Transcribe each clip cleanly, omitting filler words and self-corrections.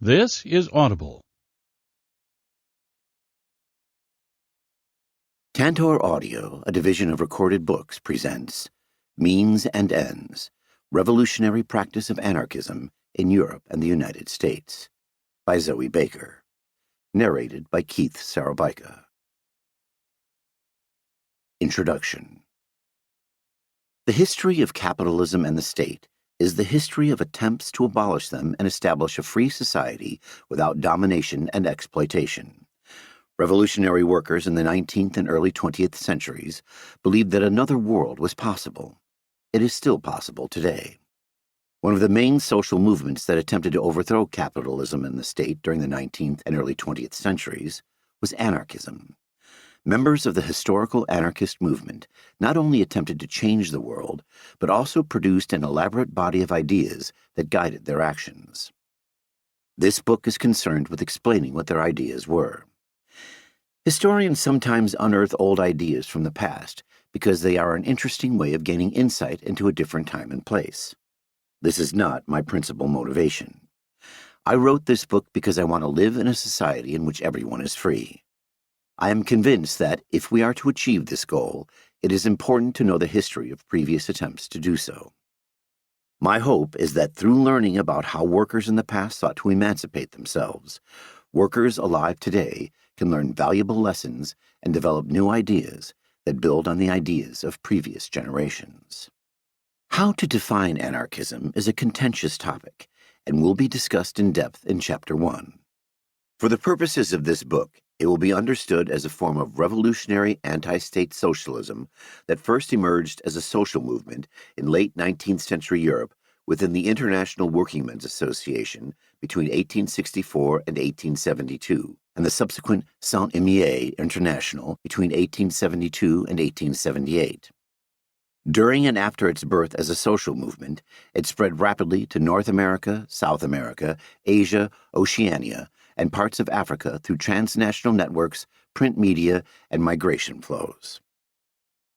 This is Audible. Tantor Audio, a division of Recorded Books, presents Means and Ends, Revolutionary Practice of Anarchism in Europe and the United States, by Zoe Baker. Narrated by Keith Sarabika. Introduction. The history of capitalism and the state is the history of attempts to abolish them and establish a free society without domination and exploitation. Revolutionary workers in the 19th and early 20th centuries believed that another world was possible. It is still possible today. One of the main social movements that attempted to overthrow capitalism and the state during the 19th and early 20th centuries was anarchism. Members of the historical anarchist movement not only attempted to change the world, but also produced an elaborate body of ideas that guided their actions. This book is concerned with explaining what their ideas were. Historians sometimes unearth old ideas from the past because they are an interesting way of gaining insight into a different time and place. This is not my principal motivation. I wrote this book because I want to live in a society in which everyone is free. I am convinced that, if we are to achieve this goal, it is important to know the history of previous attempts to do so. My hope is that through learning about how workers in the past sought to emancipate themselves, workers alive today can learn valuable lessons and develop new ideas that build on the ideas of previous generations. How to define anarchism is a contentious topic and will be discussed in depth in Chapter 1. For the purposes of this book, it will be understood as a form of revolutionary anti-state socialism that first emerged as a social movement in late 19th century Europe within the International Workingmen's Association between 1864 and 1872, and the subsequent Saint-Imier International between 1872 and 1878. During and after its birth as a social movement, it spread rapidly to North America, South America, Asia, Oceania, and parts of Africa through transnational networks, print media, and migration flows.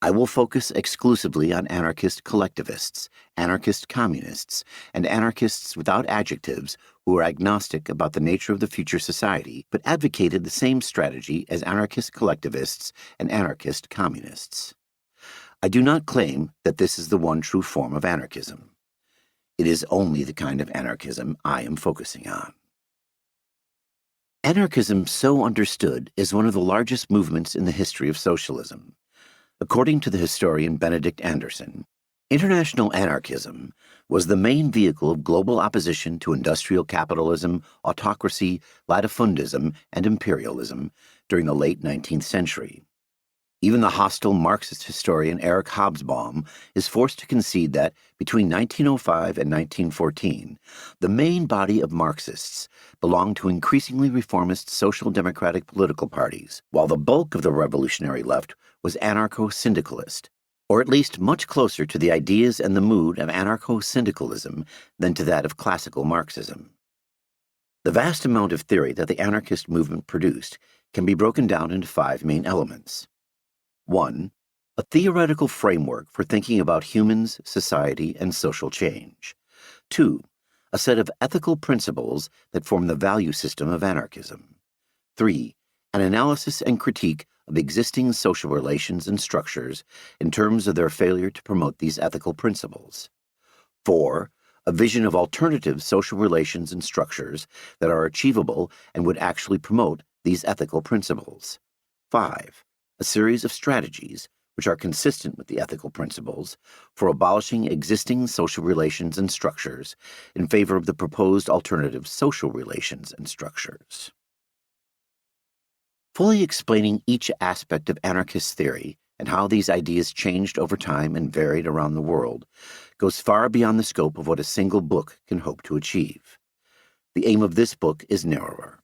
I will focus exclusively on anarchist collectivists, anarchist communists, and anarchists without adjectives who are agnostic about the nature of the future society, but advocated the same strategy as anarchist collectivists and anarchist communists. I do not claim that this is the one true form of anarchism. It is only the kind of anarchism I am focusing on. Anarchism, so understood, is one of the largest movements in the history of socialism. According to the historian Benedict Anderson, international anarchism was the main vehicle of global opposition to industrial capitalism, autocracy, latifundism, and imperialism during the late 19th century. Even the hostile Marxist historian Eric Hobsbawm is forced to concede that between 1905 and 1914, the main body of Marxists belonged to increasingly reformist social democratic political parties, while the bulk of the revolutionary left was anarcho-syndicalist, or at least much closer to the ideas and the mood of anarcho-syndicalism than to that of classical Marxism. The vast amount of theory that the anarchist movement produced can be broken down into 5 main elements. 1. A theoretical framework for thinking about humans, society, and social change. 2. A set of ethical principles that form the value system of anarchism. 3. An analysis and critique of existing social relations and structures in terms of their failure to promote these ethical principles. 4. A vision of alternative social relations and structures that are achievable and would actually promote these ethical principles. 5. A series of strategies, which are consistent with the ethical principles, for abolishing existing social relations and structures in favor of the proposed alternative social relations and structures. Fully explaining each aspect of anarchist theory and how these ideas changed over time and varied around the world goes far beyond the scope of what a single book can hope to achieve. The aim of this book is narrower.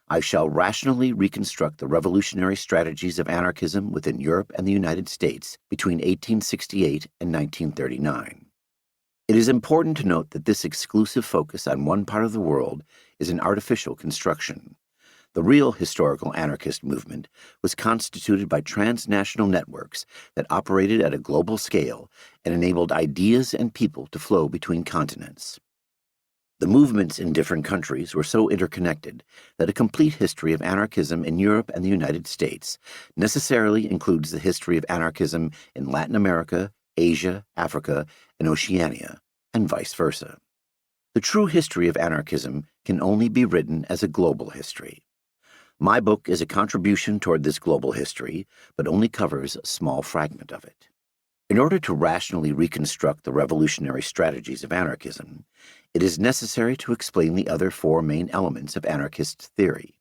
I shall rationally reconstruct the revolutionary strategies of anarchism within Europe and the United States between 1868 and 1939. It is important to note that this exclusive focus on one part of the world is an artificial construction. The real historical anarchist movement was constituted by transnational networks that operated at a global scale and enabled ideas and people to flow between continents. The movements in different countries were so interconnected that a complete history of anarchism in Europe and the United States necessarily includes the history of anarchism in Latin America, Asia, Africa, and Oceania, and vice versa. The true history of anarchism can only be written as a global history. My book is a contribution toward this global history, but only covers a small fragment of it. In order to rationally reconstruct the revolutionary strategies of anarchism, it is necessary to explain the other four main elements of anarchist theory: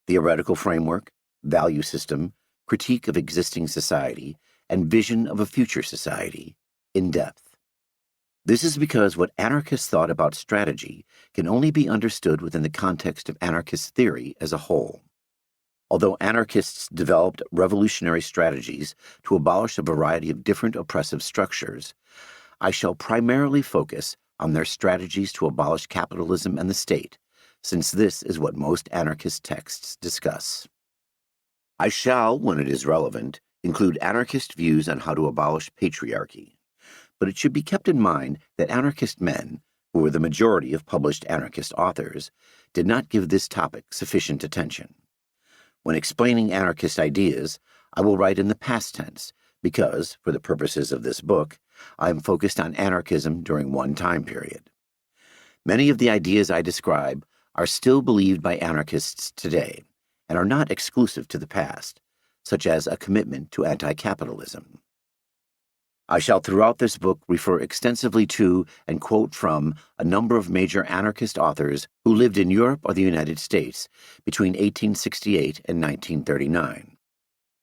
theoretical framework, value system, critique of existing society, and vision of a future society, in depth. This is because what anarchists thought about strategy can only be understood within the context of anarchist theory as a whole. Although anarchists developed revolutionary strategies to abolish a variety of different oppressive structures, I shall primarily focus on their strategies to abolish capitalism and the state, since this is what most anarchist texts discuss. I shall, when it is relevant, include anarchist views on how to abolish patriarchy, but it should be kept in mind that anarchist men, who were the majority of published anarchist authors, did not give this topic sufficient attention. When explaining anarchist ideas, I will write in the past tense because, for the purposes of this book, I am focused on anarchism during one time period. Many of the ideas I describe are still believed by anarchists today and are not exclusive to the past, such as a commitment to anti-capitalism. I shall throughout this book refer extensively to and quote from a number of major anarchist authors who lived in Europe or the United States between 1868 and 1939.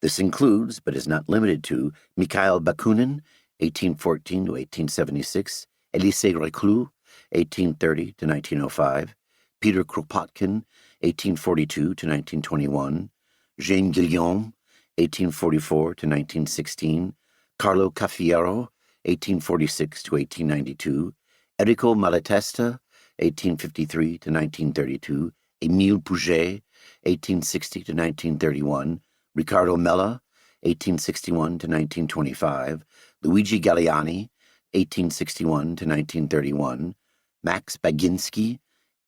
This includes, but is not limited to, Mikhail Bakunin, 1814 to 1876, Élisée Reclus, 1830 to 1905, Peter Kropotkin, 1842 to 1921, Jean Guillaume, 1844 to 1916, Carlo Cafiero, 1846 to 1892, Enrico Malatesta, 1853 to 1932, Émile Pouget, 1860 to 1931, Riccardo Mella, 1861 to 1925, Luigi Galliani, 1861 to 1931, Max Baginski,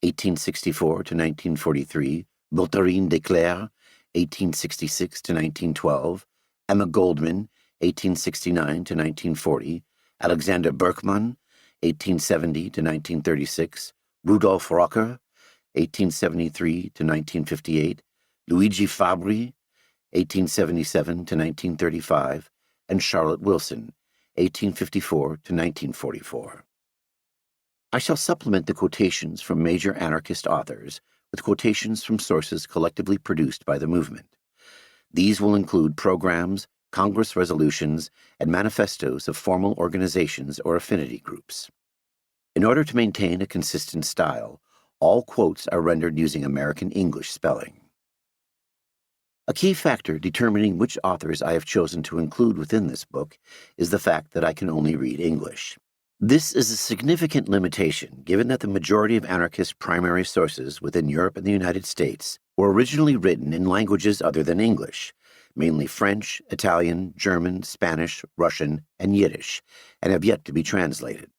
1864 to 1943, Voltairine de Cleyre, 1866 to 1912, Emma Goldman, 1869 to 1940, Alexander Berkman, 1870 to 1936, Rudolf Rocker, 1873 to 1958, Luigi Fabri, 1877 to 1935, and Charlotte Wilson, 1854 to 1944. I shall supplement the quotations from major anarchist authors with quotations from sources collectively produced by the movement. These will include programs, Congress resolutions, and manifestos of formal organizations or affinity groups. In order to maintain a consistent style, all quotes are rendered using American English spelling. A key factor determining which authors I have chosen to include within this book is the fact that I can only read English. This is a significant limitation given that the majority of anarchist primary sources within Europe and the United States were originally written in languages other than English, mainly French, Italian, German, Spanish, Russian, and Yiddish, and have yet to be translated.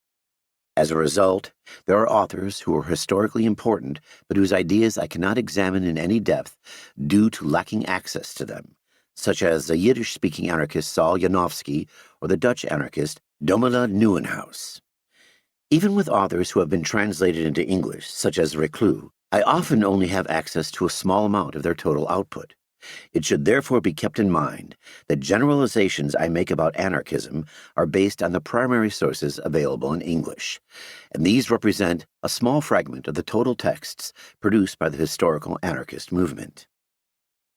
As a result, there are authors who are historically important but whose ideas I cannot examine in any depth due to lacking access to them, such as the Yiddish-speaking anarchist Saul Janowski or the Dutch anarchist Domela Nieuwenhuis. Even with authors who have been translated into English, such as Reclus, I often only have access to a small amount of their total output. It should therefore be kept in mind that generalizations I make about anarchism are based on the primary sources available in English, and these represent a small fragment of the total texts produced by the historical anarchist movement.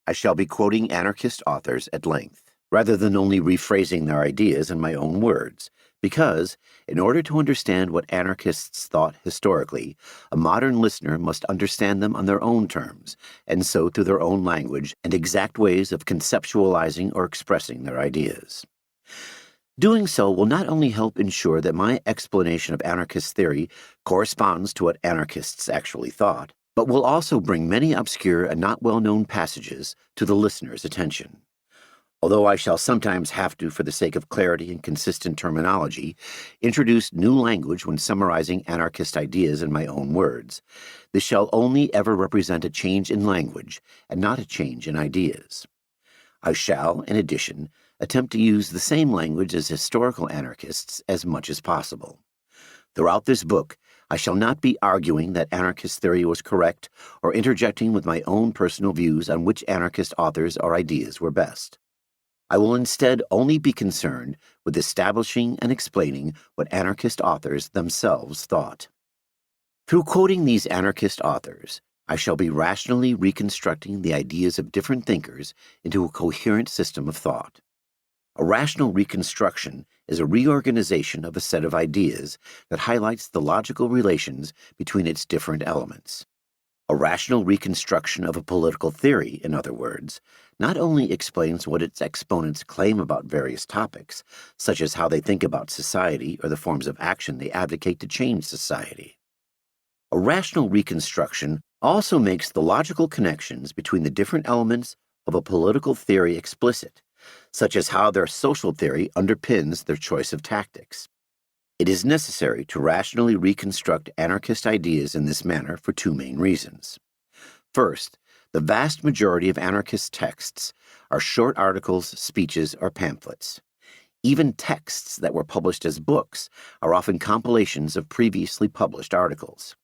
I shall be quoting anarchist authors at length, rather than only rephrasing their ideas in my own words, because, in order to understand what anarchists thought historically, a modern listener must understand them on their own terms, and so through their own language and exact ways of conceptualizing or expressing their ideas. Doing so will not only help ensure that my explanation of anarchist theory corresponds to what anarchists actually thought, but will also bring many obscure and not well-known passages to the listener's attention. although I shall sometimes have to, for the sake of clarity and consistent terminology, introduce new language when summarizing anarchist ideas in my own words. This shall only ever represent a change in language and not a change in ideas. I shall, in addition, attempt to use the same language as historical anarchists as much as possible. Throughout this book, I shall not be arguing that anarchist theory was correct or interjecting with my own personal views on which anarchist authors or ideas were best. I will instead only be concerned with establishing and explaining what anarchist authors themselves thought. Through quoting these anarchist authors, I shall be rationally reconstructing the ideas of different thinkers into a coherent system of thought. A rational reconstruction is a reorganization of a set of ideas that highlights the logical relations between its different elements. A rational reconstruction of a political theory, in other words, not only explains what its exponents claim about various topics, such as how they think about society or the forms of action they advocate to change society. A rational reconstruction also makes the logical connections between the different elements of a political theory explicit, such as how their social theory underpins their choice of tactics. It is necessary to rationally reconstruct anarchist ideas in this manner for two main reasons. First, the vast majority of anarchist texts are short articles, speeches, or pamphlets. Even texts that were published as books are often compilations of previously published articles.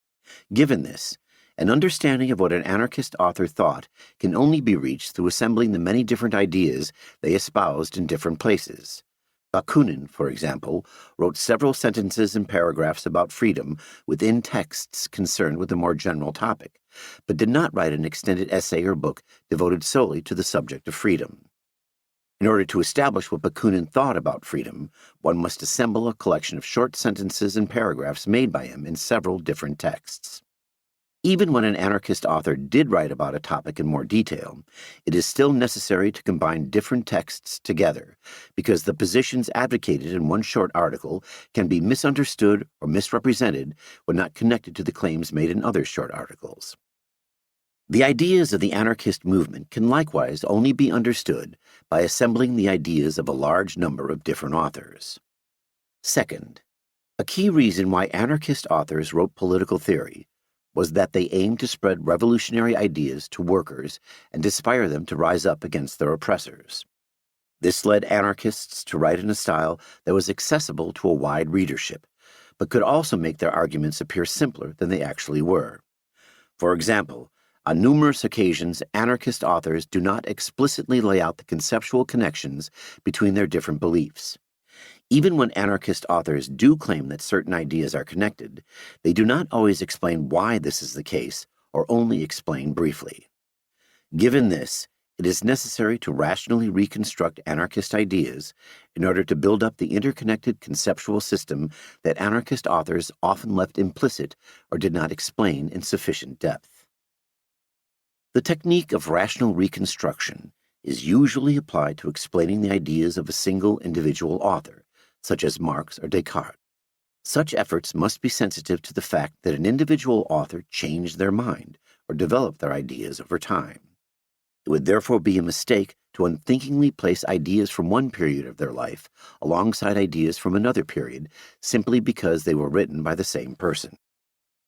Given this, an understanding of what an anarchist author thought can only be reached through assembling the many different ideas they espoused in different places. Bakunin, for example, wrote several sentences and paragraphs about freedom within texts concerned with a more general topic, but did not write an extended essay or book devoted solely to the subject of freedom. In order to establish what Bakunin thought about freedom, one must assemble a collection of short sentences and paragraphs made by him in several different texts. Even when an anarchist author did write about a topic in more detail, it is still necessary to combine different texts together, because the positions advocated in one short article can be misunderstood or misrepresented when not connected to the claims made in other short articles. The ideas of the anarchist movement can likewise only be understood by assembling the ideas of a large number of different authors. Second, a key reason why anarchist authors wrote political theory was that they aimed to spread revolutionary ideas to workers and inspire them to rise up against their oppressors. This led anarchists to write in a style that was accessible to a wide readership, but could also make their arguments appear simpler than they actually were. For example, on numerous occasions, anarchist authors do not explicitly lay out the conceptual connections between their different beliefs. Even when anarchist authors do claim that certain ideas are connected, they do not always explain why this is the case, or only explain briefly. Given this, it is necessary to rationally reconstruct anarchist ideas in order to build up the interconnected conceptual system that anarchist authors often left implicit or did not explain in sufficient depth. The technique of rational reconstruction is usually applied to explaining the ideas of a single individual author, such as Marx or Descartes. Such efforts must be sensitive to the fact that an individual author changed their mind or developed their ideas over time. It would therefore be a mistake to unthinkingly place ideas from one period of their life alongside ideas from another period simply because they were written by the same person.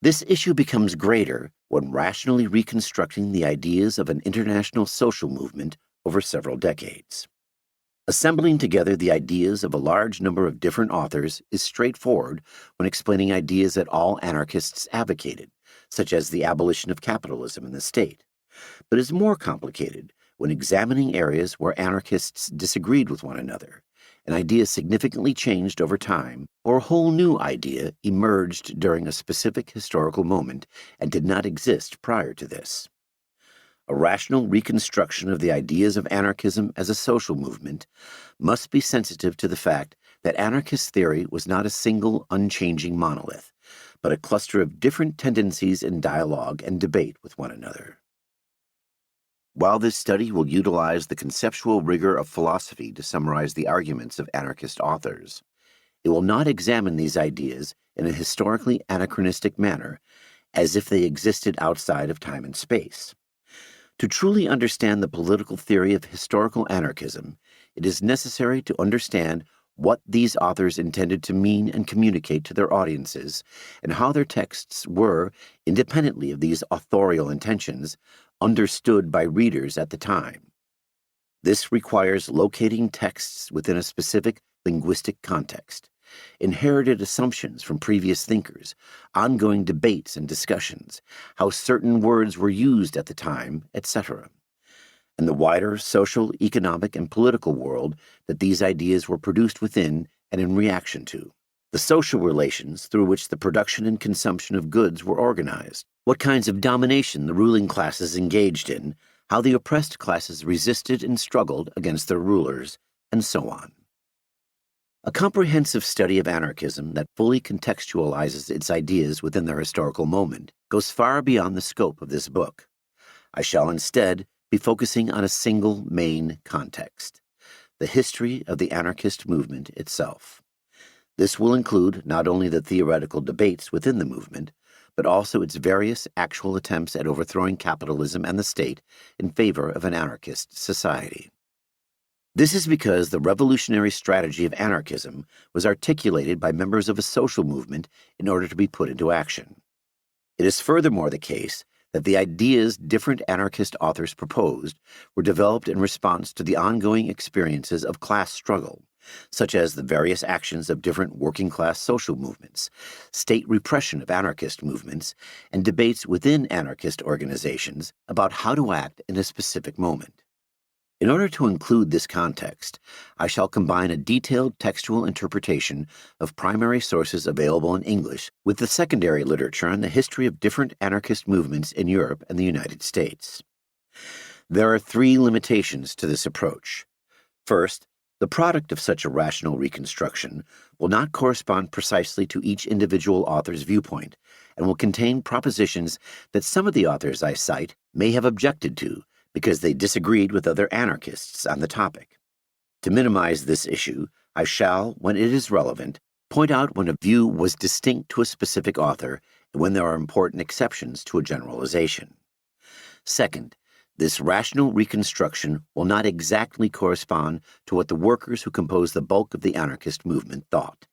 This issue becomes greater when rationally reconstructing the ideas of an international social movement over several decades. Assembling together the ideas of a large number of different authors is straightforward when explaining ideas that all anarchists advocated, such as the abolition of capitalism in the state, but is more complicated when examining areas where anarchists disagreed with one another, an idea significantly changed over time, or a whole new idea emerged during a specific historical moment and did not exist prior to this. A rational reconstruction of the ideas of anarchism as a social movement must be sensitive to the fact that anarchist theory was not a single, unchanging monolith, but a cluster of different tendencies in dialogue and debate with one another. While this study will utilize the conceptual rigor of philosophy to summarize the arguments of anarchist authors, it will not examine these ideas in a historically anachronistic manner as if they existed outside of time and space. To truly understand the political theory of historical anarchism, it is necessary to understand what these authors intended to mean and communicate to their audiences, and how their texts were, independently of these authorial intentions, understood by readers at the time. This requires locating texts within a specific linguistic context, inherited assumptions from previous thinkers, ongoing debates and discussions, how certain words were used at the time, etc., and the wider social, economic, and political world that these ideas were produced within and in reaction to. The social relations through which the production and consumption of goods were organized, what kinds of domination the ruling classes engaged in, how the oppressed classes resisted and struggled against their rulers, and so on. A comprehensive study of anarchism that fully contextualizes its ideas within their historical moment goes far beyond the scope of this book. I shall instead be focusing on a single main context, the history of the anarchist movement itself. This will include not only the theoretical debates within the movement, but also its various actual attempts at overthrowing capitalism and the state in favor of an anarchist society. This is because the revolutionary strategy of anarchism was articulated by members of a social movement in order to be put into action. It is furthermore the case that the ideas different anarchist authors proposed were developed in response to the ongoing experiences of class struggle, such as the various actions of different working-class social movements, state repression of anarchist movements, and debates within anarchist organizations about how to act in a specific moment. In order to include this context, I shall combine a detailed textual interpretation of primary sources available in English with the secondary literature on the history of different anarchist movements in Europe and the United States. There are three limitations to this approach. First, the product of such a rational reconstruction will not correspond precisely to each individual author's viewpoint and will contain propositions that some of the authors I cite may have objected to because they disagreed with other anarchists on the topic. To minimize this issue, I shall, when it is relevant, point out when a view was distinct to a specific author and when there are important exceptions to a generalization. Second, this rational reconstruction will not exactly correspond to what the workers who compose the bulk of the anarchist movement thought.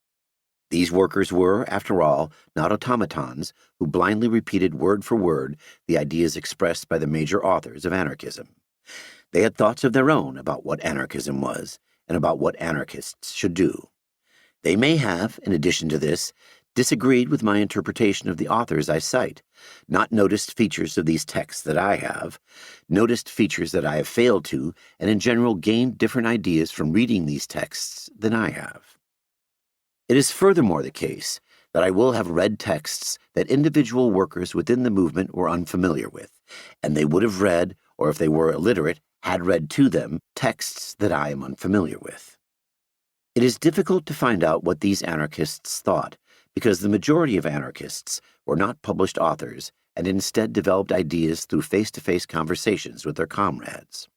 These workers were, after all, not automatons who blindly repeated word for word the ideas expressed by the major authors of anarchism. They had thoughts of their own about what anarchism was and about what anarchists should do. They may have, in addition to this, disagreed with my interpretation of the authors I cite, not noticed features of these texts that I have, noticed features that I have failed to, and in general gained different ideas from reading these texts than I have. It is furthermore the case that I will have read texts that individual workers within the movement were unfamiliar with, and they would have read, or if they were illiterate, had read to them, texts that I am unfamiliar with. It is difficult to find out what these anarchists thought, because the majority of anarchists were not published authors and instead developed ideas through face-to-face conversations with their comrades.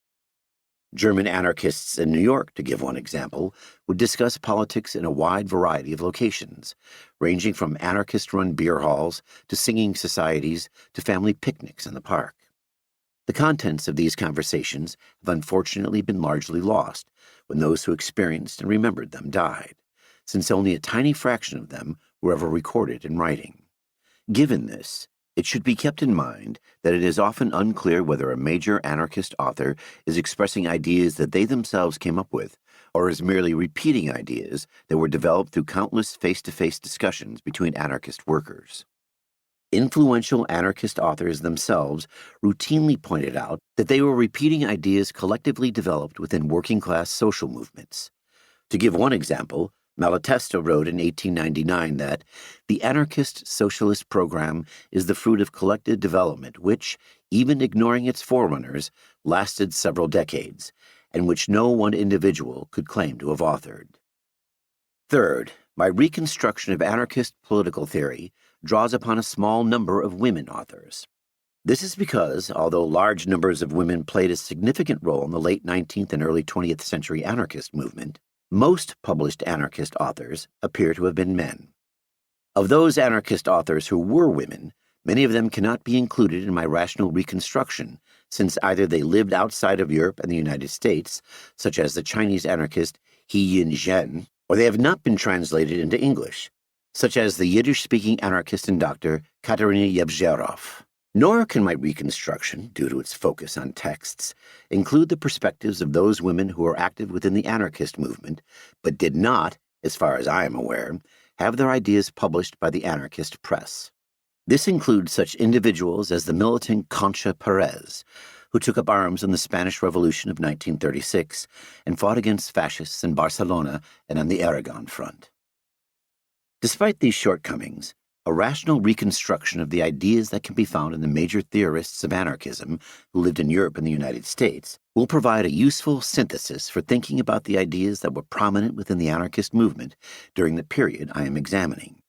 German anarchists in New York, to give one example, would discuss politics in a wide variety of locations, ranging from anarchist-run beer halls to singing societies to family picnics in the park. The contents of these conversations have unfortunately been largely lost when those who experienced and remembered them died, since only a tiny fraction of them were ever recorded in writing. Given this, it should be kept in mind that it is often unclear whether a major anarchist author is expressing ideas that they themselves came up with, or is merely repeating ideas that were developed through countless face-to-face discussions between anarchist workers. Influential anarchist authors themselves routinely pointed out that they were repeating ideas collectively developed within working-class social movements. To give one example, Malatesta wrote in 1899 that the anarchist socialist program is the fruit of collective development which, even ignoring its forerunners, lasted several decades, and which no one individual could claim to have authored. Third, my reconstruction of anarchist political theory draws upon a small number of women authors. This is because, although large numbers of women played a significant role in the late 19th and early 20th century anarchist movement, most published anarchist authors appear to have been men. Of those anarchist authors who were women, Many of them cannot be included in my rational reconstruction, since either they lived outside of Europe and the United States, such as the Chinese anarchist He Yin Zhen, or they have not been translated into English, such as the Yiddish-speaking anarchist and doctor Katerina Yevzherov. Nor can my reconstruction, due to its focus on texts, include the perspectives of those women who are active within the anarchist movement, but did not, as far as I am aware, have their ideas published by the anarchist press. This includes such individuals as the militant Concha Perez, who took up arms in the Spanish Revolution of 1936 and fought against fascists in Barcelona and on the Aragon front. Despite these shortcomings, a rational reconstruction of the ideas that can be found in the major theorists of anarchism who lived in Europe and the United States will provide a useful synthesis for thinking about the ideas that were prominent within the anarchist movement during the period I am examining.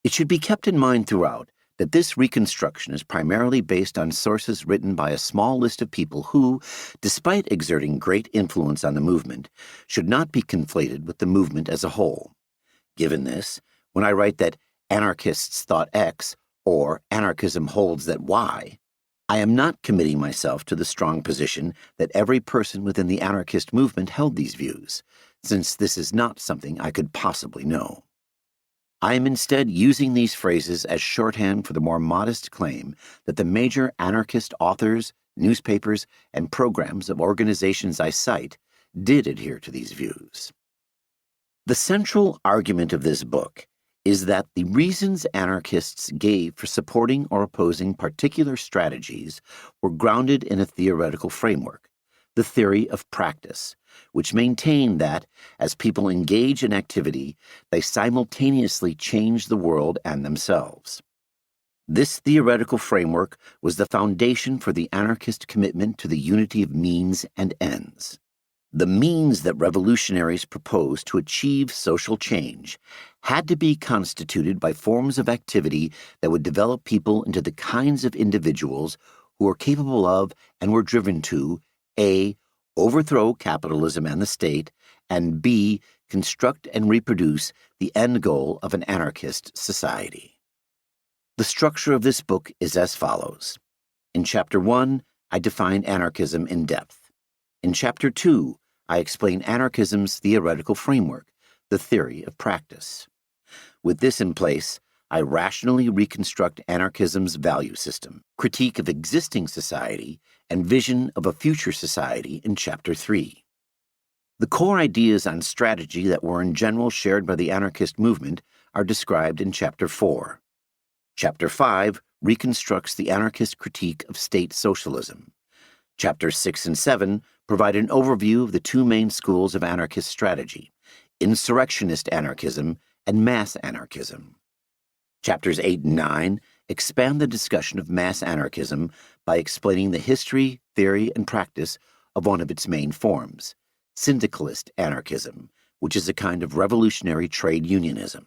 It should be kept in mind throughout that this reconstruction is primarily based on sources written by a small list of people who, despite exerting great influence on the movement, should not be conflated with the movement as a whole. Given this, when I write that anarchists thought X, or anarchism holds that Y, I am not committing myself to the strong position that every person within the anarchist movement held these views, since this is not something I could possibly know. I am instead using these phrases as shorthand for the more modest claim that the major anarchist authors, newspapers, and programs of organizations I cite did adhere to these views. The central argument of this book is that the reasons anarchists gave for supporting or opposing particular strategies were grounded in a theoretical framework, the theory of practice, which maintained that, as people engage in activity, they simultaneously change the world and themselves. This theoretical framework was the foundation for the anarchist commitment to the unity of means and ends. The means that revolutionaries proposed to achieve social change had to be constituted by forms of activity that would develop people into the kinds of individuals who were capable of and were driven to A. overthrow capitalism and the state, and B. construct and reproduce the end goal of an anarchist society. The structure of this book is as follows. In Chapter 1, I define anarchism in depth. In Chapter 2, I explain anarchism's theoretical framework, the theory of practice. With this in place, I rationally reconstruct anarchism's value system, critique of existing society, and vision of a future society in Chapter 3. The core ideas on strategy that were in general shared by the anarchist movement are described in Chapter 4. Chapter 5 reconstructs the anarchist critique of state socialism. Chapters 6 and 7 provide an overview of the two main schools of anarchist strategy, insurrectionist anarchism and mass anarchism. Chapters 8 and 9 expand the discussion of mass anarchism by explaining the history, theory, and practice of one of its main forms, syndicalist anarchism, which is a kind of revolutionary trade unionism.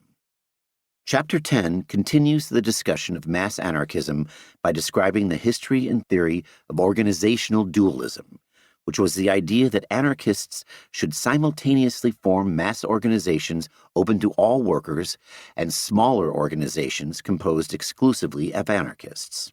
Chapter 10 continues the discussion of mass anarchism by describing the history and theory of organizational dualism, which was the idea that anarchists should simultaneously form mass organizations open to all workers and smaller organizations composed exclusively of anarchists.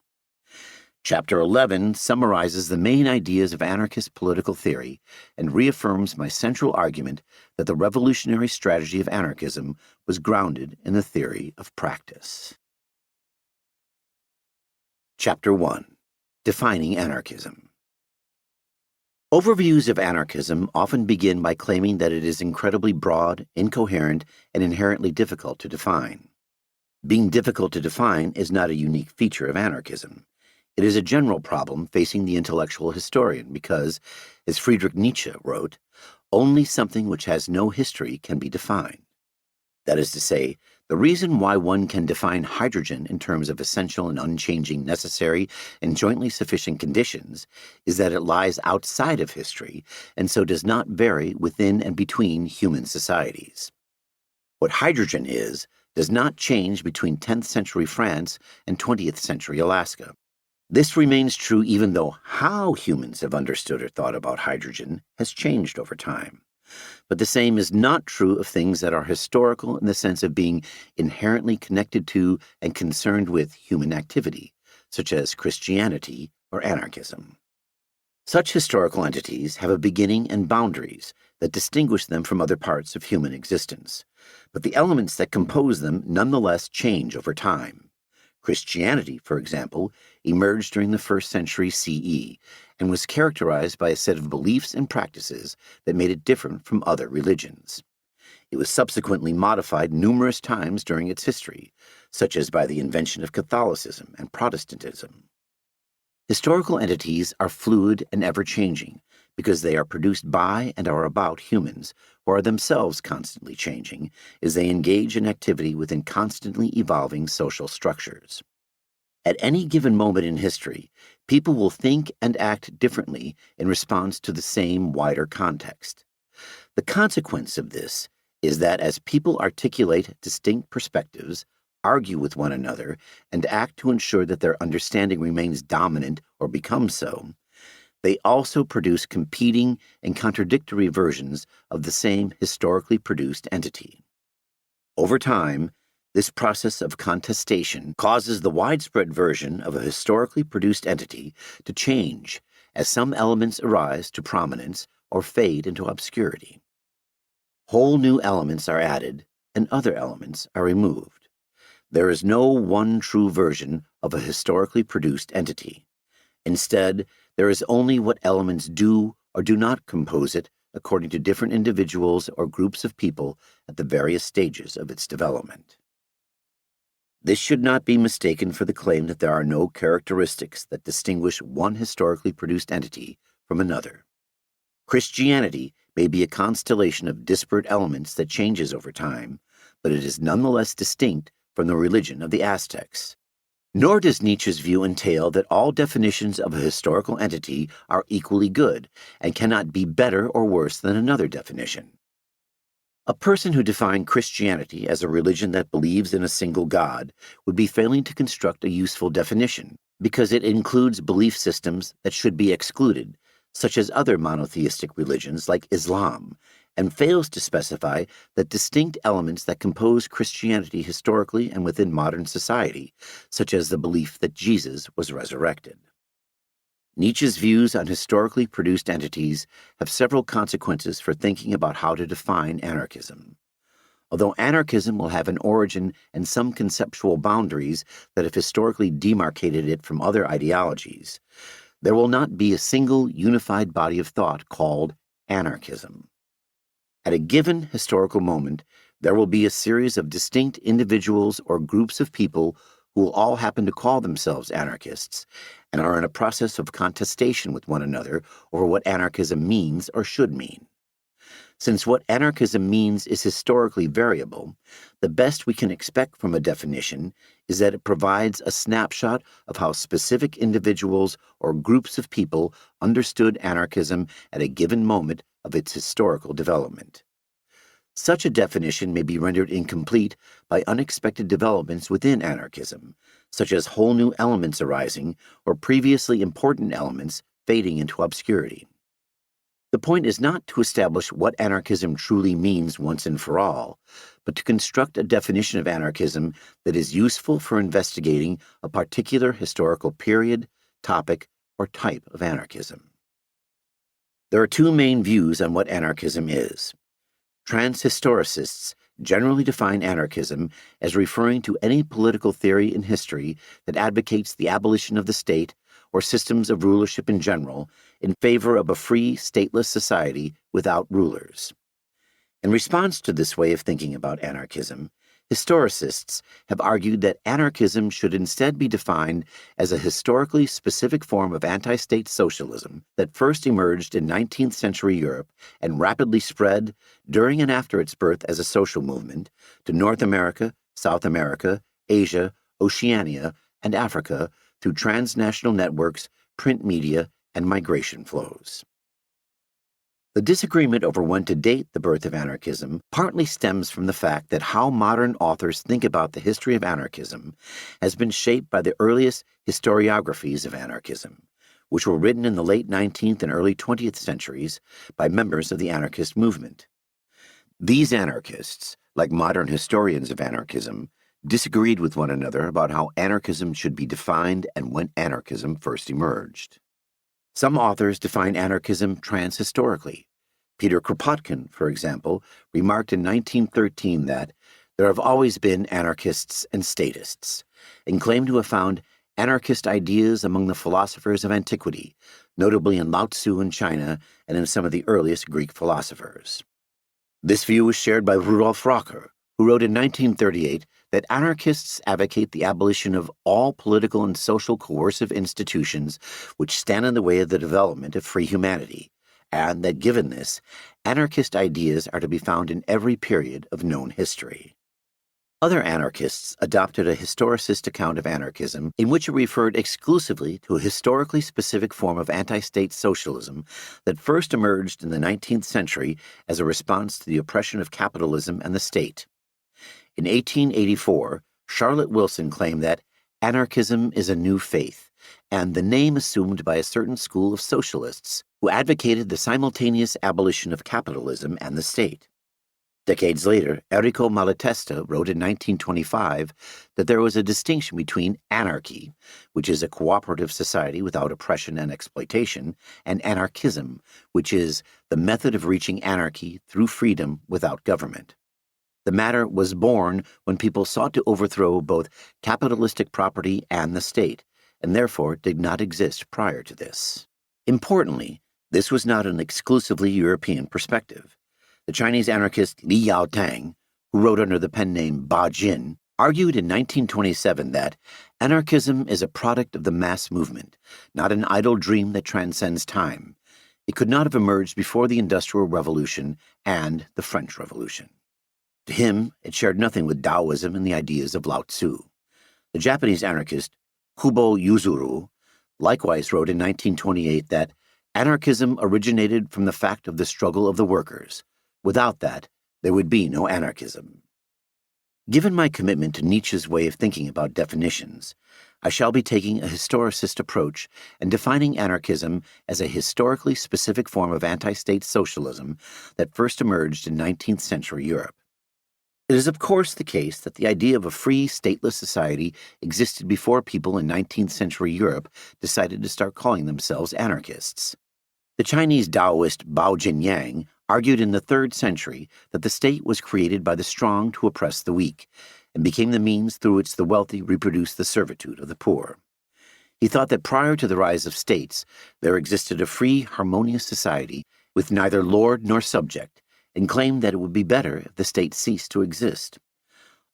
Chapter 11 summarizes the main ideas of anarchist political theory and reaffirms my central argument that the revolutionary strategy of anarchism was grounded in the theory of practice. Chapter 1. Defining Anarchism. Overviews of anarchism often begin by claiming that it is incredibly broad, incoherent, and inherently difficult to define. Being difficult to define is not a unique feature of anarchism. It is a general problem facing the intellectual historian because, as Friedrich Nietzsche wrote, only something which has no history can be defined. That is to say, the reason why one can define hydrogen in terms of essential and unchanging necessary and jointly sufficient conditions is that it lies outside of history and so does not vary within and between human societies. What hydrogen is does not change between 10th century France and 20th century Alaska. This remains true even though how humans have understood or thought about hydrogen has changed over time. But the same is not true of things that are historical in the sense of being inherently connected to and concerned with human activity, such as Christianity or Anarchism. Such historical entities have a beginning and boundaries that distinguish them from other parts of human existence, but the elements that compose them nonetheless change over time. Christianity, for example, emerged during the 1st century CE and was characterized by a set of beliefs and practices that made it different from other religions. It was subsequently modified numerous times during its history, such as by the invention of Catholicism and Protestantism. Historical entities are fluid and ever-changing because they are produced by and are about humans, who are themselves constantly changing as they engage in activity within constantly evolving social structures. At any given moment in history, people will think and act differently in response to the same wider context. The consequence of this is that as people articulate distinct perspectives, argue with one another, and act to ensure that their understanding remains dominant or becomes so, they also produce competing and contradictory versions of the same historically produced entity. Over time, this process of contestation causes the widespread version of a historically produced entity to change as some elements arise to prominence or fade into obscurity. Whole new elements are added, and other elements are removed. There is no one true version of a historically produced entity. Instead, there is only what elements do or do not compose it according to different individuals or groups of people at the various stages of its development. This should not be mistaken for the claim that there are no characteristics that distinguish one historically produced entity from another. Christianity may be a constellation of disparate elements that changes over time, but it is nonetheless distinct from the religion of the Aztecs. Nor does Nietzsche's view entail that all definitions of a historical entity are equally good and cannot be better or worse than another definition. A person who defined Christianity as a religion that believes in a single God would be failing to construct a useful definition, because it includes belief systems that should be excluded, such as other monotheistic religions like Islam, and fails to specify the distinct elements that compose Christianity historically and within modern society, such as the belief that Jesus was resurrected. Nietzsche's views on historically produced entities have several consequences for thinking about how to define anarchism. Although anarchism will have an origin and some conceptual boundaries that have historically demarcated it from other ideologies, there will not be a single unified body of thought called anarchism. At a given historical moment, there will be a series of distinct individuals or groups of people who will all happen to call themselves anarchists and are in a process of contestation with one another over what anarchism means or should mean. Since what anarchism means is historically variable, the best we can expect from a definition is that it provides a snapshot of how specific individuals or groups of people understood anarchism at a given moment of its historical development. Such a definition may be rendered incomplete by unexpected developments within anarchism, such as whole new elements arising or previously important elements fading into obscurity. The point is not to establish what anarchism truly means once and for all, but to construct a definition of anarchism that is useful for investigating a particular historical period, topic, or type of anarchism. There are two main views on what anarchism is. Transhistoricists generally define anarchism as referring to any political theory in history that advocates the abolition of the state or systems of rulership in general in favor of a free, stateless society without rulers. In response to this way of thinking about anarchism, historicists have argued that anarchism should instead be defined as a historically specific form of anti-state socialism that first emerged in 19th century Europe and rapidly spread during and after its birth as a social movement to North America, South America, Asia, Oceania, and Africa through transnational networks, print media, and migration flows. The disagreement over when to date the birth of anarchism partly stems from the fact that how modern authors think about the history of anarchism has been shaped by the earliest historiographies of anarchism, which were written in the late 19th and early 20th centuries by members of the anarchist movement. These anarchists, like modern historians of anarchism, disagreed with one another about how anarchism should be defined and when anarchism first emerged. Some authors define anarchism transhistorically. Peter Kropotkin, for example, remarked in 1913 that there have always been anarchists and statists, and claimed to have found anarchist ideas among the philosophers of antiquity, notably in Lao Tzu in China and in some of the earliest Greek philosophers. This view was shared by Rudolf Rocker, who wrote in 1938 that anarchists advocate the abolition of all political and social coercive institutions which stand in the way of the development of free humanity, and that given this, anarchist ideas are to be found in every period of known history. Other anarchists adopted a historicist account of anarchism in which it referred exclusively to a historically specific form of anti-state socialism that first emerged in the 19th century as a response to the oppression of capitalism and the state. In 1884, Charlotte Wilson claimed that anarchism is a new faith, and the name assumed by a certain school of socialists who advocated the simultaneous abolition of capitalism and the state. Decades later, Enrico Malatesta wrote in 1925 that there was a distinction between anarchy, which is a cooperative society without oppression and exploitation, and anarchism, which is the method of reaching anarchy through freedom without government. The matter was born when people sought to overthrow both capitalistic property and the state, and therefore did not exist prior to this. Importantly, this was not an exclusively European perspective. The Chinese anarchist Li Yaotang, who wrote under the pen name Ba Jin, argued in 1927 that anarchism is a product of the mass movement, not an idle dream that transcends time. It could not have emerged before the Industrial Revolution and the French Revolution. To him, it shared nothing with Taoism and the ideas of Lao Tzu. The Japanese anarchist Kubo Yuzuru likewise wrote in 1928 that anarchism originated from the fact of the struggle of the workers. Without that, there would be no anarchism. Given my commitment to Nietzsche's way of thinking about definitions, I shall be taking a historicist approach and defining anarchism as a historically specific form of anti-state socialism that first emerged in 19th century Europe. It is of course the case that the idea of a free, stateless society existed before people in 19th century Europe decided to start calling themselves anarchists. The Chinese Taoist Bao Jinyang argued in the 3rd century that the state was created by the strong to oppress the weak, and became the means through which the wealthy reproduced the servitude of the poor. He thought that prior to the rise of states, there existed a free, harmonious society with neither lord nor subject, and claimed that it would be better if the state ceased to exist.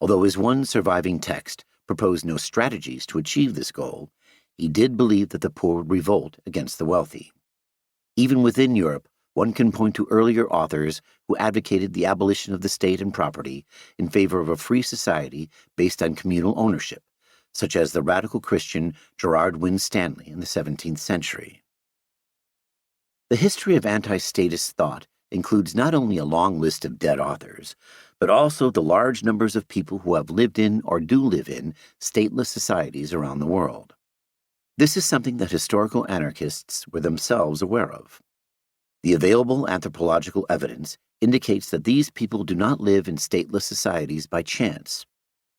Although his one surviving text proposed no strategies to achieve this goal, he did believe that the poor would revolt against the wealthy. Even within Europe, one can point to earlier authors who advocated the abolition of the state and property in favor of a free society based on communal ownership, such as the radical Christian Gerard Winstanley in the 17th century. The history of anti-statist thought includes not only a long list of dead authors, but also the large numbers of people who have lived in or do live in stateless societies around the world. This is something that historical anarchists were themselves aware of. The available anthropological evidence indicates that these people do not live in stateless societies by chance.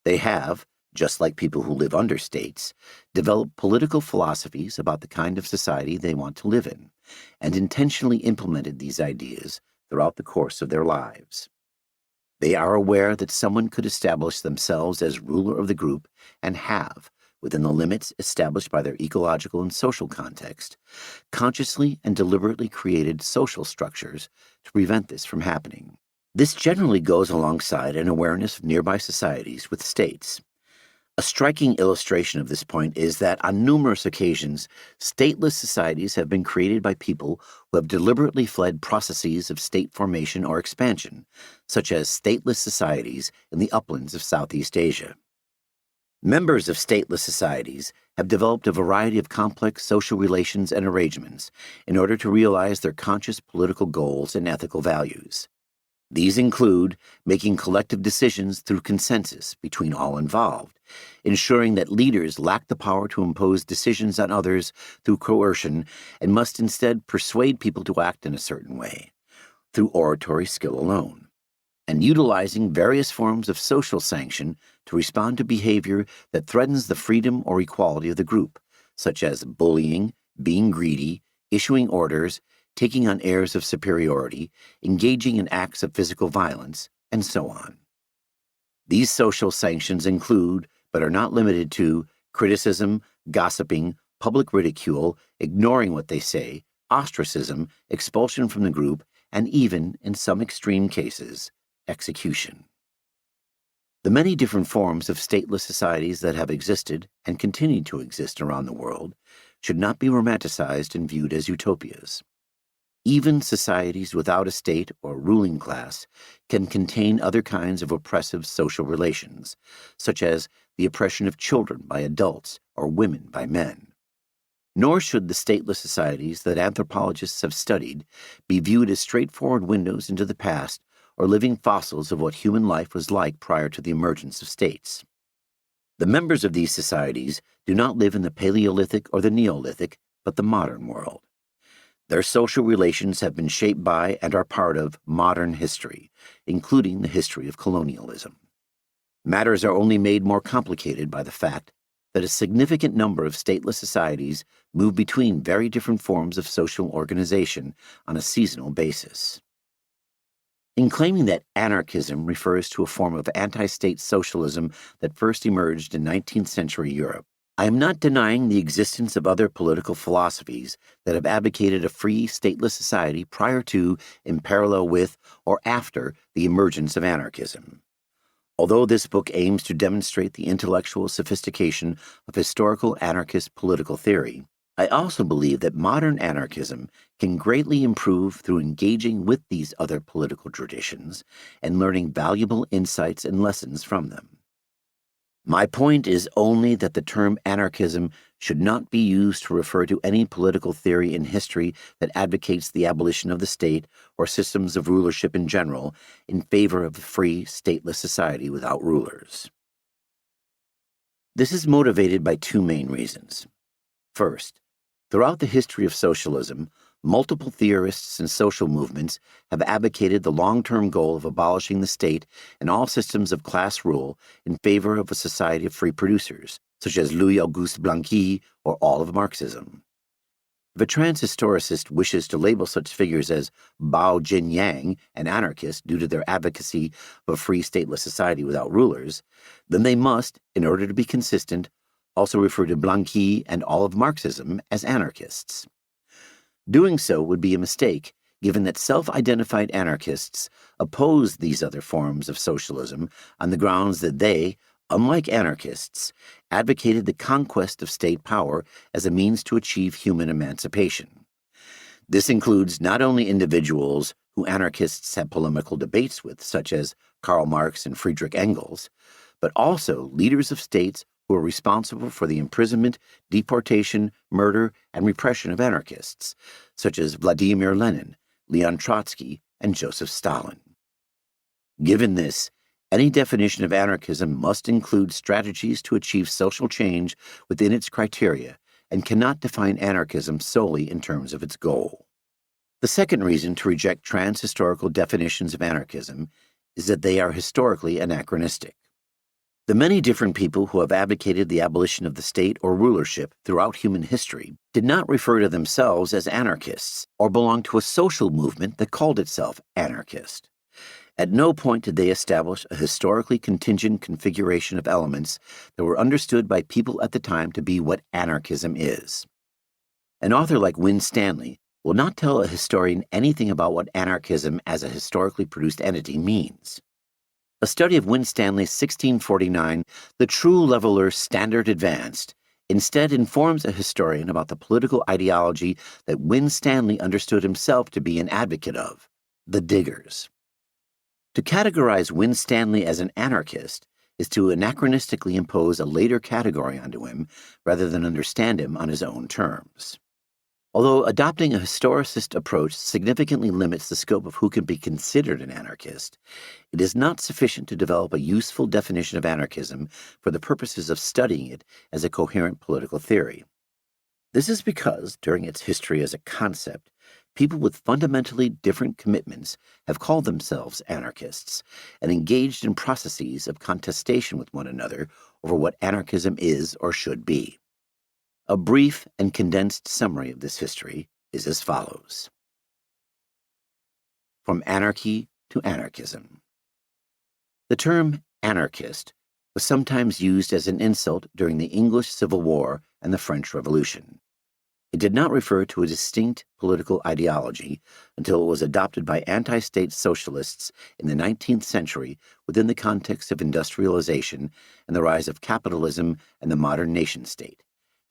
They have, just like people who live under states, developed political philosophies about the kind of society they want to live in, and intentionally implemented these ideas throughout the course of their lives. They are aware that someone could establish themselves as ruler of the group and have, within the limits established by their ecological and social context, consciously and deliberately created social structures to prevent this from happening. This generally goes alongside an awareness of nearby societies with states. A striking illustration of this point is that on numerous occasions, stateless societies have been created by people who have deliberately fled processes of state formation or expansion, such as stateless societies in the uplands of Southeast Asia. Members of stateless societies have developed a variety of complex social relations and arrangements in order to realize their conscious political goals and ethical values. These include making collective decisions through consensus between all involved, ensuring that leaders lack the power to impose decisions on others through coercion and must instead persuade people to act in a certain way, through oratory skill alone. and utilizing various forms of social sanction to respond to behavior that threatens the freedom or equality of the group, such as bullying, being greedy, issuing orders, taking on airs of superiority, engaging in acts of physical violence, and so on. These social sanctions include, but are not limited to, criticism, gossiping, public ridicule, ignoring what they say, ostracism, expulsion from the group, and even, in some extreme cases, execution. The many different forms of stateless societies that have existed and continue to exist around the world should not be romanticized and viewed as utopias. Even societies without a state or ruling class can contain other kinds of oppressive social relations, such as the oppression of children by adults or women by men. Nor should the stateless societies that anthropologists have studied be viewed as straightforward windows into the past or living fossils of what human life was like prior to the emergence of states. The members of these societies do not live in the Paleolithic or the Neolithic, but the modern world. Their social relations have been shaped by and are part of modern history, including the history of colonialism. Matters are only made more complicated by the fact that a significant number of stateless societies move between very different forms of social organization on a seasonal basis. In claiming that anarchism refers to a form of anti-state socialism that first emerged in 19th century Europe, I am not denying the existence of other political philosophies that have advocated a free, stateless society prior to, in parallel with, or after the emergence of anarchism. Although this book aims to demonstrate the intellectual sophistication of historical anarchist political theory, I also believe that modern anarchism can greatly improve through engaging with these other political traditions and learning valuable insights and lessons from them. My point is only that the term anarchism should not be used to refer to any political theory in history that advocates the abolition of the state or systems of rulership in general in favor of a free, stateless society without rulers. This is motivated by two main reasons. First, throughout the history of socialism, multiple theorists and social movements have advocated the long-term goal of abolishing the state and all systems of class rule in favor of a society of free producers, such as Louis-Auguste Blanqui or all of Marxism. If a transhistoricist wishes to label such figures as Bao Jin-yang an anarchist due to their advocacy of a free stateless society without rulers, then they must, in order to be consistent, also refer to Blanqui and all of Marxism as anarchists. Doing so would be a mistake, given that self-identified anarchists oppose these other forms of socialism on the grounds that they, unlike anarchists, advocated the conquest of state power as a means to achieve human emancipation. This includes not only individuals who anarchists have polemical debates with, such as Karl Marx and Friedrich Engels, but also leaders of states who are responsible for the imprisonment, deportation, murder, and repression of anarchists, such as Vladimir Lenin, Leon Trotsky, and Joseph Stalin. Given this, any definition of anarchism must include strategies to achieve social change within its criteria and cannot define anarchism solely in terms of its goal. The second reason to reject trans-historical definitions of anarchism is that they are historically anachronistic. The many different people who have advocated the abolition of the state or rulership throughout human history did not refer to themselves as anarchists or belong to a social movement that called itself anarchist. At no point did they establish a historically contingent configuration of elements that were understood by people at the time to be what anarchism is. An author like Wynne Stanley will not tell a historian anything about what anarchism as a historically produced entity means. A study of Wynne Stanley's 1649 The True Leveler Standard Advanced instead informs a historian about the political ideology that Wynne Stanley understood himself to be an advocate of, the Diggers. To categorize Wynne Stanley as an anarchist is to anachronistically impose a later category onto him rather than understand him on his own terms. Although adopting a historicist approach significantly limits the scope of who can be considered an anarchist, it is not sufficient to develop a useful definition of anarchism for the purposes of studying it as a coherent political theory. This is because, during its history as a concept, People with fundamentally different commitments have called themselves anarchists and engaged in processes of contestation with one another over what anarchism is or should be. A brief and condensed summary of this history is as follows. From anarchy to anarchism. The term anarchist was sometimes used as an insult during the English Civil War and the French Revolution. It did not refer to a distinct political ideology until it was adopted by anti-state socialists in the 19th century within the context of industrialization and the rise of capitalism and the modern nation-state,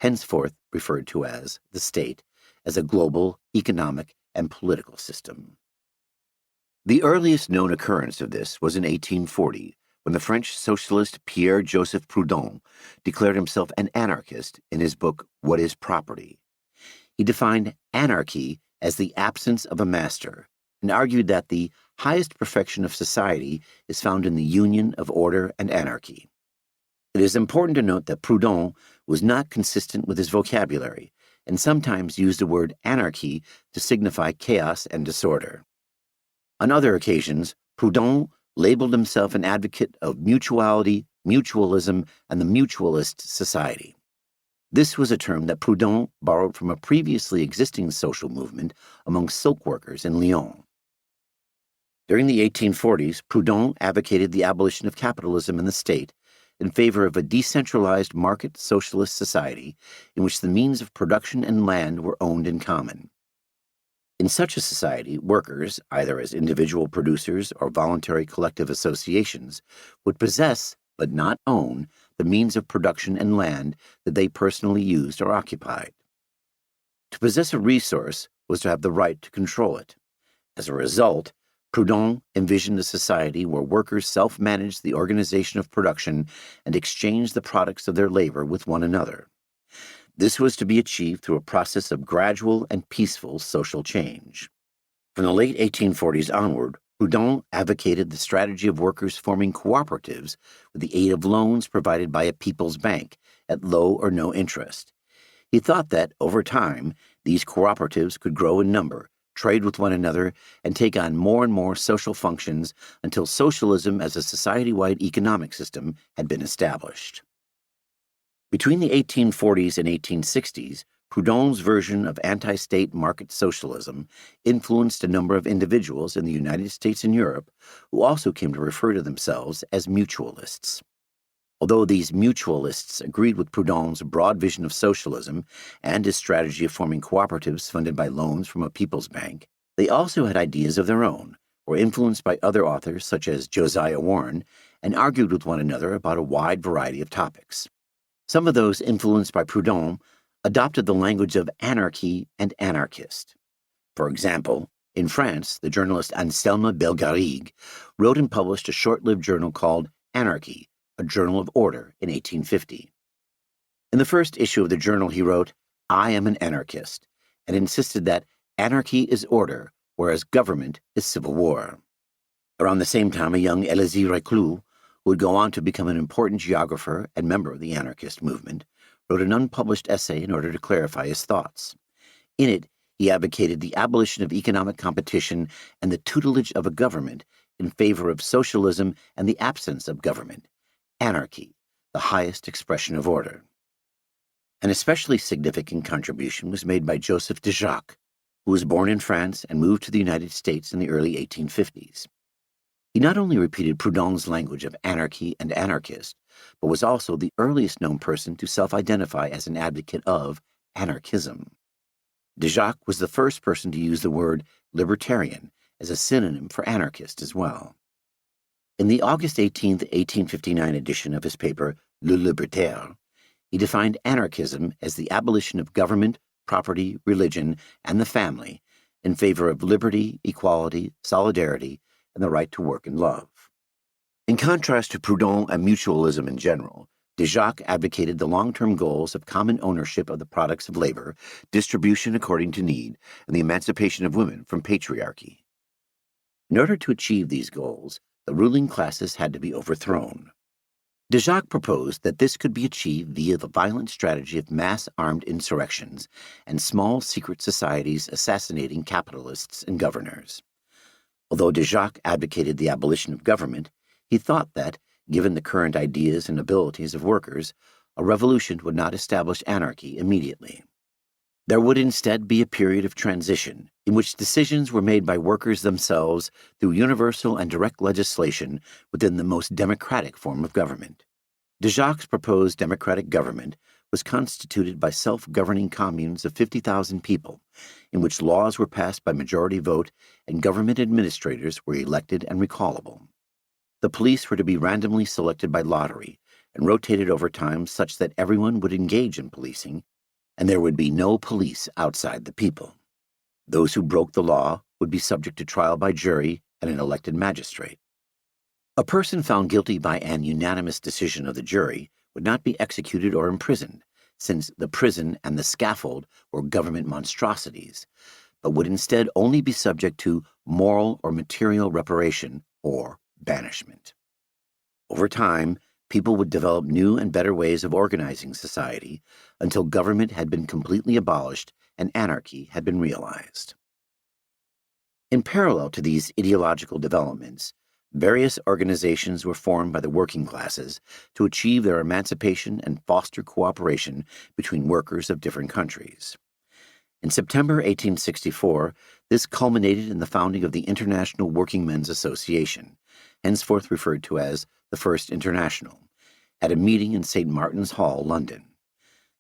henceforth referred to as the state, as a global economic and political system. The earliest known occurrence of this was in 1840, when the French socialist Pierre-Joseph Proudhon declared himself an anarchist in his book What is Property? He defined anarchy as the absence of a master and argued that the highest perfection of society is found in the union of order and anarchy. It is important to note that Proudhon was not consistent with his vocabulary and sometimes used the word anarchy to signify chaos and disorder. On other occasions, Proudhon labeled himself an advocate of mutuality, mutualism, and the mutualist society. This was a term that Proudhon borrowed from a previously existing social movement among silk workers in Lyon. During the 1840s, Proudhon advocated the abolition of capitalism in the state in favor of a decentralized market socialist society in which the means of production and land were owned in common. In such a society, workers, either as individual producers or voluntary collective associations, would possess, but not own, the means of production and land that they personally used or occupied. To possess a resource was to have the right to control it. As a result, Proudhon envisioned a society where workers self-managed the organization of production and exchanged the products of their labor with one another. This was to be achieved through a process of gradual and peaceful social change. From the late 1840s onward, Proudhon advocated the strategy of workers forming cooperatives with the aid of loans provided by a people's bank at low or no interest. He thought that, over time, these cooperatives could grow in number, trade with one another, and take on more and more social functions until socialism as a society-wide economic system had been established. Between the 1840s and 1860s, Proudhon's version of anti-state market socialism influenced a number of individuals in the United States and Europe who also came to refer to themselves as mutualists. Although these mutualists agreed with Proudhon's broad vision of socialism and his strategy of forming cooperatives funded by loans from a people's bank, they also had ideas of their own, were influenced by other authors such as Josiah Warren, and argued with one another about a wide variety of topics. Some of those influenced by Proudhon adopted the language of anarchy and anarchist. For example, in France, the journalist Anselme Bellegarrigue wrote and published a short-lived journal called Anarchy, a Journal of Order, in 1850. In the first issue of the journal, he wrote, "I am an anarchist," and insisted that anarchy is order, whereas government is civil war. Around the same time, a young Élisée Reclus, who would go on to become an important geographer and member of the anarchist movement, wrote an unpublished essay in order to clarify his thoughts. In it, he advocated the abolition of economic competition and the tutelage of a government in favor of socialism and the absence of government, anarchy, the highest expression of order. An especially significant contribution was made by Joseph de Jacques, who was born in France and moved to the United States in the early 1850s. He not only repeated Proudhon's language of anarchy and anarchist, but was also the earliest known person to self-identify as an advocate of anarchism. De Jacques was the first person to use the word libertarian as a synonym for anarchist as well. In the August 18, 1859 edition of his paper Le Libertaire, he defined anarchism as the abolition of government, property, religion, and the family in favor of liberty, equality, solidarity, and the right to work and love. In contrast to Proudhon and mutualism in general, de Jacques advocated the long-term goals of common ownership of the products of labor, distribution according to need, and the emancipation of women from patriarchy. In order to achieve these goals, the ruling classes had to be overthrown. De Jacques proposed that this could be achieved via the violent strategy of mass armed insurrections and small secret societies assassinating capitalists and governors. Although de Jacques advocated the abolition of government, he thought that, given the current ideas and abilities of workers, a revolution would not establish anarchy immediately. There would instead be a period of transition in which decisions were made by workers themselves through universal and direct legislation within the most democratic form of government. De Jacques' proposed democratic government was constituted by self-governing communes of 50,000 people, in which laws were passed by majority vote and government administrators were elected and recallable. The police were to be randomly selected by lottery and rotated over time such that everyone would engage in policing, and there would be no police outside the people. Those who broke the law would be subject to trial by jury and an elected magistrate. A person found guilty by an unanimous decision of the jury would not be executed or imprisoned, since the prison and the scaffold were government monstrosities, but would instead only be subject to moral or material reparation or banishment. Over time, people would develop new and better ways of organizing society until government had been completely abolished and anarchy had been realized. In parallel to these ideological developments, various organizations were formed by the working classes to achieve their emancipation and foster cooperation between workers of different countries. In September 1864, this culminated in the founding of the International Working Men's Association, henceforth referred to as the First International, at a meeting in St. Martin's Hall, London.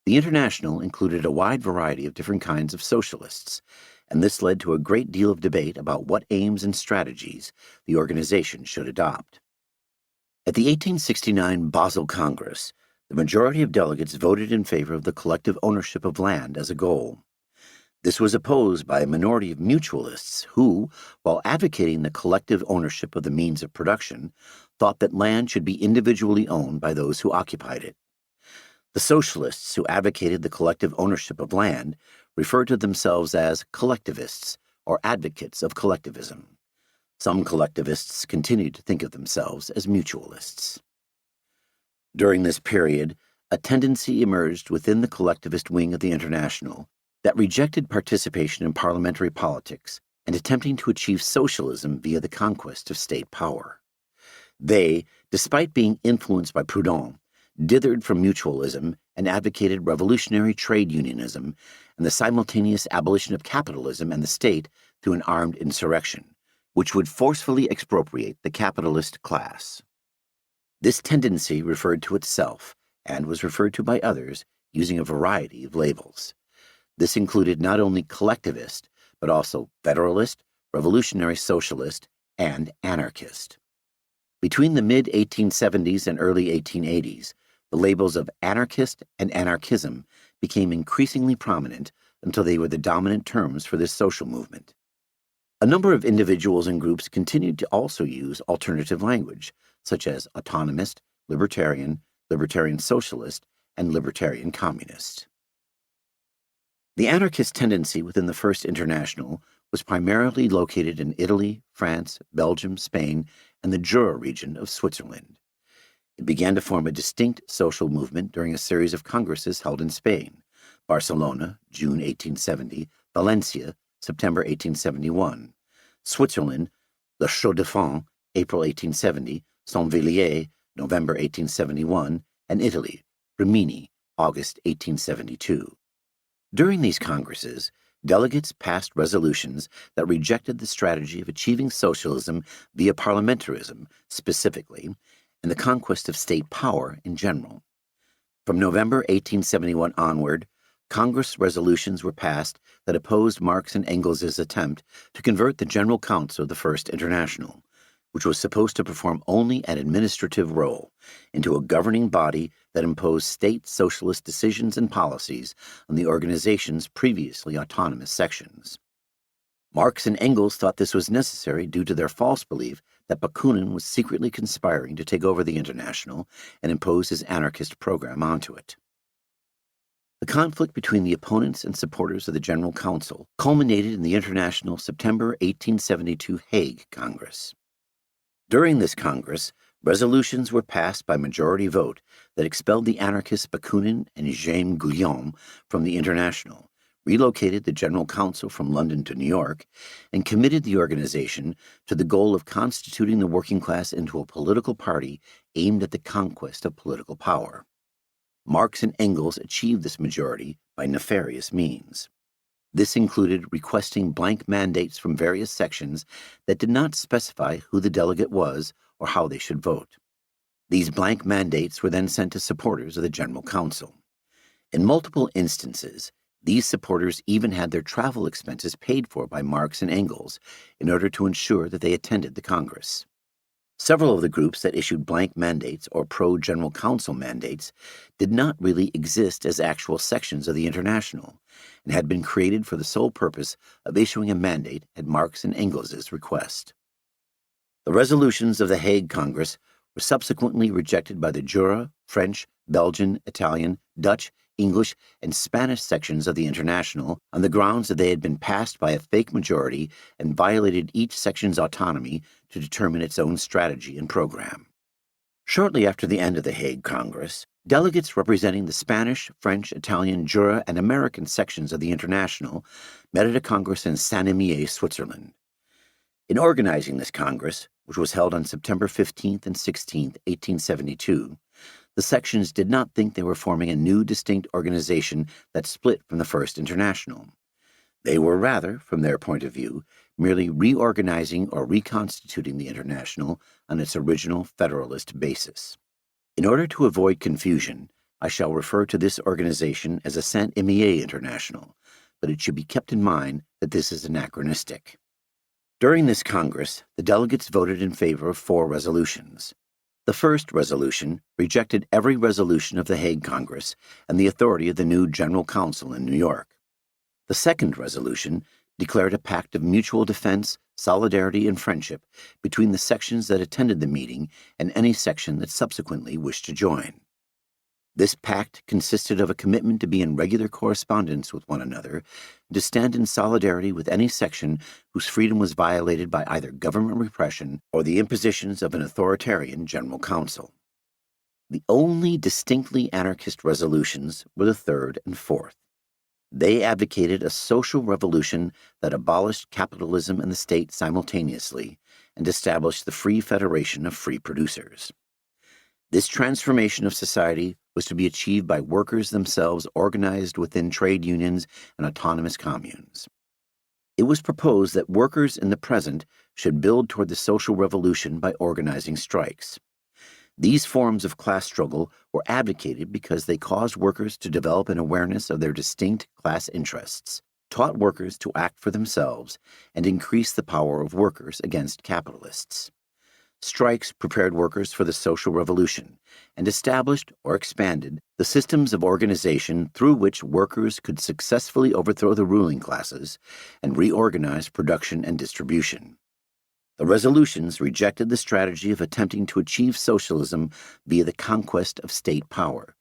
The International included a wide variety of different kinds of socialists, and this led to a great deal of debate about what aims and strategies the organization should adopt. At the 1869 Basel Congress, the majority of delegates voted in favor of the collective ownership of land as a goal. This was opposed by a minority of mutualists who, while advocating the collective ownership of the means of production, thought that land should be individually owned by those who occupied it. The socialists who advocated the collective ownership of land referred to themselves as collectivists or advocates of collectivism. Some collectivists continued to think of themselves as mutualists. During this period, a tendency emerged within the collectivist wing of the International that rejected participation in parliamentary politics and attempting to achieve socialism via the conquest of state power. They, despite being influenced by Proudhon, dithered from mutualism and advocated revolutionary trade unionism and the simultaneous abolition of capitalism and the state through an armed insurrection, which would forcefully expropriate the capitalist class. This tendency referred to itself, and was referred to by others, using a variety of labels. This included not only collectivist, but also federalist, revolutionary socialist, and anarchist. Between the mid-1870s and early 1880s, the labels of anarchist and anarchism became increasingly prominent until they were the dominant terms for this social movement. A number of individuals and groups continued to also use alternative language, such as autonomist, libertarian, libertarian socialist, and libertarian communist. The anarchist tendency within the First International was primarily located in Italy, France, Belgium, Spain, and the Jura region of Switzerland. It began to form a distinct social movement during a series of congresses held in Spain: Barcelona, June 1870, Valencia, September 1871, Switzerland, Le Chaux-de-Fonds, April 1870, Saint-Villiers, November 1871, and Italy, Rimini, August 1872. During these congresses, delegates passed resolutions that rejected the strategy of achieving socialism via parliamentarism specifically, and the conquest of state power in general. From November 1871 onward, Congress resolutions were passed that opposed Marx and Engels' attempt to convert the General Council of the First International, which was supposed to perform only an administrative role, into a governing body that imposed state socialist decisions and policies on the organization's previously autonomous sections. Marx and Engels thought this was necessary due to their false belief that Bakunin was secretly conspiring to take over the International and impose his anarchist program onto it. The conflict between the opponents and supporters of the General Council culminated in the International September 1872 Hague Congress. During this Congress, Resolutions were passed by majority vote that expelled the anarchists Bakunin and James Guillaume from the International, relocated the General Council from London to New York, and committed the organization to the goal of constituting the working class into a political party aimed at the conquest of political power. Marx and Engels achieved this majority by nefarious means. This included requesting blank mandates from various sections that did not specify who the delegate was or how they should vote. These blank mandates were then sent to supporters of the General Council. In multiple instances, these supporters even had their travel expenses paid for by Marx and Engels in order to ensure that they attended the Congress. Several of the groups that issued blank mandates or pro-General Council mandates did not really exist as actual sections of the International and had been created for the sole purpose of issuing a mandate at Marx and Engels' request. The resolutions of the Hague Congress were subsequently rejected by the Jura, French, Belgian, Italian, Dutch, English, and Spanish sections of the International on the grounds that they had been passed by a fake majority and violated each section's autonomy to determine its own strategy and program. Shortly after the end of the Hague Congress, delegates representing the Spanish, French, Italian, Jura, and American sections of the International met at a congress in Saint-Imier, Switzerland. In organizing this Congress, which was held on September 15th and 16th, 1872, the sections did not think they were forming a new distinct organization that split from the First International. They were rather, from their point of view, merely reorganizing or reconstituting the International on its original Federalist basis. In order to avoid confusion, I shall refer to this organization as a Saint-Imier International, but it should be kept in mind that this is anachronistic. During this Congress, the delegates voted in favor of 4 resolutions. The first resolution rejected every resolution of the Hague Congress and the authority of the new General Council in New York. The second resolution declared a pact of mutual defense, solidarity, and friendship between the sections that attended the meeting and any section that subsequently wished to join. This pact consisted of a commitment to be in regular correspondence with one another, and to stand in solidarity with any section whose freedom was violated by either government repression or the impositions of an authoritarian General Council. The only distinctly anarchist resolutions were the third and fourth. They advocated a social revolution that abolished capitalism and the state simultaneously and established the free federation of free producers. This transformation of society was to be achieved by workers themselves organized within trade unions and autonomous communes. It was proposed that workers in the present should build toward the social revolution by organizing strikes. These forms of class struggle were advocated because they caused workers to develop an awareness of their distinct class interests, taught workers to act for themselves, and increased the power of workers against capitalists. Strikes prepared workers for the social revolution and established or expanded the systems of organization through which workers could successfully overthrow the ruling classes and reorganize production and distribution. The resolutions rejected the strategy of attempting to achieve socialism via the conquest of state power,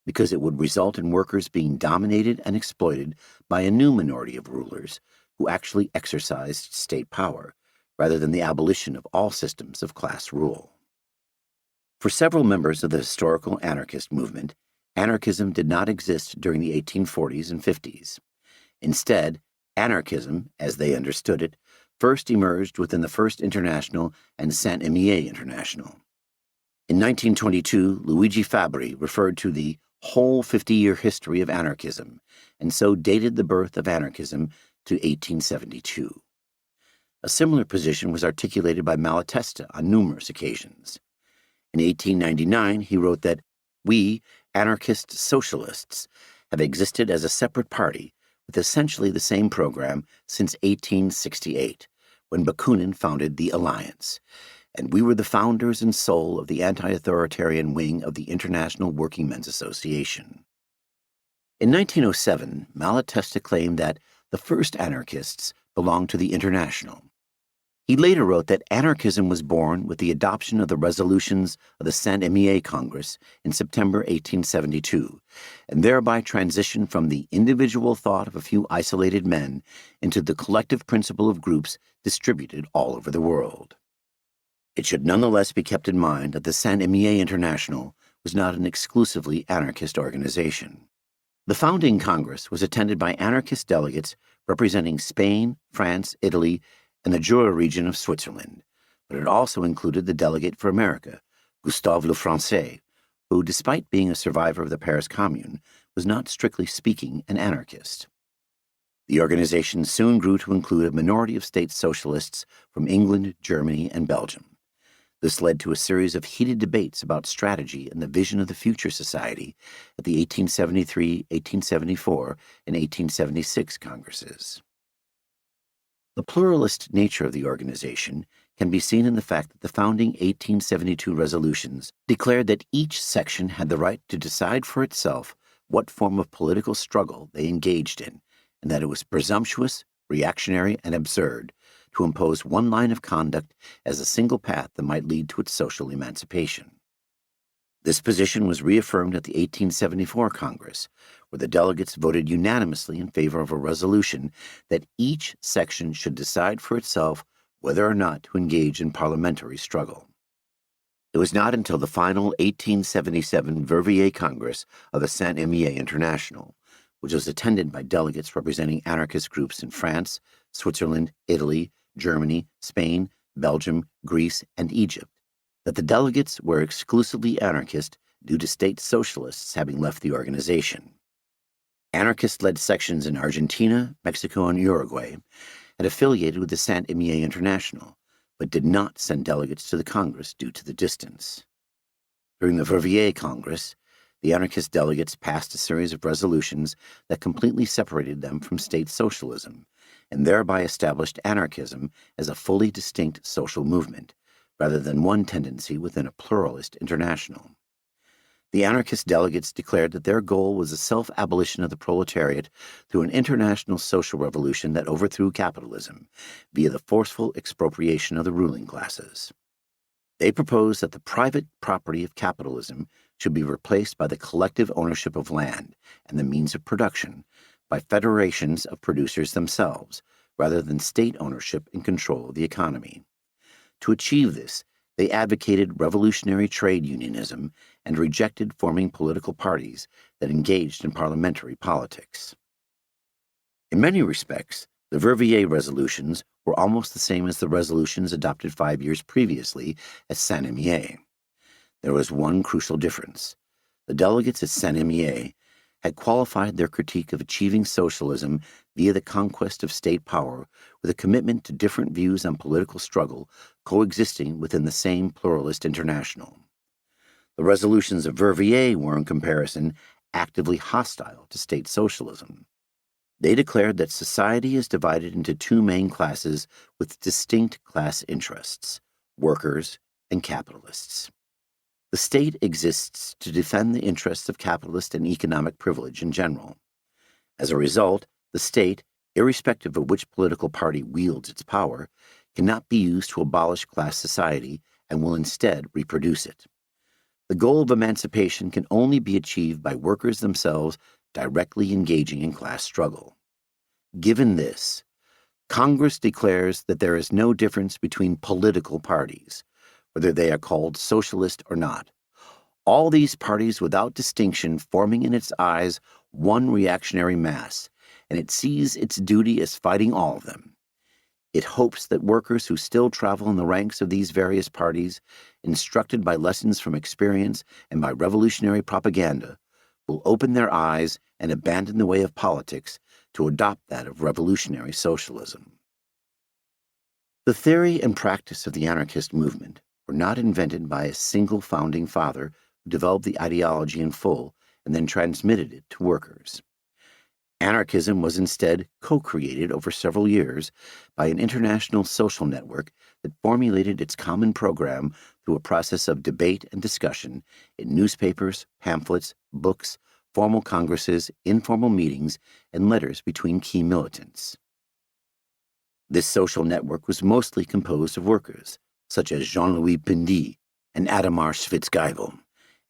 because it would result in workers being dominated and exploited by a new minority of rulers who actually exercised state power, rather than the abolition of all systems of class rule. For several members of the historical anarchist movement, anarchism did not exist during the 1840s and 50s. Instead, anarchism, as they understood it, first emerged within the First International and Saint-Imier International. In 1922, Luigi Fabbri referred to the whole 50-year history of anarchism, and so dated the birth of anarchism to 1872. A similar position was articulated by Malatesta on numerous occasions. In 1899, he wrote that we, anarchist socialists, have existed as a separate party with essentially the same program since 1868, when Bakunin founded the Alliance, and we were the founders and soul of the anti-authoritarian wing of the International Working Men's Association. In 1907, Malatesta claimed that the first anarchists belonged to the International. He later wrote that anarchism was born with the adoption of the resolutions of the Saint-Imier Congress in September 1872, and thereby transitioned from the individual thought of a few isolated men into the collective principle of groups distributed all over the world. It should nonetheless be kept in mind that the Saint-Imier International was not an exclusively anarchist organization. The founding Congress was attended by anarchist delegates representing Spain, France, Italy, and the Jura region of Switzerland, but it also included the delegate for America, Gustave Lefrançais, who, despite being a survivor of the Paris Commune, was not strictly speaking an anarchist. The organization soon grew to include a minority of state socialists from England, Germany, and Belgium. This led to a series of heated debates about strategy and the vision of the future society at the 1873, 1874, and 1876 Congresses. The pluralist nature of the organization can be seen in the fact that the founding 1872 resolutions declared that each section had the right to decide for itself what form of political struggle they engaged in, and that it was presumptuous, reactionary, and absurd to impose one line of conduct as a single path that might lead to its social emancipation. This position was reaffirmed at the 1874 Congress, where the delegates voted unanimously in favor of a resolution that each section should decide for itself whether or not to engage in parliamentary struggle. It was not until the final 1877 Verviers Congress of the Saint-Imier International, which was attended by delegates representing anarchist groups in France, Switzerland, Italy, Germany, Spain, Belgium, Greece, and Egypt, that the delegates were exclusively anarchist due to state socialists having left the organization. Anarchist-led sections in Argentina, Mexico, and Uruguay had affiliated with the Saint-Imier International, but did not send delegates to the Congress due to the distance. During the Verviers Congress, the anarchist delegates passed a series of resolutions that completely separated them from state socialism, and thereby established anarchism as a fully distinct social movement, rather than one tendency within a pluralist international. The anarchist delegates declared that their goal was the self-abolition of the proletariat through an international social revolution that overthrew capitalism via the forceful expropriation of the ruling classes. They proposed that the private property of capitalism should be replaced by the collective ownership of land and the means of production by federations of producers themselves, rather than state ownership and control of the economy. To achieve this, they advocated revolutionary trade unionism and rejected forming political parties that engaged in parliamentary politics. In many respects, the Verviers resolutions were almost the same as the resolutions adopted 5 years previously at Saint-Imier. There was one crucial difference. The delegates at Saint-Imier had qualified their critique of achieving socialism via the conquest of state power with a commitment to different views on political struggle coexisting within the same pluralist international. The resolutions of Verviers were, in comparison, actively hostile to state socialism. They declared that society is divided into two main classes with distinct class interests: workers and capitalists. The state exists to defend the interests of capitalist and economic privilege in general. As a result, the state, irrespective of which political party wields its power, cannot be used to abolish class society and will instead reproduce it. The goal of emancipation can only be achieved by workers themselves directly engaging in class struggle. Given this, Congress declares that there is no difference between political parties, whether they are called socialist or not. All these parties without distinction forming in its eyes one reactionary mass, and it sees its duty as fighting all of them. It hopes that workers who still travel in the ranks of these various parties, instructed by lessons from experience and by revolutionary propaganda, will open their eyes and abandon the way of politics to adopt that of revolutionary socialism. The theory and practice of the anarchist movement were not invented by a single founding father who developed the ideology in full and then transmitted it to workers. Anarchism was instead co-created over several years by an international social network that formulated its common program through a process of debate and discussion in newspapers, pamphlets, books, formal congresses, informal meetings, and letters between key militants. This social network was mostly composed of workers, such as Jean-Louis Pindy and Adamar Schwitzgeibel,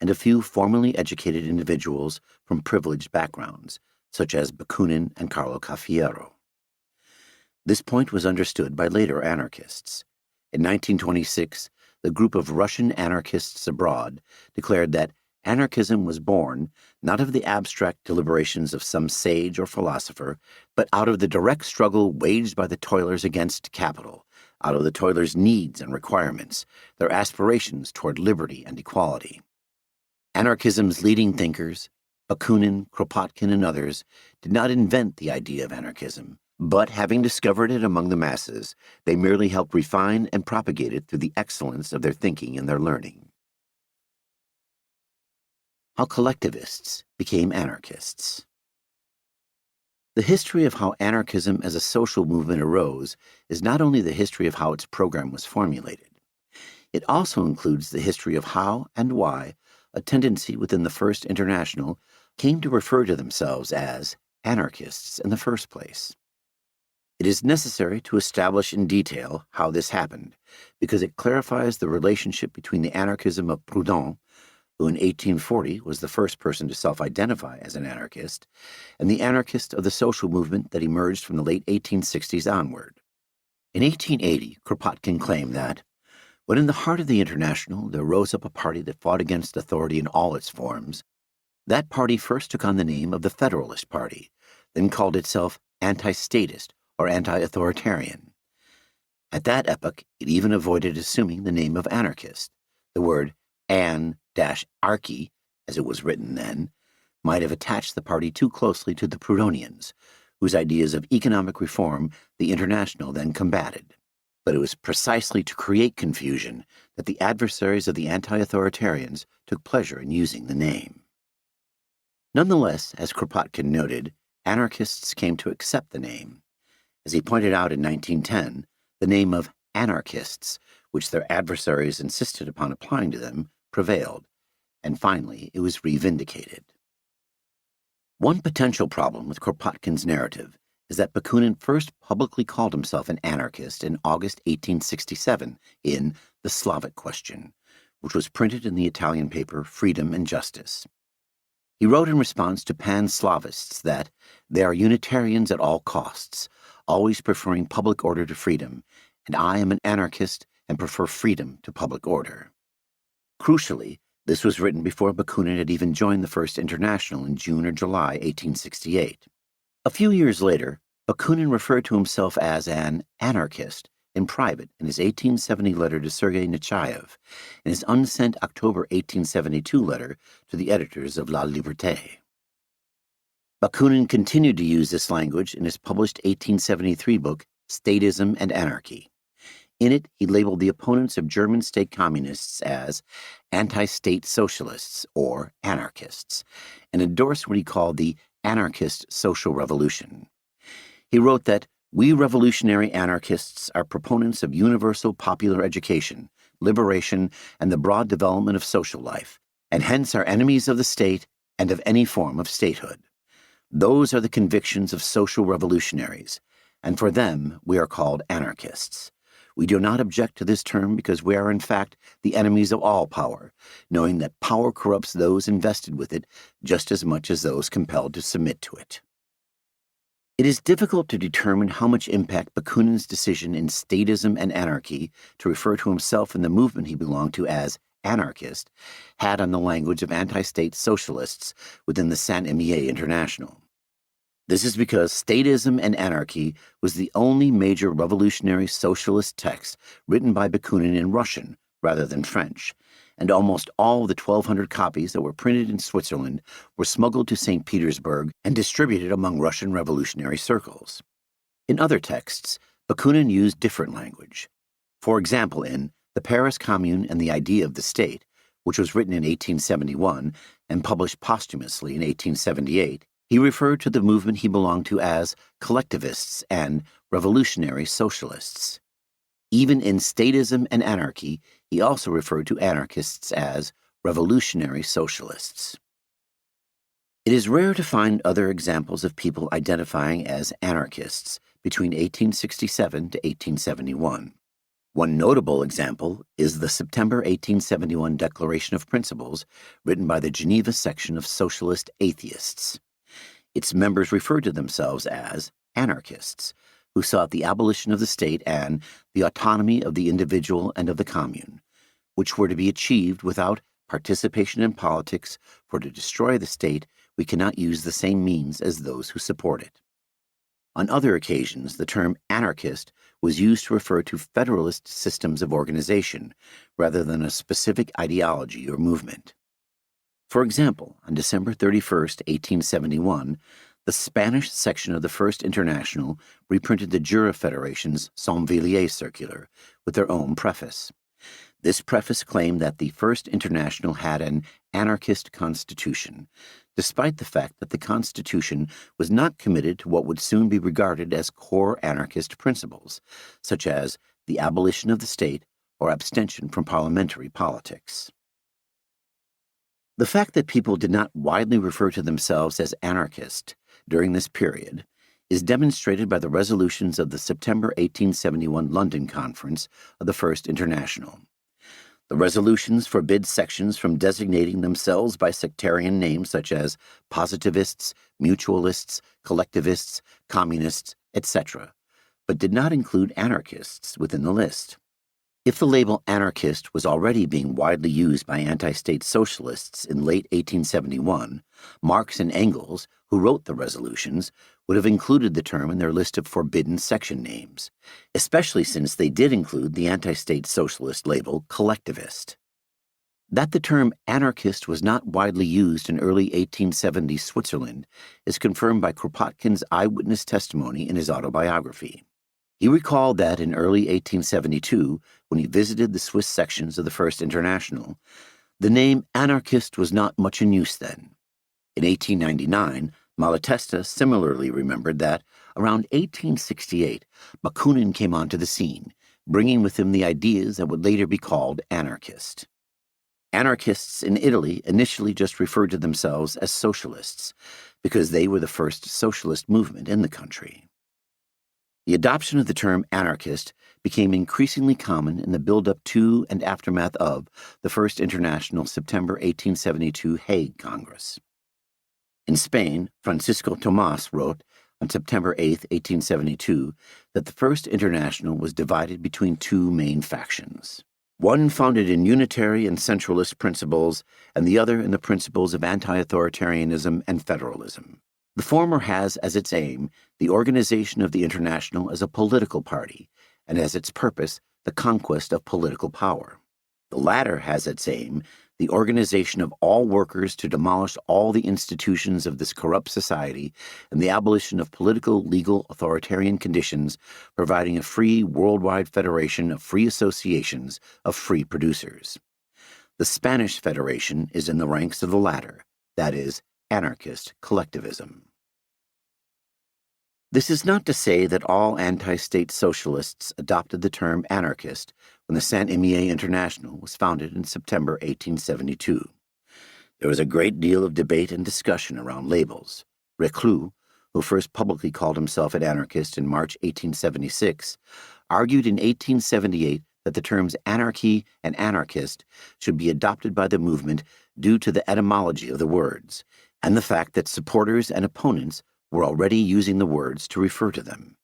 and a few formally educated individuals from privileged backgrounds, such as Bakunin and Carlo Cafiero. This point was understood by later anarchists. In 1926, the group of Russian anarchists abroad declared that anarchism was born not of the abstract deliberations of some sage or philosopher, but out of the direct struggle waged by the toilers against capital, out of the toilers' needs and requirements, their aspirations toward liberty and equality. Anarchism's leading thinkers, Bakunin, Kropotkin, and others, did not invent the idea of anarchism, but having discovered it among the masses, they merely helped refine and propagate it through the excellence of their thinking and their learning. How collectivists became anarchists. The history of how anarchism as a social movement arose is not only the history of how its program was formulated. It also includes the history of how and why a tendency within the First International came to refer to themselves as anarchists in the first place. It is necessary to establish in detail how this happened, because it clarifies the relationship between the anarchism of Proudhon, who in 1840 was the first person to self-identify as an anarchist, and the anarchist of the social movement that emerged from the late 1860s onward. In 1880, Kropotkin claimed that, when in the heart of the International there rose up a party that fought against authority in all its forms, that party first took on the name of the Federalist Party, then called itself anti-statist or anti-authoritarian. At that epoch, it even avoided assuming the name of anarchist. The word an-archy, as it was written then, might have attached the party too closely to the Proudhonians, whose ideas of economic reform the International then combated. But it was precisely to create confusion that the adversaries of the anti-authoritarians took pleasure in using the name. Nonetheless, as Kropotkin noted, anarchists came to accept the name. As he pointed out in 1910, the name of anarchists, which their adversaries insisted upon applying to them, prevailed, and finally it was revindicated. One potential problem with Kropotkin's narrative is that Bakunin first publicly called himself an anarchist in August 1867 in The Slavic Question, which was printed in the Italian paper Freedom and Justice. He wrote in response to pan-Slavists that they are Unitarians at all costs, always preferring public order to freedom, and I am an anarchist and prefer freedom to public order. Crucially, this was written before Bakunin had even joined the First International in June or July 1868. A few years later, Bakunin referred to himself as an anarchist in private in his 1870 letter to Sergei Nechayev and his unsent October 1872 letter to the editors of La Liberté. Bakunin continued to use this language in his published 1873 book, Statism and Anarchy. In it, he labeled the opponents of German state communists as anti-state socialists or anarchists, and endorsed what he called the anarchist social revolution. He wrote that we revolutionary anarchists are proponents of universal popular education, liberation, and the broad development of social life, and hence are enemies of the state and of any form of statehood. Those are the convictions of social revolutionaries, and for them we are called anarchists. We do not object to this term because we are in fact the enemies of all power, knowing that power corrupts those invested with it just as much as those compelled to submit to it. It is difficult to determine how much impact Bakunin's decision in Statism and Anarchy to refer to himself and the movement he belonged to as anarchist had on the language of anti-state socialists within the Saint-Imier International. This is because Statism and Anarchy was the only major revolutionary socialist text written by Bakunin in Russian rather than French, and almost all of the 1,200 copies that were printed in Switzerland were smuggled to St. Petersburg and distributed among Russian revolutionary circles. In other texts, Bakunin used different language. For example, in The Paris Commune and the Idea of the State, which was written in 1871 and published posthumously in 1878, he referred to the movement he belonged to as collectivists and revolutionary socialists. Even in Statism and Anarchy, he also referred to anarchists as revolutionary socialists. It is rare to find other examples of people identifying as anarchists between 1867 to 1871. One notable example is the September 1871 Declaration of Principles written by the Geneva section of Socialist Atheists. Its members referred to themselves as anarchists, who sought the abolition of the state and the autonomy of the individual and of the commune, which were to be achieved without participation in politics, for to destroy the state we cannot use the same means as those who support it. On other occasions, the term anarchist was used to refer to federalist systems of organization rather than a specific ideology or movement. For example, on December 31st, 1871, the Spanish section of the First International reprinted the Jura Federation's Saint-Villiers circular with their own preface. This preface claimed that the First International had an anarchist constitution, despite the fact that the Constitution was not committed to what would soon be regarded as core anarchist principles, such as the abolition of the state or abstention from parliamentary politics. The fact that people did not widely refer to themselves as anarchist during this period is demonstrated by the resolutions of the September 1871 London Conference of the First International. The resolutions forbid sections from designating themselves by sectarian names such as positivists, mutualists, collectivists, communists, etc., but did not include anarchists within the list. If the label anarchist was already being widely used by anti-state socialists in late 1871, Marx and Engels, who wrote the resolutions, would have included the term in their list of forbidden section names, especially since they did include the anti-state socialist label collectivist. That the term anarchist was not widely used in early 1870 Switzerland is confirmed by Kropotkin's eyewitness testimony in his autobiography. He recalled that in early 1872, when he visited the Swiss sections of the First International, the name anarchist was not much in use then. In 1899, Malatesta similarly remembered that, around 1868, Bakunin came onto the scene, bringing with him the ideas that would later be called anarchist. Anarchists in Italy initially just referred to themselves as socialists, because they were the first socialist movement in the country. The adoption of the term anarchist became increasingly common in the build-up to and aftermath of the First International September 1872 Hague Congress. In Spain, Francisco Tomás wrote on September 8, 1872, that the First International was divided between two main factions, one founded in unitary and centralist principles, and the other in the principles of anti-authoritarianism and federalism. The former has as its aim the organization of the International as a political party, and as its purpose the conquest of political power. The latter has its aim the organization of all workers to demolish all the institutions of this corrupt society and the abolition of political, legal, authoritarian conditions, providing a free worldwide federation of free associations of free producers. The Spanish Federation is in the ranks of the latter, that is, anarchist collectivism. This is not to say that all anti-state socialists adopted the term anarchist when the Saint-Imier International was founded in September 1872. There was a great deal of debate and discussion around labels. Reclus, who first publicly called himself an anarchist in March 1876, argued in 1878 that the terms anarchy and anarchist should be adopted by the movement due to the etymology of the words, and the fact that supporters and opponents were already using the words to refer to them.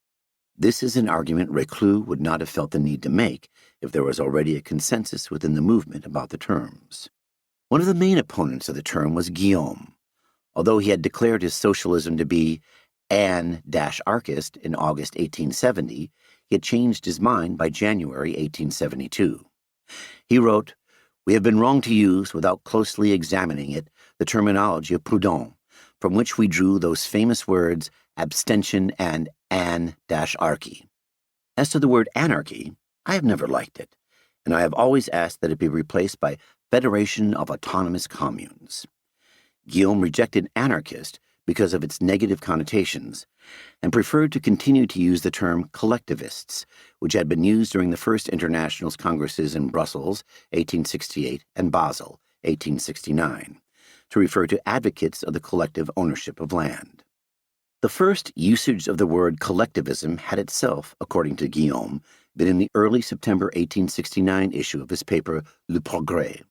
This is an argument Reclus would not have felt the need to make if there was already a consensus within the movement about the terms. One of the main opponents of the term was Guillaume. Although he had declared his socialism to be Anarchist in August 1870, he had changed his mind by January 1872. He wrote, "We have been wrong to use, without closely examining it, the terminology of Proudhon, from which we drew those famous words abstention and an-archy. As to the word anarchy, I have never liked it, and I have always asked that it be replaced by Federation of Autonomous Communes." Guillaume rejected anarchist because of its negative connotations, and preferred to continue to use the term collectivists, which had been used during the First International's Congresses in Brussels, 1868, and Basel, 1869, to refer to advocates of the collective ownership of land. The first usage of the word collectivism had itself, according to Guillaume, been in the early September 1869 issue of his paper Le Progrès.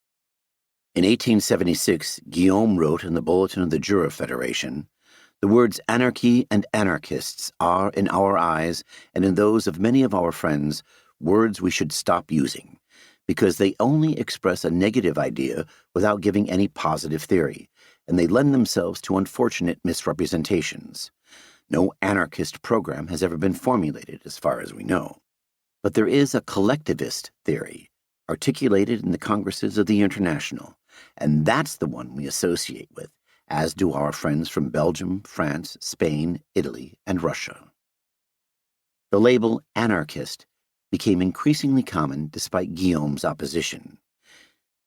In 1876, Guillaume wrote in the Bulletin of the Jura Federation, "The words anarchy and anarchists are, in our eyes, and in those of many of our friends, words we should stop using, because they only express a negative idea without giving any positive theory, and they lend themselves to unfortunate misrepresentations. No anarchist program has ever been formulated, as far as we know. But there is a collectivist theory, articulated in the Congresses of the International, and that's the one we associate with, as do our friends from Belgium, France, Spain, Italy, and Russia. The label Anarchist became increasingly common despite Guillaume's opposition.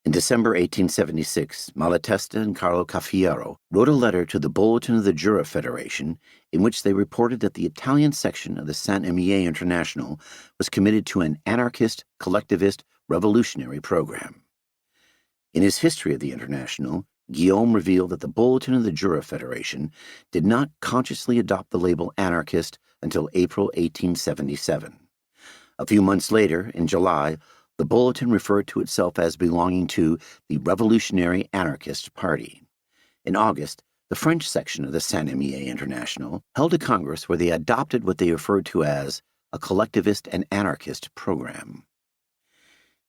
In December 1876, Malatesta and Carlo Cafiero wrote a letter to the Bulletin of the Jura Federation in which they reported that the Italian section of the Saint-Imier International was committed to an anarchist, collectivist, revolutionary program. In his history of the International, Guillaume revealed that the Bulletin of the Jura Federation did not consciously adopt the label anarchist until April 1877. A few months later, in July, the Bulletin referred to itself as belonging to the Revolutionary Anarchist Party. In August, the French section of the Saint-Imier International held a congress where they adopted what they referred to as a collectivist and anarchist program.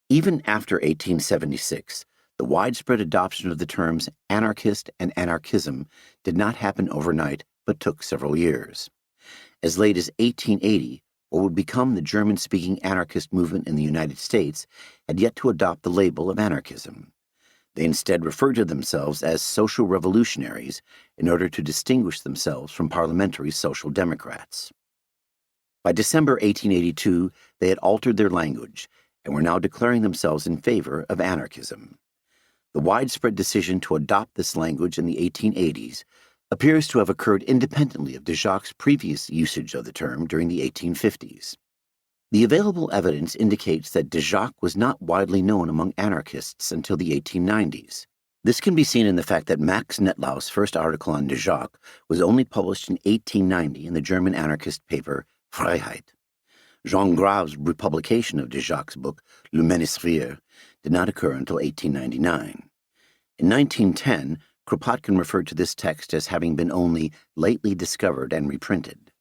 Even after 1876, the widespread adoption of the terms anarchist and anarchism did not happen overnight but took several years. As late as 1880, what would become the German-speaking anarchist movement in the United States had yet to adopt the label of anarchism. They instead referred to themselves as social revolutionaries in order to distinguish themselves from parliamentary social democrats. By December 1882, they had altered their language and were now declaring themselves in favor of anarchism. The widespread decision to adopt this language in the 1880s appears to have occurred independently of de Jacques' previous usage of the term during the 1850s. The available evidence indicates that de Jacques was not widely known among anarchists until the 1890s. This can be seen in the fact that Max Nettlauf's first article on de Jacques was only published in 1890 in the German anarchist paper Freiheit. Jean Grave's republication of de Jacques' book Le Ministère did not occur until 1899. In 1910, Kropotkin referred to this text as having been only lately discovered and reprinted.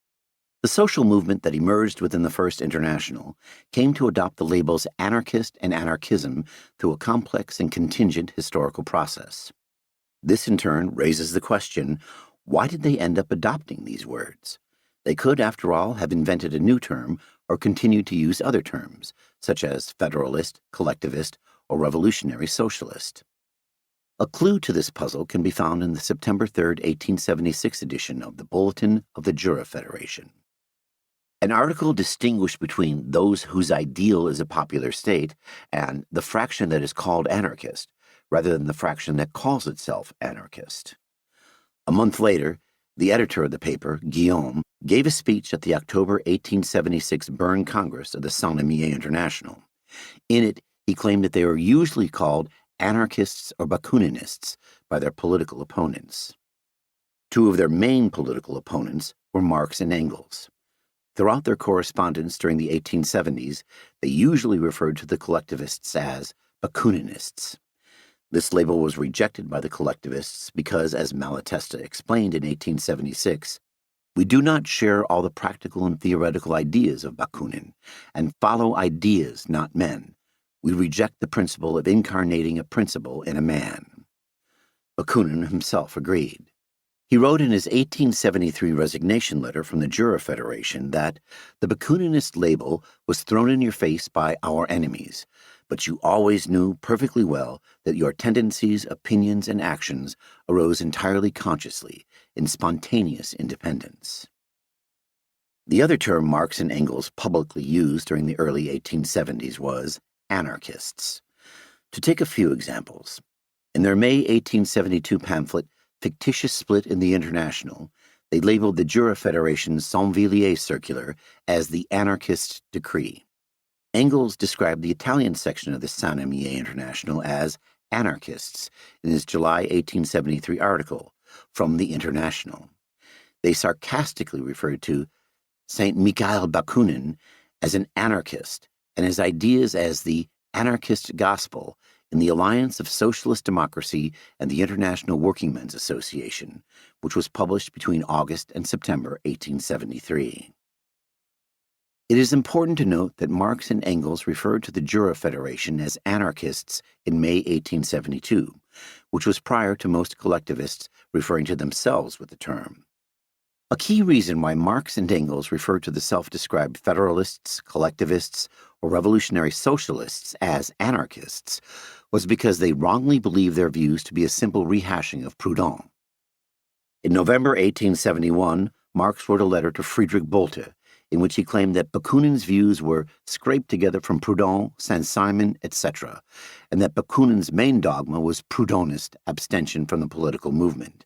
The social movement that emerged within the First International came to adopt the labels anarchist and anarchism through a complex and contingent historical process. This, in turn, raises the question, why did they end up adopting these words? They could, after all, have invented a new term or continued to use other terms, such as federalist, collectivist, or revolutionary socialist. A clue to this puzzle can be found in the September 3, 1876 edition of the Bulletin of the Jura Federation. An article distinguished between those whose ideal is a popular state and the fraction that is called anarchist, rather than the fraction that calls itself anarchist. A month later, the editor of the paper, Guillaume, gave a speech at the October 1876 Bern Congress of the Saint-Imier International. In it, he claimed that they were usually called anarchists or Bakuninists by their political opponents. Two of their main political opponents were Marx and Engels. Throughout their correspondence during the 1870s, they usually referred to the collectivists as Bakuninists. This label was rejected by the collectivists because, as Malatesta explained in 1876, we do not share all the practical and theoretical ideas of Bakunin, and follow ideas, not men. We reject the principle of incarnating a principle in a man. Bakunin himself agreed. He wrote in his 1873 resignation letter from the Jura Federation that the Bakuninist label was thrown in your face by our enemies, but you always knew perfectly well that your tendencies, opinions, and actions arose entirely consciously, in spontaneous independence. The other term Marx and Engels publicly used during the early 1870s was anarchists. To take a few examples, in their May 1872 pamphlet, Fictitious Split in the International, they labeled the Jura Federation's Saint-Villiers circular as the Anarchist Decree. Engels described the Italian section of the Saint-Imier International as anarchists in his July 1873 article, From the International. They sarcastically referred to Saint Mikhail Bakunin as an anarchist and his ideas as the anarchist gospel in the Alliance of Socialist Democracy and the International Workingmen's Association, which was published between August and September 1873. It is important to note that Marx and Engels referred to the Jura Federation as anarchists in May 1872, which was prior to most collectivists referring to themselves with the term. A key reason why Marx and Engels referred to the self-described Federalists, collectivists, or revolutionary socialists as anarchists was because they wrongly believed their views to be a simple rehashing of Proudhon. In November 1871, Marx wrote a letter to Friedrich Bolte, in which he claimed that Bakunin's views were scraped together from Proudhon, Saint-Simon, etc., and that Bakunin's main dogma was Proudhonist abstention from the political movement.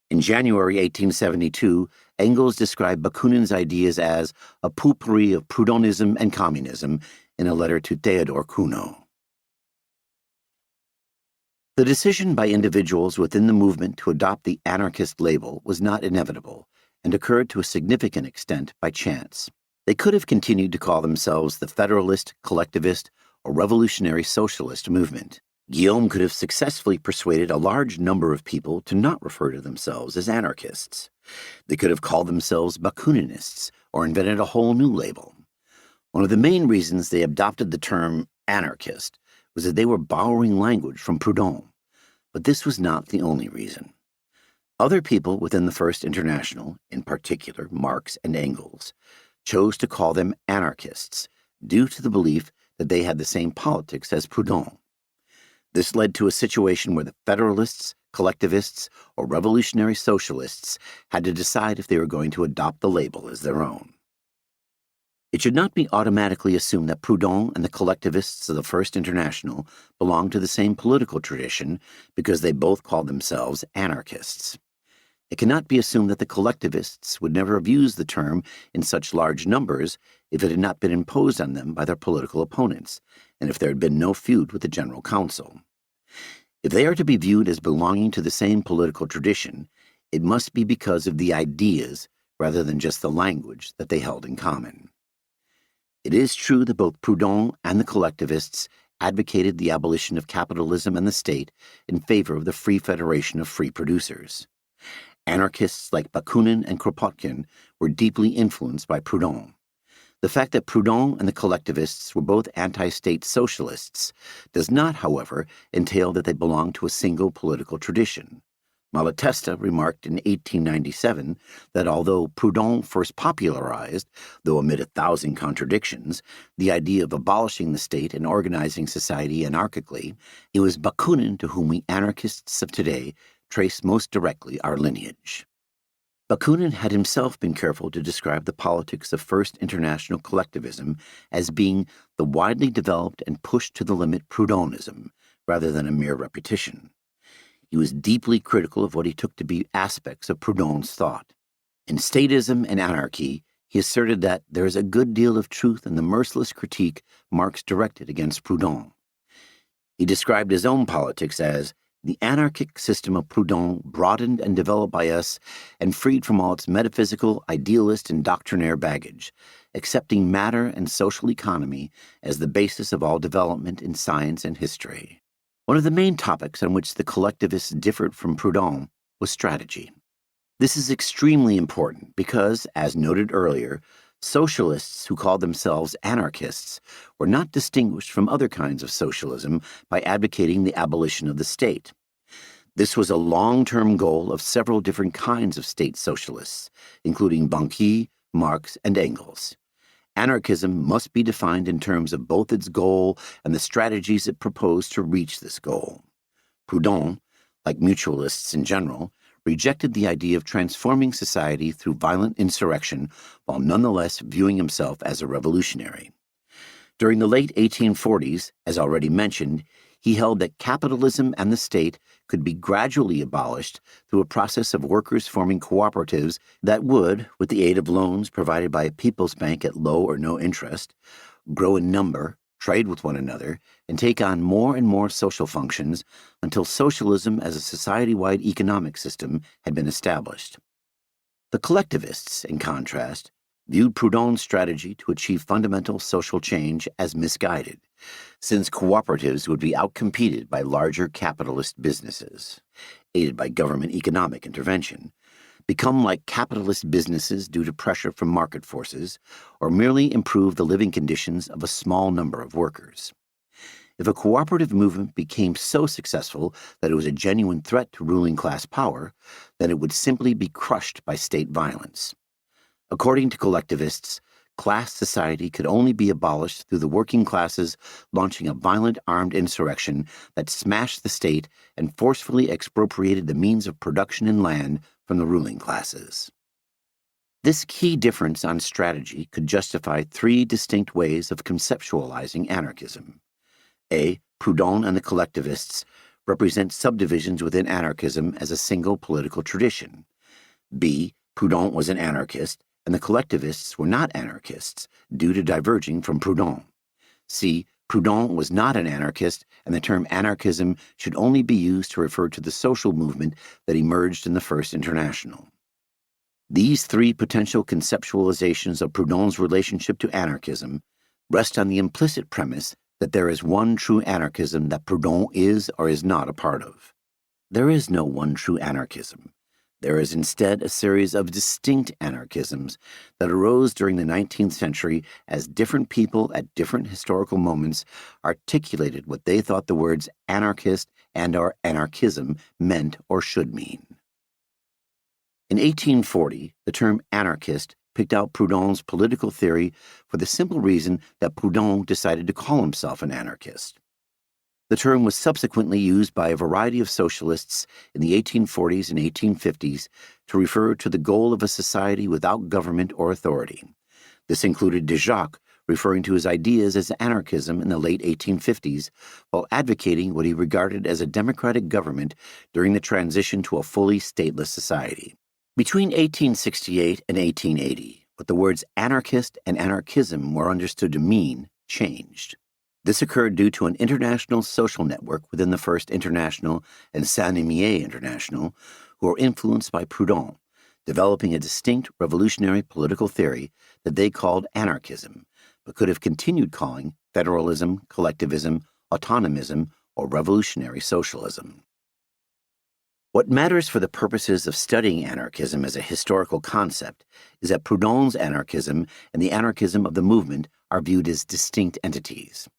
In January 1872, Engels described Bakunin's ideas as a potpourri of Proudhonism and communism in a letter to Theodor Kuno. The decision by individuals within the movement to adopt the anarchist label was not inevitable and occurred to a significant extent by chance. They could have continued to call themselves the Federalist, Collectivist, or Revolutionary Socialist movement. Guillaume could have successfully persuaded a large number of people to not refer to themselves as anarchists. They could have called themselves Bakuninists or invented a whole new label. One of the main reasons they adopted the term anarchist was that they were borrowing language from Proudhon, but this was not the only reason. Other people within the First International, in particular Marx and Engels, chose to call them anarchists due to the belief that they had the same politics as Proudhon. This led to a situation where the Federalists, collectivists, or revolutionary socialists had to decide if they were going to adopt the label as their own. It should not be automatically assumed that Proudhon and the collectivists of the First International belonged to the same political tradition because they both called themselves anarchists. It cannot be assumed that the collectivists would never have used the term in such large numbers if it had not been imposed on them by their political opponents, and if there had been no feud with the General Council. If they are to be viewed as belonging to the same political tradition, it must be because of the ideas rather than just the language that they held in common. It is true that both Proudhon and the collectivists advocated the abolition of capitalism and the state in favor of the free federation of free producers. Anarchists like Bakunin and Kropotkin were deeply influenced by Proudhon. The fact that Proudhon and the collectivists were both anti-state socialists does not, however, entail that they belong to a single political tradition. Malatesta remarked in 1897 that although Proudhon first popularized, though amid 1,000 contradictions, the idea of abolishing the state and organizing society anarchically, it was Bakunin to whom we anarchists of today trace most directly our lineage. Bakunin had himself been careful to describe the politics of First International collectivism as being the widely developed and pushed to the limit Proudhonism, rather than a mere repetition. He was deeply critical of what he took to be aspects of Proudhon's thought. In Statism and Anarchy, he asserted that there is a good deal of truth in the merciless critique Marx directed against Proudhon. He described his own politics as the anarchic system of Proudhon broadened and developed by us and freed from all its metaphysical, idealist, and doctrinaire baggage, accepting matter and social economy as the basis of all development in science and history. One of the main topics on which the collectivists differed from Proudhon was strategy. This is extremely important because, as noted earlier, socialists who called themselves anarchists were not distinguished from other kinds of socialism by advocating the abolition of the state. This was a long-term goal of several different kinds of state socialists, including Banqui, Marx, and Engels. Anarchism must be defined in terms of both its goal and the strategies it proposed to reach this goal. Proudhon, like mutualists in general, rejected the idea of transforming society through violent insurrection while nonetheless viewing himself as a revolutionary. During the late 1840s, as already mentioned, he held that capitalism and the state could be gradually abolished through a process of workers forming cooperatives that would, with the aid of loans provided by a people's bank at low or no interest, grow in number, trade with one another, and take on more and more social functions until socialism as a society-wide economic system had been established. The collectivists, in contrast, viewed Proudhon's strategy to achieve fundamental social change as misguided, since cooperatives would be outcompeted by larger capitalist businesses, aided by government economic intervention, become like capitalist businesses due to pressure from market forces, or merely improve the living conditions of a small number of workers. If a cooperative movement became so successful that it was a genuine threat to ruling class power, then it would simply be crushed by state violence. According to collectivists, class society could only be abolished through the working classes launching a violent armed insurrection that smashed the state and forcefully expropriated the means of production and land from the ruling classes. This key difference on strategy could justify three distinct ways of conceptualizing anarchism. A. Proudhon and the collectivists represent subdivisions within anarchism as a single political tradition. B. Proudhon was an anarchist, and the collectivists were not anarchists, due to diverging from Proudhon. C. Proudhon was not an anarchist, and the term anarchism should only be used to refer to the social movement that emerged in the First International. These three potential conceptualizations of Proudhon's relationship to anarchism rest on the implicit premise that there is one true anarchism that Proudhon is or is not a part of. There is no one true anarchism. There is instead a series of distinct anarchisms that arose during the 19th century as different people at different historical moments articulated what they thought the words anarchist and/or anarchism meant or should mean. In 1840, the term anarchist picked out Proudhon's political theory for the simple reason that Proudhon decided to call himself an anarchist. The term was subsequently used by a variety of socialists in the 1840s and 1850s to refer to the goal of a society without government or authority. This included de Jacques referring to his ideas as anarchism in the late 1850s, while advocating what he regarded as a democratic government during the transition to a fully stateless society. Between 1868 and 1880, what the words anarchist and anarchism were understood to mean changed. This occurred due to an international social network within the First International and Saint-Imier International, who were influenced by Proudhon, developing a distinct revolutionary political theory that they called anarchism, but could have continued calling federalism, collectivism, autonomism, or revolutionary socialism. What matters for the purposes of studying anarchism as a historical concept is that Proudhon's anarchism and the anarchism of the movement are viewed as distinct entities.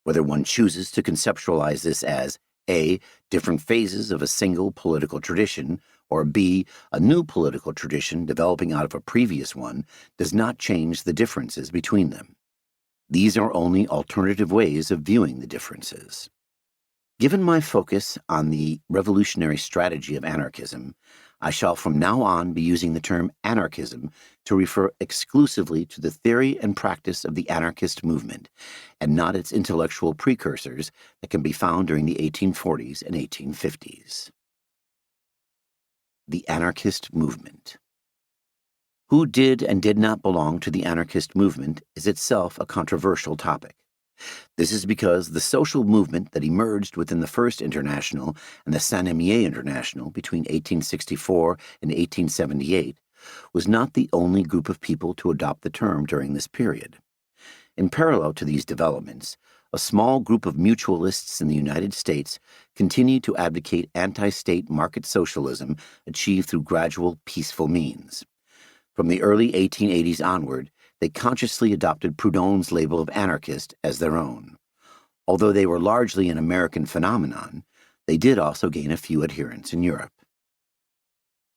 Whether one chooses to conceptualize this as A. different phases of a single political tradition, or B. a new political tradition developing out of a previous one, does not change the differences between them. These are only alternative ways of viewing the differences. Given my focus on the revolutionary strategy of anarchism, I shall from now on be using the term anarchism to refer exclusively to the theory and practice of the anarchist movement, and not its intellectual precursors that can be found during the 1840s and 1850s. The anarchist movement. Who did and did not belong to the anarchist movement is itself a controversial topic. This is because the social movement that emerged within the First International and the Saint-Imier International between 1864 and 1878 was not the only group of people to adopt the term during this period. In parallel to these developments, a small group of mutualists in the United States continued to advocate anti-state market socialism achieved through gradual, peaceful means. From the early 1880s onward, they consciously adopted Proudhon's label of anarchist as their own. Although they were largely an American phenomenon, they did also gain a few adherents in Europe.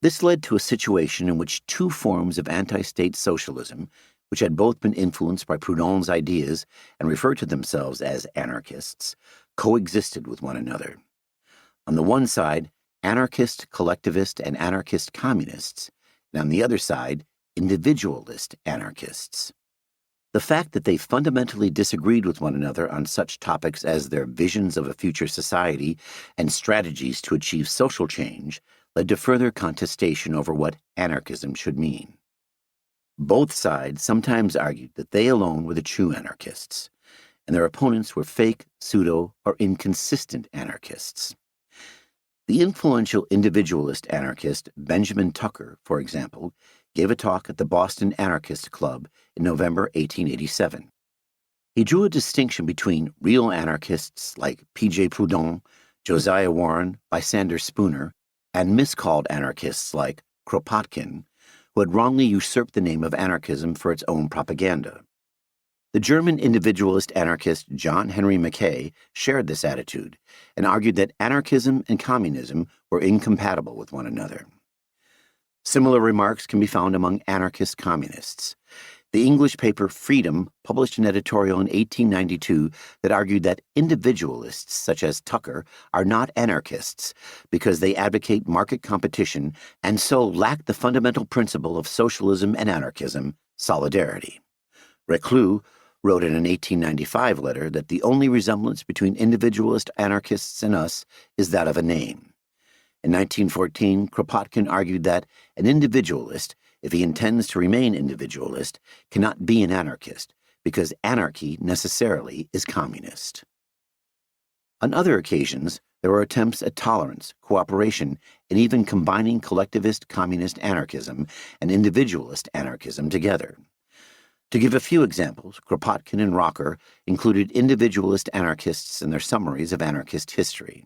This led to a situation in which two forms of anti-state socialism, which had both been influenced by Proudhon's ideas and referred to themselves as anarchists, coexisted with one another. On the one side, anarchist, collectivist, and anarchist communists, and on the other side, individualist anarchists. The fact that they fundamentally disagreed with one another on such topics as their visions of a future society and strategies to achieve social change led to further contestation over what anarchism should mean. Both sides sometimes argued that they alone were the true anarchists, and their opponents were fake, pseudo, or inconsistent anarchists. The influential individualist anarchist Benjamin Tucker, for example, gave a talk at the Boston Anarchist Club in November 1887. He drew a distinction between real anarchists like P.J. Proudhon, Josiah Warren, Lysander Spooner, and miscalled anarchists like Kropotkin, who had wrongly usurped the name of anarchism for its own propaganda. The German individualist anarchist John Henry Mackay shared this attitude and argued that anarchism and communism were incompatible with one another. Similar remarks can be found among anarchist communists. The English paper Freedom published an editorial in 1892 that argued that individualists such as Tucker are not anarchists because they advocate market competition and so lack the fundamental principle of socialism and anarchism, solidarity. Reclus wrote in an 1895 letter that the only resemblance between individualist anarchists and us is that of a name. In 1914, Kropotkin argued that an individualist, if he intends to remain individualist, cannot be an anarchist, because anarchy necessarily is communist. On other occasions, there were attempts at tolerance, cooperation, and even combining collectivist communist anarchism and individualist anarchism together. To give a few examples, Kropotkin and Rocker included individualist anarchists in their summaries of anarchist history.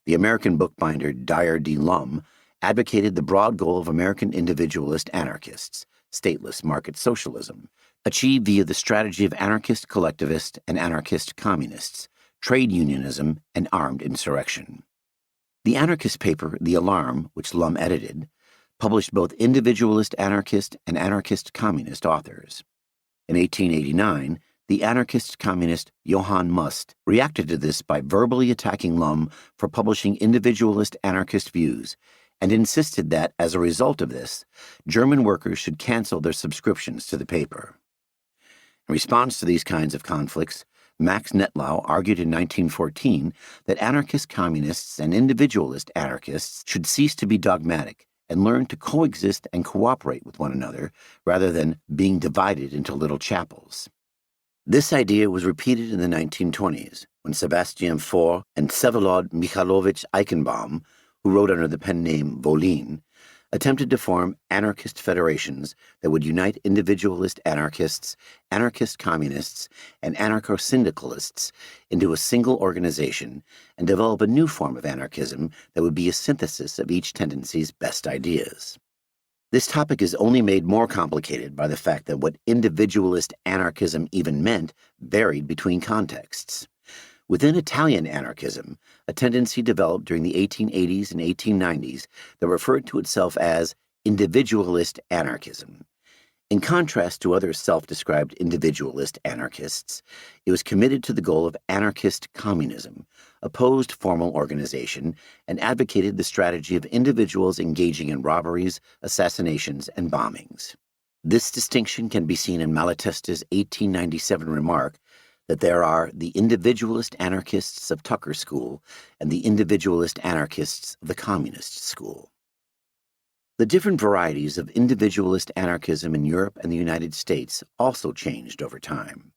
The American bookbinder Dyer D. Lum advocated the broad goal of American individualist anarchists, stateless market socialism, achieved via the strategy of anarchist collectivist and anarchist communists, trade unionism, and armed insurrection. The anarchist paper The Alarm, which Lum edited, published both individualist anarchist and anarchist communist authors. In 1889, the anarchist communist Johann Must reacted to this by verbally attacking Lum for publishing individualist anarchist views and insisted that, as a result of this, German workers should cancel their subscriptions to the paper. In response to these kinds of conflicts, Max Nettlau argued in 1914 that anarchist communists and individualist anarchists should cease to be dogmatic and learn to coexist and cooperate with one another rather than being divided into little chapels. This idea was repeated in the 1920s when Sebastian Faure and Vsevolod Mikhailovich Eichenbaum, who wrote under the pen name Volin, attempted to form anarchist federations that would unite individualist anarchists, anarchist communists, and anarcho-syndicalists into a single organization and develop a new form of anarchism that would be a synthesis of each tendency's best ideas. This topic is only made more complicated by the fact that what individualist anarchism even meant varied between contexts. Within Italian anarchism, a tendency developed during the 1880s and 1890s that referred to itself as individualist anarchism. In contrast to other self-described individualist anarchists, it was committed to the goal of anarchist communism, opposed formal organization, and advocated the strategy of individuals engaging in robberies, assassinations, and bombings. This distinction can be seen in Malatesta's 1897 remark that there are the individualist anarchists of Tucker School and the individualist anarchists of the Communist School. The different varieties of individualist anarchism in Europe and the United States also changed over time.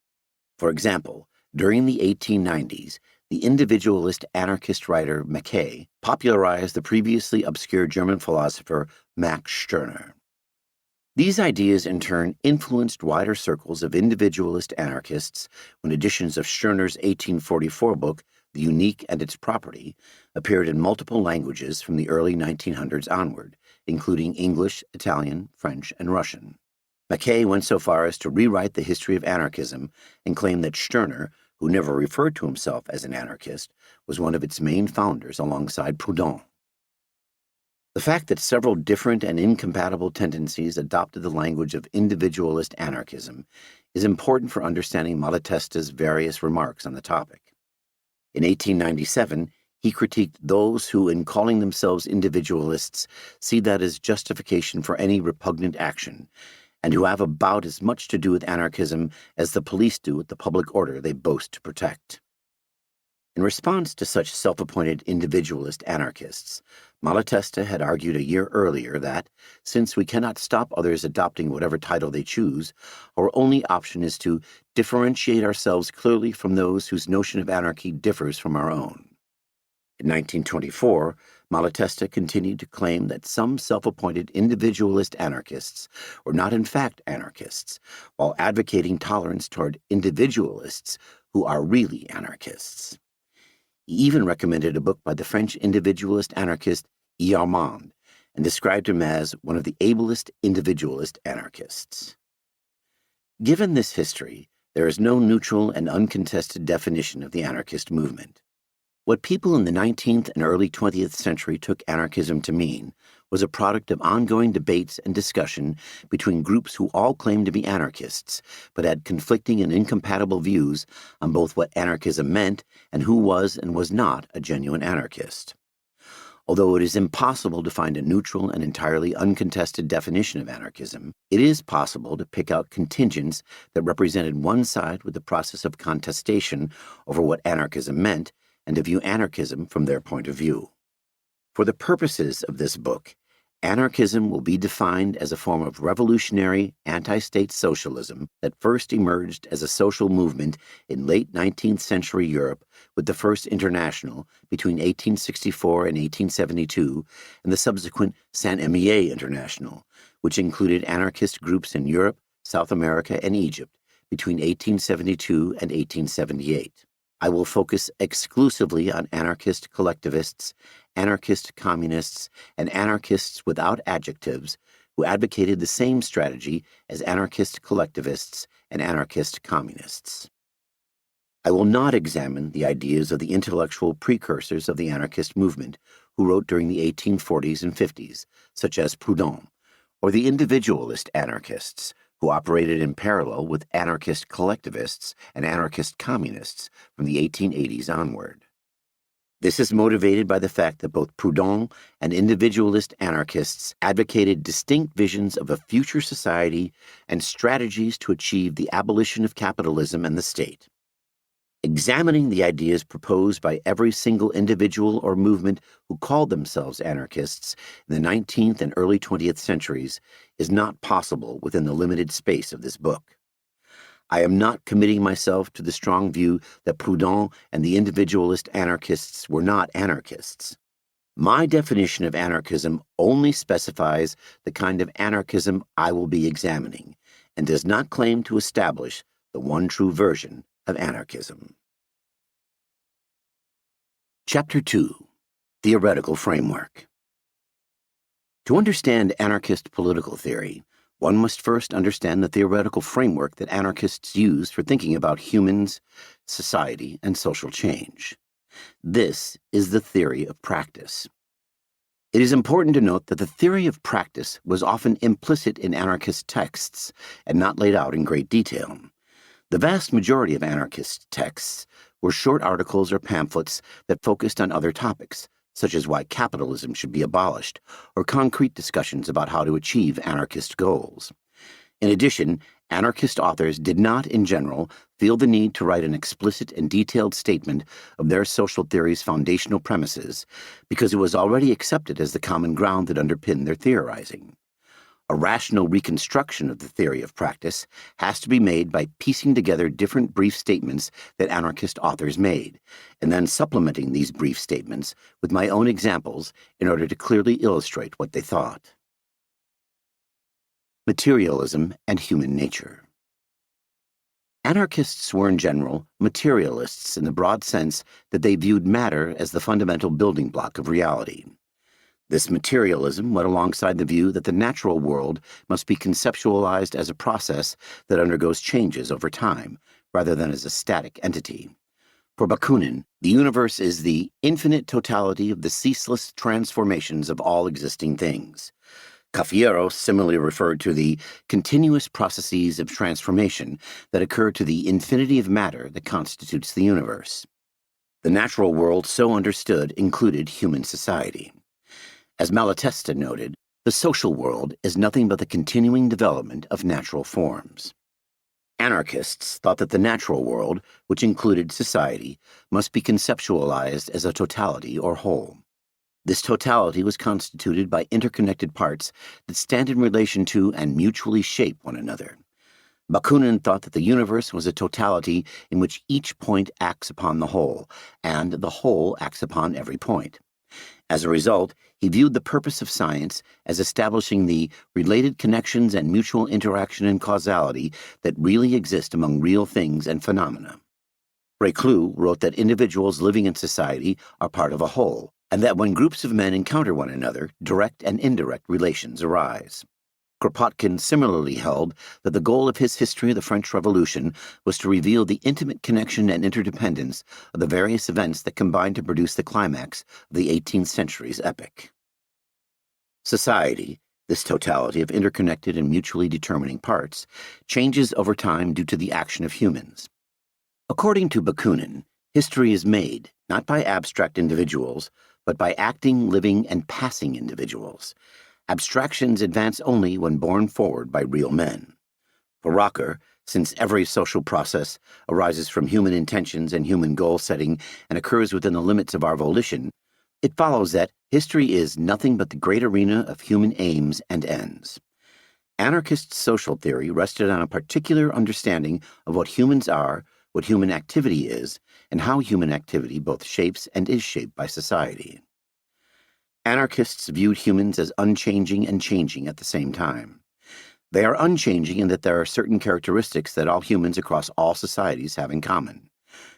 For example, during the 1890s, the individualist anarchist writer Mackay popularized the previously obscure German philosopher Max Stirner. These ideas, in turn, influenced wider circles of individualist anarchists when editions of Stirner's 1844 book, The Unique and Its Property, appeared in multiple languages from the early 1900s onward, including English, Italian, French, and Russian. Mackay went so far as to rewrite the history of anarchism and claim that Stirner, who never referred to himself as an anarchist, was one of its main founders alongside Proudhon. The fact that several different and incompatible tendencies adopted the language of individualist anarchism is important for understanding Malatesta's various remarks on the topic. In 1897, he critiqued those who, in calling themselves individualists, see that as justification for any repugnant action, and who have about as much to do with anarchism as the police do with the public order they boast to protect. In response to such self-appointed individualist anarchists, Malatesta had argued a year earlier that, since we cannot stop others adopting whatever title they choose, our only option is to differentiate ourselves clearly from those whose notion of anarchy differs from our own. In 1924, Malatesta continued to claim that some self-appointed individualist anarchists were not in fact anarchists, while advocating tolerance toward individualists who are really anarchists. He even recommended a book by the French individualist anarchist E. Armand, and described him as one of the ablest individualist anarchists. Given this history, there is no neutral and uncontested definition of the anarchist movement. What people in the 19th and early 20th century took anarchism to mean was a product of ongoing debates and discussion between groups who all claimed to be anarchists, but had conflicting and incompatible views on both what anarchism meant and who was and was not a genuine anarchist. Although it is impossible to find a neutral and entirely uncontested definition of anarchism, it is possible to pick out contingents that represented one side with the process of contestation over what anarchism meant and to view anarchism from their point of view. For the purposes of this book, anarchism will be defined as a form of revolutionary anti-state socialism that first emerged as a social movement in late 19th century Europe with the First International between 1864 and 1872 and the subsequent Saint-Imier International, which included anarchist groups in Europe, South America, and Egypt between 1872 and 1878. I will focus exclusively on anarchist collectivists, anarchist communists, and anarchists without adjectives who advocated the same strategy as anarchist collectivists and anarchist communists. I will not examine the ideas of the intellectual precursors of the anarchist movement who wrote during the 1840s and 50s, such as Proudhon, or the individualist anarchists who operated in parallel with anarchist collectivists and anarchist communists from the 1880s onward. This is motivated by the fact that both Proudhon and individualist anarchists advocated distinct visions of a future society and strategies to achieve the abolition of capitalism and the state. Examining the ideas proposed by every single individual or movement who called themselves anarchists in the 19th and early 20th centuries is not possible within the limited space of this book. I am not committing myself to the strong view that Proudhon and the individualist anarchists were not anarchists. My definition of anarchism only specifies the kind of anarchism I will be examining, and does not claim to establish the one true version of anarchism. Chapter 2. Theoretical Framework. To understand anarchist political theory, one must first understand the theoretical framework that anarchists use for thinking about humans, society, and social change. This is the theory of practice. It is important to note that the theory of practice was often implicit in anarchist texts and not laid out in great detail. The vast majority of anarchist texts were short articles or pamphlets that focused on other topics, such as why capitalism should be abolished, or concrete discussions about how to achieve anarchist goals. In addition, anarchist authors did not, in general, feel the need to write an explicit and detailed statement of their social theory's foundational premises, because it was already accepted as the common ground that underpinned their theorizing. A rational reconstruction of the theory of practice has to be made by piecing together different brief statements that anarchist authors made, and then supplementing these brief statements with my own examples in order to clearly illustrate what they thought. Materialism and human nature. Anarchists were in general materialists in the broad sense that they viewed matter as the fundamental building block of reality. This materialism went alongside the view that the natural world must be conceptualized as a process that undergoes changes over time, rather than as a static entity. For Bakunin, the universe is the infinite totality of the ceaseless transformations of all existing things. Cafiero similarly referred to the continuous processes of transformation that occur to the infinity of matter that constitutes the universe. The natural world, so understood, included human society. As Malatesta noted, the social world is nothing but the continuing development of natural forms. Anarchists thought that the natural world, which included society, must be conceptualized as a totality or whole. This totality was constituted by interconnected parts that stand in relation to and mutually shape one another. Bakunin thought that the universe was a totality in which each point acts upon the whole, and the whole acts upon every point. As a result, he viewed the purpose of science as establishing the related connections and mutual interaction and causality that really exist among real things and phenomena. Reclus wrote that individuals living in society are part of a whole, and that when groups of men encounter one another, direct and indirect relations arise. Kropotkin similarly held that the goal of his history of the French Revolution was to reveal the intimate connection and interdependence of the various events that combined to produce the climax of the 18th century's epic. Society, this totality of interconnected and mutually determining parts, changes over time due to the action of humans. According to Bakunin, history is made not by abstract individuals, but by acting, living, and passing individuals. Abstractions advance only when borne forward by real men. For Rocker, since every social process arises from human intentions and human goal-setting and occurs within the limits of our volition, it follows that history is nothing but the great arena of human aims and ends. Anarchist social theory rested on a particular understanding of what humans are, what human activity is, and how human activity both shapes and is shaped by society. Anarchists viewed humans as unchanging and changing at the same time. They are unchanging in that there are certain characteristics that all humans across all societies have in common.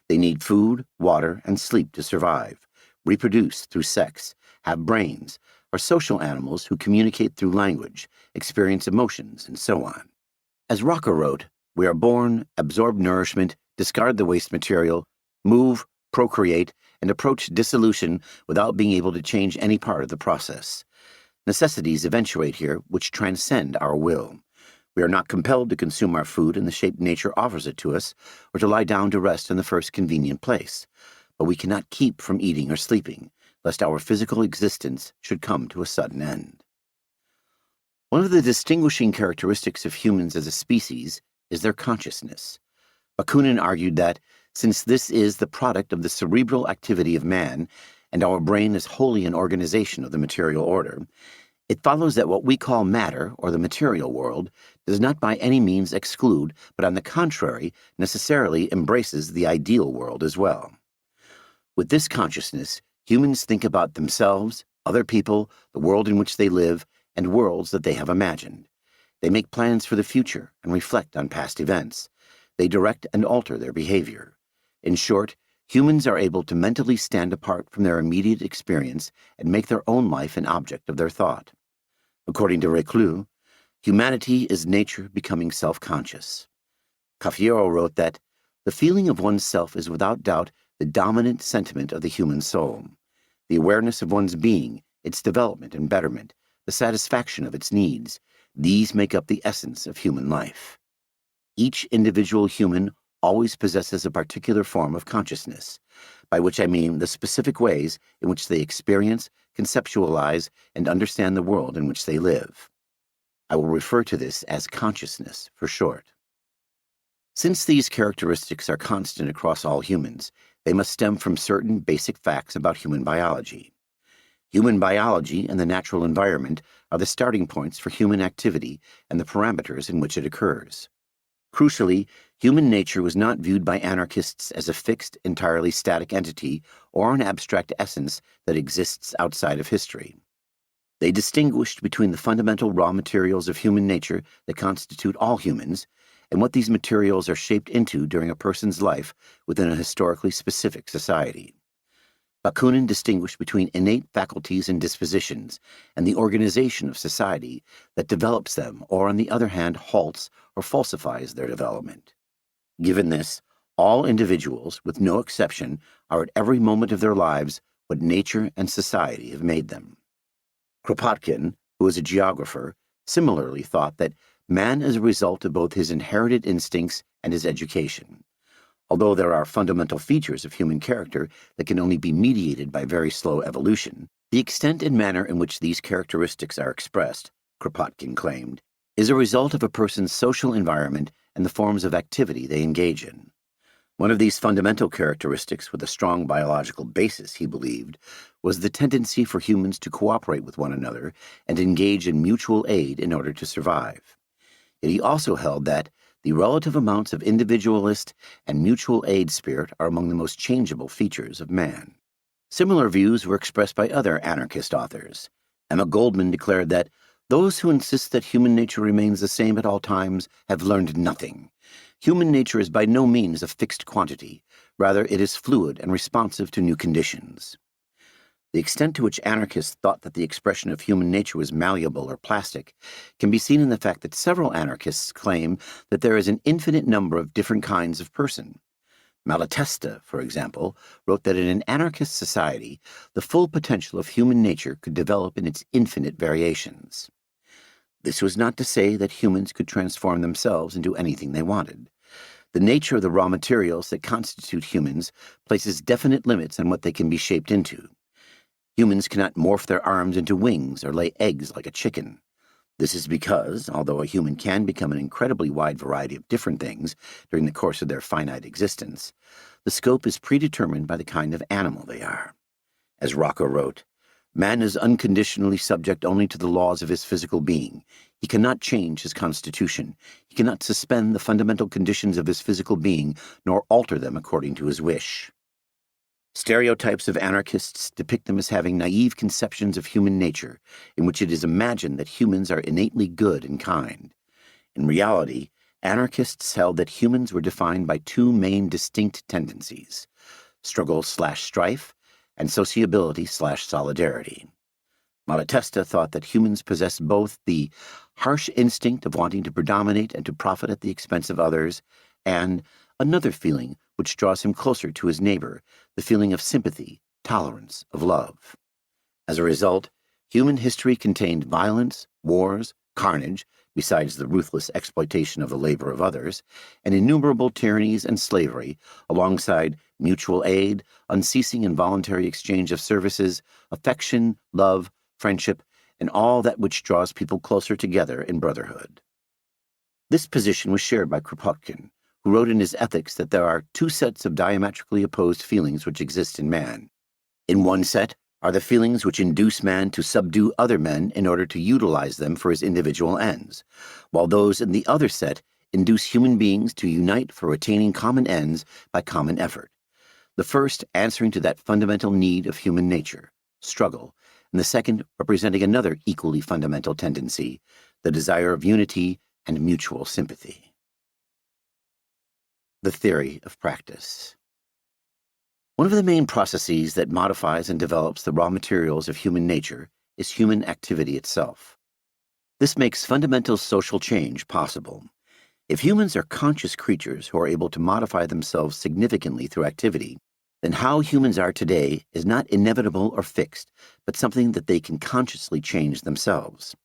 They need food, water, and sleep to survive, reproduce through sex, have brains, are social animals who communicate through language, experience emotions, and so on. As Rocker wrote, we are born, absorb nourishment, discard the waste material, move, procreate, and approach dissolution without being able to change any part of the process. Necessities eventuate here which transcend our will. We are not compelled to consume our food in the shape nature offers it to us, or to lie down to rest in the first convenient place, but we cannot keep from eating or sleeping, lest our physical existence should come to a sudden end. One of the distinguishing characteristics of humans as a species is their consciousness. Bakunin argued that, since this is the product of the cerebral activity of man, and our brain is wholly an organization of the material order, it follows that what we call matter, or the material world, does not by any means exclude, but on the contrary, necessarily embraces the ideal world as well. With this consciousness, humans think about themselves, other people, the world in which they live, and worlds that they have imagined. They make plans for the future and reflect on past events. They direct and alter their behavior. In short, humans are able to mentally stand apart from their immediate experience and make their own life an object of their thought. According to Reclus, humanity is nature becoming self-conscious. Cafiero wrote that the feeling of oneself is without doubt the dominant sentiment of the human soul. The awareness of one's being, its development and betterment, the satisfaction of its needs, these make up the essence of human life. Each individual human always possesses a particular form of consciousness, by which I mean the specific ways in which they experience, conceptualize, and understand the world in which they live. I will refer to this as consciousness for short. Since these characteristics are constant across all humans, they must stem from certain basic facts about human biology. Human biology and the natural environment are the starting points for human activity and the parameters in which it occurs. Crucially, human nature was not viewed by anarchists as a fixed, entirely static entity or an abstract essence that exists outside of history. They distinguished between the fundamental raw materials of human nature that constitute all humans and what these materials are shaped into during a person's life within a historically specific society. Bakunin distinguished between innate faculties and dispositions and the organization of society that develops them or, on the other hand, halts or falsifies their development. Given this, all individuals, with no exception, are at every moment of their lives what nature and society have made them. Kropotkin, who is a geographer, similarly thought that man is a result of both his inherited instincts and his education. Although there are fundamental features of human character that can only be mediated by very slow evolution, the extent and manner in which these characteristics are expressed, Kropotkin claimed, is a result of a person's social environment and the forms of activity they engage in. One of these fundamental characteristics with a strong biological basis, he believed, was the tendency for humans to cooperate with one another and engage in mutual aid in order to survive. Yet he also held that the relative amounts of individualist and mutual aid spirit are among the most changeable features of man. Similar views were expressed by other anarchist authors. Emma Goldman declared that those who insist that human nature remains the same at all times have learned nothing. Human nature is by no means a fixed quantity. Rather, it is fluid and responsive to new conditions. The extent to which anarchists thought that the expression of human nature was malleable or plastic can be seen in the fact that several anarchists claim that there is an infinite number of different kinds of person. Malatesta, for example, wrote that in an anarchist society, the full potential of human nature could develop in its infinite variations. This was not to say that humans could transform themselves into anything they wanted. The nature of the raw materials that constitute humans places definite limits on what they can be shaped into. Humans cannot morph their arms into wings or lay eggs like a chicken. This is because, although a human can become an incredibly wide variety of different things during the course of their finite existence, the scope is predetermined by the kind of animal they are. As Rocco wrote, "Man is unconditionally subject only to the laws of his physical being. He cannot change his constitution. He cannot suspend the fundamental conditions of his physical being, nor alter them according to his wish." Stereotypes of anarchists depict them as having naive conceptions of human nature, in which it is imagined that humans are innately good and kind. In reality, anarchists held that humans were defined by two main distinct tendencies: struggle/strife and sociability/solidarity. Malatesta thought that humans possessed both the harsh instinct of wanting to predominate and to profit at the expense of others, and another feeling which draws him closer to his neighbor, the feeling of sympathy, tolerance, of love. As a result, human history contained violence, wars, carnage, besides the ruthless exploitation of the labor of others, and innumerable tyrannies and slavery, alongside mutual aid, unceasing and voluntary exchange of services, affection, love, friendship, and all that which draws people closer together in brotherhood. This position was shared by Kropotkin, who wrote in his Ethics that there are two sets of diametrically opposed feelings which exist in man. In one set are the feelings which induce man to subdue other men in order to utilize them for his individual ends, while those in the other set induce human beings to unite for attaining common ends by common effort. The first answering to that fundamental need of human nature, struggle, and the second representing another equally fundamental tendency, the desire of unity and mutual sympathy. The theory of practice. One of the main processes that modifies and develops the raw materials of human nature is human activity itself. This makes fundamental social change possible. If humans are conscious creatures who are able to modify themselves significantly through activity, then how humans are today is not inevitable or fixed, but something that they can consciously change themselves.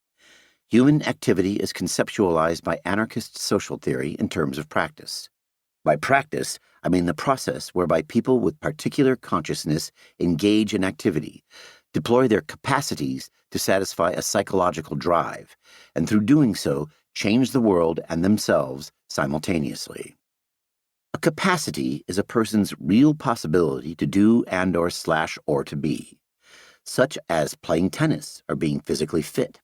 Human activity is conceptualized by anarchist social theory in terms of practice. By practice, I mean the process whereby people with particular consciousness engage in activity, deploy their capacities to satisfy a psychological drive, and through doing so, change the world and themselves simultaneously. A capacity is a person's real possibility to do or to be, such as playing tennis or being physically fit.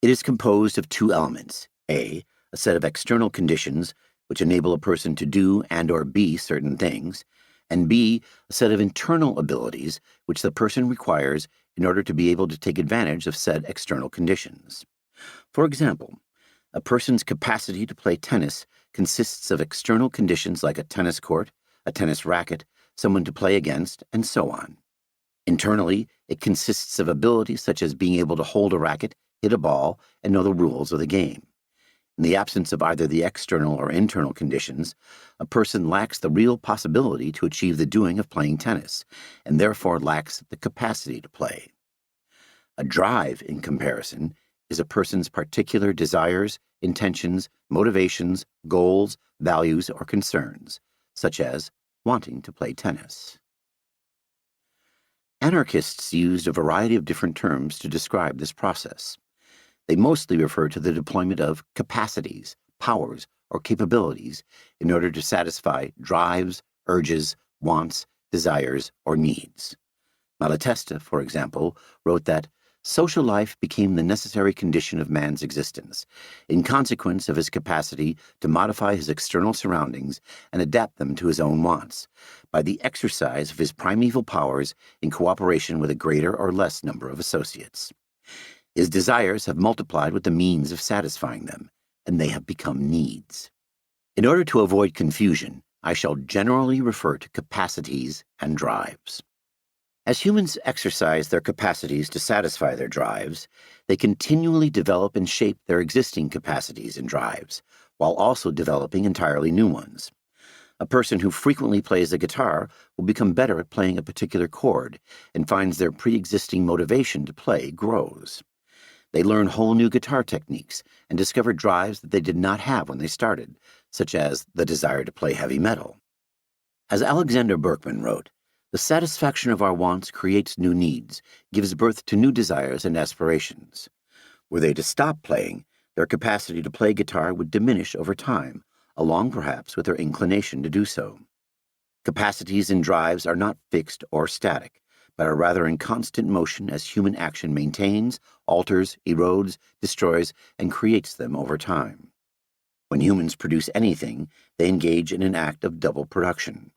It is composed of two elements: A set of external conditions which enable a person to do or be certain things, and B, a set of internal abilities which the person requires in order to be able to take advantage of said external conditions. For example, a person's capacity to play tennis consists of external conditions like a tennis court, a tennis racket, someone to play against, and so on. Internally, it consists of abilities such as being able to hold a racket, hit a ball, and know the rules of the game. In the absence of either the external or internal conditions, a person lacks the real possibility to achieve the doing of playing tennis, and therefore lacks the capacity to play. A drive, in comparison, is a person's particular desires, intentions, motivations, goals, values, or concerns, such as wanting to play tennis. Anarchists used a variety of different terms to describe this process. They mostly refer to the deployment of capacities, powers, or capabilities in order to satisfy drives, urges, wants, desires, or needs. Malatesta, for example, wrote that social life became the necessary condition of man's existence, in consequence of his capacity to modify his external surroundings and adapt them to his own wants, by the exercise of his primeval powers in cooperation with a greater or less number of associates. His desires have multiplied with the means of satisfying them, and they have become needs. In order to avoid confusion, I shall generally refer to capacities and drives. As humans exercise their capacities to satisfy their drives, they continually develop and shape their existing capacities and drives, while also developing entirely new ones. A person who frequently plays the guitar will become better at playing a particular chord and finds their pre-existing motivation to play grows. They learn whole new guitar techniques and discover drives that they did not have when they started, such as the desire to play heavy metal. As Alexander Berkman wrote, "The satisfaction of our wants creates new needs, gives birth to new desires and aspirations. Were they to stop playing, their capacity to play guitar would diminish over time, along perhaps with their inclination to do so. Capacities and drives are not fixed or static, but are rather in constant motion as human action maintains, alters, erodes, destroys, and creates them over time. When humans produce anything, they engage in an act of double production.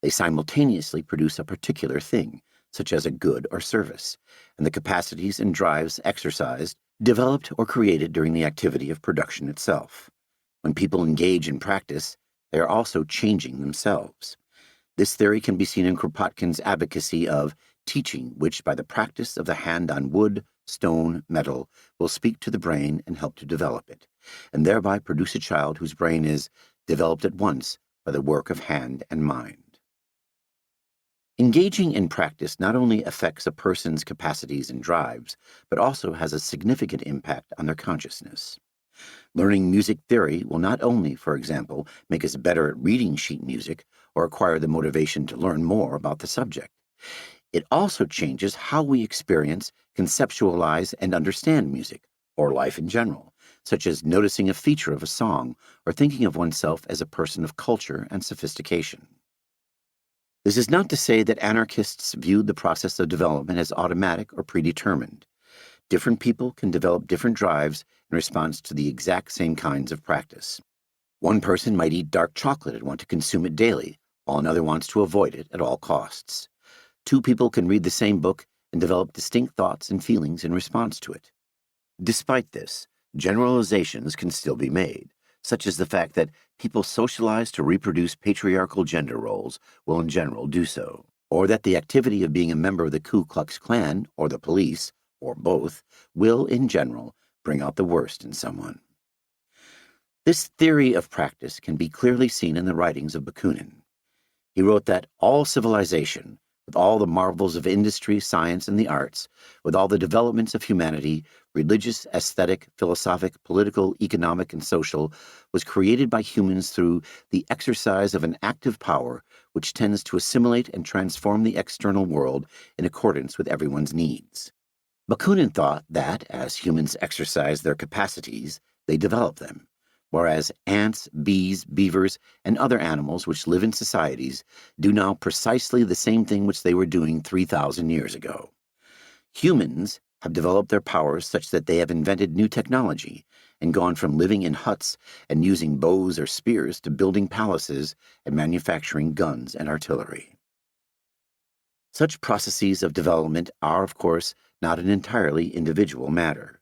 They simultaneously produce a particular thing, such as a good or service, and the capacities and drives exercised, developed, or created during the activity of production itself. When people engage in practice, they are also changing themselves. This theory can be seen in Kropotkin's advocacy of teaching, which, by the practice of the hand on wood, stone, metal, will speak to the brain and help to develop it, and thereby produce a child whose brain is developed at once by the work of hand and mind. Engaging in practice not only affects a person's capacities and drives, but also has a significant impact on their consciousness. Learning music theory will not only, for example, make us better at reading sheet music or acquire the motivation to learn more about the subject. It also changes how we experience, conceptualize, and understand music, or life in general, such as noticing a feature of a song or thinking of oneself as a person of culture and sophistication. This is not to say that anarchists viewed the process of development as automatic or predetermined. Different people can develop different drives in response to the exact same kinds of practice. One person might eat dark chocolate and want to consume it daily, while another wants to avoid it at all costs. Two people can read the same book and develop distinct thoughts and feelings in response to it. Despite this, generalizations can still be made, such as the fact that people socialized to reproduce patriarchal gender roles will in general do so, or that the activity of being a member of the Ku Klux Klan or the police, or both, will in general bring out the worst in someone. This theory of practice can be clearly seen in the writings of Bakunin. He wrote that all civilization, with all the marvels of industry, science, and the arts, with all the developments of humanity, religious, aesthetic, philosophic, political, economic, and social, was created by humans through the exercise of an active power which tends to assimilate and transform the external world in accordance with everyone's needs. Bakunin thought that, as humans exercise their capacities, they develop them, whereas ants, bees, beavers, and other animals which live in societies do now precisely the same thing which they were doing 3,000 years ago. Humans have developed their powers such that they have invented new technology and gone from living in huts and using bows or spears to building palaces and manufacturing guns and artillery. Such processes of development are, of course, not an entirely individual matter.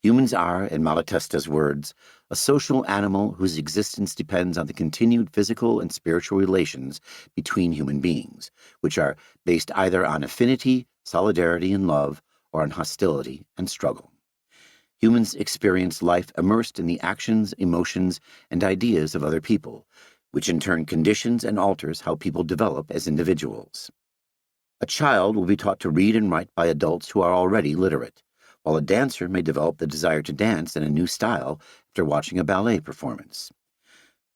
Humans are, in Malatesta's words, a social animal whose existence depends on the continued physical and spiritual relations between human beings, which are based either on affinity, solidarity, and love, or on hostility and struggle. Humans experience life immersed in the actions, emotions, and ideas of other people, which in turn conditions and alters how people develop as individuals. A child will be taught to read and write by adults who are already literate, while a dancer may develop the desire to dance in a new style after watching a ballet performance.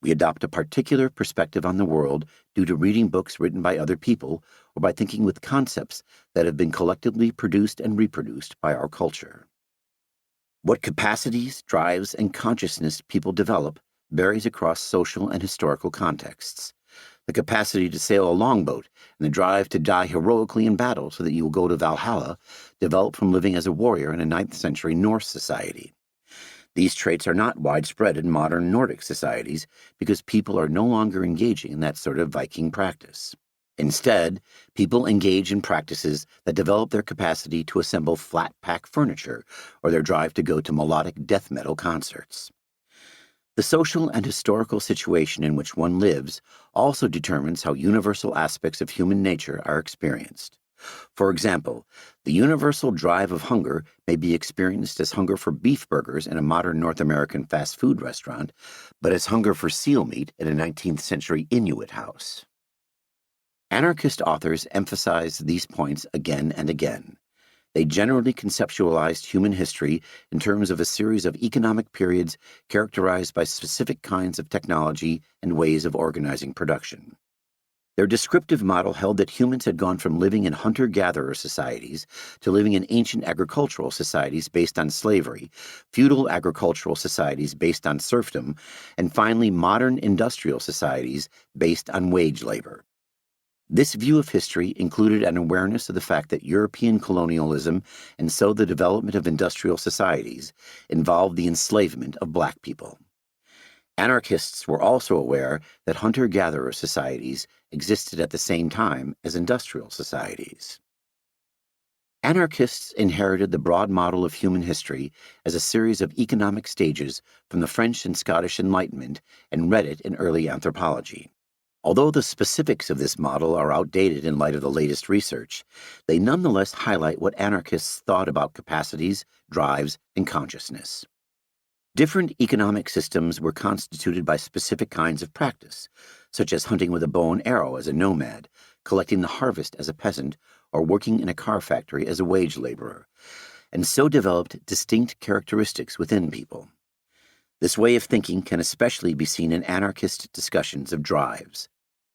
We adopt a particular perspective on the world due to reading books written by other people or by thinking with concepts that have been collectively produced and reproduced by our culture. What capacities, drives, and consciousness people develop varies across social and historical contexts. The capacity to sail a longboat and the drive to die heroically in battle so that you will go to Valhalla developed from living as a warrior in a 9th century Norse society. These traits are not widespread in modern Nordic societies because people are no longer engaging in that sort of Viking practice. Instead, people engage in practices that develop their capacity to assemble flat-pack furniture or their drive to go to melodic death metal concerts. The social and historical situation in which one lives also determines how universal aspects of human nature are experienced. For example, the universal drive of hunger may be experienced as hunger for beef burgers in a modern North American fast food restaurant, but as hunger for seal meat in a 19th century Inuit house. Anarchist authors emphasize these points again and again. They generally conceptualized human history in terms of a series of economic periods characterized by specific kinds of technology and ways of organizing production. Their descriptive model held that humans had gone from living in hunter-gatherer societies to living in ancient agricultural societies based on slavery, feudal agricultural societies based on serfdom, and finally modern industrial societies based on wage labor. This view of history included an awareness of the fact that European colonialism, and so the development of industrial societies, involved the enslavement of black people. Anarchists were also aware that hunter-gatherer societies existed at the same time as industrial societies. Anarchists inherited the broad model of human history as a series of economic stages from the French and Scottish Enlightenment and read it in early anthropology. Although the specifics of this model are outdated in light of the latest research, they nonetheless highlight what anarchists thought about capacities, drives, and consciousness. Different economic systems were constituted by specific kinds of practice, such as hunting with a bow and arrow as a nomad, collecting the harvest as a peasant, or working in a car factory as a wage laborer, and so developed distinct characteristics within people. This way of thinking can especially be seen in anarchist discussions of drives.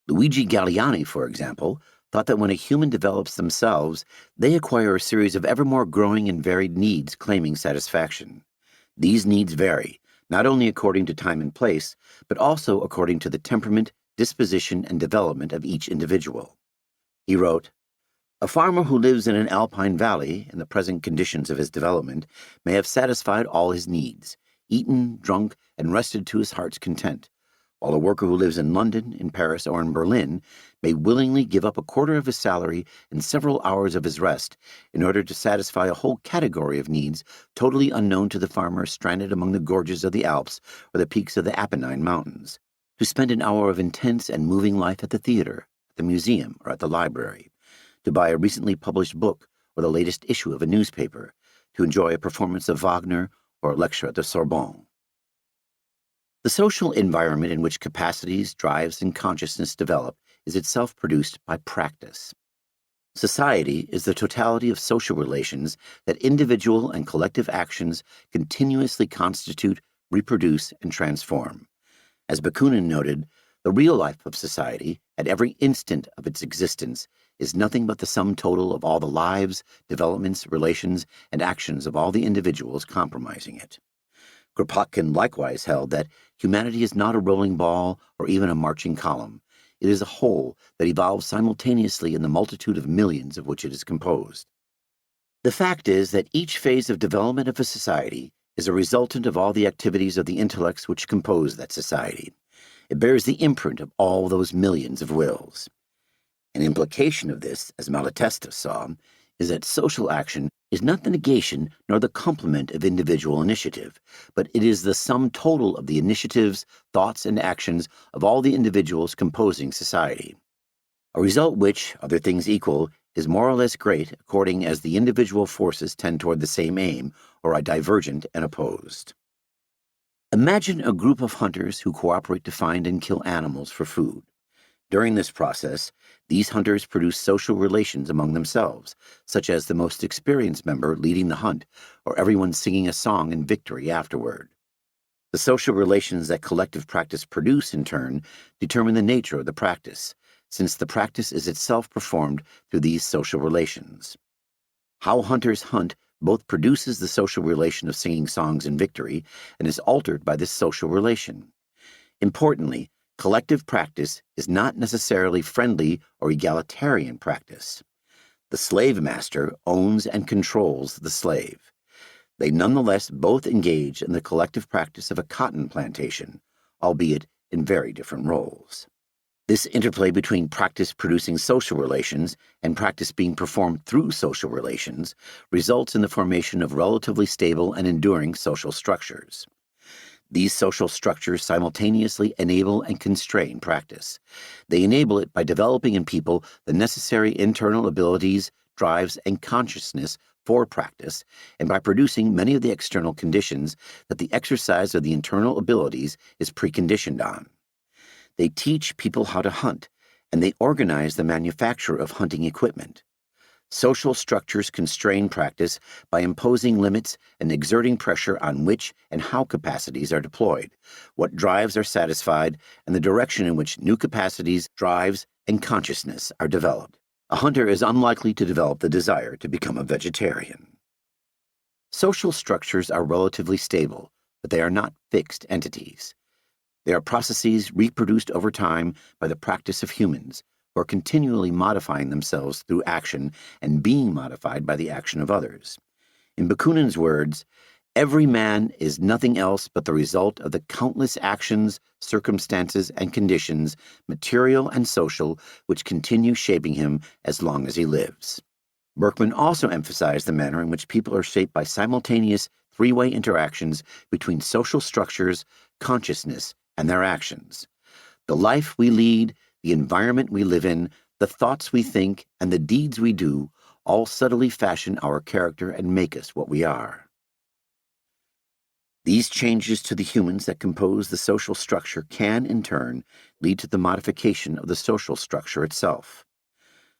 Luigi Galliani, for example, thought that when a human develops themselves, they acquire a series of ever more growing and varied needs claiming satisfaction. These needs vary, not only according to time and place, but also according to the temperament, disposition, and development of each individual. He wrote, "A farmer who lives in an alpine valley, in the present conditions of his development, may have satisfied all his needs, eaten, drunk, and rested to his heart's content, while a worker who lives in London, in Paris, or in Berlin may willingly give up a quarter of his salary and several hours of his rest in order to satisfy a whole category of needs totally unknown to the farmer stranded among the gorges of the Alps or the peaks of the Apennine Mountains, to spend an hour of intense and moving life at the theater, at the museum, or at the library, to buy a recently published book or the latest issue of a newspaper, to enjoy a performance of Wagner or a lecture at the Sorbonne." The social environment in which capacities, drives, and consciousness develop is itself produced by practice. Society is the totality of social relations that individual and collective actions continuously constitute, reproduce, and transform. As Bakunin noted, the real life of society, at every instant of its existence, is nothing but the sum total of all the lives, developments, relations, and actions of all the individuals comprising it. Kropotkin likewise held that humanity is not a rolling ball or even a marching column. It is a whole that evolves simultaneously in the multitude of millions of which it is composed. The fact is that each phase of development of a society is a resultant of all the activities of the intellects which compose that society. It bears the imprint of all those millions of wills. An implication of this, as Malatesta saw, is that social action is not the negation nor the complement of individual initiative, but it is the sum total of the initiatives, thoughts, and actions of all the individuals composing society. A result which, other things equal, is more or less great according as the individual forces tend toward the same aim or are divergent and opposed. Imagine a group of hunters who cooperate to find and kill animals for food. During this process, these hunters produce social relations among themselves, such as the most experienced member leading the hunt, or everyone singing a song in victory afterward. The social relations that collective practice produce, in turn, determine the nature of the practice, since the practice is itself performed through these social relations. How hunters hunt both produces the social relation of singing songs in victory and is altered by this social relation. Importantly, collective practice is not necessarily friendly or egalitarian practice. The slave master owns and controls the slave. They nonetheless both engage in the collective practice of a cotton plantation, albeit in very different roles. This interplay between practice producing social relations and practice being performed through social relations results in the formation of relatively stable and enduring social structures. These social structures simultaneously enable and constrain practice. They enable it by developing in people the necessary internal abilities, drives, and consciousness for practice, and by producing many of the external conditions that the exercise of the internal abilities is preconditioned on. They teach people how to hunt, and they organize the manufacture of hunting equipment. Social structures constrain practice by imposing limits and exerting pressure on which and how capacities are deployed, what drives are satisfied, and the direction in which new capacities, drives, and consciousness are developed. A hunter is unlikely to develop the desire to become a vegetarian. Social structures are relatively stable, but they are not fixed entities. They are processes reproduced over time by the practice of humans, who are continually modifying themselves through action and being modified by the action of others. In Bakunin's words, every man is nothing else but the result of the countless actions, circumstances, and conditions, material and social, which continue shaping him as long as he lives. Berkman also emphasized the manner in which people are shaped by simultaneous three-way interactions between social structures, consciousness, and their actions. The life we lead, the environment we live in, the thoughts we think, and the deeds we do all subtly fashion our character and make us what we are. These changes to the humans that compose the social structure can, in turn, lead to the modification of the social structure itself.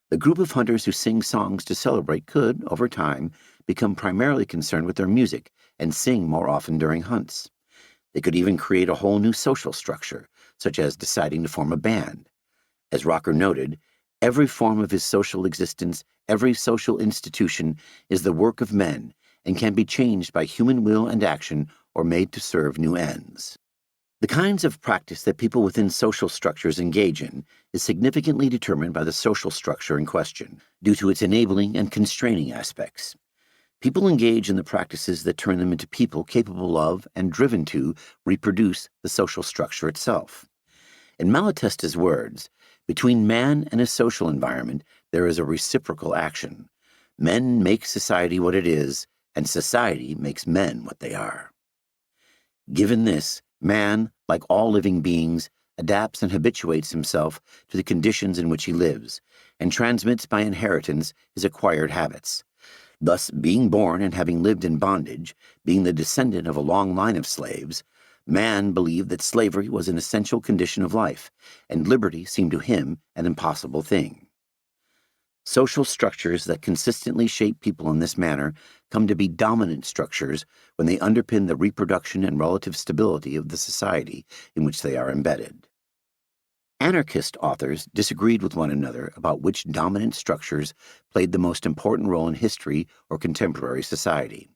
The group of hunters who sing songs to celebrate could, over time, become primarily concerned with their music and sing more often during hunts. They could even create a whole new social structure, such as deciding to form a band. As Rocker noted, every form of his social existence, every social institution, is the work of men and can be changed by human will and action or made to serve new ends. The kinds of practice that people within social structures engage in is significantly determined by the social structure in question, due to its enabling and constraining aspects. People engage in the practices that turn them into people capable of and driven to reproduce the social structure itself. In Malatesta's words, between man and his social environment, there is a reciprocal action. Men make society what it is, and society makes men what they are. Given this, man, like all living beings, adapts and habituates himself to the conditions in which he lives, and transmits by inheritance his acquired habits. Thus, being born and having lived in bondage, being the descendant of a long line of slaves, man believed that slavery was an essential condition of life, and liberty seemed to him an impossible thing. Social structures that consistently shape people in this manner come to be dominant structures when they underpin the reproduction and relative stability of the society in which they are embedded. Anarchist authors disagreed with one another about which dominant structures played the most important role in history or contemporary society.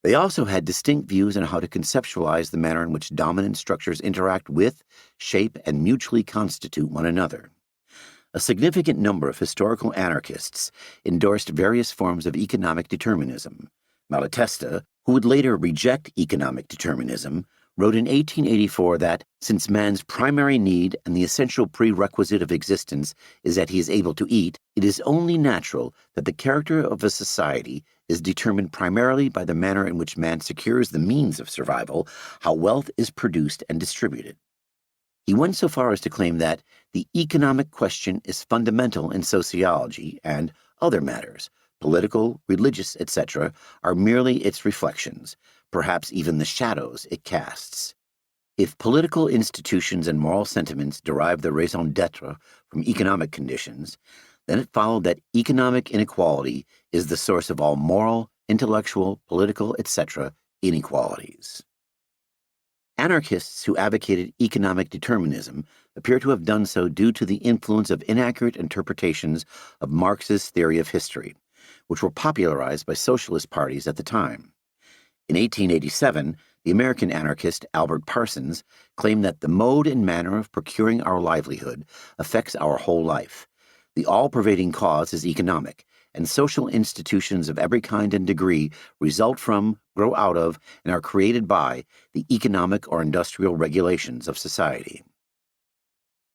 They also had distinct views on how to conceptualize the manner in which dominant structures interact with, shape, and mutually constitute one another. A significant number of historical anarchists endorsed various forms of economic determinism. Malatesta, who would later reject economic determinism, wrote in 1884 that, since man's primary need and the essential prerequisite of existence is that he is able to eat, it is only natural that the character of a society is determined primarily by the manner in which man secures the means of survival, how wealth is produced and distributed. He went so far as to claim that the economic question is fundamental in sociology and other matters, political, religious, etc., are merely its reflections, perhaps even the shadows it casts. If political institutions and moral sentiments derive their raison d'etre from economic conditions, then it followed that economic inequality is the source of all moral, intellectual, political, etc. inequalities. Anarchists who advocated economic determinism appear to have done so due to the influence of inaccurate interpretations of Marx's theory of history, which were popularized by socialist parties at the time. In 1887, the American anarchist Albert Parsons claimed that the mode and manner of procuring our livelihood affects our whole life. The all-pervading cause is economic, and social institutions of every kind and degree result from, grow out of, and are created by the economic or industrial regulations of society.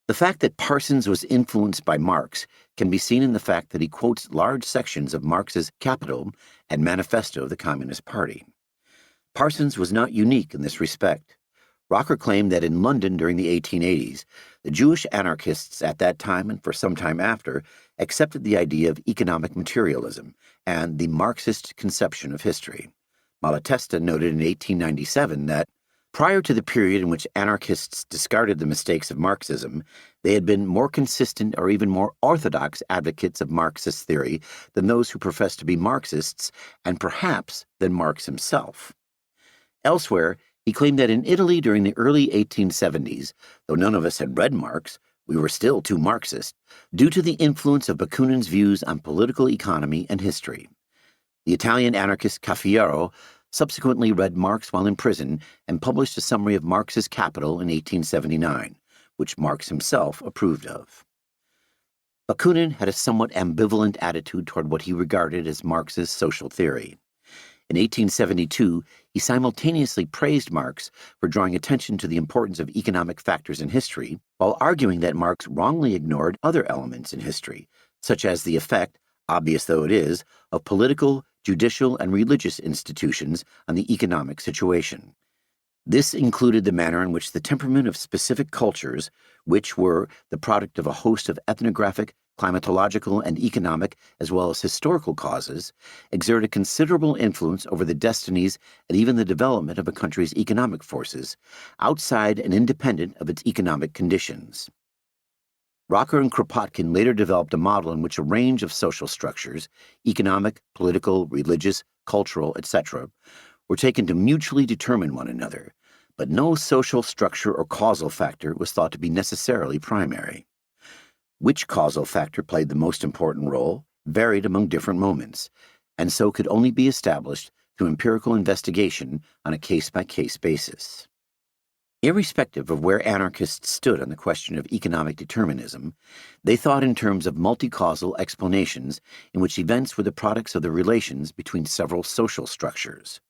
The fact that Parsons was influenced by Marx can be seen in the fact that he quotes large sections of Marx's Capital and Manifesto of the Communist Party. Parsons was not unique in this respect. Rocker claimed that in London during the 1880s, the Jewish anarchists at that time and for some time after accepted the idea of economic materialism and the Marxist conception of history. Malatesta noted in 1897 that, prior to the period in which anarchists discarded the mistakes of Marxism, they had been more consistent or even more orthodox advocates of Marxist theory than those who professed to be Marxists, and perhaps than Marx himself. Elsewhere, he claimed that in Italy during the early 1870s, though none of us had read Marx, we were still too Marxist, due to the influence of Bakunin's views on political economy and history. The Italian anarchist Cafiero subsequently read Marx while in prison and published a summary of Marx's Capital in 1879, which Marx himself approved of. Bakunin had a somewhat ambivalent attitude toward what he regarded as Marx's social theory. In 1872, he simultaneously praised Marx for drawing attention to the importance of economic factors in history, while arguing that Marx wrongly ignored other elements in history, such as the effect, obvious though it is, of political, judicial, and religious institutions on the economic situation. This included the manner in which the temperament of specific cultures, which were the product of a host of ethnographic, climatological, and economic, as well as historical causes, exerted considerable influence over the destinies and even the development of a country's economic forces, outside and independent of its economic conditions. Rocker and Kropotkin later developed a model in which a range of social structures, economic, political, religious, cultural, etc., were taken to mutually determine one another, but no social structure or causal factor was thought to be necessarily primary. Which causal factor played the most important role varied among different moments, and so could only be established through empirical investigation on a case-by-case basis. Irrespective of where anarchists stood on the question of economic determinism, they thought in terms of multi-causal explanations in which events were the products of the relations between several social structures.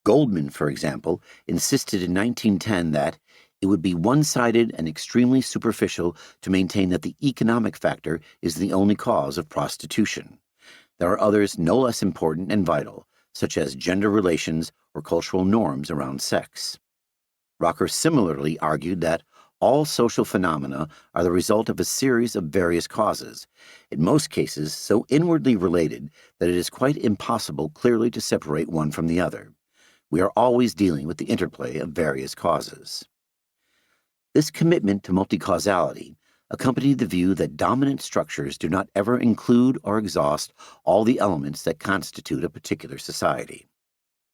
Goldman, for example, insisted in 1910 that it would be one-sided and extremely superficial to maintain that the economic factor is the only cause of prostitution. There are others no less important and vital, such as gender relations or cultural norms around sex. Rocker similarly argued that all social phenomena are the result of a series of various causes, in most cases so inwardly related that it is quite impossible clearly to separate one from the other. We are always dealing with the interplay of various causes. This commitment to multi-causality accompanied the view that dominant structures do not ever include or exhaust all the elements that constitute a particular society.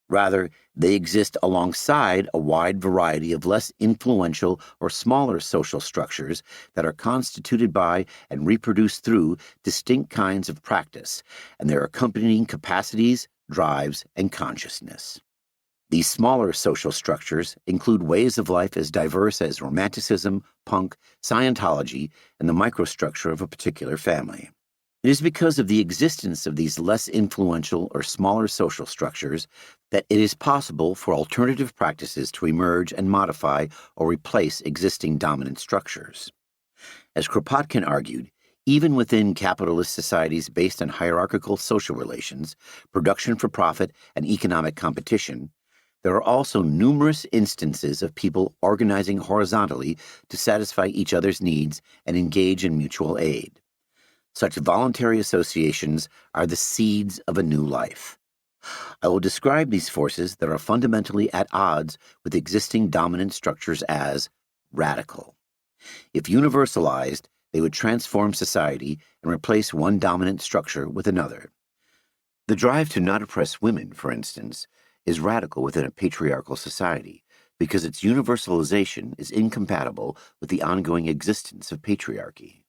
Rather, they exist alongside a wide variety of less influential or smaller social structures that are constituted by and reproduced through distinct kinds of practice and their accompanying capacities, drives, and consciousness. These smaller social structures include ways of life as diverse as Romanticism, punk, Scientology, and the microstructure of a particular family. It is because of the existence of these less influential or smaller social structures that it is possible for alternative practices to emerge and modify or replace existing dominant structures. As Kropotkin argued, even within capitalist societies based on hierarchical social relations, production for profit, and economic competition, there are also numerous instances of people organizing horizontally to satisfy each other's needs and engage in mutual aid. Such voluntary associations are the seeds of a new life. I will describe these forces that are fundamentally at odds with existing dominant structures as radical. If universalized, they would transform society and replace one dominant structure with another. The drive to not oppress women, for instance, is radical within a patriarchal society because its universalization is incompatible with the ongoing existence of patriarchy.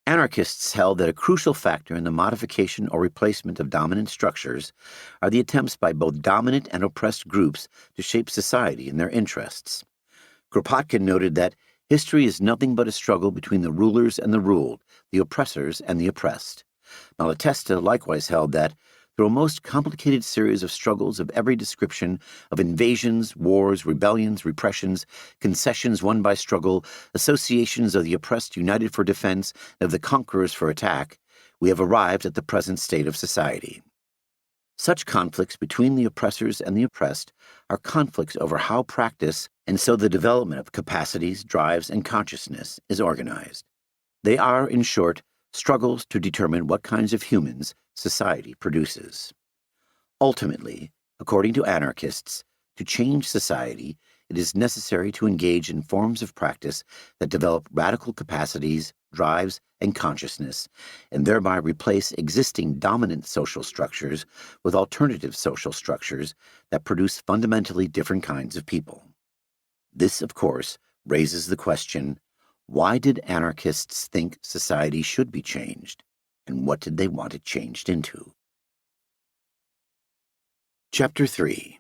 Anarchists held that a crucial factor in the modification or replacement of dominant structures are the attempts by both dominant and oppressed groups to shape society in their interests. Kropotkin noted that history is nothing but a struggle between the rulers and the ruled, the oppressors and the oppressed. Malatesta likewise held that through a most complicated series of struggles of every description of invasions, wars, rebellions, repressions, concessions won by struggle, associations of the oppressed united for defense, and of the conquerors for attack, we have arrived at the present state of society. Such conflicts between the oppressors and the oppressed are conflicts over how practice, and so the development of capacities, drives, and consciousness is organized. They are, in short, struggles to determine what kinds of humans society produces. Ultimately, according to anarchists, to change society, it is necessary to engage in forms of practice that develop radical capacities, drives, and consciousness, and thereby replace existing dominant social structures with alternative social structures that produce fundamentally different kinds of people. This, of course, raises the question, why did anarchists think society should be changed, and what did they want it changed into? Chapter 3.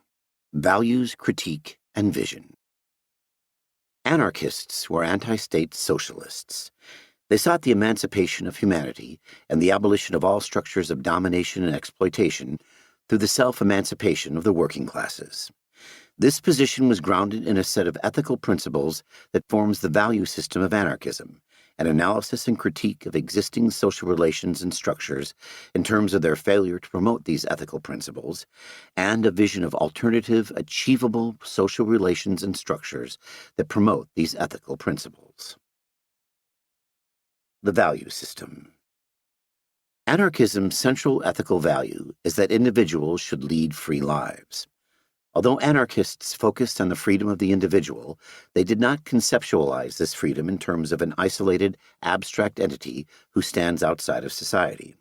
Values, Critique, and Vision. Anarchists were anti-state socialists. They sought the emancipation of humanity and the abolition of all structures of domination and exploitation through the self-emancipation of the working classes. This position was grounded in a set of ethical principles that forms the value system of anarchism, an analysis and critique of existing social relations and structures in terms of their failure to promote these ethical principles, and a vision of alternative, achievable social relations and structures that promote these ethical principles. The value system. Anarchism's central ethical value is that individuals should lead free lives. Although anarchists focused on the freedom of the individual, they did not conceptualize this freedom in terms of an isolated, abstract entity who stands outside of society.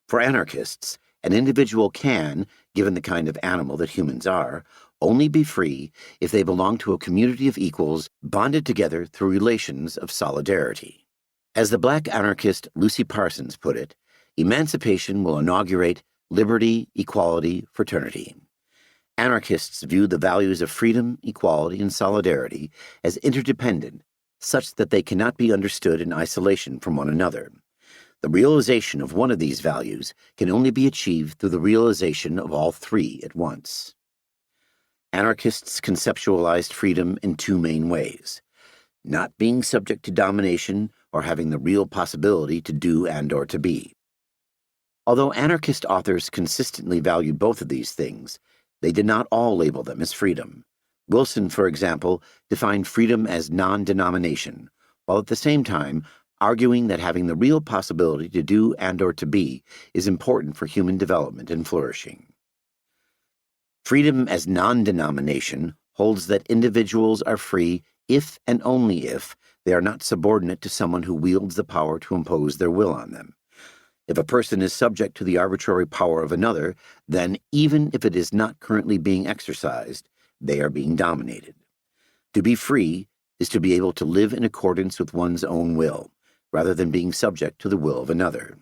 For anarchists, an individual can, given the kind of animal that humans are, only be free if they belong to a community of equals bonded together through relations of solidarity. As the black anarchist Lucy Parsons put it, emancipation will inaugurate liberty, equality, fraternity. Anarchists view the values of freedom, equality, and solidarity as interdependent, such that they cannot be understood in isolation from one another. The realization of one of these values can only be achieved through the realization of all three at once. Anarchists conceptualized freedom in two main ways: not being subject to domination or having the real possibility to do and or to be. Although anarchist authors consistently valued both of these things, they did not all label them as freedom. Wilson, for example, defined freedom as non-denomination, while at the same time arguing that having the real possibility to do and or to be is important for human development and flourishing. Freedom as non-denomination holds that individuals are free if and only if they are not subordinate to someone who wields the power to impose their will on them. If a person is subject to the arbitrary power of another, then even if it is not currently being exercised, they are being dominated. To be free is to be able to live in accordance with one's own will, rather than being subject to the will of another.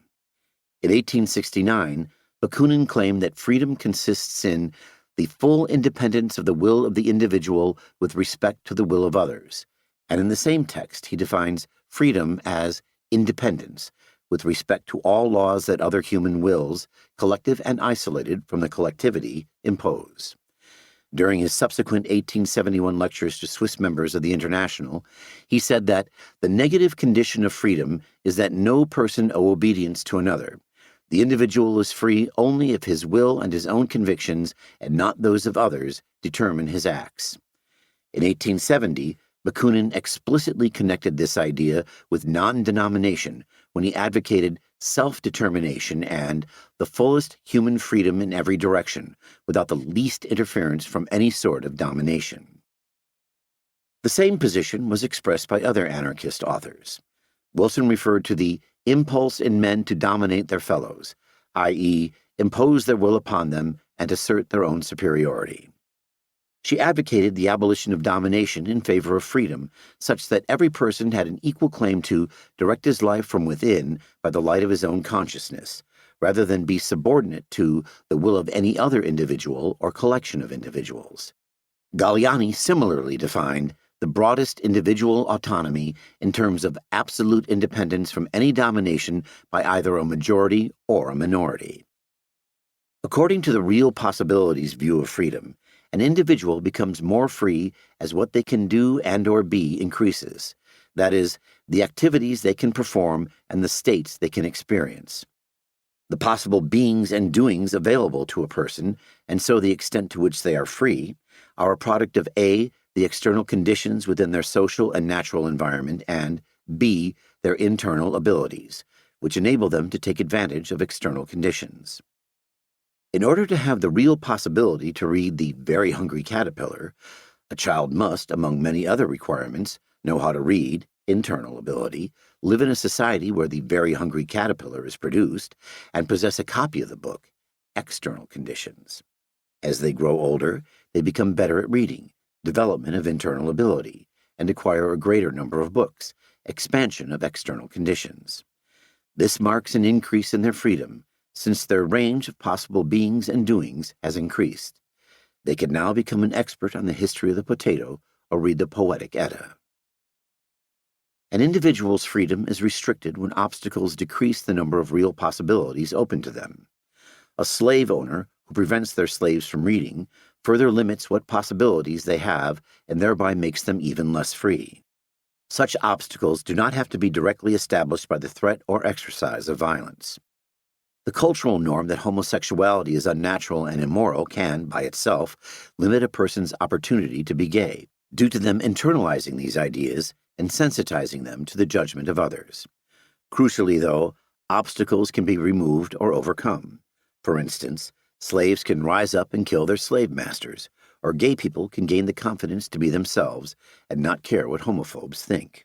In 1869, Bakunin claimed that freedom consists in the full independence of the will of the individual with respect to the will of others, and in the same text he defines freedom as independence, with respect to all laws that other human wills, collective and isolated from the collectivity, impose. During his subsequent 1871 lectures to Swiss members of the International, he said that the negative condition of freedom is that no person owe obedience to another. The individual is free only if his will and his own convictions, and not those of others, determine his acts. In 1870, Bakunin explicitly connected this idea with non-denomination when he advocated self-determination and the fullest human freedom in every direction, without the least interference from any sort of domination. The same position was expressed by other anarchist authors. Wilson referred to the impulse in men to dominate their fellows, i.e., impose their will upon them and assert their own superiority. She advocated the abolition of domination in favor of freedom, such that every person had an equal claim to direct his life from within by the light of his own consciousness, rather than be subordinate to the will of any other individual or collection of individuals. Galliani similarly defined the broadest individual autonomy in terms of absolute independence from any domination by either a majority or a minority. According to the real possibilities view of freedom, an individual becomes more free as what they can do and or be increases, that is, the activities they can perform and the states they can experience. The possible beings and doings available to a person, and so the extent to which they are free, are a product of A, the external conditions within their social and natural environment, and B, their internal abilities, which enable them to take advantage of external conditions. In order to have the real possibility to read The Very Hungry Caterpillar, a child must, among many other requirements, know how to read, internal ability, live in a society where The Very Hungry Caterpillar is produced, and possess a copy of the book, external conditions. As they grow older, they become better at reading, development of internal ability, and acquire a greater number of books, expansion of external conditions. This marks an increase in their freedom, since their range of possible beings and doings has increased. They can now become an expert on the history of the potato or read the Poetic Edda. An individual's freedom is restricted when obstacles decrease the number of real possibilities open to them. A slave owner who prevents their slaves from reading further limits what possibilities they have and thereby makes them even less free. Such obstacles do not have to be directly established by the threat or exercise of violence. The cultural norm that homosexuality is unnatural and immoral can, by itself, limit a person's opportunity to be gay, due to them internalizing these ideas and sensitizing them to the judgment of others. Crucially, though, obstacles can be removed or overcome. For instance, slaves can rise up and kill their slave masters, or gay people can gain the confidence to be themselves and not care what homophobes think.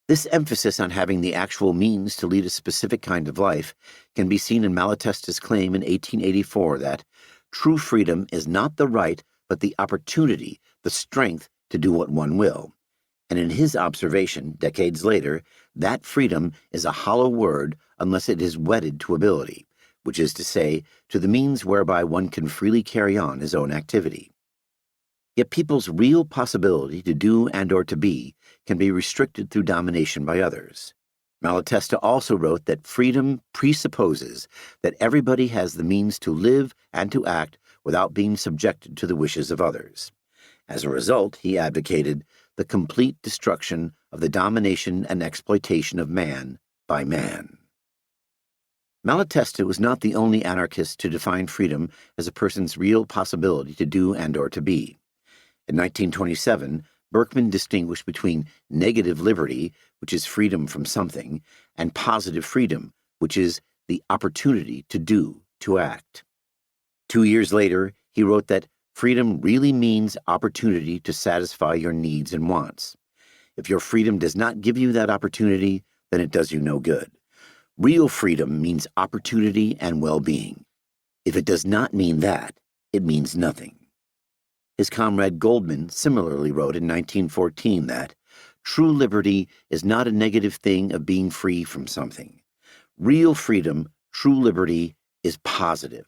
This emphasis on having the actual means to lead a specific kind of life can be seen in Malatesta's claim in 1884 that true freedom is not the right but the opportunity, the strength to do what one will. And in his observation, decades later, that freedom is a hollow word unless it is wedded to ability, which is to say, to the means whereby one can freely carry on his own activity. Yet people's real possibility to do and or to be can be restricted through domination by others. Malatesta also wrote that freedom presupposes that everybody has the means to live and to act without being subjected to the wishes of others. As a result, he advocated the complete destruction of the domination and exploitation of man by man. Malatesta was not the only anarchist to define freedom as a person's real possibility to do and or to be. In 1927, Berkman distinguished between negative liberty, which is freedom from something, and positive freedom, which is the opportunity to do, to act. 2 years later, he wrote that freedom really means opportunity to satisfy your needs and wants. If your freedom does not give you that opportunity, then it does you no good. Real freedom means opportunity and well-being. If it does not mean that, it means nothing. His comrade Goldman similarly wrote in 1914 that true liberty is not a negative thing of being free from something. Real freedom, true liberty, is positive.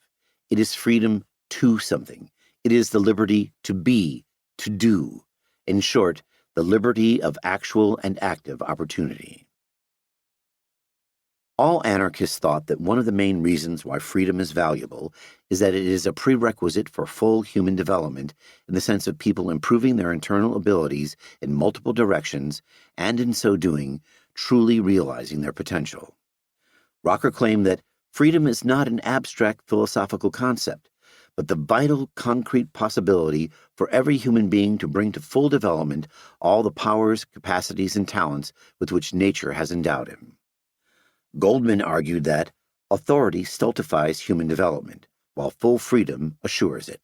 It is freedom to something. It is the liberty to be, to do. In short, the liberty of actual and active opportunity. All anarchists thought that one of the main reasons why freedom is valuable is that it is a prerequisite for full human development in the sense of people improving their internal abilities in multiple directions and in so doing, truly realizing their potential. Rocker claimed that freedom is not an abstract philosophical concept, but the vital, concrete possibility for every human being to bring to full development all the powers, capacities, and talents with which nature has endowed him. Goldman argued that authority stultifies human development, while full freedom assures it.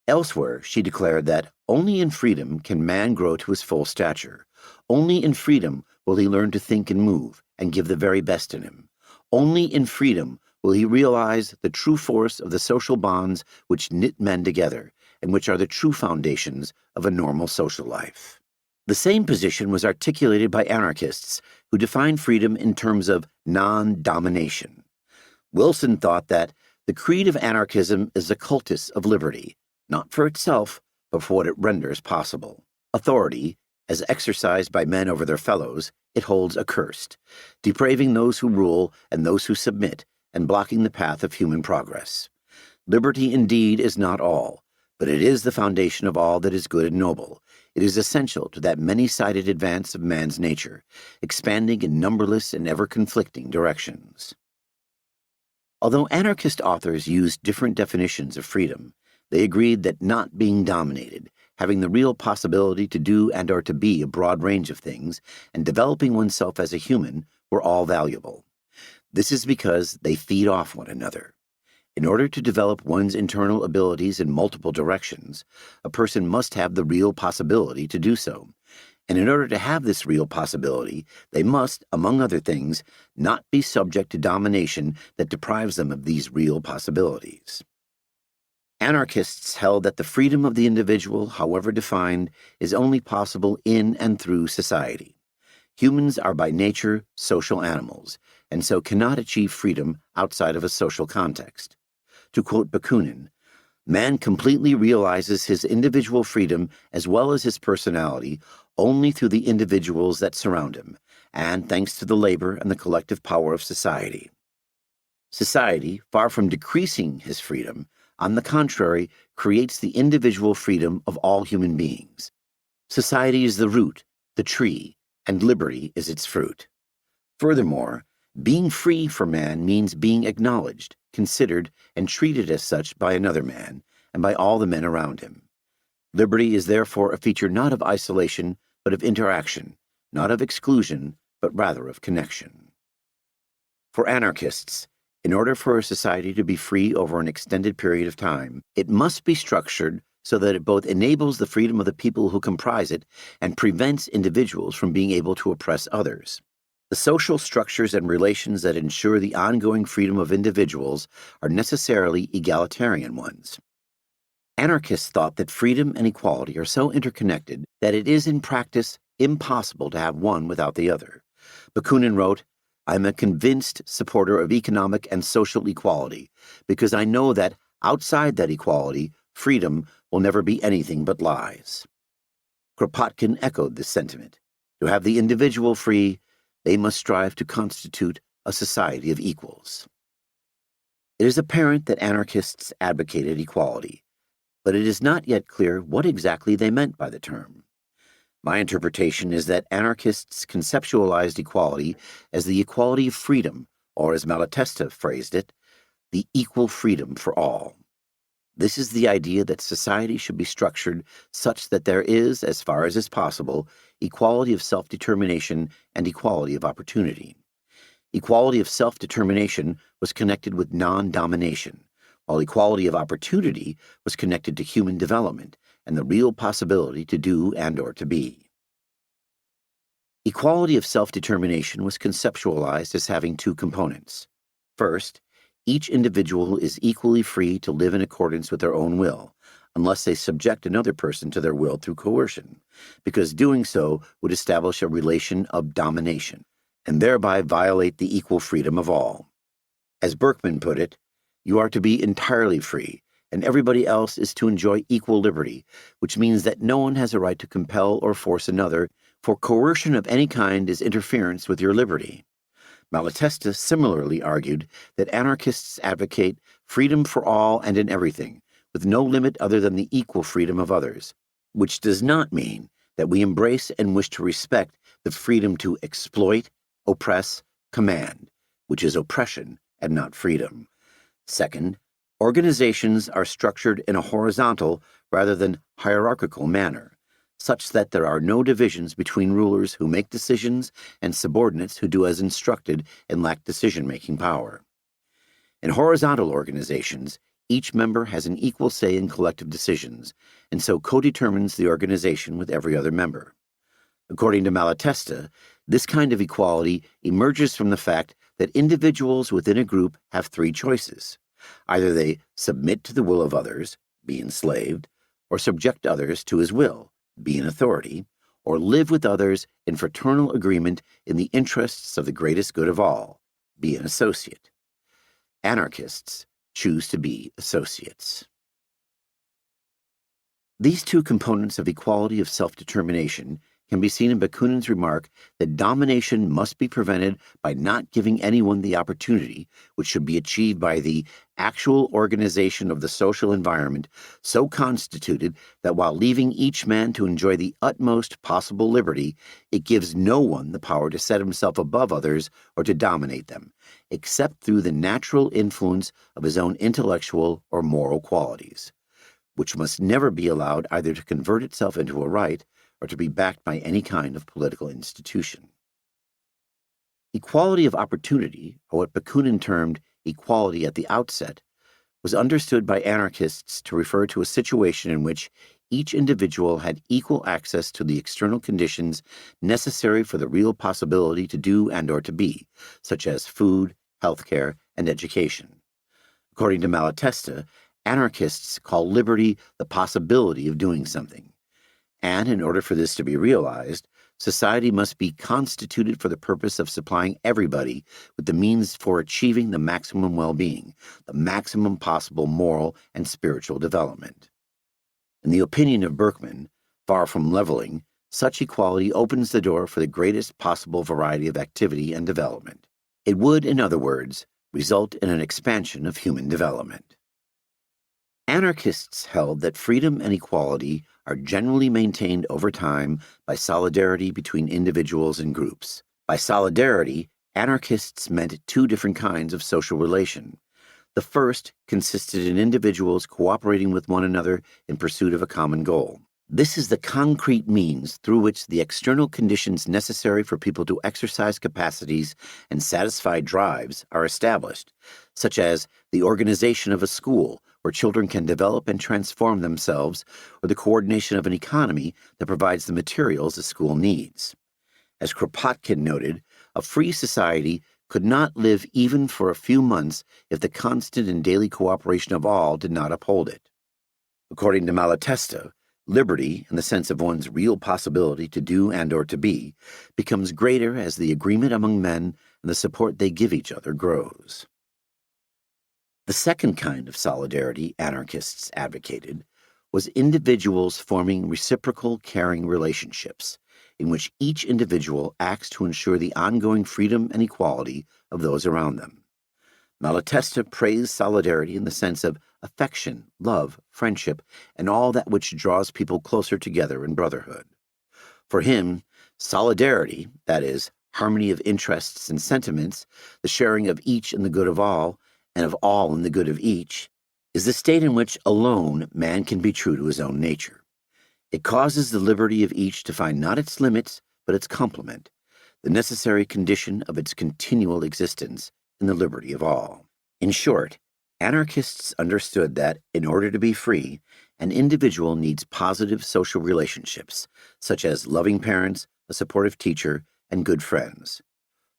Elsewhere, she declared that only in freedom can man grow to his full stature. Only in freedom will he learn to think and move and give the very best in him. Only in freedom will he realize the true force of the social bonds which knit men together and which are the true foundations of a normal social life. The same position was articulated by anarchists who defined freedom in terms of non-domination. Wilson thought that the creed of anarchism is the cultus of liberty, not for itself, but for what it renders possible. Authority, as exercised by men over their fellows, it holds accursed, depraving those who rule and those who submit, and blocking the path of human progress. Liberty indeed is not all, but it is the foundation of all that is good and noble. It is essential to that many-sided advance of man's nature, expanding in numberless and ever-conflicting directions. Although anarchist authors used different definitions of freedom, they agreed that not being dominated, having the real possibility to do and or to be a broad range of things, and developing oneself as a human were all valuable. This is because they feed off one another. In order to develop one's internal abilities in multiple directions, a person must have the real possibility to do so. And in order to have this real possibility, they must, among other things, not be subject to domination that deprives them of these real possibilities. Anarchists held that the freedom of the individual, however defined, is only possible in and through society. Humans are by nature social animals, and so cannot achieve freedom outside of a social context. To quote Bakunin, "Man completely realizes his individual freedom as well as his personality only through the individuals that surround him, and thanks to the labor and the collective power of society. Society, far from decreasing his freedom, on the contrary, creates the individual freedom of all human beings. Society is the root, the tree, and liberty is its fruit. Furthermore, being free for man means being acknowledged, considered, and treated as such by another man, and by all the men around him. Liberty is therefore a feature not of isolation, but of interaction, not of exclusion, but rather of connection." For anarchists, in order for a society to be free over an extended period of time, it must be structured so that it both enables the freedom of the people who comprise it and prevents individuals from being able to oppress others. The social structures and relations that ensure the ongoing freedom of individuals are necessarily egalitarian ones. Anarchists thought that freedom and equality are so interconnected that it is in practice impossible to have one without the other. Bakunin wrote, "I am a convinced supporter of economic and social equality because I know that outside that equality, freedom will never be anything but lies." Kropotkin echoed this sentiment. To have the individual free, they must strive to constitute a society of equals. It is apparent that anarchists advocated equality, but it is not yet clear what exactly they meant by the term. My interpretation is that anarchists conceptualized equality as the equality of freedom, or as Malatesta phrased it, the equal freedom for all. This is the idea that society should be structured such that there is, as far as is possible, equality of self-determination and equality of opportunity. Equality of self-determination was connected with non-domination, while equality of opportunity was connected to human development and the real possibility to do and or to be. Equality of self-determination was conceptualized as having two components. First, each individual is equally free to live in accordance with their own will, unless they subject another person to their will through coercion, because doing so would establish a relation of domination, and thereby violate the equal freedom of all. As Berkman put it, "You are to be entirely free, and everybody else is to enjoy equal liberty, which means that no one has a right to compel or force another, for coercion of any kind is interference with your liberty." Malatesta similarly argued that anarchists advocate freedom for all and in everything, with no limit other than the equal freedom of others, which does not mean that we embrace and wish to respect the freedom to exploit, oppress, command, which is oppression and not freedom. Second, organizations are structured in a horizontal rather than hierarchical manner, such that there are no divisions between rulers who make decisions and subordinates who do as instructed and lack decision-making power. In horizontal organizations, each member has an equal say in collective decisions, and so co-determines the organization with every other member. According to Malatesta, this kind of equality emerges from the fact that individuals within a group have three choices. Either they submit to the will of others, be enslaved, or subject others to his will, be in authority, or live with others in fraternal agreement in the interests of the greatest good of all, be an associate. Anarchists choose to be associates. These two components of equality of self-determination can be seen in Bakunin's remark that domination must be prevented by not giving anyone the opportunity, which should be achieved by the actual organization of the social environment so constituted that while leaving each man to enjoy the utmost possible liberty, it gives no one the power to set himself above others or to dominate them, except through the natural influence of his own intellectual or moral qualities, which must never be allowed either to convert itself into a right or to be backed by any kind of political institution. Equality of opportunity, or what Bakunin termed equality at the outset, was understood by anarchists to refer to a situation in which each individual had equal access to the external conditions necessary for the real possibility to do and or to be, such as food, healthcare, and education. According to Malatesta, anarchists call liberty the possibility of doing something. And in order for this to be realized, society must be constituted for the purpose of supplying everybody with the means for achieving the maximum well-being, the maximum possible moral and spiritual development. In the opinion of Berkman, far from leveling, such equality opens the door for the greatest possible variety of activity and development. It would, in other words, result in an expansion of human development. Anarchists held that freedom and equality are generally maintained over time by solidarity between individuals and groups. By solidarity, anarchists meant two different kinds of social relation. The first consisted in individuals cooperating with one another in pursuit of a common goal. This is the concrete means through which the external conditions necessary for people to exercise capacities and satisfy drives are established, such as the organization of a school where children can develop and transform themselves, or the coordination of an economy that provides the materials a school needs. As Kropotkin noted, a free society could not live even for a few months if the constant and daily cooperation of all did not uphold it. According to Malatesta, liberty, in the sense of one's real possibility to do and or to be, becomes greater as the agreement among men and the support they give each other grows. The second kind of solidarity anarchists advocated was individuals forming reciprocal caring relationships, in which each individual acts to ensure the ongoing freedom and equality of those around them. Malatesta praised solidarity in the sense of affection, love, friendship, and all that which draws people closer together in brotherhood. For him, solidarity, that is, harmony of interests and sentiments, the sharing of each in the good of all, and of all in the good of each, is the state in which alone man can be true to his own nature. It causes the liberty of each to find not its limits, but its complement, the necessary condition of its continual existence in the liberty of all. In short, anarchists understood that, in order to be free, an individual needs positive social relationships, such as loving parents, a supportive teacher, and good friends.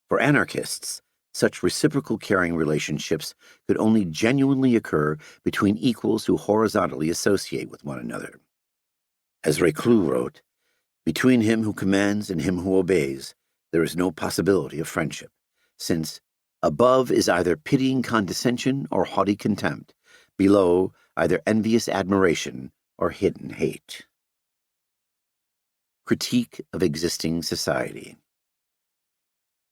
For anarchists, such reciprocal caring relationships could only genuinely occur between equals who horizontally associate with one another. As Reclus wrote, "Between him who commands and him who obeys, there is no possibility of friendship, since above is either pitying condescension or haughty contempt, below either envious admiration or hidden hate." Critique of existing society.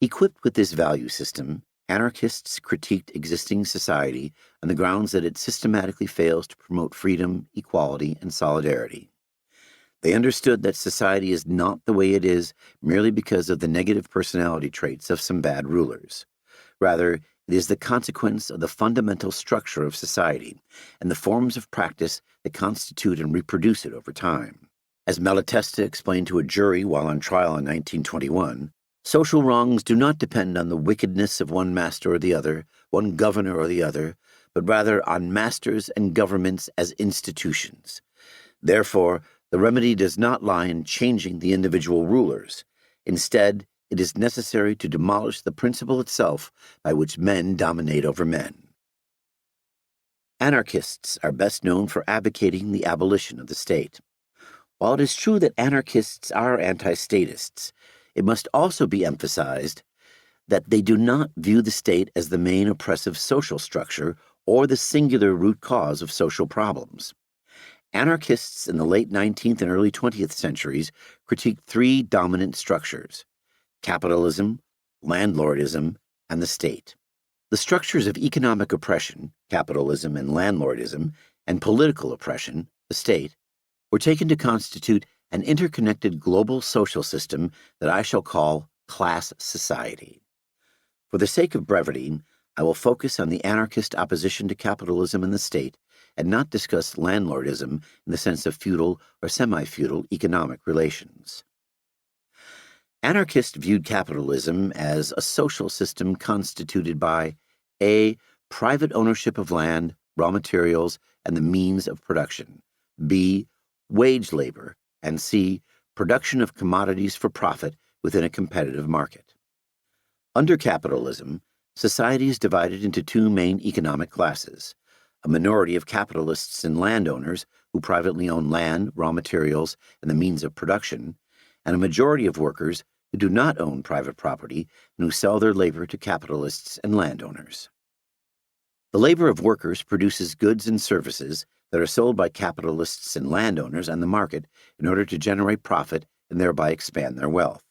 Equipped with this value system, anarchists critiqued existing society on the grounds that it systematically fails to promote freedom, equality, and solidarity. They understood that society is not the way it is merely because of the negative personality traits of some bad rulers. Rather, it is the consequence of the fundamental structure of society and the forms of practice that constitute and reproduce it over time. As Malatesta explained to a jury while on trial in 1921, social wrongs do not depend on the wickedness of one master or the other, one governor or the other, but rather on masters and governments as institutions. Therefore, the remedy does not lie in changing the individual rulers. Instead, it is necessary to demolish the principle itself by which men dominate over men. Anarchists are best known for advocating the abolition of the state. While it is true that anarchists are anti-statists, it must also be emphasized that they do not view the state as the main oppressive social structure or the singular root cause of social problems. Anarchists in the late 19th and early 20th centuries critiqued three dominant structures: capitalism, landlordism, and the state. The structures of economic oppression, capitalism and landlordism, and political oppression, the state, were taken to constitute an interconnected global social system that I shall call class society. For the sake of brevity, I will focus on the anarchist opposition to capitalism and the state and not discuss landlordism in the sense of feudal or semi-feudal economic relations. Anarchists viewed capitalism as a social system constituted by A. Private ownership of land, raw materials, and the means of production, B. Wage labor, and C. Production of commodities for profit within a competitive market. Under capitalism, society is divided into two main economic classes: a minority of capitalists and landowners who privately own land, raw materials, and the means of production, and a majority of workers who do not own private property and who sell their labor to capitalists and landowners. The labor of workers produces goods and services that are sold by capitalists and landowners on the market in order to generate profit and thereby expand their wealth.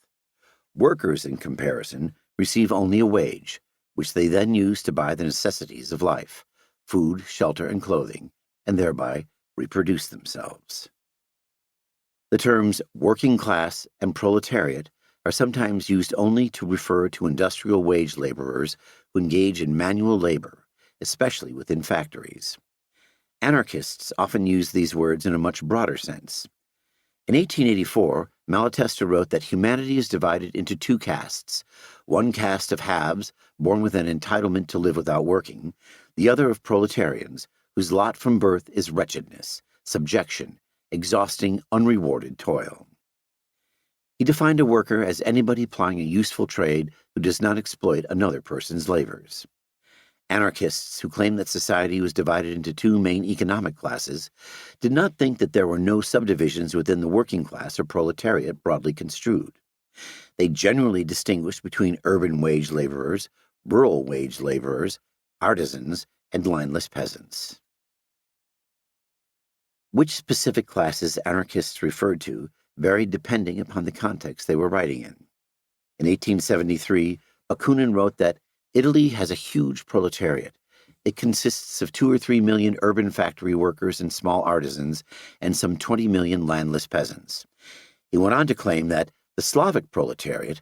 Workers, in comparison, receive only a wage, which they then use to buy the necessities of life: food, shelter, and clothing, and thereby reproduce themselves. The terms working class and proletariat are sometimes used only to refer to industrial wage laborers who engage in manual labor, especially within factories. Anarchists often use these words in a much broader sense. In 1884, Malatesta wrote that humanity is divided into two castes: one caste of haves, born with an entitlement to live without working, the other of proletarians, whose lot from birth is wretchedness, subjection, exhausting, unrewarded toil. He defined a worker as anybody plying a useful trade who does not exploit another person's labors. Anarchists, who claimed that society was divided into two main economic classes, did not think that there were no subdivisions within the working class or proletariat broadly construed. They generally distinguished between urban wage laborers, rural wage laborers, artisans, and landless peasants. Which specific classes anarchists referred to varied depending upon the context they were writing in. In 1873, Bakunin wrote that Italy has a huge proletariat. It consists of 2 or 3 million urban factory workers and small artisans and some 20 million landless peasants. He went on to claim that the Slavic proletariat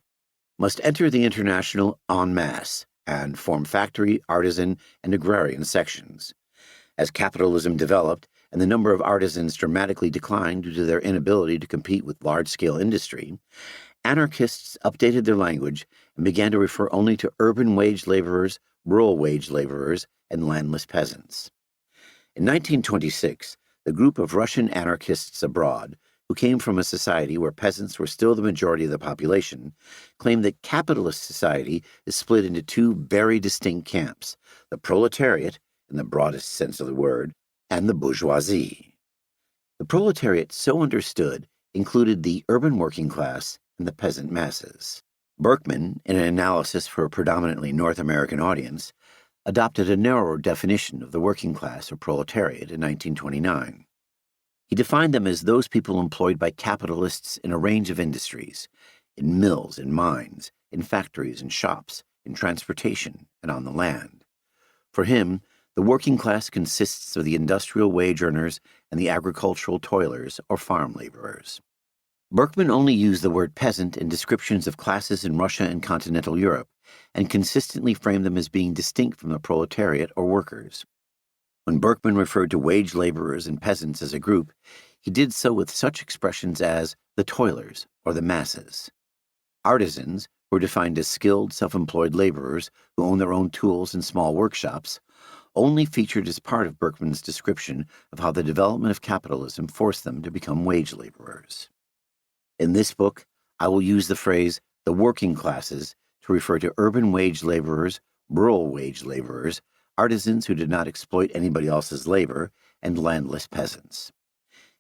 must enter the International en masse and form factory, artisan, and agrarian sections. As capitalism developed and the number of artisans dramatically declined due to their inability to compete with large-scale industry, anarchists updated their language and began to refer only to urban wage laborers, rural wage laborers, and landless peasants. In 1926, the group of Russian anarchists abroad, who came from a society where peasants were still the majority of the population, claimed that capitalist society is split into two very distinct camps: the proletariat, in the broadest sense of the word, and the bourgeoisie. The proletariat, so understood, included the urban working class and the peasant masses. Berkman, in an analysis for a predominantly North American audience, adopted a narrower definition of the working class or proletariat in 1929. He defined them as those people employed by capitalists in a range of industries: in mills, in mines, in factories and shops, in transportation, and on the land. For him, the working class consists of the industrial wage earners and the agricultural toilers or farm laborers. Berkman only used the word peasant in descriptions of classes in Russia and continental Europe, and consistently framed them as being distinct from the proletariat or workers. When Berkman referred to wage laborers and peasants as a group, he did so with such expressions as the toilers or the masses. Artisans were defined as skilled, self-employed laborers who own their own tools and small workshops, only featured as part of Berkman's description of how the development of capitalism forced them to become wage laborers. In this book, I will use the phrase the working classes to refer to urban wage laborers, rural wage laborers, artisans who did not exploit anybody else's labor, and landless peasants.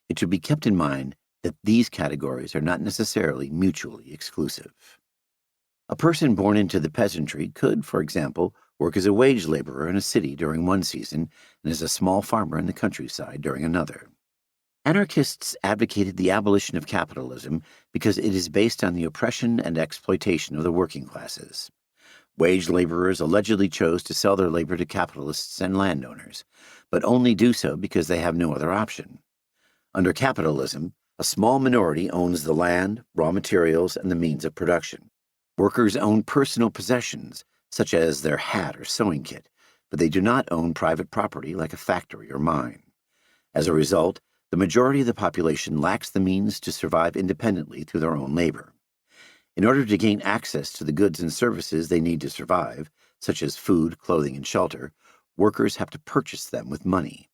It should be kept in mind that these categories are not necessarily mutually exclusive. A person born into the peasantry could, for example, work as a wage laborer in a city during one season and as a small farmer in the countryside during another. Anarchists advocated the abolition of capitalism because it is based on the oppression and exploitation of the working classes. Wage laborers allegedly chose to sell their labor to capitalists and landowners, but only do so because they have no other option. Under capitalism, a small minority owns the land, raw materials, and the means of production. Workers own personal possessions, such as their hat or sewing kit, but they do not own private property like a factory or mine. As a result, the majority of the population lacks the means to survive independently through their own labor. In order to gain access to the goods and services they need to survive, such as food, clothing, and shelter, workers have to purchase them with money.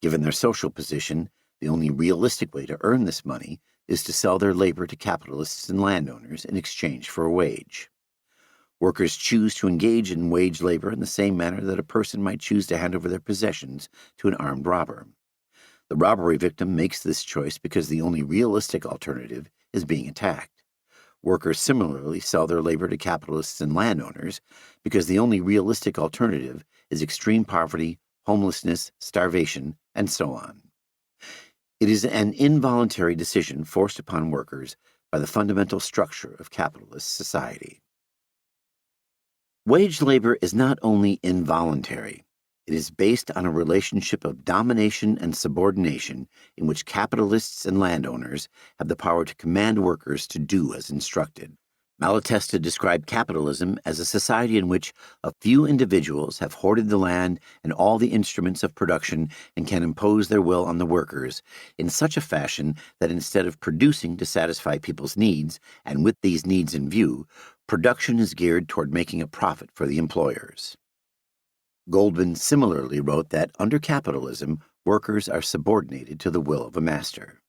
Given their social position, the only realistic way to earn this money is to sell their labor to capitalists and landowners in exchange for a wage. Workers choose to engage in wage labor in the same manner that a person might choose to hand over their possessions to an armed robber. The robbery victim makes this choice because the only realistic alternative is being attacked. Workers similarly sell their labor to capitalists and landowners because the only realistic alternative is extreme poverty, homelessness, starvation, and so on. It is an involuntary decision forced upon workers by the fundamental structure of capitalist society. Wage labor is not only involuntary, it is based on a relationship of domination and subordination in which capitalists and landowners have the power to command workers to do as instructed. Malatesta described capitalism as a society in which a few individuals have hoarded the land and all the instruments of production and can impose their will on the workers in such a fashion that instead of producing to satisfy people's needs, and with these needs in view, production is geared toward making a profit for the employers. Goldman similarly wrote that under capitalism, workers are subordinated to the will of a master.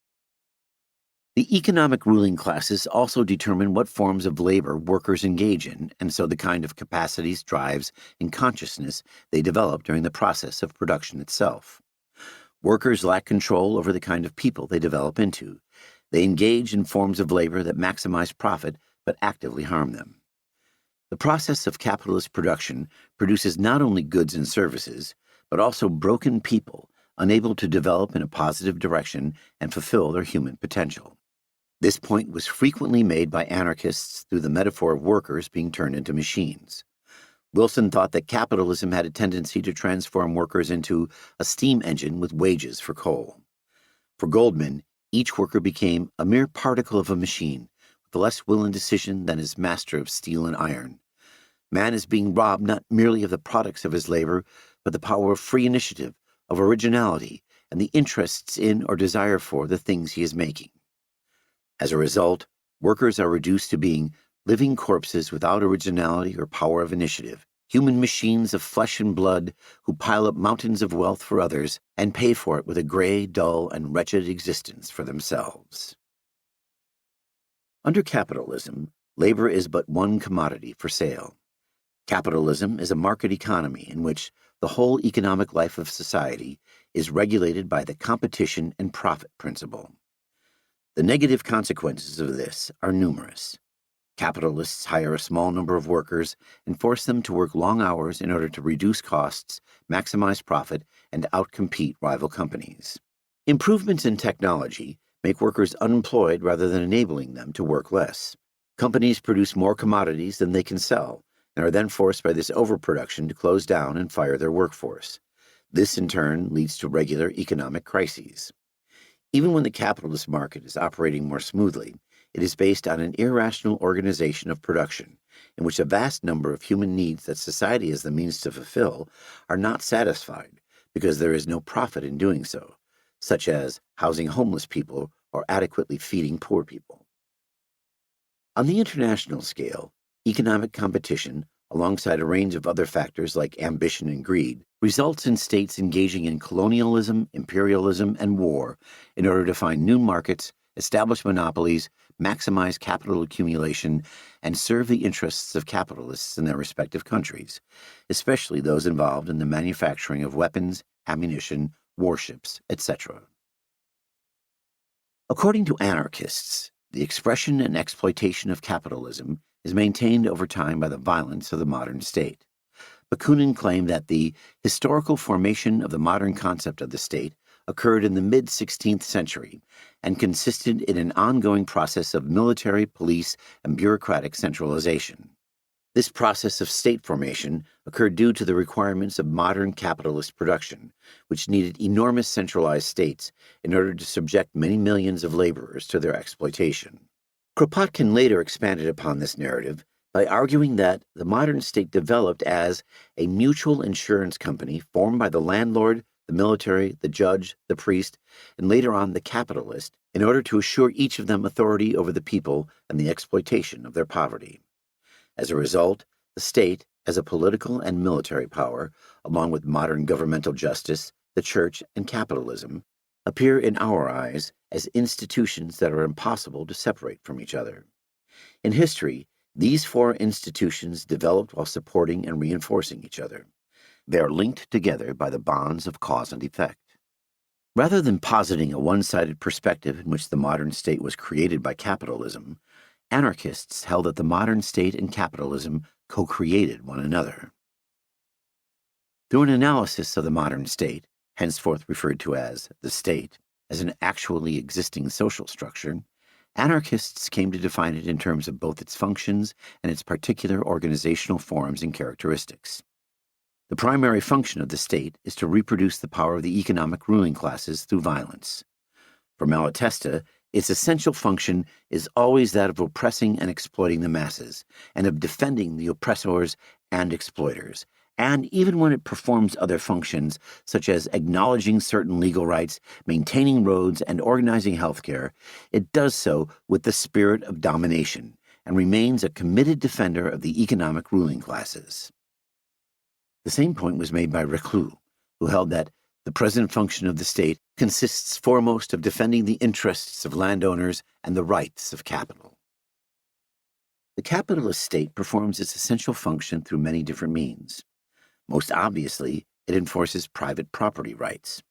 The economic ruling classes also determine what forms of labor workers engage in, and so the kind of capacities, drives, and consciousness they develop during the process of production itself. Workers lack control over the kind of people they develop into. They engage in forms of labor that maximize profit but actively harm them. The process of capitalist production produces not only goods and services, but also broken people, unable to develop in a positive direction and fulfill their human potential. This point was frequently made by anarchists through the metaphor of workers being turned into machines. Wilson thought that capitalism had a tendency to transform workers into a steam engine with wages for coal. For Goldman, each worker became a mere particle of a machine, with less will and decision than his master of steel and iron. Man is being robbed not merely of the products of his labor, but the power of free initiative, of originality, and the interests in or desire for the things he is making. As a result, workers are reduced to being living corpses without originality or power of initiative, human machines of flesh and blood who pile up mountains of wealth for others and pay for it with a gray, dull, and wretched existence for themselves. Under capitalism, labor is but one commodity for sale. Capitalism is a market economy in which the whole economic life of society is regulated by the competition and profit principle. The negative consequences of this are numerous. Capitalists hire a small number of workers and force them to work long hours in order to reduce costs, maximize profit, and outcompete rival companies. Improvements in technology make workers unemployed rather than enabling them to work less. Companies produce more commodities than they can sell, and are then forced by this overproduction to close down and fire their workforce. This, in turn, leads to regular economic crises. Even when the capitalist market is operating more smoothly, it is based on an irrational organization of production, in which a vast number of human needs that society has the means to fulfill are not satisfied because there is no profit in doing so, such as housing homeless people or adequately feeding poor people. On the international scale, economic competition, alongside a range of other factors like ambition and greed, results in states engaging in colonialism, imperialism, and war in order to find new markets, establish monopolies, maximize capital accumulation, and serve the interests of capitalists in their respective countries, especially those involved in the manufacturing of weapons, ammunition, warships, etc. According to anarchists, the expression and exploitation of capitalism is maintained over time by the violence of the modern state. Bakunin claimed that the historical formation of the modern concept of the state occurred in the mid-16th century and consisted in an ongoing process of military, police, and bureaucratic centralization. This process of state formation occurred due to the requirements of modern capitalist production, which needed enormous centralized states in order to subject many millions of laborers to their exploitation. Kropotkin later expanded upon this narrative by arguing that the modern state developed as a mutual insurance company formed by the landlord, the military, the judge, the priest, and later on the capitalist, in order to assure each of them authority over the people and the exploitation of their poverty. As a result, the state, as a political and military power, along with modern governmental justice, the church, and capitalism, appear in our eyes as institutions that are impossible to separate from each other. In history, these four institutions developed while supporting and reinforcing each other. They are linked together by the bonds of cause and effect. Rather than positing a one-sided perspective in which the modern state was created by capitalism, anarchists held that the modern state and capitalism co-created one another. Through an analysis of the modern state, henceforth referred to as the state, as an actually existing social structure, anarchists came to define it in terms of both its functions and its particular organizational forms and characteristics. The primary function of the state is to reproduce the power of the economic ruling classes through violence. For Malatesta, its essential function is always that of oppressing and exploiting the masses, and of defending the oppressors and exploiters, and even when it performs other functions, such as acknowledging certain legal rights, maintaining roads, and organizing healthcare, it does so with the spirit of domination, and remains a committed defender of the economic ruling classes. The same point was made by Reclus, who held that the present function of the state consists foremost of defending the interests of landowners and the rights of capital. The capitalist state performs its essential function through many different means. Most obviously, it enforces private property rights.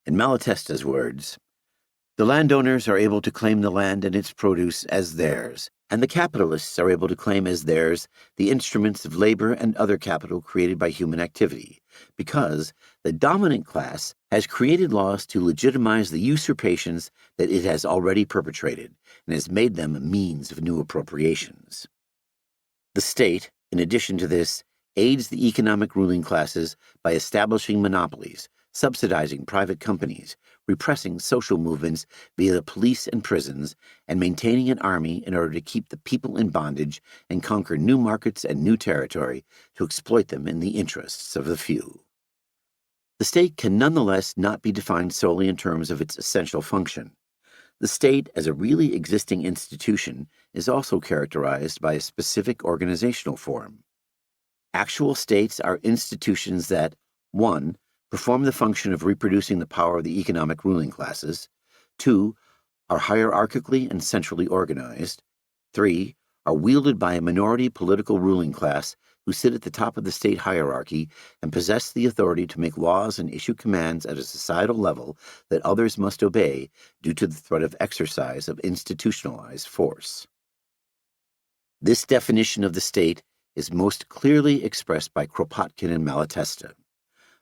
In Malatesta's words, the landowners are able to claim the land and its produce as theirs, and the capitalists are able to claim as theirs the instruments of labor and other capital created by human activity, because the dominant class has created laws to legitimize the usurpations that it has already perpetrated and has made them a means of new appropriations. The state, in addition to this, aids the economic ruling classes by establishing monopolies, subsidizing private companies, repressing social movements via the police and prisons, and maintaining an army in order to keep the people in bondage and conquer new markets and new territory to exploit them in the interests of the few. The state can nonetheless not be defined solely in terms of its essential function. The state, as a really existing institution, is also characterized by a specific organizational form. Actual states are institutions that, 1. Perform the function of reproducing the power of the economic ruling classes, 2. Are hierarchically and centrally organized, 3. Are wielded by a minority political ruling class who sit at the top of the state hierarchy and possess the authority to make laws and issue commands at a societal level that others must obey due to the threat of exercise of institutionalized force. This definition of the state is most clearly expressed by Kropotkin and Malatesta.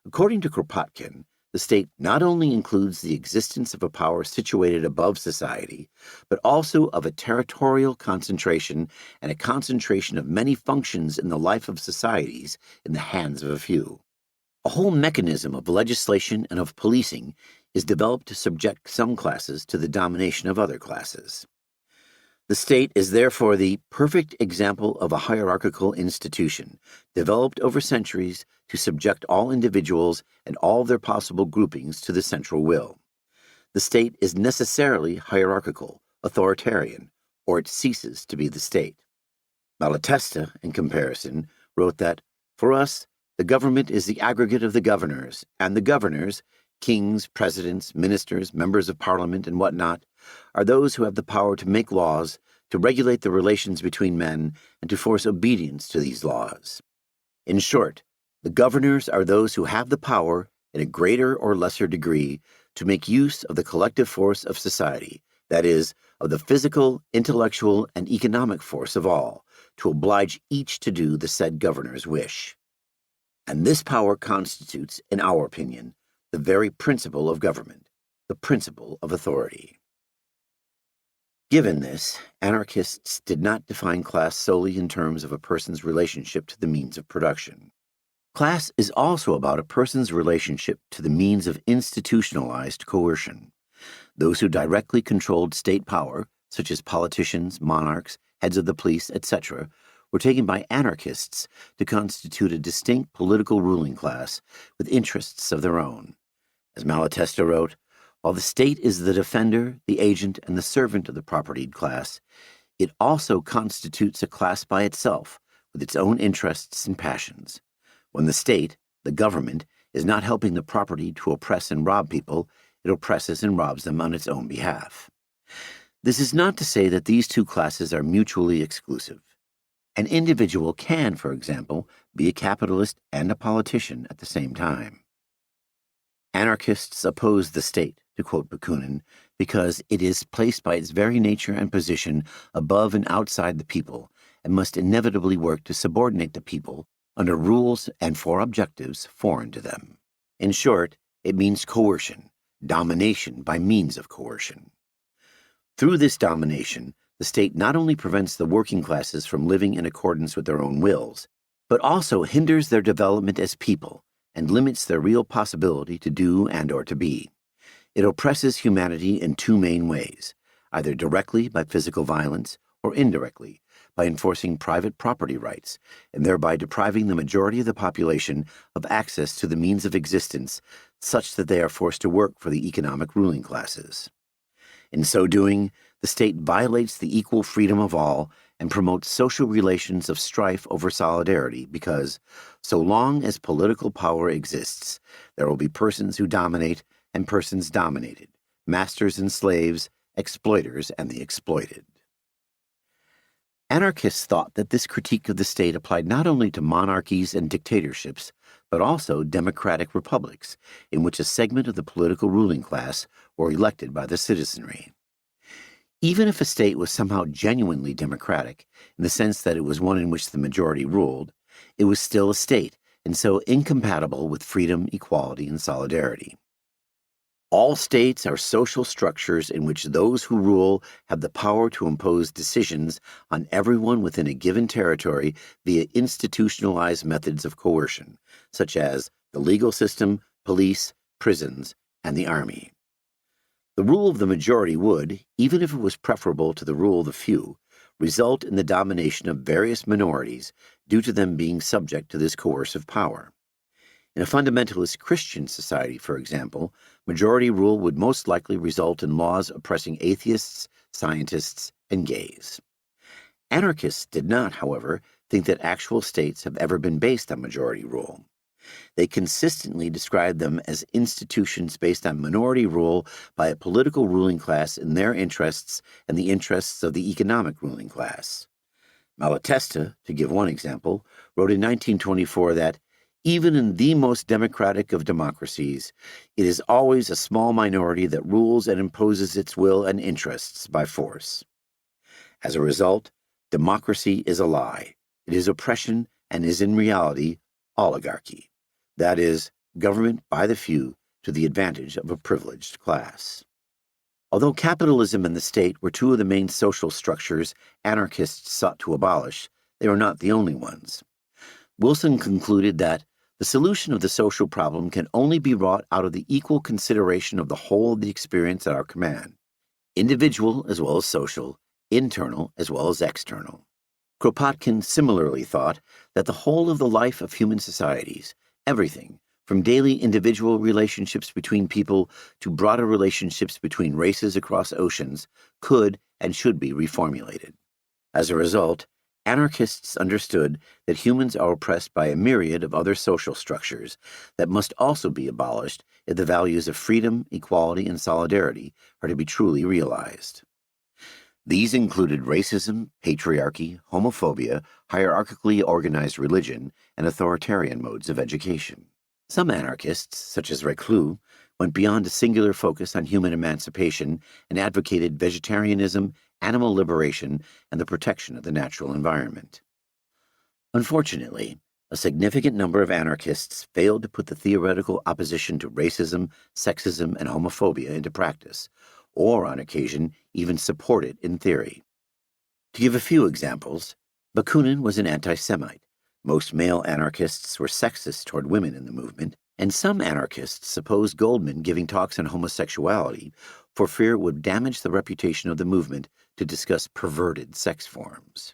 According to Kropotkin, the state not only includes the existence of a power situated above society, but also of a territorial concentration and a concentration of many functions in the life of societies in the hands of a few. A whole mechanism of legislation and of policing is developed to subject some classes to the domination of other classes. The state is therefore the perfect example of a hierarchical institution, developed over centuries to subject all individuals and all their possible groupings to the central will. The state is necessarily hierarchical, authoritarian, or it ceases to be the state. Malatesta, in comparison, wrote that, for us, the government is the aggregate of the governors, and the governors, kings, presidents, ministers, members of parliament, and whatnot, are those who have the power to make laws, to regulate the relations between men, and to force obedience to these laws. In short, the governors are those who have the power, in a greater or lesser degree, to make use of the collective force of society, that is, of the physical, intellectual, and economic force of all, to oblige each to do the said governor's wish. And this power constitutes, in our opinion, the very principle of government, the principle of authority. Given this, anarchists did not define class solely in terms of a person's relationship to the means of production. Class is also about a person's relationship to the means of institutionalized coercion. Those who directly controlled state power, such as politicians, monarchs, heads of the police, etc., were taken by anarchists to constitute a distinct political ruling class with interests of their own. As Malatesta wrote, while the state is the defender, the agent, and the servant of the propertied class, it also constitutes a class by itself, with its own interests and passions. When the state, the government, is not helping the property to oppress and rob people, it oppresses and robs them on its own behalf. This is not to say that these two classes are mutually exclusive. An individual can, for example, be a capitalist and a politician at the same time. Anarchists oppose the state, to quote Bakunin, because it is placed by its very nature and position above and outside the people, and must inevitably work to subordinate the people under rules and for objectives foreign to them. In short, it means coercion, domination by means of coercion. Through this domination, the state not only prevents the working classes from living in accordance with their own wills, but also hinders their development as people and limits their real possibility to do and or to be. It oppresses humanity in two main ways, either directly by physical violence or indirectly by enforcing private property rights and thereby depriving the majority of the population of access to the means of existence such that they are forced to work for the economic ruling classes. In so doing, the state violates the equal freedom of all and promotes social relations of strife over solidarity because, so long as political power exists, there will be persons who dominate and persons dominated, masters and slaves, exploiters and the exploited. Anarchists thought that this critique of the state applied not only to monarchies and dictatorships, but also democratic republics, in which a segment of the political ruling class were elected by the citizenry. Even if a state was somehow genuinely democratic, in the sense that it was one in which the majority ruled, it was still a state, and so incompatible with freedom, equality, and solidarity. All states are social structures in which those who rule have the power to impose decisions on everyone within a given territory via institutionalized methods of coercion, such as the legal system, police, prisons, and the army. The rule of the majority would, even if it was preferable to the rule of the few, result in the domination of various minorities due to them being subject to this coercive power. In a fundamentalist Christian society, for example, majority rule would most likely result in laws oppressing atheists, scientists, and gays. Anarchists did not, however, think that actual states have ever been based on majority rule. They consistently describe them as institutions based on minority rule by a political ruling class in their interests and the interests of the economic ruling class. Malatesta, to give one example, wrote in 1924 that even in the most democratic of democracies, it is always a small minority that rules and imposes its will and interests by force. As a result, democracy is a lie. It is oppression and is in reality oligarchy. That is, government by the few to the advantage of a privileged class. Although capitalism and the state were two of the main social structures anarchists sought to abolish, they were not the only ones. Wilson concluded that the solution of the social problem can only be wrought out of the equal consideration of the whole of the experience at our command, individual as well as social, internal as well as external. Kropotkin similarly thought that the whole of the life of human societies, everything, from daily individual relationships between people to broader relationships between races across oceans, could and should be reformulated. As a result, anarchists understood that humans are oppressed by a myriad of other social structures that must also be abolished if the values of freedom, equality, and solidarity are to be truly realized. These included racism, patriarchy, homophobia, hierarchically organized religion, and authoritarian modes of education. Some anarchists, such as Reclus, went beyond a singular focus on human emancipation and advocated vegetarianism, animal liberation, and the protection of the natural environment. Unfortunately, A significant number of anarchists failed to put the theoretical opposition to racism, sexism, and homophobia into practice, or on occasion even support it in theory. To give a few examples, Bakunin was an anti-Semite. Most male anarchists were sexist toward women in the movement, and some anarchists opposed Goldman giving talks on homosexuality for fear it would damage the reputation of the movement to discuss perverted sex forms.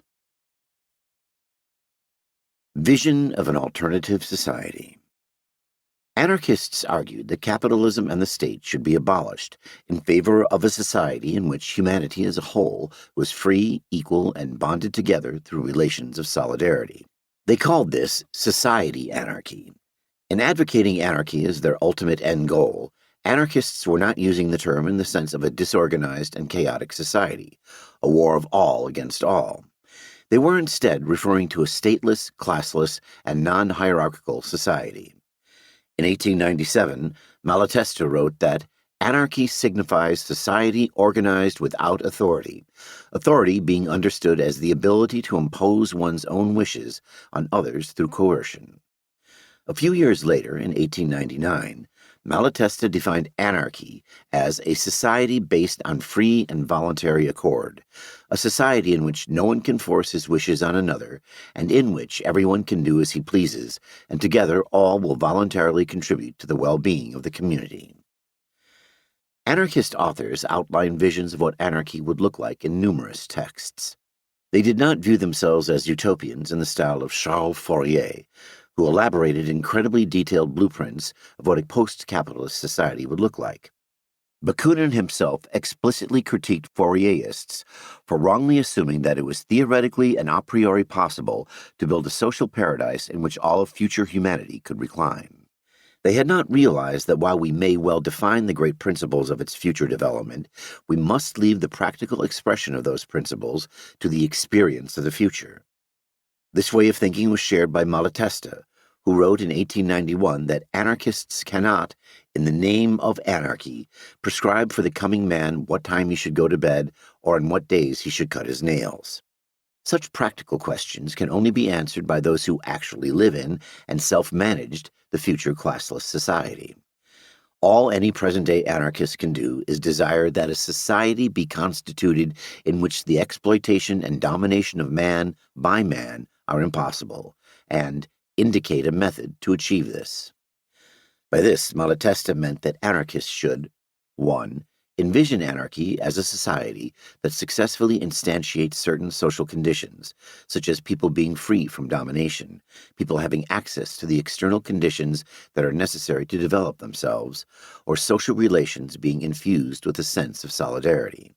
Vision of an alternative society. Anarchists argued that capitalism and the state should be abolished in favor of a society in which humanity as a whole was free, equal, and bonded together through relations of solidarity. They called this society anarchy. In advocating anarchy as their ultimate end goal, anarchists were not using the term in the sense of a disorganized and chaotic society, a war of all against all. They were instead referring to a stateless, classless, and non-hierarchical society. In 1897, Malatesta wrote that anarchy signifies society organized without authority, authority being understood as the ability to impose one's own wishes on others through coercion. A few years later, in 1899, Malatesta defined anarchy as a society based on free and voluntary accord, a society in which no one can force his wishes on another, and in which everyone can do as he pleases, and together all will voluntarily contribute to the well-being of the community. Anarchist authors outline visions of what anarchy would look like in numerous texts. They did not view themselves as utopians in the style of Charles Fourier, who elaborated incredibly detailed blueprints of what a post-capitalist society would look like. Bakunin himself explicitly critiqued Fourierists for wrongly assuming that it was theoretically and a priori possible to build a social paradise in which all of future humanity could recline. They had not realized that while we may well define the great principles of its future development, we must leave the practical expression of those principles to the experience of the future. This way of thinking was shared by Malatesta, who wrote in 1891 that anarchists cannot, in the name of anarchy, prescribe for the coming man what time he should go to bed or on what days he should cut his nails. Such practical questions can only be answered by those who actually live in and self-managed the future classless society. All any present-day anarchist can do is desire that a society be constituted in which the exploitation and domination of man by man are impossible, and indicate a method to achieve this. By this, Malatesta meant that anarchists should 1. Envision anarchy as a society that successfully instantiates certain social conditions, such as people being free from domination, people having access to the external conditions that are necessary to develop themselves, or social relations being infused with a sense of solidarity.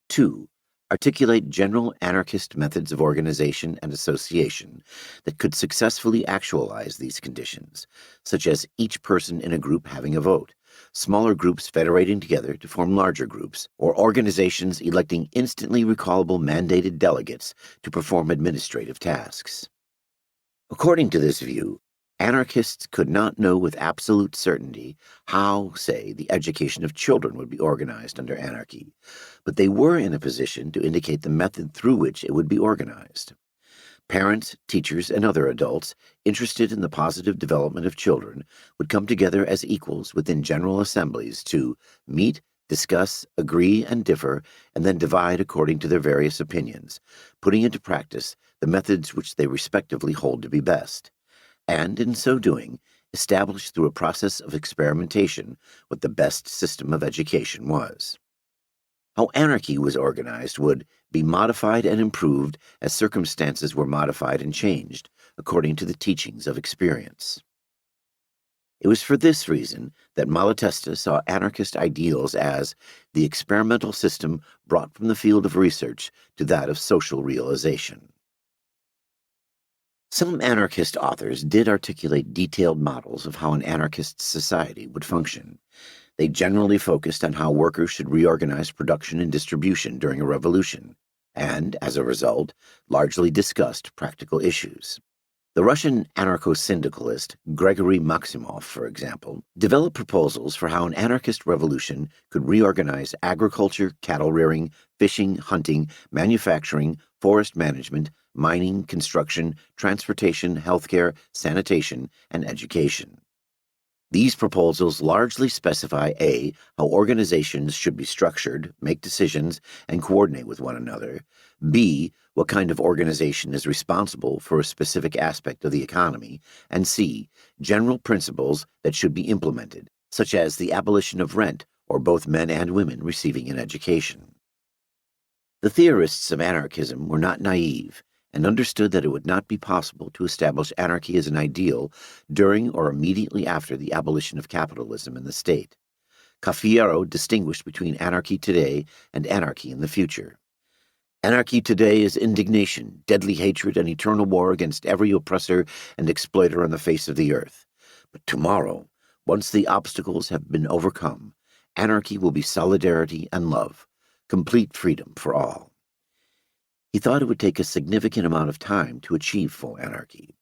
2. Articulate general anarchist methods of organization and association that could successfully actualize these conditions, such as each person in a group having a vote, smaller groups federating together to form larger groups, or organizations electing instantly recallable mandated delegates to perform administrative tasks. According to this view, anarchists could not know with absolute certainty how, say, the education of children would be organized under anarchy, but they were in a position to indicate the method through which it would be organized. Parents, teachers, and other adults interested in the positive development of children would come together as equals within general assemblies to meet, discuss, agree, and differ, and then divide according to their various opinions, putting into practice the methods which they respectively hold to be best, and, in so doing, establish through a process of experimentation what the best system of education was. How anarchy was organized would be modified and improved as circumstances were modified and changed, according to the teachings of experience. It was for this reason that Malatesta saw anarchist ideals as the experimental system brought from the field of research to that of social realization. Some anarchist authors did articulate detailed models of how an anarchist society would function. They generally focused on how workers should reorganize production and distribution during a revolution, and, as a result, largely discussed practical issues. The Russian anarcho-syndicalist Gregory Maximov, for example, developed proposals for how an anarchist revolution could reorganize agriculture, cattle rearing, fishing, hunting, manufacturing, forest management, mining, construction, transportation, healthcare, sanitation, and education. These proposals largely specify A, how organizations should be structured, make decisions, and coordinate with one another, B, what kind of organization is responsible for a specific aspect of the economy, and C, general principles that should be implemented, such as the abolition of rent or both men and women receiving an education. The theorists of anarchism were not naive and understood that it would not be possible to establish anarchy as an ideal during or immediately after the abolition of capitalism in the state. Cafiero distinguished between anarchy today and anarchy in the future. Anarchy today is indignation, deadly hatred, and eternal war against every oppressor and exploiter on the face of the earth. But tomorrow, once the obstacles have been overcome, anarchy will be solidarity and love, complete freedom for all. He thought it would take a significant amount of time to achieve full anarchy.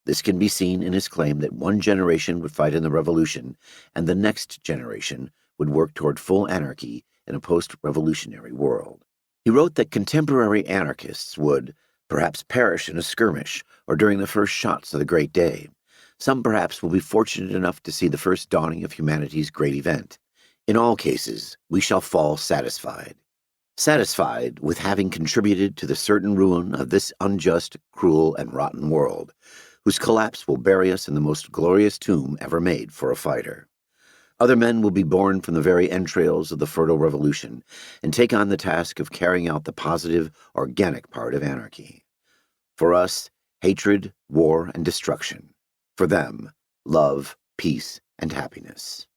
This can be seen in his claim that one generation would fight in the revolution, and the next generation would work toward full anarchy in a post-revolutionary world. He wrote that contemporary anarchists would perhaps perish in a skirmish or during the first shots of the great day. Some perhaps will be fortunate enough to see the first dawning of humanity's great event. In all cases, we shall fall satisfied. Satisfied with having contributed to the certain ruin of this unjust, cruel, and rotten world, whose collapse will bury us in the most glorious tomb ever made for a fighter. Other men will be born from the very entrails of the fertile revolution and take on the task of carrying out the positive, organic part of anarchy. For us, hatred, war, and destruction. For them, love, peace, and happiness.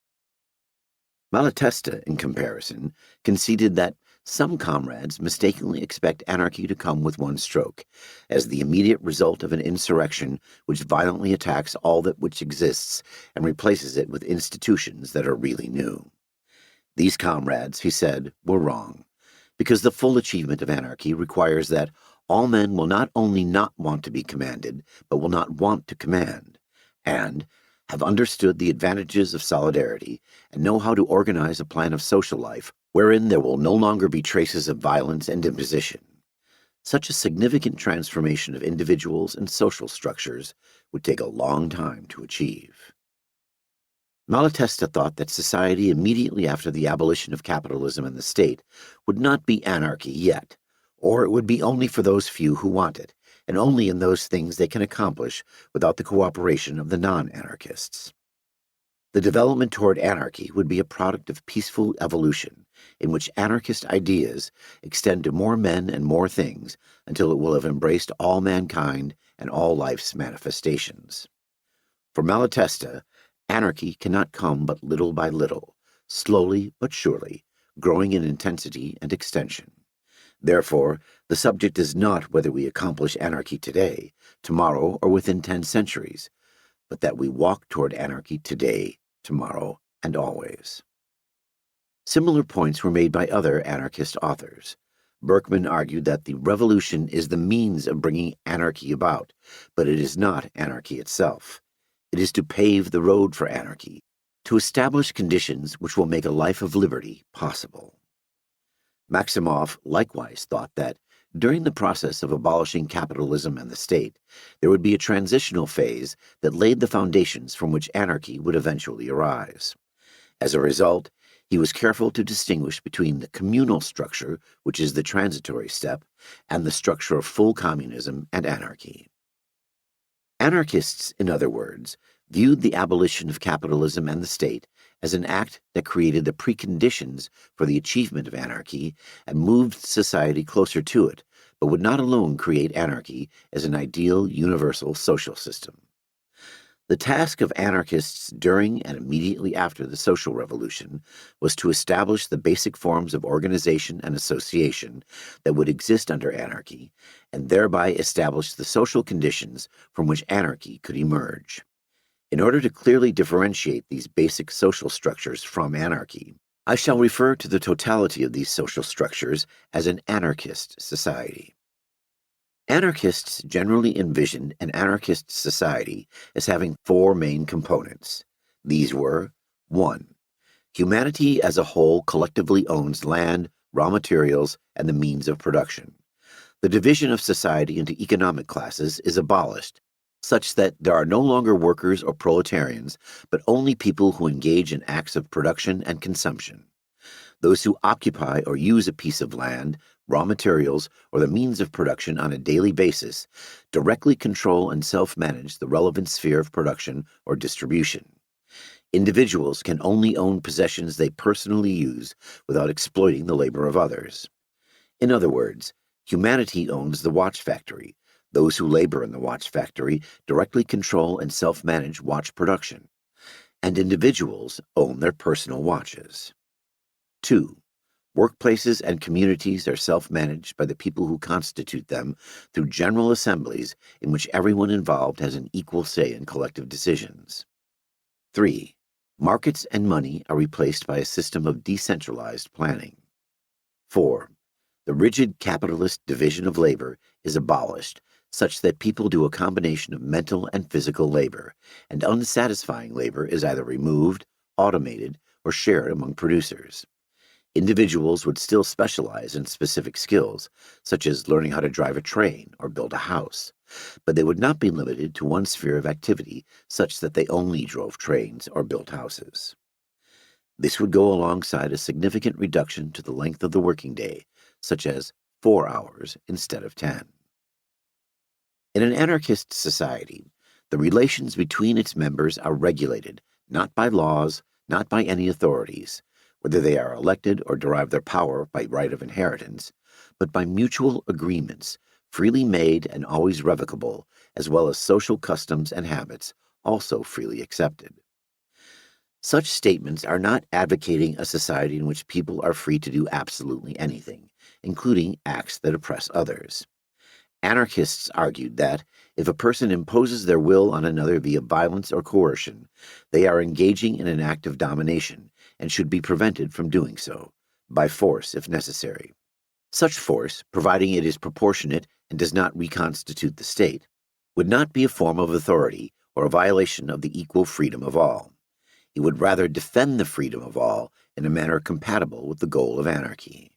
Malatesta, in comparison, conceded that some comrades mistakenly expect anarchy to come with one stroke, as the immediate result of an insurrection which violently attacks all that which exists and replaces it with institutions that are really new. These comrades, he said, were wrong, because the full achievement of anarchy requires that all men will not only not want to be commanded, but will not want to command, and have understood the advantages of solidarity and know how to organize a plan of social life wherein there will no longer be traces of violence and imposition. Such a significant transformation of individuals and social structures would take a long time to achieve. Malatesta thought that society immediately after the abolition of capitalism in the state would not be anarchy yet, or it would be only for those few who want it, and only in those things they can accomplish without the cooperation of the non-anarchists. The development toward anarchy would be a product of peaceful evolution, in which anarchist ideas extend to more men and more things until it will have embraced all mankind and all life's manifestations. For Malatesta, anarchy cannot come but little by little, slowly but surely, growing in intensity and extension. Therefore, the subject is not whether we accomplish anarchy today, tomorrow, or within 10 centuries, but that we walk toward anarchy today, tomorrow, and always. Similar points were made by other anarchist authors. Berkman argued that the revolution is the means of bringing anarchy about, but it is not anarchy itself. It is to pave the road for anarchy, to establish conditions which will make a life of liberty possible. Maximoff likewise thought that, during the process of abolishing capitalism and the state, there would be a transitional phase that laid the foundations from which anarchy would eventually arise. As a result, he was careful to distinguish between the communal structure, which is the transitory step, and the structure of full communism and anarchy. Anarchists, in other words, viewed the abolition of capitalism and the state as an act that created the preconditions for the achievement of anarchy and moved society closer to it, but would not alone create anarchy as an ideal universal social system. The task of anarchists during and immediately after the social revolution was to establish the basic forms of organization and association that would exist under anarchy, and thereby establish the social conditions from which anarchy could emerge. In order to clearly differentiate these basic social structures from anarchy, I shall refer to the totality of these social structures as an anarchist society. Anarchists generally envisioned an anarchist society as having 4 main components. These were: 1. Humanity as a whole collectively owns land, raw materials, and the means of production. The division of society into economic classes is abolished, such that there are no longer workers or proletarians, but only people who engage in acts of production and consumption. Those who occupy or use a piece of land, raw materials, or the means of production on a daily basis directly control and self-manage the relevant sphere of production or distribution. Individuals can only own possessions they personally use without exploiting the labor of others. In other words, humanity owns the watch factory. Those who labor in the watch factory directly control and self-manage watch production, and individuals own their personal watches. 2. Workplaces and communities are self-managed by the people who constitute them through general assemblies in which everyone involved has an equal say in collective decisions. 3. Markets and money are replaced by a system of decentralized planning. 4. The rigid capitalist division of labor is abolished, such that people do a combination of mental and physical labor, and unsatisfying labor is either removed, automated, or shared among producers. Individuals would still specialize in specific skills, such as learning how to drive a train or build a house, but they would not be limited to one sphere of activity, such that they only drove trains or built houses. This would go alongside a significant reduction to the length of the working day, such as 4 hours instead of 10. In an anarchist society, the relations between its members are regulated, not by laws, not by any authorities, whether they are elected or derive their power by right of inheritance, but by mutual agreements, freely made and always revocable, as well as social customs and habits, also freely accepted. Such statements are not advocating a society in which people are free to do absolutely anything, including acts that oppress others. Anarchists argued that, if a person imposes their will on another via violence or coercion, they are engaging in an act of domination and should be prevented from doing so, by force if necessary. Such force, providing it is proportionate and does not reconstitute the state, would not be a form of authority or a violation of the equal freedom of all. It would rather defend the freedom of all in a manner compatible with the goal of anarchy.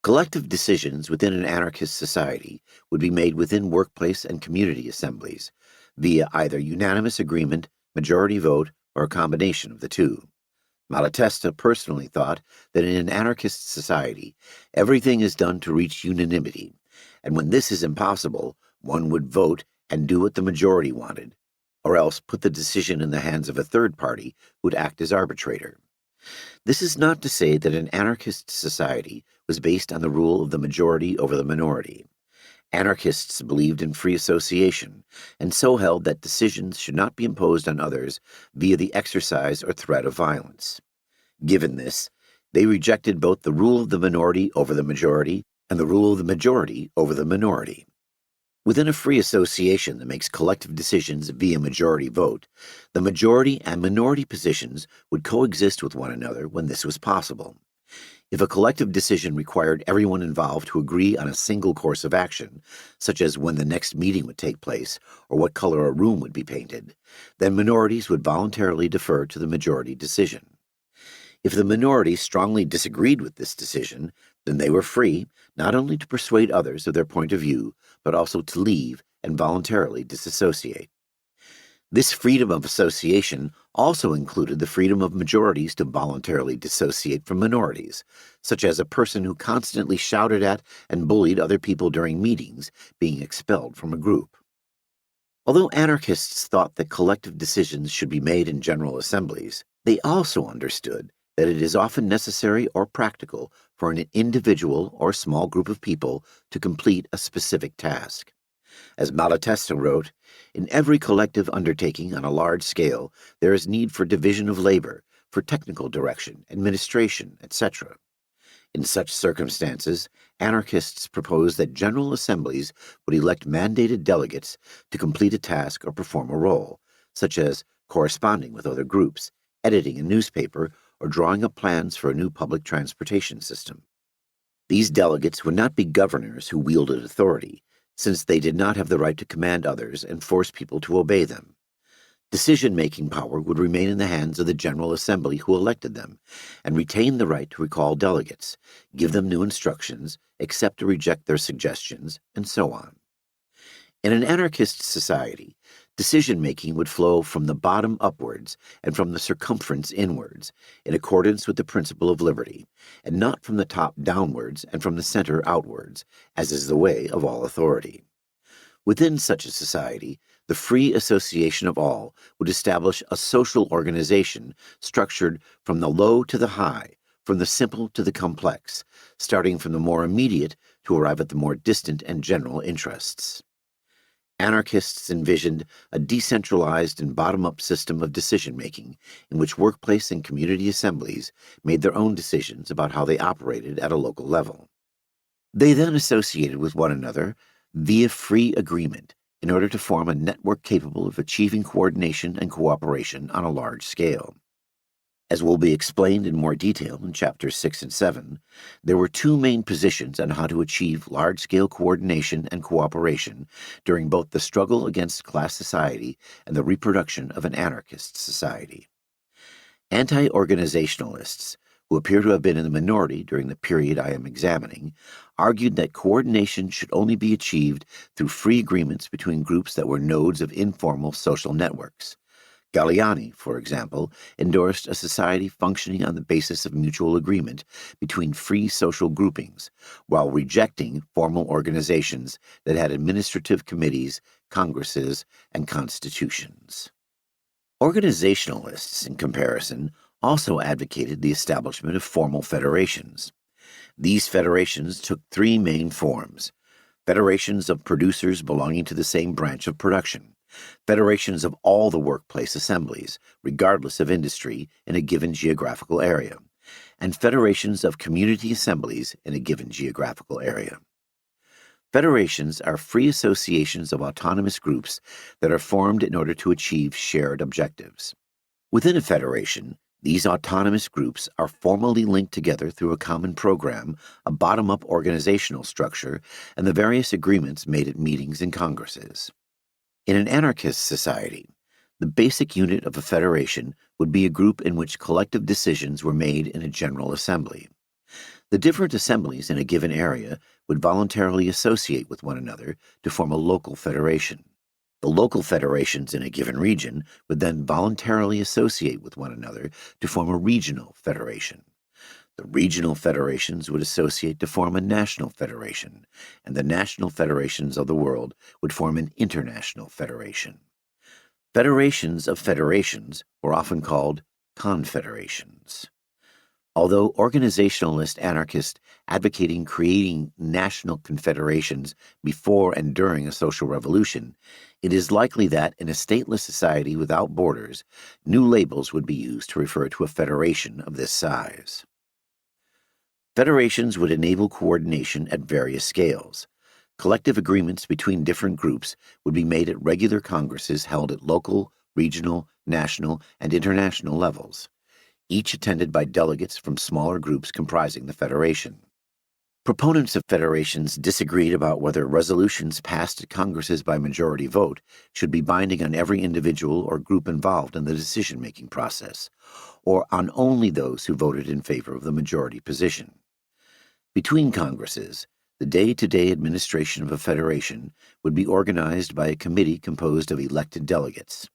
Collective decisions within an anarchist society would be made within workplace and community assemblies, via either unanimous agreement, majority vote, or a combination of the two. Malatesta personally thought that in an anarchist society, everything is done to reach unanimity, and when this is impossible, one would vote and do what the majority wanted, or else put the decision in the hands of a third party who would act as arbitrator. This is not to say that an anarchist society was based on the rule of the majority over the minority. Anarchists believed in free association, and so held that decisions should not be imposed on others via the exercise or threat of violence. Given this, they rejected both the rule of the minority over the majority and the rule of the majority over the minority. Within a free association that makes collective decisions via majority vote, the majority and minority positions would coexist with one another when this was possible. If a collective decision required everyone involved to agree on a single course of action, such as when the next meeting would take place or what color a room would be painted, then minorities would voluntarily defer to the majority decision. If the minority strongly disagreed with this decision, then they were free not only to persuade others of their point of view, but also to leave and voluntarily disassociate. This freedom of association also included the freedom of majorities to voluntarily dissociate from minorities, such as a person who constantly shouted at and bullied other people during meetings being expelled from a group. Although anarchists thought that collective decisions should be made in general assemblies, they also understood that it is often necessary or practical for an individual or small group of people to complete a specific task. As Malatesta wrote, in every collective undertaking on a large scale, there is need for division of labor, for technical direction, administration, etc. In such circumstances, anarchists propose that general assemblies would elect mandated delegates to complete a task or perform a role, such as corresponding with other groups, editing a newspaper, or drawing up plans for a new public transportation system. These delegates would not be governors who wielded authority, since they did not have the right to command others and force people to obey them. Decision-making power would remain in the hands of the General Assembly who elected them, and retain the right to recall delegates, give them new instructions, accept or reject their suggestions, and so on. In an anarchist society, decision-making would flow from the bottom upwards and from the circumference inwards, in accordance with the principle of liberty, and not from the top downwards and from the center outwards, as is the way of all authority. Within such a society, the free association of all would establish a social organization structured from the low to the high, from the simple to the complex, starting from the more immediate to arrive at the more distant and general interests. Anarchists envisioned a decentralized and bottom-up system of decision-making in which workplace and community assemblies made their own decisions about how they operated at a local level. They then associated with one another via free agreement in order to form a network capable of achieving coordination and cooperation on a large scale. As will be explained in more detail in chapters 6 and 7, there were two main positions on how to achieve large-scale coordination and cooperation during both the struggle against class society and the reproduction of an anarchist society. Anti-organizationalists, who appear to have been in the minority during the period I am examining, argued that coordination should only be achieved through free agreements between groups that were nodes of informal social networks. Galliani, for example, endorsed a society functioning on the basis of mutual agreement between free social groupings, while rejecting formal organizations that had administrative committees, congresses, and constitutions. Organizationalists, in comparison, also advocated the establishment of formal federations. These federations took three main forms: federations of producers belonging to the same branch of production, federations of all the workplace assemblies, regardless of industry, in a given geographical area, and federations of community assemblies in a given geographical area. Federations are free associations of autonomous groups that are formed in order to achieve shared objectives. Within a federation, these autonomous groups are formally linked together through a common program, a bottom-up organizational structure, and the various agreements made at meetings and congresses. In an anarchist society, the basic unit of a federation would be a group in which collective decisions were made in a general assembly. The different assemblies in a given area would voluntarily associate with one another to form a local federation. The local federations in a given region would then voluntarily associate with one another to form a regional federation. The regional federations would associate to form a national federation, and the national federations of the world would form an international federation. Federations of federations were often called confederations. Although organizationalist anarchists advocating creating national confederations before and during a social revolution, it is likely that in a stateless society without borders, new labels would be used to refer to a federation of this size. Federations would enable coordination at various scales. Collective agreements between different groups would be made at regular congresses held at local, regional, national, and international levels, each attended by delegates from smaller groups comprising the federation. Proponents of federations disagreed about whether resolutions passed at congresses by majority vote should be binding on every individual or group involved in the decision-making process, or on only those who voted in favor of the majority position. Between congresses, the day-to-day administration of a federation would be organized by a committee composed of elected delegates.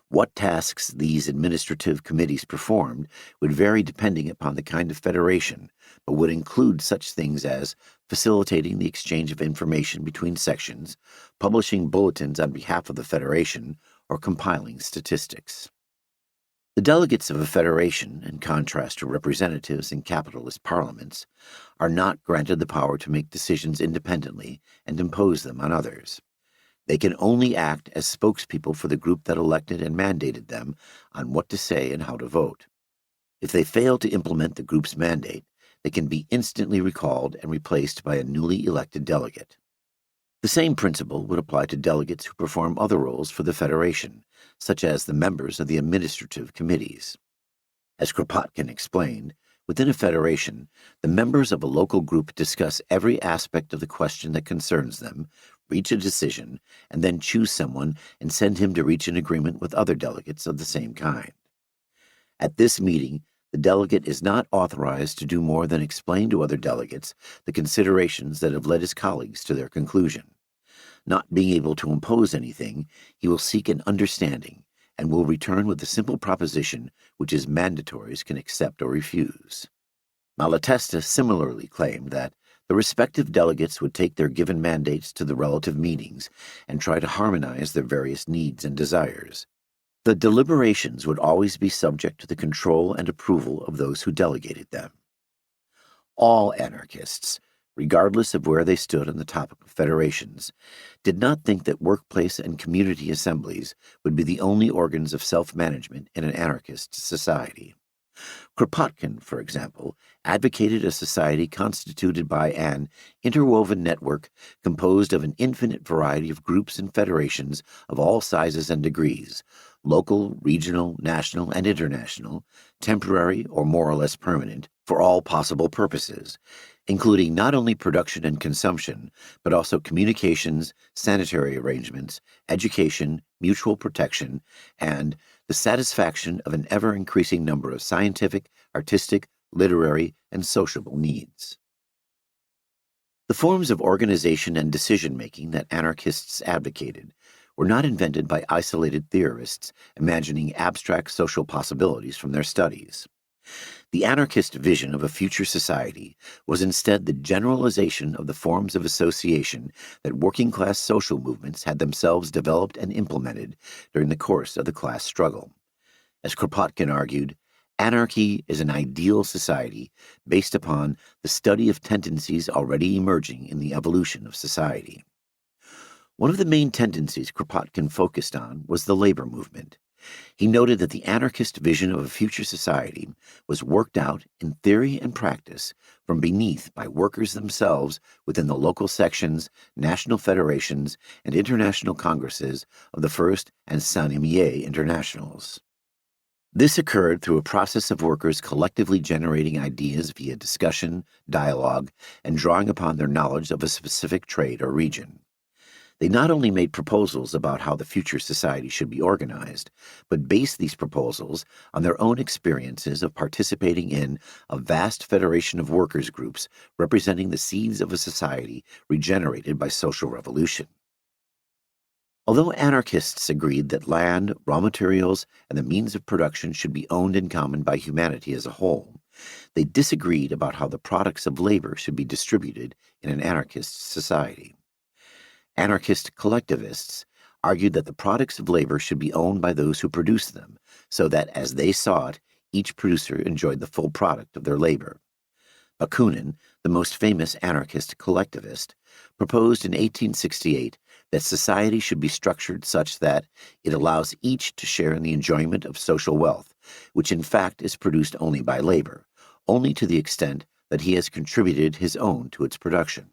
What tasks these administrative committees performed would vary depending upon the kind of federation, but would include such things as facilitating the exchange of information between sections, publishing bulletins on behalf of the federation, or compiling statistics. The delegates of a federation, in contrast to representatives in capitalist parliaments, are not granted the power to make decisions independently and impose them on others. They can only act as spokespeople for the group that elected and mandated them on what to say and how to vote. If they fail to implement the group's mandate, they can be instantly recalled and replaced by a newly elected delegate. The same principle would apply to delegates who perform other roles for the federation, such as the members of the administrative committees. As Kropotkin explained, within a federation, the members of a local group discuss every aspect of the question that concerns them, reach a decision, and then choose someone and send him to reach an agreement with other delegates of the same kind. At this meeting, The delegate is not authorized to do more than explain to other delegates the considerations that have led his colleagues to their conclusion. Not being able to impose anything, he will seek an understanding and will return with a simple proposition which his mandatories can accept or refuse. Malatesta similarly claimed that the respective delegates would take their given mandates to the relative meetings and try to harmonize their various needs and desires. The deliberations would always be subject to the control and approval of those who delegated them. All anarchists, regardless of where they stood on the topic of federations, did not think that workplace and community assemblies would be the only organs of self-management in an anarchist society. Kropotkin, for example, advocated a society constituted by an interwoven network composed of an infinite variety of groups and federations of all sizes and degrees, local, regional, national, and international, temporary or more or less permanent, for all possible purposes, including not only production and consumption, but also communications, sanitary arrangements, education, mutual protection, and the satisfaction of an ever-increasing number of scientific, artistic, literary, and sociable needs. The forms of organization and decision-making that anarchists advocated were not invented by isolated theorists imagining abstract social possibilities from their studies. The anarchist vision of a future society was instead the generalization of the forms of association that working-class social movements had themselves developed and implemented during the course of the class struggle. As Kropotkin argued, anarchy is an ideal society based upon the study of tendencies already emerging in the evolution of society. One of the main tendencies Kropotkin focused on was the labor movement. He noted that the anarchist vision of a future society was worked out in theory and practice from beneath by workers themselves within the local sections, national federations, and international congresses of the First and Saint-Imier Internationals. This occurred through a process of workers collectively generating ideas via discussion, dialogue, and drawing upon their knowledge of a specific trade or region. They not only made proposals about how the future society should be organized, but based these proposals on their own experiences of participating in a vast federation of workers' groups representing the seeds of a society regenerated by social revolution. Although anarchists agreed that land, raw materials, and the means of production should be owned in common by humanity as a whole, they disagreed about how the products of labor should be distributed in an anarchist society. Anarchist collectivists argued that the products of labor should be owned by those who produce them, so that, as they saw it, each producer enjoyed the full product of their labor. Bakunin, the most famous anarchist collectivist, proposed in 1868 that society should be structured such that it allows each to share in the enjoyment of social wealth, which in fact is produced only by labor, only to the extent that he has contributed his own to its production.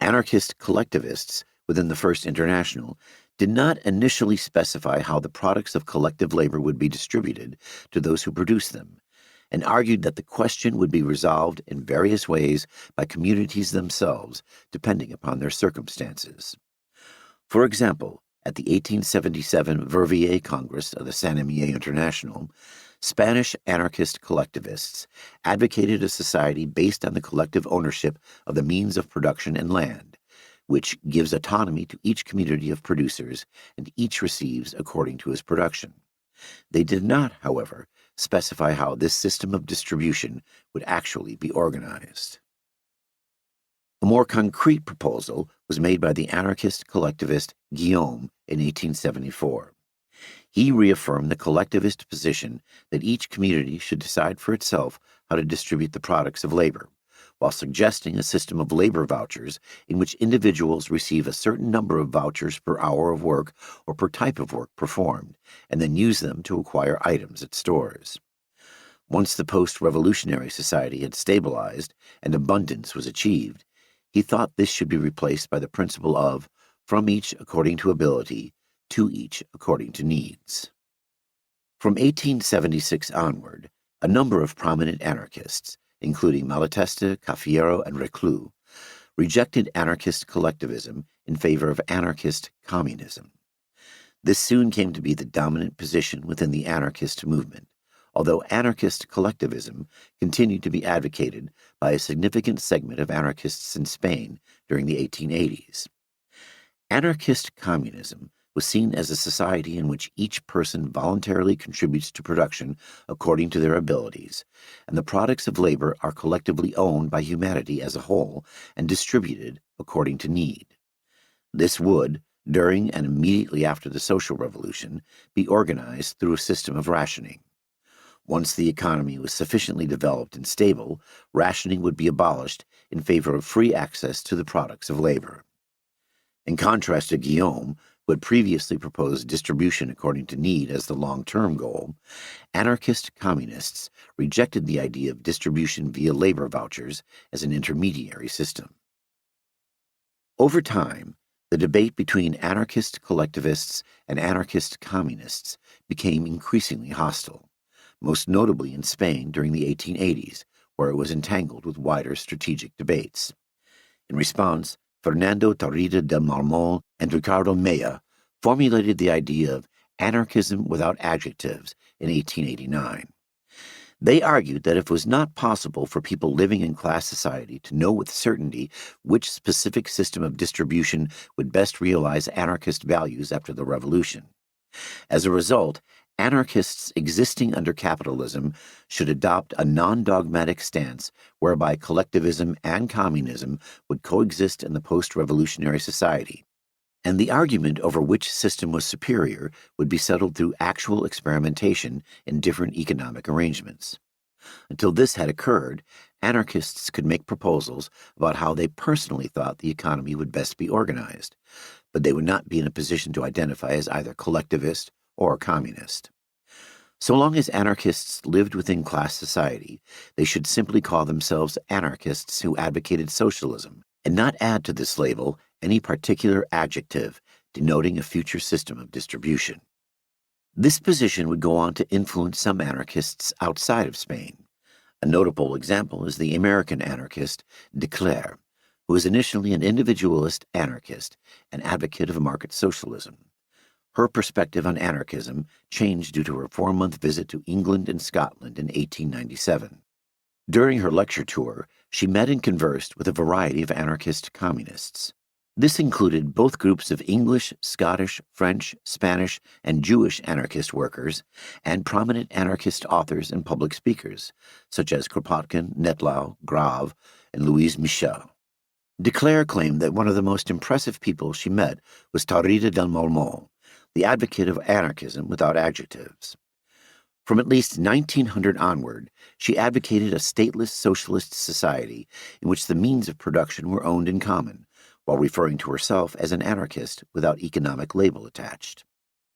Anarchist collectivists within the First International did not initially specify how the products of collective labor would be distributed to those who produce them, and argued that the question would be resolved in various ways by communities themselves, depending upon their circumstances. For example, at the 1877 Verviers Congress of the Saint-Imier International, Spanish anarchist collectivists advocated a society based on the collective ownership of the means of production and land, which gives autonomy to each community of producers, and each receives according to his production. They did not, however, specify how this system of distribution would actually be organized. A more concrete proposal was made by the anarchist collectivist Guillaume in 1874. He reaffirmed the collectivist position that each community should decide for itself how to distribute the products of labor, while suggesting a system of labor vouchers in which individuals receive a certain number of vouchers per hour of work or per type of work performed, and then use them to acquire items at stores. Once the post-revolutionary society had stabilized and abundance was achieved, he thought this should be replaced by the principle of from each according to ability, to each according to needs. From 1876 onward, a number of prominent anarchists, including Malatesta, Cafiero, and Reclus, rejected anarchist collectivism in favor of anarchist communism. This soon came to be the dominant position within the anarchist movement, although anarchist collectivism continued to be advocated by a significant segment of anarchists in Spain during the 1880s. Anarchist communism was seen as a society in which each person voluntarily contributes to production according to their abilities, and the products of labor are collectively owned by humanity as a whole and distributed according to need. This would, during and immediately after the social revolution, be organized through a system of rationing. Once the economy was sufficiently developed and stable, rationing would be abolished in favor of free access to the products of labor. In contrast to Guillaume, who had previously proposed distribution according to need as the long-term goal, anarchist communists rejected the idea of distribution via labor vouchers as an intermediary system. Over time, the debate between anarchist collectivists and anarchist communists became increasingly hostile, most notably in Spain during the 1880s, where it was entangled with wider strategic debates. In response, Fernando Tarrida del Marmol and Ricardo Mella formulated the idea of anarchism without adjectives in 1889. They argued that if it was not possible for people living in class society to know with certainty which specific system of distribution would best realize anarchist values after the revolution. As a result, anarchists existing under capitalism should adopt a non-dogmatic stance whereby collectivism and communism would coexist in the post-revolutionary society, and the argument over which system was superior would be settled through actual experimentation in different economic arrangements. Until this had occurred, anarchists could make proposals about how they personally thought the economy would best be organized, but they would not be in a position to identify as either collectivist or communist. So long as anarchists lived within class society, they should simply call themselves anarchists who advocated socialism, and not add to this label any particular adjective denoting a future system of distribution. This position would go on to influence some anarchists outside of Spain. A notable example is the American anarchist de Cleyre, who was initially an individualist anarchist and advocate of market socialism. Her perspective on anarchism changed due to her 4-month visit to England and Scotland in 1897. During her lecture tour, she met and conversed with a variety of anarchist communists. This included both groups of English, Scottish, French, Spanish, and Jewish anarchist workers, and prominent anarchist authors and public speakers, such as Kropotkin, Nettlau, Grave, and Louise Michel. De Cleyre claimed that one of the most impressive people she met was Tarrida del Marmol, the advocate of anarchism without adjectives. From at least 1900 onward, she advocated a stateless socialist society in which the means of production were owned in common, while referring to herself as an anarchist without economic label attached.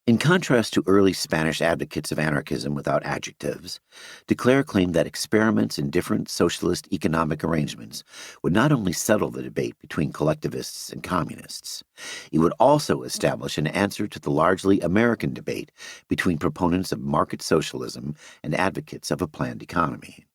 In contrast to early Spanish advocates of anarchism without adjectives, de Cleyre claimed that experiments in different socialist economic arrangements would not only settle the debate between collectivists and communists, it would also establish an answer to the largely American debate between proponents of market socialism and advocates of a planned economy.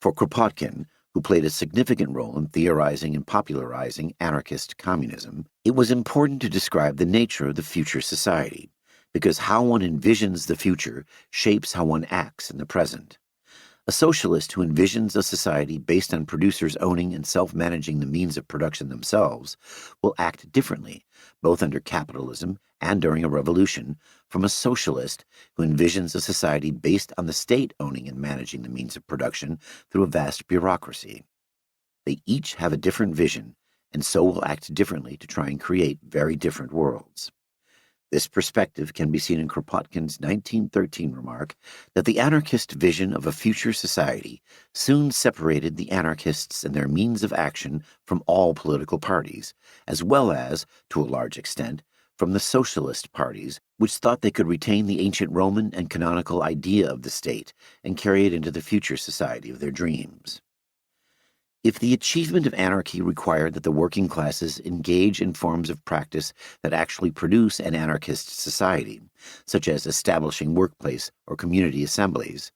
For Kropotkin, who played a significant role in theorizing and popularizing anarchist communism, it was important to describe the nature of the future society, because how one envisions the future shapes how one acts in the present. A socialist who envisions a society based on producers owning and self-managing the means of production themselves will act differently, both under capitalism and during a revolution, from a socialist who envisions a society based on the state owning and managing the means of production through a vast bureaucracy. They each have a different vision, and so will act differently to try and create very different worlds. This perspective can be seen in Kropotkin's 1913 remark that the anarchist vision of a future society soon separated the anarchists and their means of action from all political parties, as well as, to a large extent, from the socialist parties, which thought they could retain the ancient Roman and canonical idea of the state and carry it into the future society of their dreams. If the achievement of anarchy required that the working classes engage in forms of practice that actually produce an anarchist society, such as establishing workplace or community assemblies,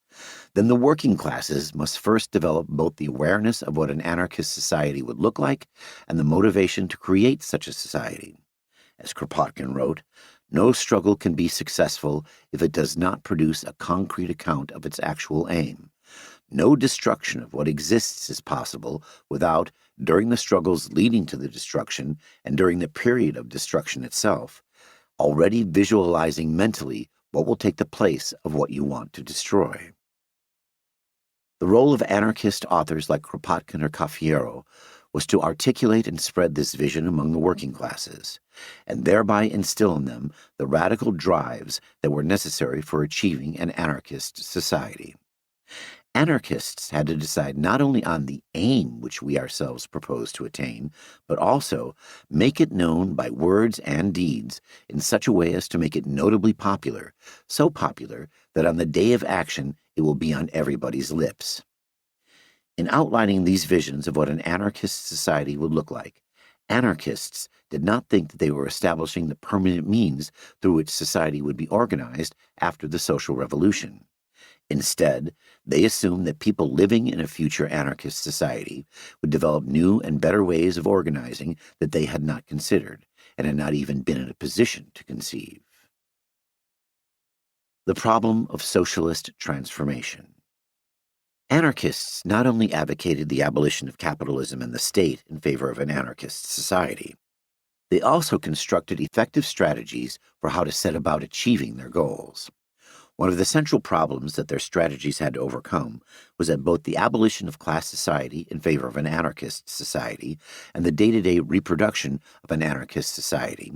then the working classes must first develop both the awareness of what an anarchist society would look like and the motivation to create such a society. As Kropotkin wrote, No struggle can be successful if it does not produce a concrete account of its actual aim. No destruction of what exists is possible without, during the struggles leading to the destruction and during the period of destruction itself, already visualizing mentally what will take the place of what you want to destroy. The role of anarchist authors like Kropotkin or Cafiero was to articulate and spread this vision among the working classes, and thereby instill in them the radical drives that were necessary for achieving an anarchist society. Anarchists had to decide not only on the aim which we ourselves propose to attain, but also make it known by words and deeds in such a way as to make it notably popular, so popular that on the day of action it will be on everybody's lips. In outlining these visions of what an anarchist society would look like, anarchists did not think that they were establishing the permanent means through which society would be organized after the social revolution. Instead, they assumed that people living in a future anarchist society would develop new and better ways of organizing that they had not considered and had not even been in a position to conceive. The problem of socialist transformation. Anarchists not only advocated the abolition of capitalism and the state in favor of an anarchist society, they also constructed effective strategies for how to set about achieving their goals. One of the central problems that their strategies had to overcome was that both the abolition of class society in favor of an anarchist society and the day-to-day reproduction of an anarchist society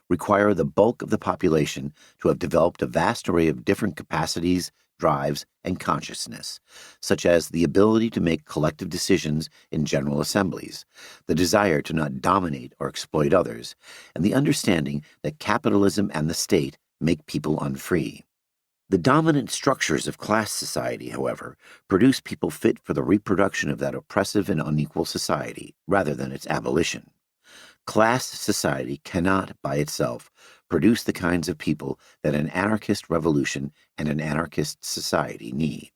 require the bulk of the population to have developed a vast array of different capacities, drives, and consciousness, such as the ability to make collective decisions in general assemblies, the desire to not dominate or exploit others, and the understanding that capitalism and the state make people unfree. The dominant structures of class society, however, produce people fit for the reproduction of that oppressive and unequal society, rather than its abolition. Class society cannot, by itself, produce the kinds of people that an anarchist revolution and an anarchist society need.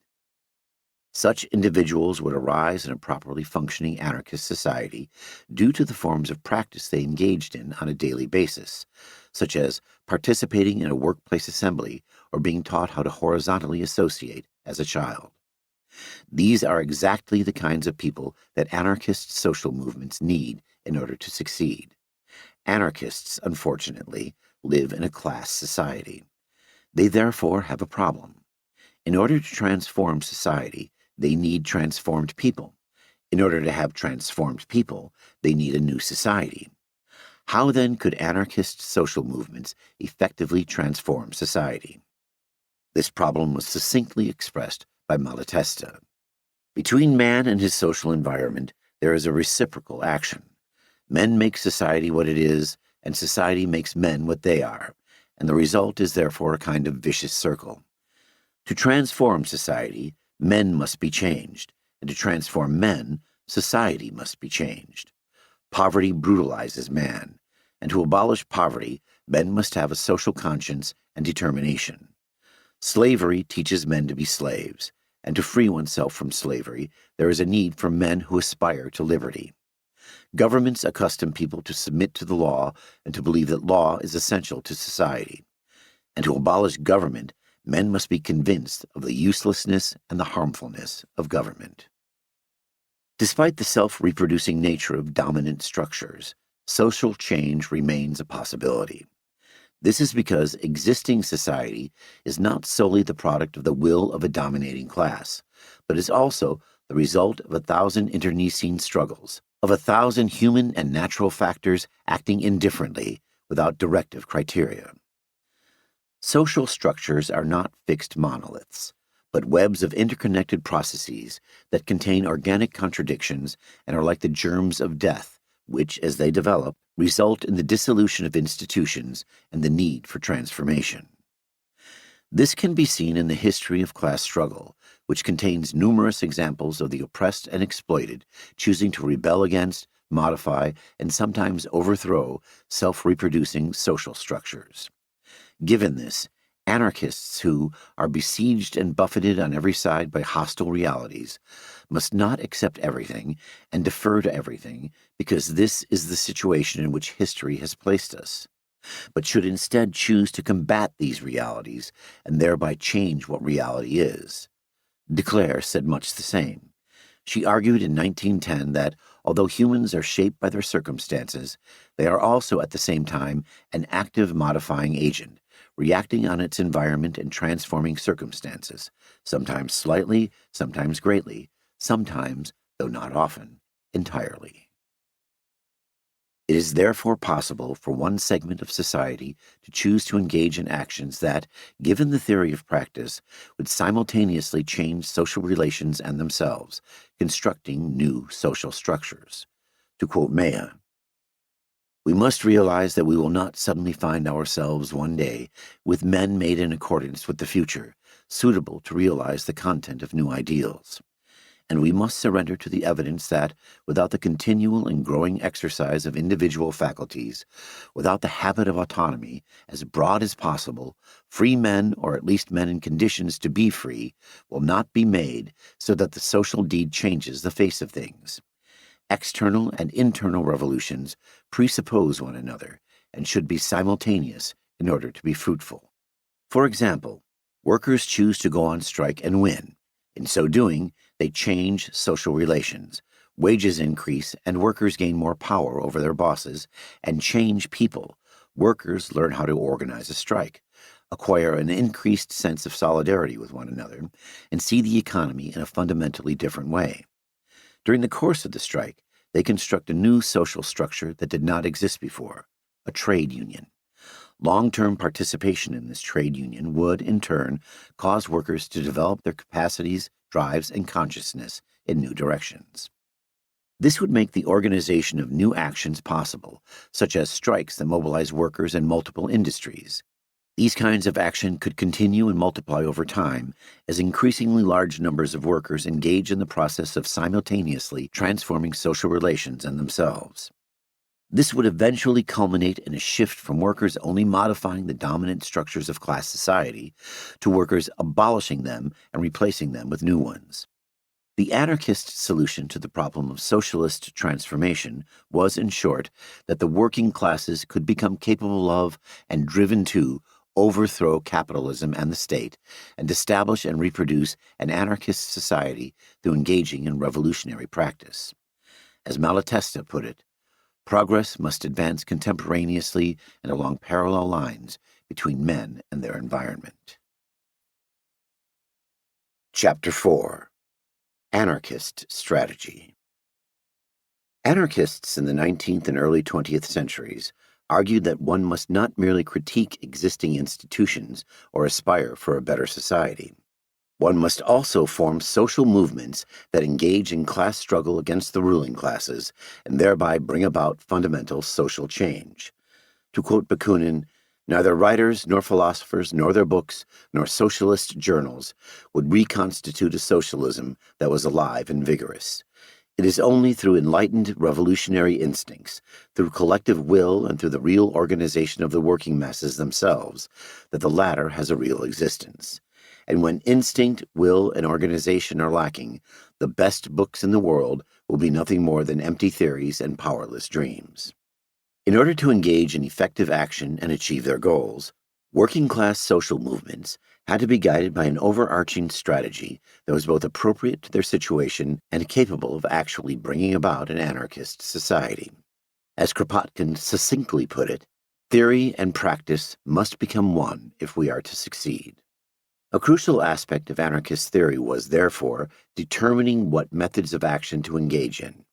Such individuals would arise in a properly functioning anarchist society due to the forms of practice they engaged in on a daily basis, such as participating in a workplace assembly or being taught how to horizontally associate as a child. These are exactly the kinds of people that anarchist social movements need in order to succeed. Anarchists, unfortunately, live in a class society. They therefore have a problem. In order to transform society, they need transformed people. In order to have transformed people, they need a new society. How then could anarchist social movements effectively transform society? This problem was succinctly expressed by Malatesta. Between man and his social environment, there is a reciprocal action. Men make society what it is, and society makes men what they are, and the result is therefore a kind of vicious circle. To transform society, men must be changed, and to transform men, society must be changed. Poverty brutalizes man, and to abolish poverty, men must have a social conscience and determination. Slavery teaches men to be slaves, and to free oneself from slavery, there is a need for men who aspire to liberty. Governments accustom people to submit to the law and to believe that law is essential to society. And to abolish government, men must be convinced of the uselessness and the harmfulness of government. Despite the self-reproducing nature of dominant structures, social change remains a possibility. This is because existing society is not solely the product of the will of a dominating class, but is also the result of 1,000 internecine struggles, of 1,000 human and natural factors acting indifferently without directive criteria. Social structures are not fixed monoliths, but webs of interconnected processes that contain organic contradictions and are like the germs of death, which, as they develop, result in the dissolution of institutions and the need for transformation. This can be seen in the history of class struggle, which contains numerous examples of the oppressed and exploited choosing to rebel against, modify, and sometimes overthrow self-reproducing social structures. Given this, anarchists who are besieged and buffeted on every side by hostile realities must not accept everything and defer to everything, because this is the situation in which history has placed us. but should instead choose to combat these realities and thereby change what reality is. De Cleyre said much the same. She argued in 1910 that, although humans are shaped by their circumstances, they are also at the same time an active modifying agent, reacting on its environment and transforming circumstances, sometimes slightly, sometimes greatly, sometimes, though not often, entirely. It is therefore possible for one segment of society to choose to engage in actions that, given the theory of practice, would simultaneously change social relations and themselves, constructing new social structures. To quote Maya, "We must realize that we will not suddenly find ourselves one day with men made in accordance with the future, suitable to realize the content of new ideals. And we must surrender to the evidence that, without the continual and growing exercise of individual faculties, without the habit of autonomy, as broad as possible, free men, or at least men in conditions to be free, will not be made so that the social deed changes the face of things. External and internal revolutions presuppose one another and should be simultaneous in order to be fruitful. For example, workers choose to go on strike and win. In so doing, they change social relations, wages increase, and workers gain more power over their bosses, and change people. Workers learn how to organize a strike, acquire an increased sense of solidarity with one another, and see the economy in a fundamentally different way. During the course of the strike, they construct a new social structure that did not exist before, a trade union. Long-term participation in this trade union would, in turn, cause workers to develop their capacities, drives, and consciousness in new directions. This would make the organization of new actions possible, such as strikes that mobilize workers in multiple industries. These kinds of action could continue and multiply over time as increasingly large numbers of workers engage in the process of simultaneously transforming social relations and themselves. This would eventually culminate in a shift from workers only modifying the dominant structures of class society to workers abolishing them and replacing them with new ones. The anarchist solution to the problem of socialist transformation was, in short, that the working classes could become capable of and driven to overthrow capitalism and the state and establish and reproduce an anarchist society through engaging in revolutionary practice. As Malatesta put it, progress must advance contemporaneously and along parallel lines between men and their environment. Chapter 4. Anarchist Strategy. Anarchists in the 19th and early 20th centuries argued that one must not merely critique existing institutions or aspire for a better society. One must also form social movements that engage in class struggle against the ruling classes and thereby bring about fundamental social change. To quote Bakunin, "Neither writers nor philosophers nor their books nor socialist journals would reconstitute a socialism that was alive and vigorous. It is only through enlightened revolutionary instincts, through collective will and through the real organization of the working masses themselves, that the latter has a real existence. And when instinct, will, and organization are lacking, the best books in the world will be nothing more than empty theories and powerless dreams." In order to engage in effective action and achieve their goals, working-class social movements had to be guided by an overarching strategy that was both appropriate to their situation and capable of actually bringing about an anarchist society. As Kropotkin succinctly put it, theory and practice must become one if we are to succeed. A crucial aspect of anarchist theory was, therefore, determining what methods of action to engage in.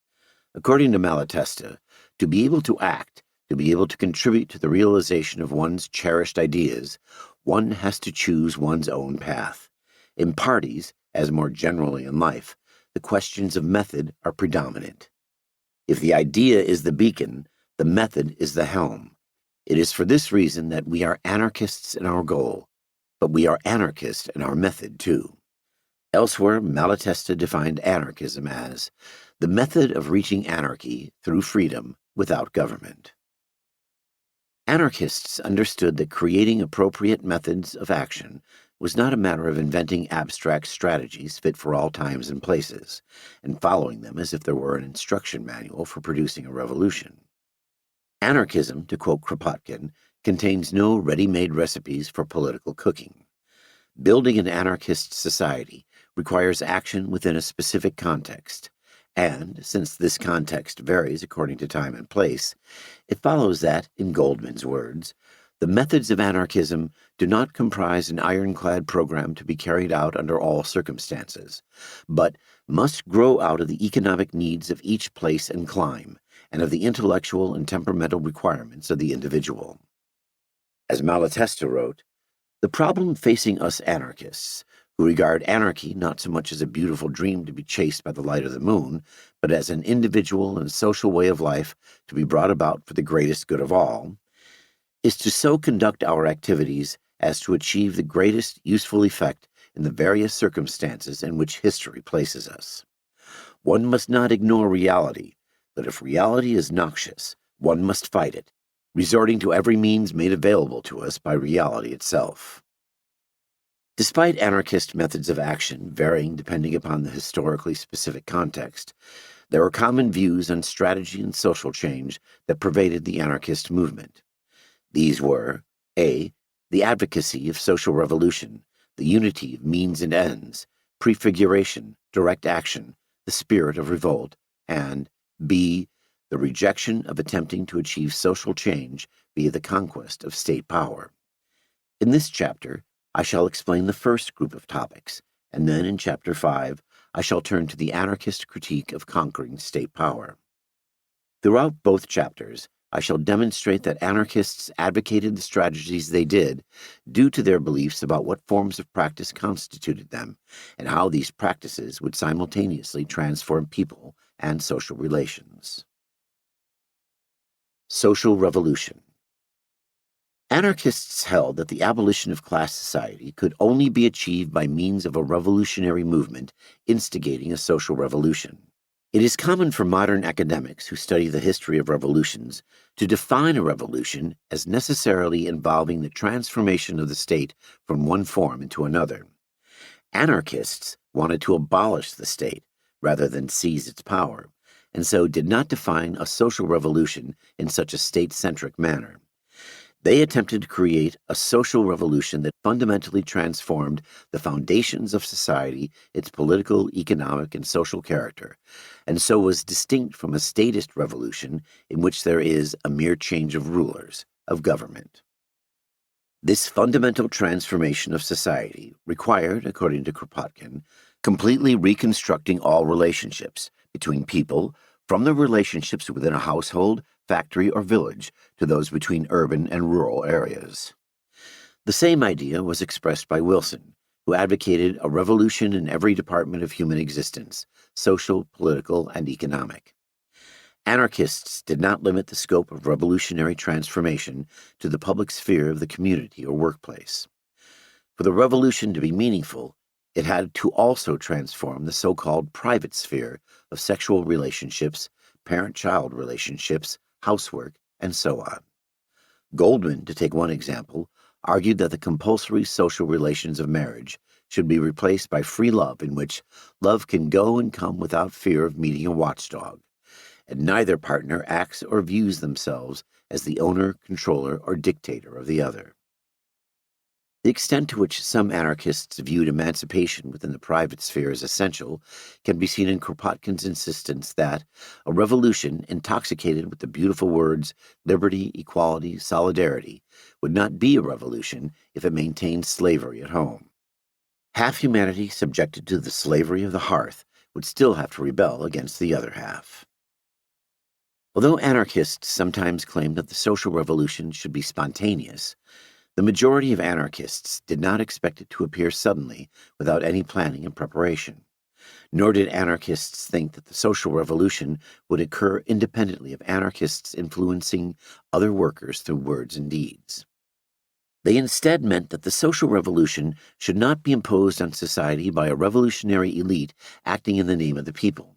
According to Malatesta, to be able to act, to be able to contribute to the realization of one's cherished ideas, one has to choose one's own path. In parties, as more generally in life, the questions of method are predominant. If the idea is the beacon, the method is the helm. It is for this reason that we are anarchists in our goal, but we are anarchists in our method too. Elsewhere, Malatesta defined anarchism as the method of reaching anarchy through freedom without government. Anarchists understood that creating appropriate methods of action was not a matter of inventing abstract strategies fit for all times and places, and following them as if there were an instruction manual for producing a revolution. Anarchism, to quote Kropotkin, contains no ready-made recipes for political cooking. Building an anarchist society requires action within a specific context, and since this context varies according to time and place, it follows that, in Goldman's words, the methods of anarchism do not comprise an ironclad program to be carried out under all circumstances, but must grow out of the economic needs of each place and clime, and of the intellectual and temperamental requirements of the individual. As Malatesta wrote, "The problem facing us anarchists, who regard anarchy not so much as a beautiful dream to be chased by the light of the moon, but as an individual and social way of life to be brought about for the greatest good of all, is to so conduct our activities as to achieve the greatest useful effect in the various circumstances in which history places us. One must not ignore reality, but if reality is noxious, one must fight it, resorting to every means made available to us by reality itself." Despite anarchist methods of action varying depending upon the historically specific context, there are common views on strategy and social change that pervaded the anarchist movement. These were A. The advocacy of social revolution, the unity of means and ends, prefiguration, direct action, the spirit of revolt, and B. The rejection of attempting to achieve social change via the conquest of state power. In this chapter, I shall explain the first group of topics, and then in Chapter 5, I shall turn to the anarchist critique of conquering state power. Throughout both chapters, I shall demonstrate that anarchists advocated the strategies they did due to their beliefs about what forms of practice constituted them, and how these practices would simultaneously transform people and social relations. Social revolution. Anarchists held that the abolition of class society could only be achieved by means of a revolutionary movement instigating a social revolution. It is common for modern academics who study the history of revolutions to define a revolution as necessarily involving the transformation of the state from one form into another. Anarchists wanted to abolish the state rather than seize its power, and so did not define a social revolution in such a state-centric manner. They attempted to create a social revolution that fundamentally transformed the foundations of society, its political, economic, and social character, and so was distinct from a statist revolution in which there is a mere change of rulers, of government. This fundamental transformation of society required, according to Kropotkin, completely reconstructing all relationships between people, from the relationships within a household, factory, or village to those between urban and rural areas. The same idea was expressed by Wilson, who advocated a revolution in every department of human existence, social, political, and economic. Anarchists did not limit the scope of revolutionary transformation to the public sphere of the community or workplace. For the revolution to be meaningful, it had to also transform the so-called private sphere of sexual relationships, parent-child relationships, housework, and so on. Goldman, to take one example, argued that the compulsory social relations of marriage should be replaced by free love in which love can go and come without fear of meeting a watchdog, and neither partner acts or views themselves as the owner, controller, or dictator of the other. The extent to which some anarchists viewed emancipation within the private sphere as essential can be seen in Kropotkin's insistence that a revolution intoxicated with the beautiful words liberty, equality, solidarity would not be a revolution if it maintained slavery at home. Half humanity subjected to the slavery of the hearth would still have to rebel against the other half. Although anarchists sometimes claim that the social revolution should be spontaneous, the majority of anarchists did not expect it to appear suddenly without any planning and preparation, nor did anarchists think that the social revolution would occur independently of anarchists influencing other workers through words and deeds. They instead meant that the social revolution should not be imposed on society by a revolutionary elite acting in the name of the people.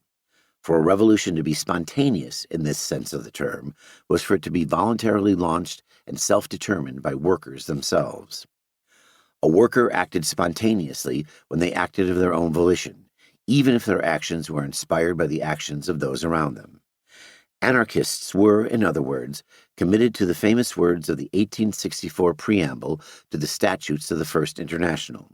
For a revolution to be spontaneous in this sense of the term was for it to be voluntarily launched and self-determined by workers themselves. A worker acted spontaneously when they acted of their own volition, even if their actions were inspired by the actions of those around them. Anarchists were, in other words, committed to the famous words of the 1864 preamble to the Statutes of the First International.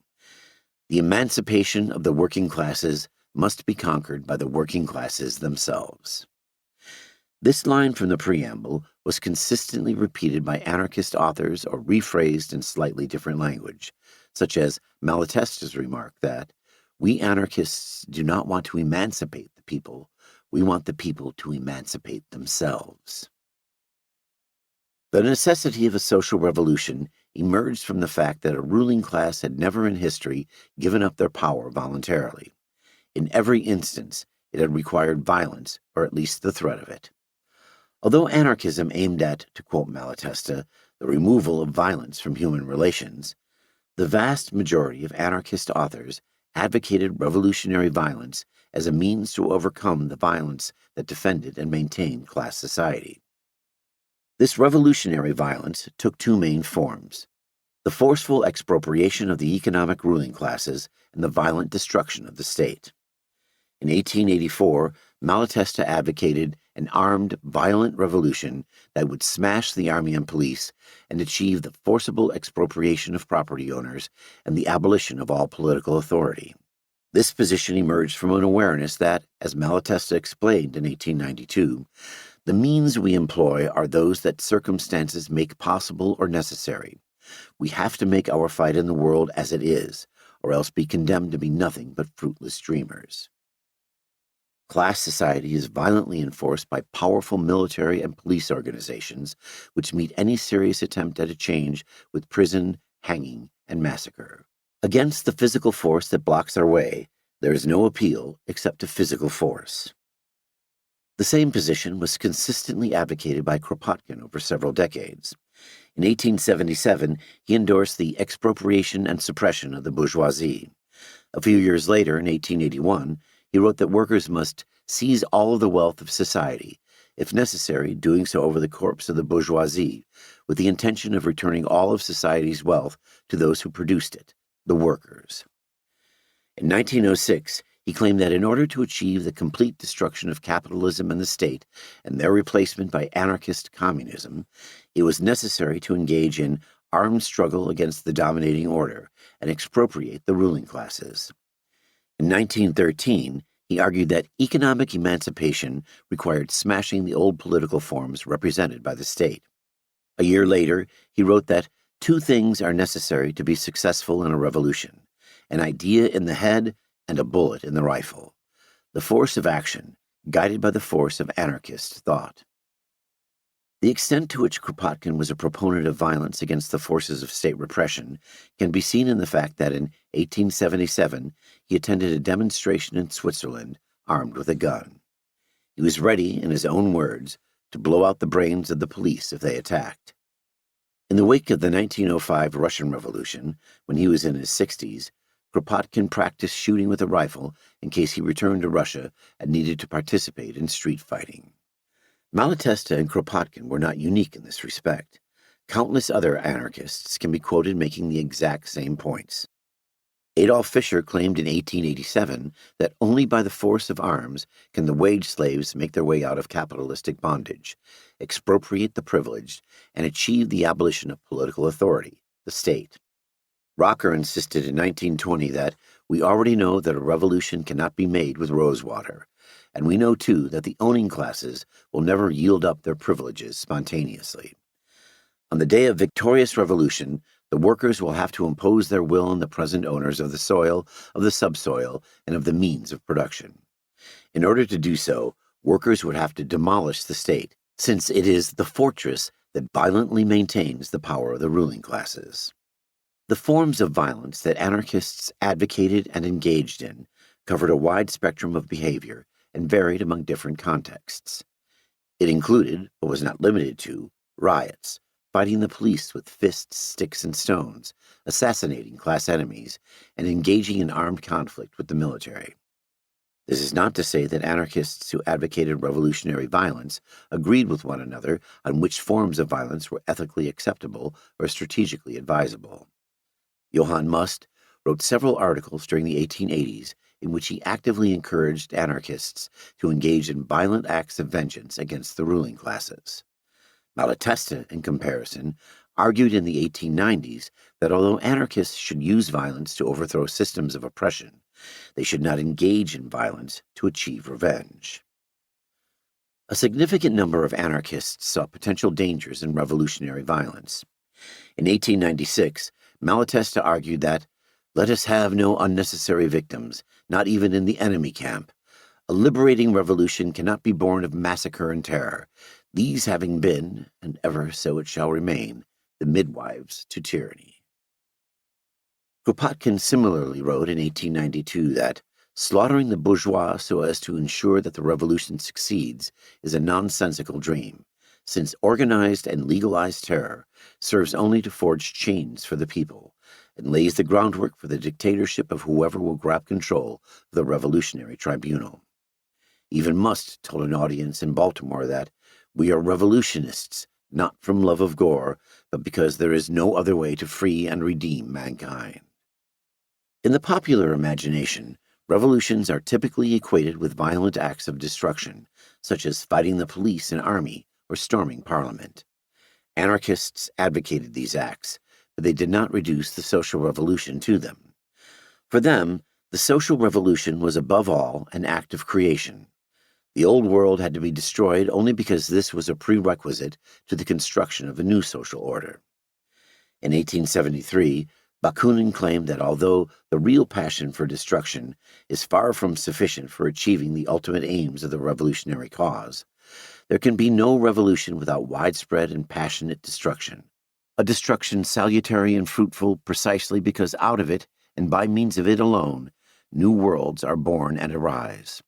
The emancipation of the working classes must be conquered by the working classes themselves. This line from the preamble was consistently repeated by anarchist authors or rephrased in slightly different language, such as Malatesta's remark that, "We anarchists do not want to emancipate the people, we want the people to emancipate themselves." The necessity of a social revolution emerged from the fact that a ruling class had never in history given up their power voluntarily. In every instance, it had required violence, or at least the threat of it. Although anarchism aimed at, to quote Malatesta, the removal of violence from human relations, the vast majority of anarchist authors advocated revolutionary violence as a means to overcome the violence that defended and maintained class society. This revolutionary violence took two main forms: the forceful expropriation of the economic ruling classes and the violent destruction of the state. In 1884, Malatesta advocated an armed, violent revolution that would smash the army and police and achieve the forcible expropriation of property owners and the abolition of all political authority. This position emerged from an awareness that, as Malatesta explained in 1892, the means we employ are those that circumstances make possible or necessary. We have to make our fight in the world as it is, or else be condemned to be nothing but fruitless dreamers. Class society is violently enforced by powerful military and police organizations, which meet any serious attempt at a change with prison, hanging, and massacre. Against the physical force that blocks our way, there is no appeal except to physical force. The same position was consistently advocated by Kropotkin over several decades. In 1877, he endorsed the expropriation and suppression of the bourgeoisie. A few years later, in 1881, he wrote that workers must seize all of the wealth of society, if necessary, doing so over the corpse of the bourgeoisie, with the intention of returning all of society's wealth to those who produced it, the workers. In 1906, he claimed that in order to achieve the complete destruction of capitalism and the state and their replacement by anarchist communism, it was necessary to engage in armed struggle against the dominating order and expropriate the ruling classes. In 1913, he argued that economic emancipation required smashing the old political forms represented by the state. A year later, he wrote that two things are necessary to be successful in a revolution: an idea in the head and a bullet in the rifle, the force of action, guided by the force of anarchist thought. The extent to which Kropotkin was a proponent of violence against the forces of state repression can be seen in the fact that in 1877 he attended a demonstration in Switzerland armed with a gun. He was ready, in his own words, to blow out the brains of the police if they attacked. In the wake of the 1905 Russian Revolution, when he was in his 60s, Kropotkin practiced shooting with a rifle in case he returned to Russia and needed to participate in street fighting. Malatesta and Kropotkin were not unique in this respect. Countless other anarchists can be quoted making the exact same points. Adolf Fischer claimed in 1887 that only by the force of arms can the wage slaves make their way out of capitalistic bondage, expropriate the privileged, and achieve the abolition of political authority, the state. Rocker insisted in 1920 that we already know that a revolution cannot be made with rosewater, and we know, too, that the owning classes will never yield up their privileges spontaneously. On the day of victorious revolution, the workers will have to impose their will on the present owners of the soil, of the subsoil, and of the means of production. In order to do so, workers would have to demolish the state, since it is the fortress that violently maintains the power of the ruling classes. The forms of violence that anarchists advocated and engaged in covered a wide spectrum of behavior and varied among different contexts. It included, but was not limited to, riots, fighting the police with fists, sticks, and stones, assassinating class enemies, and engaging in armed conflict with the military. This is not to say that anarchists who advocated revolutionary violence agreed with one another on which forms of violence were ethically acceptable or strategically advisable. Johann Must wrote several articles during the 1880s in which he actively encouraged anarchists to engage in violent acts of vengeance against the ruling classes. Malatesta, in comparison, argued in the 1890s that although anarchists should use violence to overthrow systems of oppression, they should not engage in violence to achieve revenge. A significant number of anarchists saw potential dangers in revolutionary violence. In 1896, Malatesta argued that, "Let us have no unnecessary victims, not even in the enemy camp. A liberating revolution cannot be born of massacre and terror, these having been, and ever so it shall remain, the midwives to tyranny." Kropotkin similarly wrote in 1892 that slaughtering the bourgeois so as to ensure that the revolution succeeds is a nonsensical dream, since organized and legalized terror serves only to forge chains for the people and lays the groundwork for the dictatorship of whoever will grab control of the revolutionary tribunal. Even Must told an audience in Baltimore that we are revolutionists, not from love of gore, but because there is no other way to free and redeem mankind. In the popular imagination, revolutions are typically equated with violent acts of destruction, such as fighting the police and army or storming Parliament. Anarchists advocated these acts, but they did not reduce the social revolution to them. For them, the social revolution was above all an act of creation. The old world had to be destroyed only because this was a prerequisite to the construction of a new social order. In 1873, Bakunin claimed that although the real passion for destruction is far from sufficient for achieving the ultimate aims of the revolutionary cause, there can be no revolution without widespread and passionate destruction, a destruction salutary and fruitful precisely because out of it, and by means of it alone, new worlds are born and arise.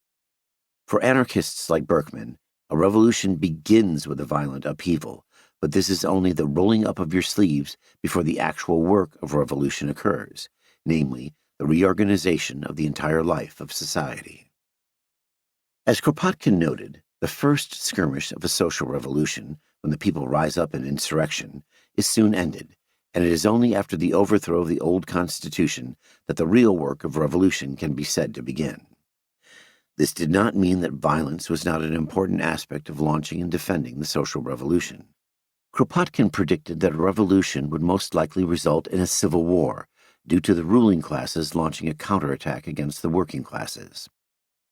For anarchists like Berkman, a revolution begins with a violent upheaval, but this is only the rolling up of your sleeves before the actual work of revolution occurs, namely, the reorganization of the entire life of society. As Kropotkin noted, the first skirmish of a social revolution, when the people rise up in insurrection, is soon ended, and it is only after the overthrow of the old constitution that the real work of revolution can be said to begin. This did not mean that violence was not an important aspect of launching and defending the social revolution. Kropotkin predicted that a revolution would most likely result in a civil war, due to the ruling classes launching a counterattack against the working classes.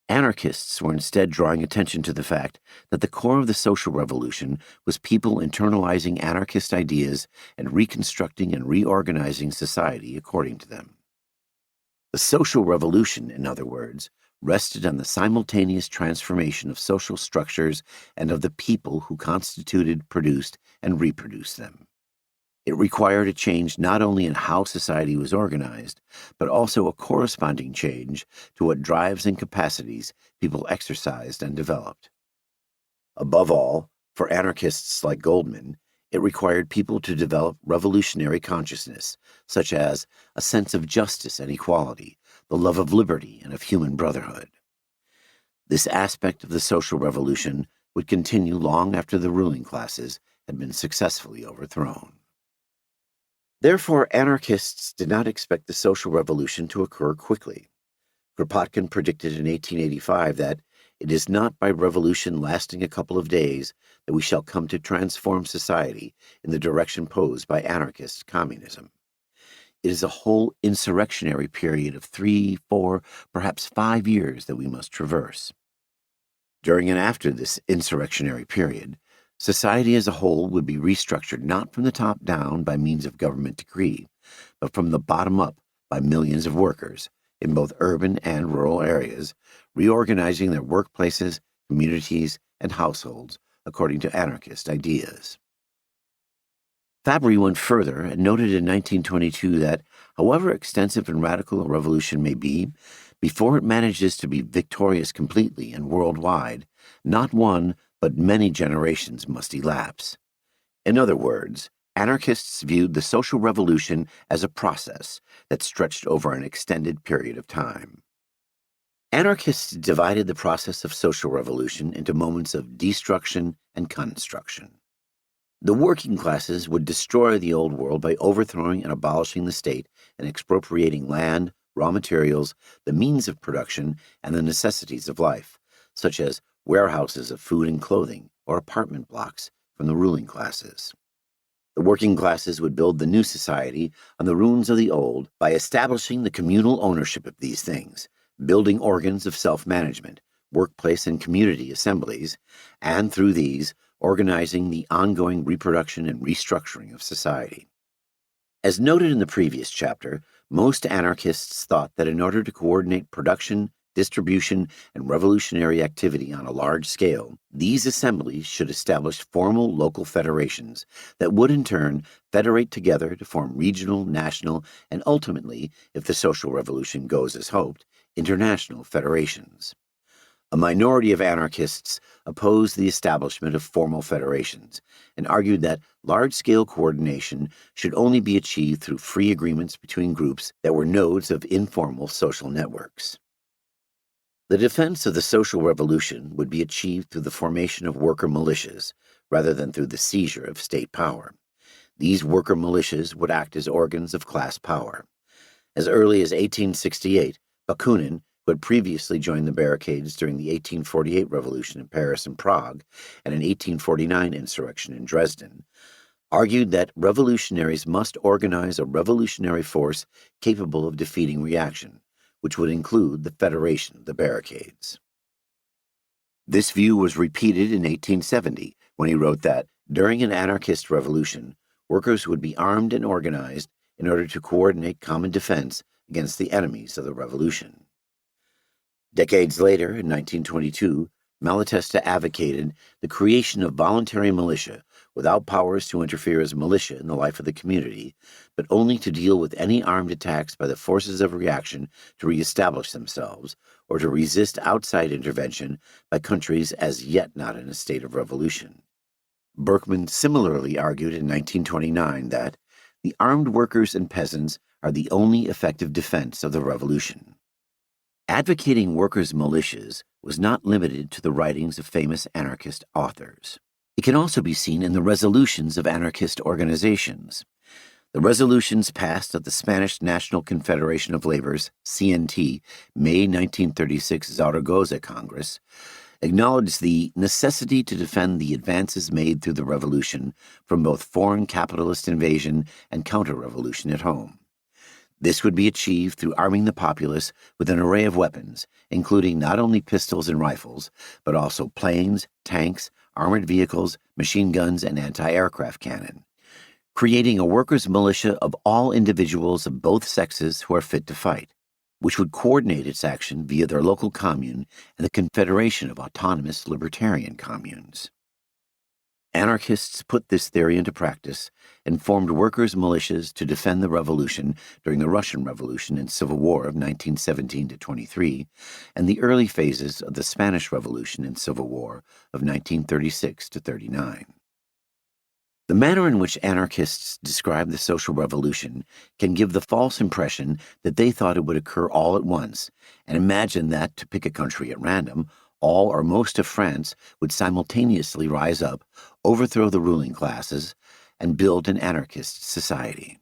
Anarchists were instead drawing attention to the fact that the core of the social revolution was people internalizing anarchist ideas and reconstructing and reorganizing society according to them. The social revolution, in other words, rested on the simultaneous transformation of social structures and of the people who constituted, produced, and reproduced them. It required a change not only in how society was organized, but also a corresponding change to what drives and capacities people exercised and developed. Above all, for anarchists like Goldman, it required people to develop revolutionary consciousness, such as a sense of justice and equality, the love of liberty and of human brotherhood. This aspect of the social revolution would continue long after the ruling classes had been successfully overthrown. Therefore, anarchists did not expect the social revolution to occur quickly. Kropotkin predicted in 1885 that it is not by revolution lasting a couple of days that we shall come to transform society in the direction posed by anarchist communism. It is a whole insurrectionary period of 3, 4, perhaps 5 years that we must traverse. During and after this insurrectionary period, society as a whole would be restructured not from the top down by means of government decree, but from the bottom up by millions of workers in both urban and rural areas, reorganizing their workplaces, communities, and households according to anarchist ideas. Fabry went further and noted in 1922 that, however extensive and radical a revolution may be, before it manages to be victorious completely and worldwide, not one but many generations must elapse. In other words, anarchists viewed the social revolution as a process that stretched over an extended period of time. Anarchists divided the process of social revolution into moments of destruction and construction. The working classes would destroy the old world by overthrowing and abolishing the state and expropriating land, raw materials, the means of production, and the necessities of life, such as warehouses of food and clothing or apartment blocks from the ruling classes. The working classes would build the new society on the ruins of the old by establishing the communal ownership of these things, building organs of self-management, workplace and community assemblies, and through these, organizing the ongoing reproduction and restructuring of society. As noted in the previous chapter, most anarchists thought that in order to coordinate production, distribution, and revolutionary activity on a large scale, these assemblies should establish formal local federations that would in turn federate together to form regional, national, and ultimately, if the social revolution goes as hoped, international federations. A minority of anarchists opposed the establishment of formal federations and argued that large-scale coordination should only be achieved through free agreements between groups that were nodes of informal social networks. The defense of the social revolution would be achieved through the formation of worker militias rather than through the seizure of state power. These worker militias would act as organs of class power. As early as 1868, Bakunin, who had previously joined the barricades during the 1848 revolution in Paris and Prague and an 1849 insurrection in Dresden, argued that revolutionaries must organize a revolutionary force capable of defeating reaction, which would include the Federation of the Barricades. This view was repeated in 1870 when he wrote that, during an anarchist revolution, workers would be armed and organized in order to coordinate common defense against the enemies of the revolution. Decades later, in 1922, Malatesta advocated the creation of voluntary militia without powers to interfere as militia in the life of the community, but only to deal with any armed attacks by the forces of reaction to reestablish themselves or to resist outside intervention by countries as yet not in a state of revolution. Berkman similarly argued in 1929 that the armed workers and peasants are the only effective defense of the revolution. Advocating workers' militias was not limited to the writings of famous anarchist authors. It can also be seen in the resolutions of anarchist organizations. The resolutions passed at the Spanish National Confederation of Labor's (CNT) May 1936 Zaragoza Congress acknowledged the necessity to defend the advances made through the revolution from both foreign capitalist invasion and counter-revolution at home. This would be achieved through arming the populace with an array of weapons, including not only pistols and rifles, but also planes, tanks, armored vehicles, machine guns, and anti-aircraft cannon, creating a workers' militia of all individuals of both sexes who are fit to fight, which would coordinate its action via their local commune and the Confederation of Autonomous Libertarian Communes. Anarchists put this theory into practice and formed workers' militias to defend the revolution during the Russian Revolution and Civil War of 1917-23 and the early phases of the Spanish Revolution and Civil War of 1936-39. The manner in which anarchists describe the social revolution can give the false impression that they thought it would occur all at once and imagine that, to pick a country at random, all or most of France would simultaneously rise up, overthrow the ruling classes, and build an anarchist society.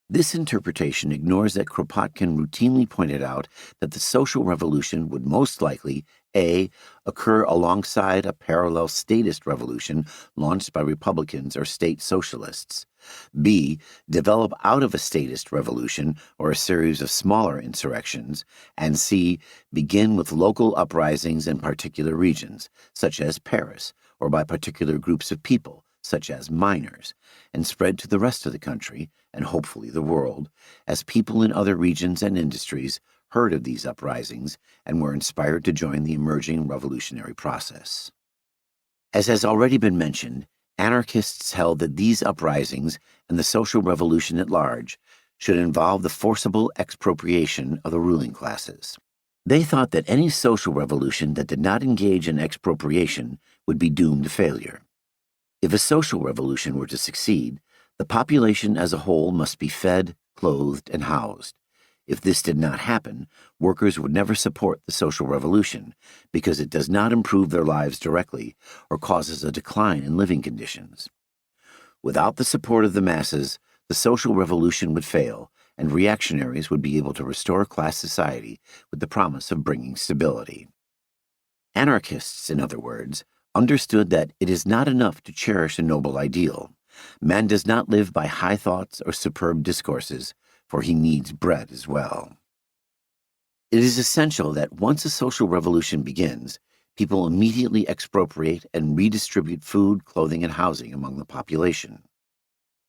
This interpretation ignores that Kropotkin routinely pointed out that the social revolution would most likely A. occur alongside a parallel statist revolution launched by Republicans or state socialists, B. develop out of a statist revolution or a series of smaller insurrections, and C. begin with local uprisings in particular regions, such as Paris, or by particular groups of people, such as miners, and spread to the rest of the country, and hopefully the world, as people in other regions and industries heard of these uprisings and were inspired to join the emerging revolutionary process. As has already been mentioned, anarchists held that these uprisings and the social revolution at large should involve the forcible expropriation of the ruling classes. They thought that any social revolution that did not engage in expropriation would be doomed to failure. If a social revolution were to succeed, the population as a whole must be fed, clothed, and housed. If this did not happen, workers would never support the social revolution because it does not improve their lives directly or causes a decline in living conditions. Without the support of the masses, the social revolution would fail, and reactionaries would be able to restore class society with the promise of bringing stability. Anarchists, in other words, understood that it is not enough to cherish a noble ideal. Man does not live by high thoughts or superb discourses, for he needs bread as well. It is essential that once a social revolution begins, people immediately expropriate and redistribute food, clothing, and housing among the population.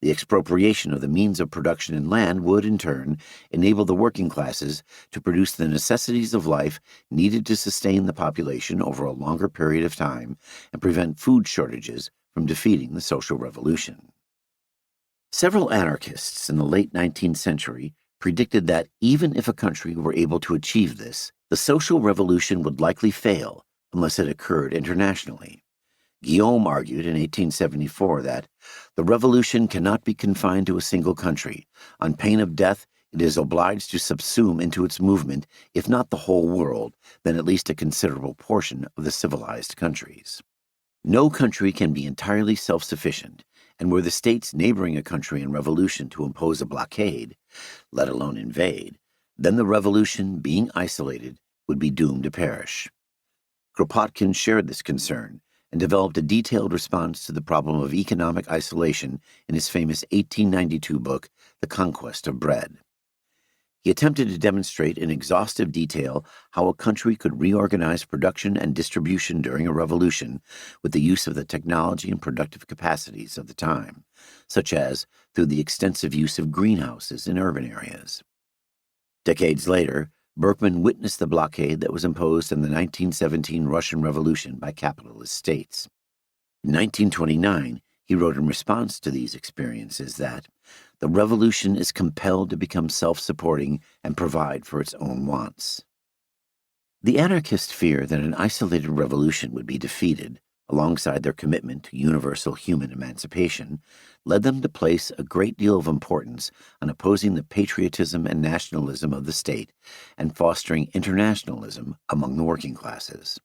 The expropriation of the means of production and land would, in turn, enable the working classes to produce the necessities of life needed to sustain the population over a longer period of time and prevent food shortages from defeating the social revolution. Several anarchists in the late 19th century predicted that even if a country were able to achieve this, the social revolution would likely fail unless it occurred internationally. Guillaume argued in 1874 that the revolution cannot be confined to a single country. On pain of death, it is obliged to subsume into its movement, if not the whole world, then at least a considerable portion of the civilized countries. No country can be entirely self-sufficient, and were the states neighboring a country in revolution to impose a blockade, let alone invade, then the revolution, being isolated, would be doomed to perish. Kropotkin shared this concern and developed a detailed response to the problem of economic isolation in his famous 1892 book, The Conquest of Bread. He attempted to demonstrate in exhaustive detail how a country could reorganize production and distribution during a revolution with the use of the technology and productive capacities of the time, such as through the extensive use of greenhouses in urban areas. Decades later, Berkman witnessed the blockade that was imposed in the 1917 Russian Revolution by capitalist states. In 1929, he wrote in response to these experiences that the revolution is compelled to become self-supporting and provide for its own wants. The anarchists fear that an isolated revolution would be defeated, alongside their commitment to universal human emancipation, led them to place a great deal of importance on opposing the patriotism and nationalism of the state and fostering internationalism among the working classes.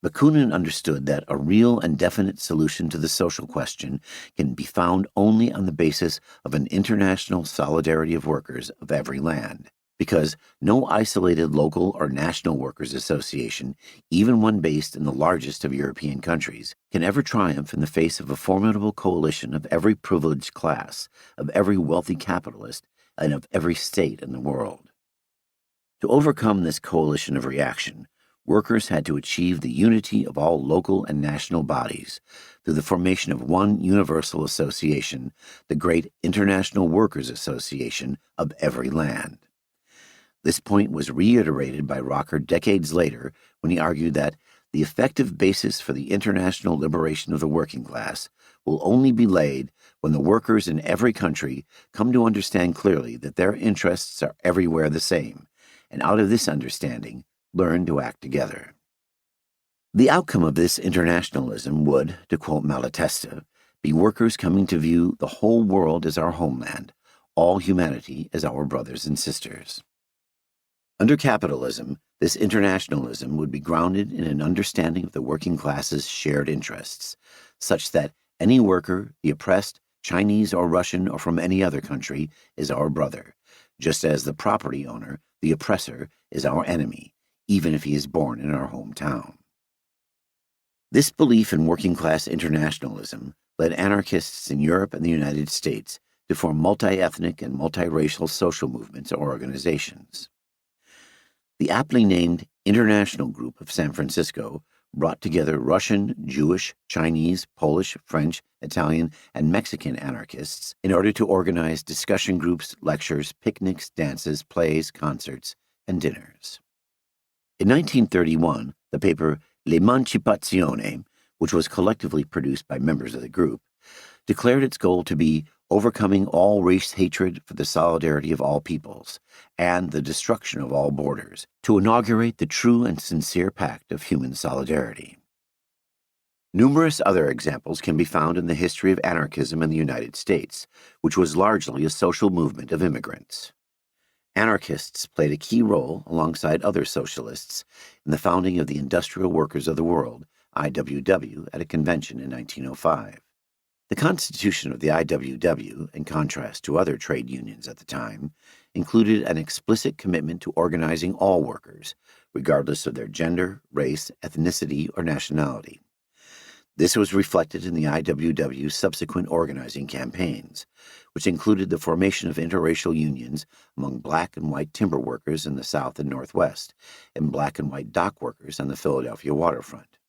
Bakunin understood that a real and definite solution to the social question can be found only on the basis of an international solidarity of workers of every land, because no isolated local or national workers' association, even one based in the largest of European countries, can ever triumph in the face of a formidable coalition of every privileged class, of every wealthy capitalist, and of every state in the world. To overcome this coalition of reaction, workers had to achieve the unity of all local and national bodies through the formation of one universal association, the great International Workers' Association of every land. This point was reiterated by Rocker decades later when he argued that the effective basis for the international liberation of the working class will only be laid when the workers in every country come to understand clearly that their interests are everywhere the same, and out of this understanding, learn to act together. The outcome of this internationalism would, to quote Malatesta, be workers coming to view the whole world as our homeland, all humanity as our brothers and sisters. Under capitalism, this internationalism would be grounded in an understanding of the working class's shared interests, such that any worker, the oppressed, Chinese or Russian or from any other country, is our brother, just as the property owner, the oppressor, is our enemy, even if he is born in our hometown. This belief in working-class internationalism led anarchists in Europe and the United States to form multi-ethnic and multiracial social movements or organizations. The aptly named International Group of San Francisco brought together Russian, Jewish, Chinese, Polish, French, Italian, and Mexican anarchists in order to organize discussion groups, lectures, picnics, dances, plays, concerts, and dinners. In 1931, the paper L'Emancipazione, which was collectively produced by members of the group, declared its goal to be overcoming all race hatred for the solidarity of all peoples and the destruction of all borders, to inaugurate the true and sincere pact of human solidarity. Numerous other examples can be found in the history of anarchism in the United States, which was largely a social movement of immigrants. Anarchists played a key role, alongside other socialists, in the founding of the Industrial Workers of the World, IWW, at a convention in 1905. The constitution of the IWW, in contrast to other trade unions at the time, included an explicit commitment to organizing all workers, regardless of their gender, race, ethnicity, or nationality. This was reflected in the IWW's subsequent organizing campaigns, which included the formation of interracial unions among black and white timber workers in the South and Northwest, and black and white dock workers on the Philadelphia waterfront.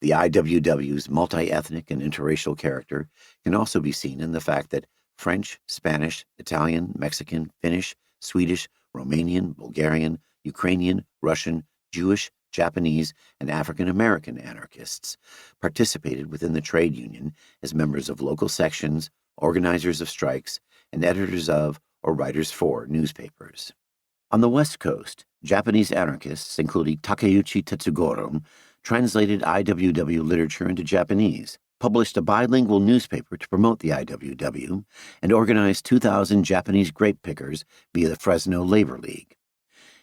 The IWW's multi-ethnic and interracial character can also be seen in the fact that French, Spanish, Italian, Mexican, Finnish, Swedish, Romanian, Bulgarian, Ukrainian, Russian, Jewish, Japanese, and African American anarchists participated within the trade union as members of local sections, organizers of strikes, and editors of or writers for newspapers. On the West Coast, Japanese anarchists, including Takeuchi Tetsugoro, translated IWW literature into Japanese, published a bilingual newspaper to promote the IWW, and organized 2,000 Japanese grape pickers via the Fresno Labor League.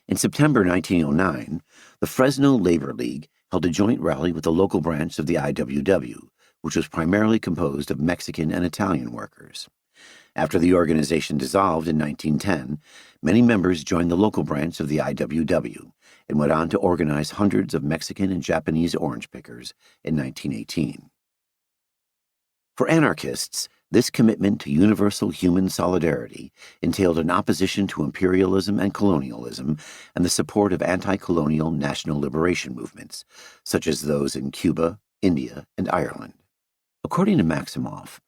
In September 1909, the Fresno Labor League held a joint rally with the local branch of the IWW, which was primarily composed of Mexican and Italian workers. After the organization dissolved in 1910, many members joined the local branch of the IWW and went on to organize hundreds of Mexican and Japanese orange pickers in 1918. For anarchists, this commitment to universal human solidarity entailed an opposition to imperialism and colonialism and the support of anti-colonial national liberation movements, such as those in Cuba, India, and Ireland. According to Maximoff,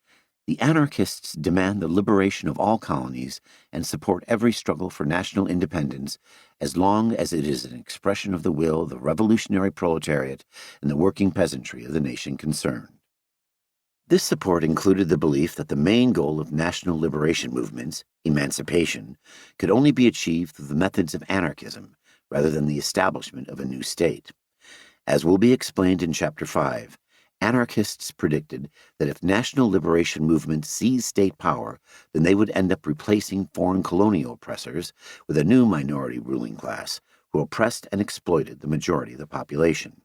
the anarchists demand the liberation of all colonies and support every struggle for national independence as long as it is an expression of the will of the revolutionary proletariat and the working peasantry of the nation concerned. This support included the belief that the main goal of national liberation movements, emancipation, could only be achieved through the methods of anarchism rather than the establishment of a new state. As will be explained in Chapter 5, anarchists predicted that if national liberation movements seized state power, then they would end up replacing foreign colonial oppressors with a new minority ruling class who oppressed and exploited the majority of the population.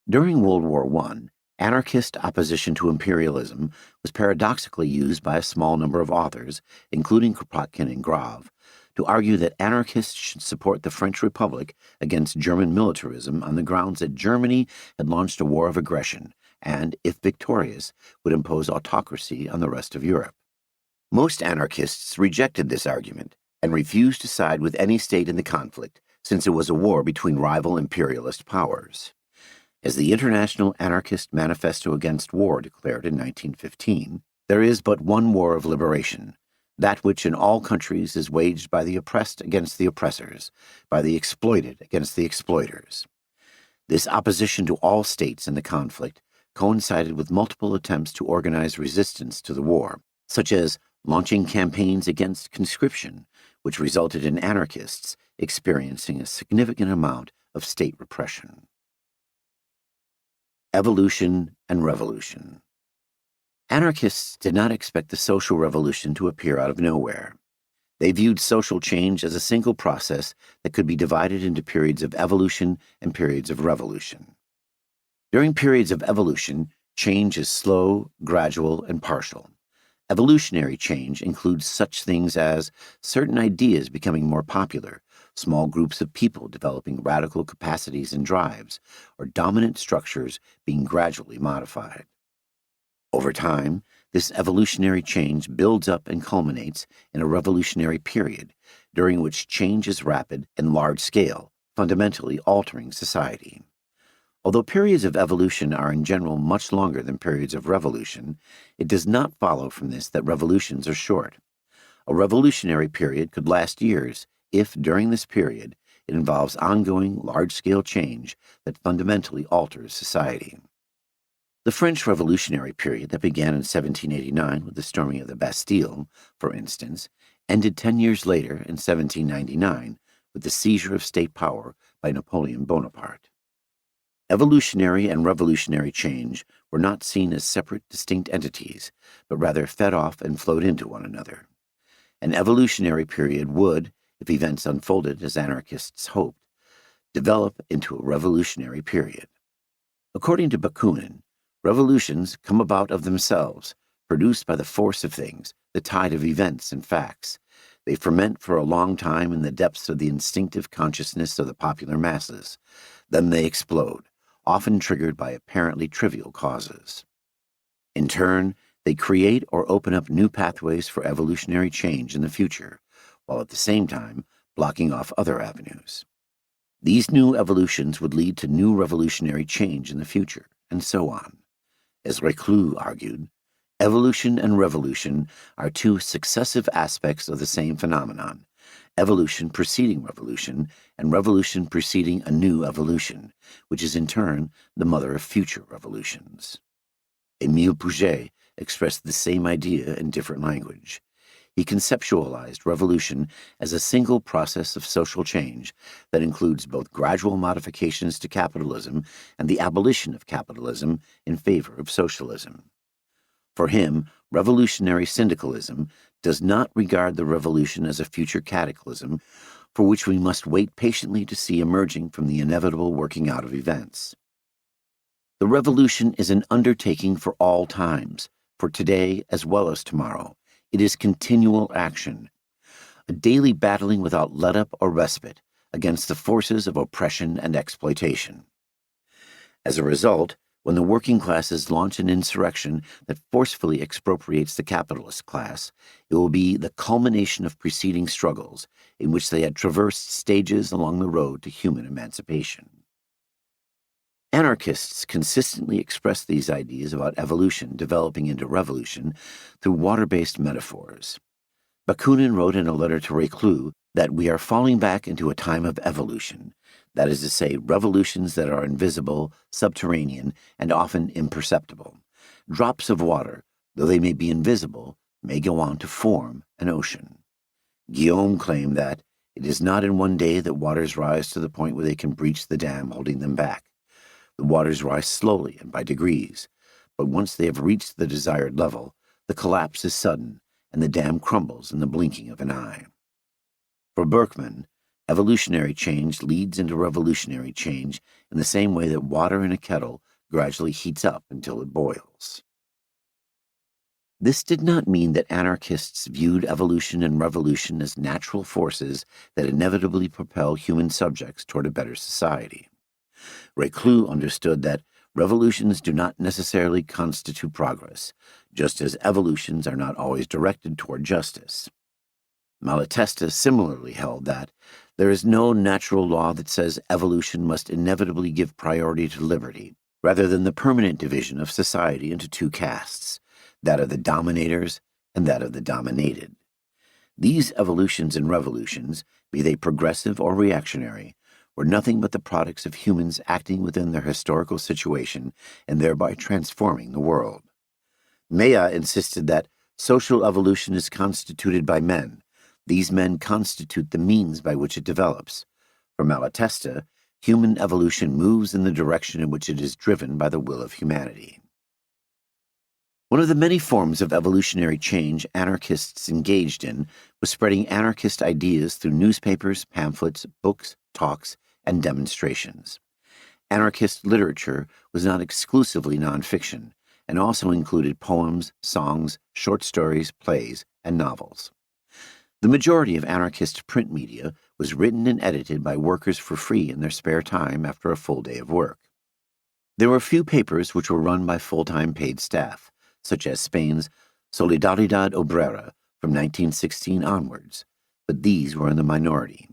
During World War I, anarchist opposition to imperialism was paradoxically used by a small number of authors, including Kropotkin and Grave, to argue that anarchists should support the French Republic against German militarism on the grounds that Germany had launched a war of aggression and, if victorious, would impose autocracy on the rest of Europe. Most anarchists rejected this argument and refused to side with any state in the conflict, since it was a war between rival imperialist powers. As the International Anarchist Manifesto Against War declared in 1915, there is but one war of liberation, that which in all countries is waged by the oppressed against the oppressors, by the exploited against the exploiters. This opposition to all states in the conflict coincided with multiple attempts to organize resistance to the war, such as launching campaigns against conscription, which resulted in anarchists experiencing a significant amount of state repression. Evolution and revolution. Anarchists did not expect the social revolution to appear out of nowhere. They viewed social change as a single process that could be divided into periods of evolution and periods of revolution. During periods of evolution, change is slow, gradual, and partial. Evolutionary change includes such things as certain ideas becoming more popular, small groups of people developing radical capacities and drives, or dominant structures being gradually modified. Over time, this evolutionary change builds up and culminates in a revolutionary period, during which change is rapid and large-scale, fundamentally altering society. Although periods of evolution are in general much longer than periods of revolution, it does not follow from this that revolutions are short. A revolutionary period could last years if, during this period, it involves ongoing, large-scale change that fundamentally alters society. The French Revolutionary period that began in 1789 with the storming of the Bastille, for instance, ended 10 years later in 1799 with the seizure of state power by Napoleon Bonaparte. Evolutionary and revolutionary change were not seen as separate, distinct entities, but rather fed off and flowed into one another. An evolutionary period would, if events unfolded as anarchists hoped, develop into a revolutionary period. According to Bakunin, Revolutions come about of themselves, produced by the force of things, the tide of events and facts. They ferment for a long time in the depths of the instinctive consciousness of the popular masses. Then they explode, often triggered by apparently trivial causes. In turn, they create or open up new pathways for evolutionary change in the future, while at the same time blocking off other avenues. These new evolutions would lead to new revolutionary change in the future, and so on. As Reclus argued, evolution and revolution are two successive aspects of the same phenomenon, evolution preceding revolution, and revolution preceding a new evolution, which is in turn the mother of future revolutions. Émile Pouget expressed the same idea in different language. He conceptualized revolution as a single process of social change that includes both gradual modifications to capitalism and the abolition of capitalism in favor of socialism. For him, revolutionary syndicalism does not regard the revolution as a future cataclysm for which we must wait patiently to see emerging from the inevitable working out of events. The revolution is an undertaking for all times, for today as well as tomorrow. It is continual action, a daily battling without let-up or respite against the forces of oppression and exploitation. As a result, when the working classes launch an insurrection that forcefully expropriates the capitalist class, it will be the culmination of preceding struggles in which they had traversed stages along the road to human emancipation. Anarchists consistently express these ideas about evolution developing into revolution through water-based metaphors. Bakunin wrote in a letter to Reclus that we are falling back into a time of evolution, that is to say, revolutions that are invisible, subterranean, and often imperceptible. Drops of water, though they may be invisible, may go on to form an ocean. Guillaume claimed that it is not in one day that waters rise to the point where they can breach the dam holding them back. The waters rise slowly and by degrees, but once they have reached the desired level, the collapse is sudden, and the dam crumbles in the blinking of an eye. For Berkman, evolutionary change leads into revolutionary change in the same way that water in a kettle gradually heats up until it boils. This did not mean that anarchists viewed evolution and revolution as natural forces that inevitably propel human subjects toward a better society. Reclus understood that revolutions do not necessarily constitute progress, just as evolutions are not always directed toward justice. Malatesta similarly held that there is no natural law that says evolution must inevitably give priority to liberty, rather than the permanent division of society into two castes, that of the dominators and that of the dominated. These evolutions and revolutions, be they progressive or reactionary, were nothing but the products of humans acting within their historical situation and thereby transforming the world. Mea insisted that social evolution is constituted by men. These men constitute the means by which it develops. For Malatesta, human evolution moves in the direction in which it is driven by the will of humanity. One of the many forms of evolutionary change anarchists engaged in was spreading anarchist ideas through newspapers, pamphlets, books, talks, and demonstrations. Anarchist literature was not exclusively nonfiction, and also included poems, songs, short stories, plays, and novels. The majority of anarchist print media was written and edited by workers for free in their spare time after a full day of work. There were few papers which were run by full-time paid staff, such as Spain's Solidaridad Obrera from 1916 onwards, but these were in the minority.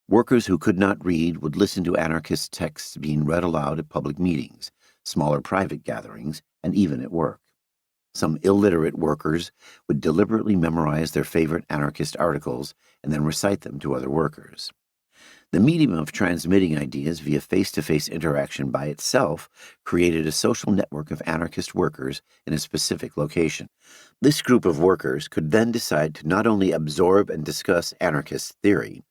Workers who could not read would listen to anarchist texts being read aloud at public meetings, smaller private gatherings, and even at work. Some illiterate workers would deliberately memorize their favorite anarchist articles and then recite them to other workers. The medium of transmitting ideas via face-to-face interaction by itself created a social network of anarchist workers in a specific location. This group of workers could then decide to not only absorb and discuss anarchist theory,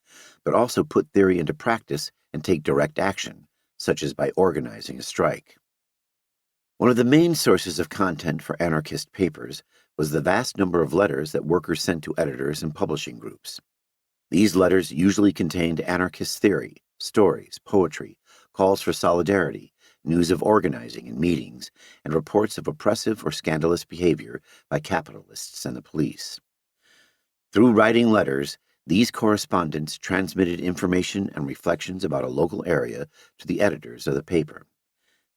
but also put theory into practice and take direct action, such as by organizing a strike. One of the main sources of content for anarchist papers was the vast number of letters that workers sent to editors and publishing groups. These letters usually contained anarchist theory, stories, poetry, calls for solidarity, news of organizing and meetings, and reports of oppressive or scandalous behavior by capitalists and the police. Through writing letters, these correspondents transmitted information and reflections about a local area to the editors of the paper.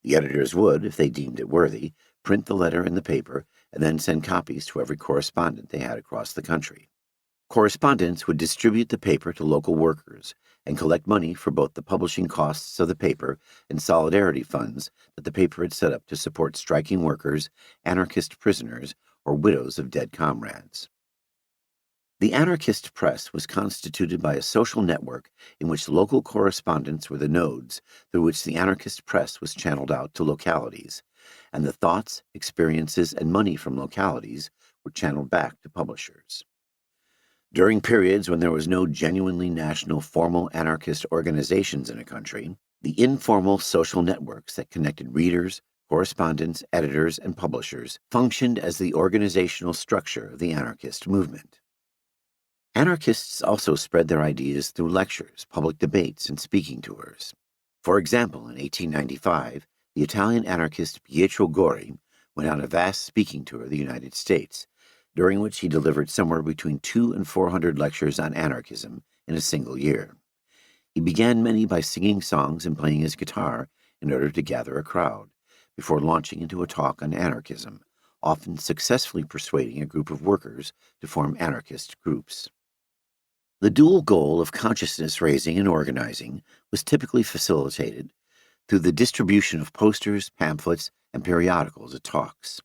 The editors would, if they deemed it worthy, print the letter in the paper and then send copies to every correspondent they had across the country. Correspondents would distribute the paper to local workers and collect money for both the publishing costs of the paper and solidarity funds that the paper had set up to support striking workers, anarchist prisoners, or widows of dead comrades. The anarchist press was constituted by a social network in which local correspondents were the nodes through which the anarchist press was channeled out to localities, and the thoughts, experiences, and money from localities were channeled back to publishers. During periods when there was no genuinely national formal anarchist organizations in a country, the informal social networks that connected readers, correspondents, editors, and publishers functioned as the organizational structure of the anarchist movement. Anarchists also spread their ideas through lectures, public debates, and speaking tours. For example, in 1895, the Italian anarchist Pietro Gori went on a vast speaking tour of the United States, during which he delivered somewhere between 200 and 400 lectures on anarchism in a single year. He began many by singing songs and playing his guitar in order to gather a crowd, before launching into a talk on anarchism, often successfully persuading a group of workers to form anarchist groups. The dual goal of consciousness raising and organizing was typically facilitated through the distribution of posters, pamphlets, and periodicals at talks.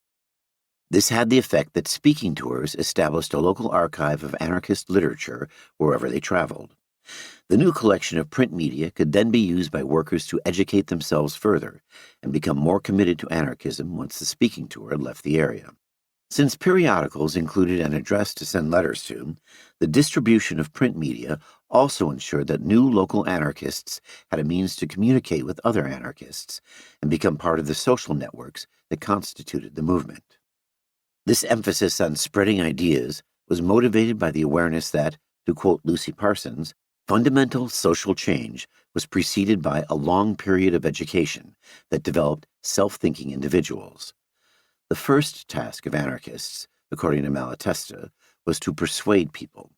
This had the effect that speaking tours established a local archive of anarchist literature wherever they traveled. The new collection of print media could then be used by workers to educate themselves further and become more committed to anarchism once the speaking tour had left the area. Since periodicals included an address to send letters to, the distribution of print media also ensured that new local anarchists had a means to communicate with other anarchists and become part of the social networks that constituted the movement. This emphasis on spreading ideas was motivated by the awareness that, to quote Lucy Parsons, fundamental social change was preceded by a long period of education that developed self-thinking individuals. The first task of anarchists, according to Malatesta, was to persuade people.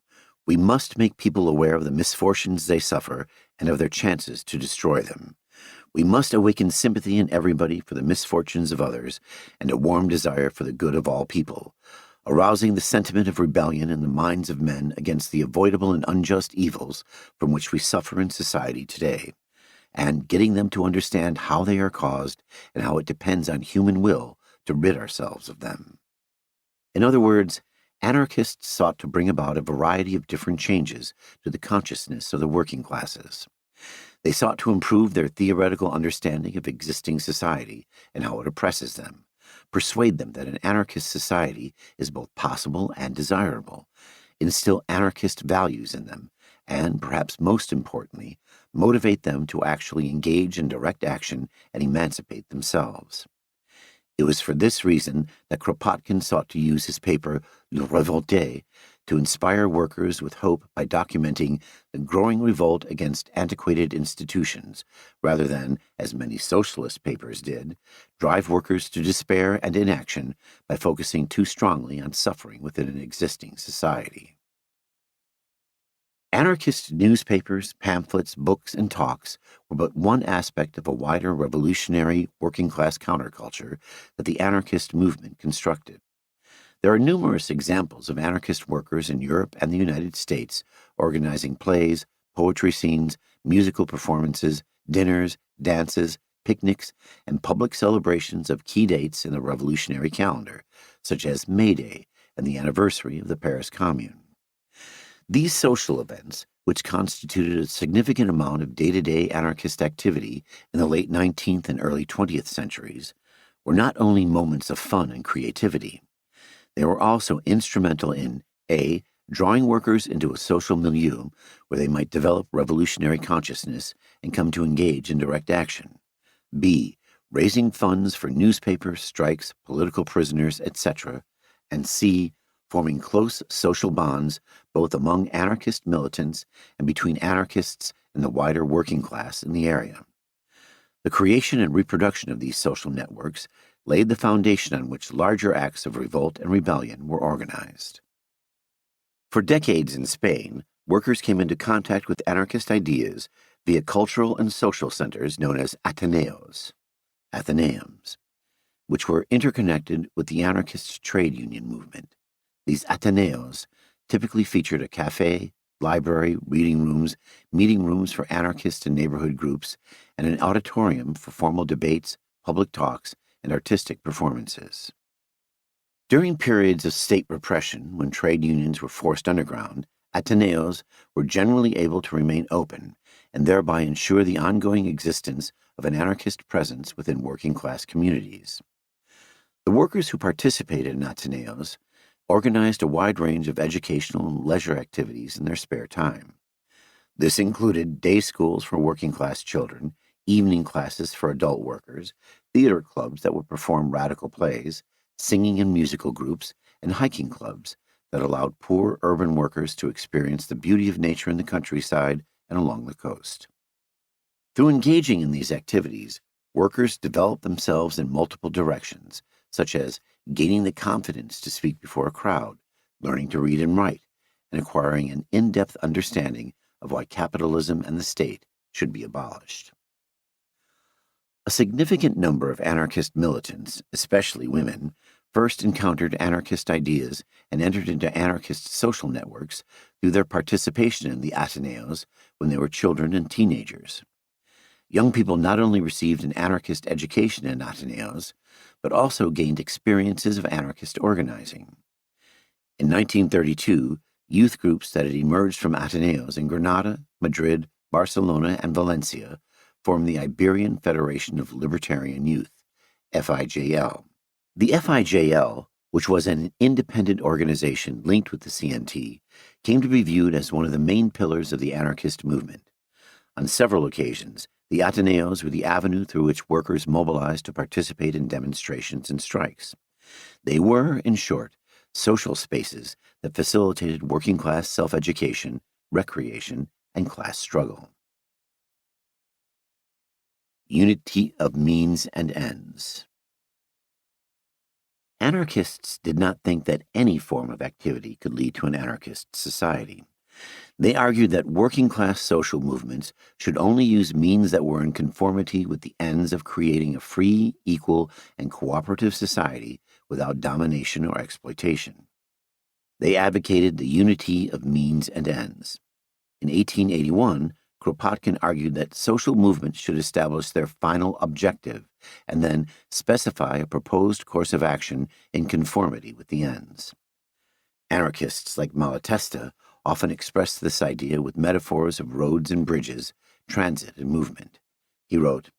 We must make people aware of the misfortunes they suffer and of their chances to destroy them. We must awaken sympathy in everybody for the misfortunes of others and a warm desire for the good of all people, arousing the sentiment of rebellion in the minds of men against the avoidable and unjust evils from which we suffer in society today, and getting them to understand how they are caused and how it depends on human will to rid ourselves of them. In other words, anarchists sought to bring about a variety of different changes to the consciousness of the working classes. They sought to improve their theoretical understanding of existing society and how it oppresses them, persuade them that an anarchist society is both possible and desirable, instill anarchist values in them, and, perhaps most importantly, motivate them to actually engage in direct action and emancipate themselves. It was for this reason that Kropotkin sought to use his paper Le Révolté to inspire workers with hope by documenting the growing revolt against antiquated institutions, rather than, as many socialist papers did, drive workers to despair and inaction by focusing too strongly on suffering within an existing society. Anarchist newspapers, pamphlets, books, and talks were but one aspect of a wider revolutionary working-class counterculture that the anarchist movement constructed. There are numerous examples of anarchist workers in Europe and the United States organizing plays, poetry scenes, musical performances, dinners, dances, picnics, and public celebrations of key dates in the revolutionary calendar, such as May Day and the anniversary of the Paris Commune. These social events, which constituted a significant amount of day-to-day anarchist activity in the late 19th and early 20th centuries, were not only moments of fun and creativity. They were also instrumental in a. Drawing workers into a social milieu where they might develop revolutionary consciousness and come to engage in direct action, b. Raising funds for newspapers, strikes, political prisoners, etc., and c. Forming close social bonds both among anarchist militants and between anarchists and the wider working class in the area. The creation and reproduction of these social networks laid the foundation on which larger acts of revolt and rebellion were organized. For decades in Spain, workers came into contact with anarchist ideas via cultural and social centers known as Ateneos, Athenaeums, which were interconnected with the anarchist trade union movement. These Ateneos typically featured a cafe, library, reading rooms, meeting rooms for anarchist and neighborhood groups, and an auditorium for formal debates, public talks, and artistic performances. During periods of state repression, when trade unions were forced underground, Ateneos were generally able to remain open and thereby ensure the ongoing existence of an anarchist presence within working-class communities. The workers who participated in Ateneos organized a wide range of educational and leisure activities in their spare time. This included day schools for working-class children, evening classes for adult workers, theater clubs that would perform radical plays, singing and musical groups, and hiking clubs that allowed poor urban workers to experience the beauty of nature in the countryside and along the coast. Through engaging in these activities, workers developed themselves in multiple directions, such as gaining the confidence to speak before a crowd, learning to read and write, and acquiring an in-depth understanding of why capitalism and the state should be abolished. A significant number of anarchist militants, especially women, first encountered anarchist ideas and entered into anarchist social networks through their participation in the Ateneos when they were children and teenagers. Young people not only received an anarchist education in Ateneos, but also gained experiences of anarchist organizing. In 1932, youth groups that had emerged from Ateneos in Granada, Madrid, Barcelona, and Valencia formed the Iberian Federation of Libertarian Youth, FIJL. The FIJL, which was an independent organization linked with the CNT, came to be viewed as one of the main pillars of the anarchist movement. On several occasions, the Ateneos were the avenue through which workers mobilized to participate in demonstrations and strikes. They were, in short, social spaces that facilitated working-class self-education, recreation, and class struggle. Unity of means and ends. Anarchists did not think that any form of activity could lead to an anarchist society. They argued that working-class social movements should only use means that were in conformity with the ends of creating a free, equal, and cooperative society without domination or exploitation. They advocated the unity of means and ends. In 1881, Kropotkin argued that social movements should establish their final objective and then specify a proposed course of action in conformity with the ends. Anarchists like Malatesta often expressed this idea with metaphors of roads and bridges, transit and movement. He wrote,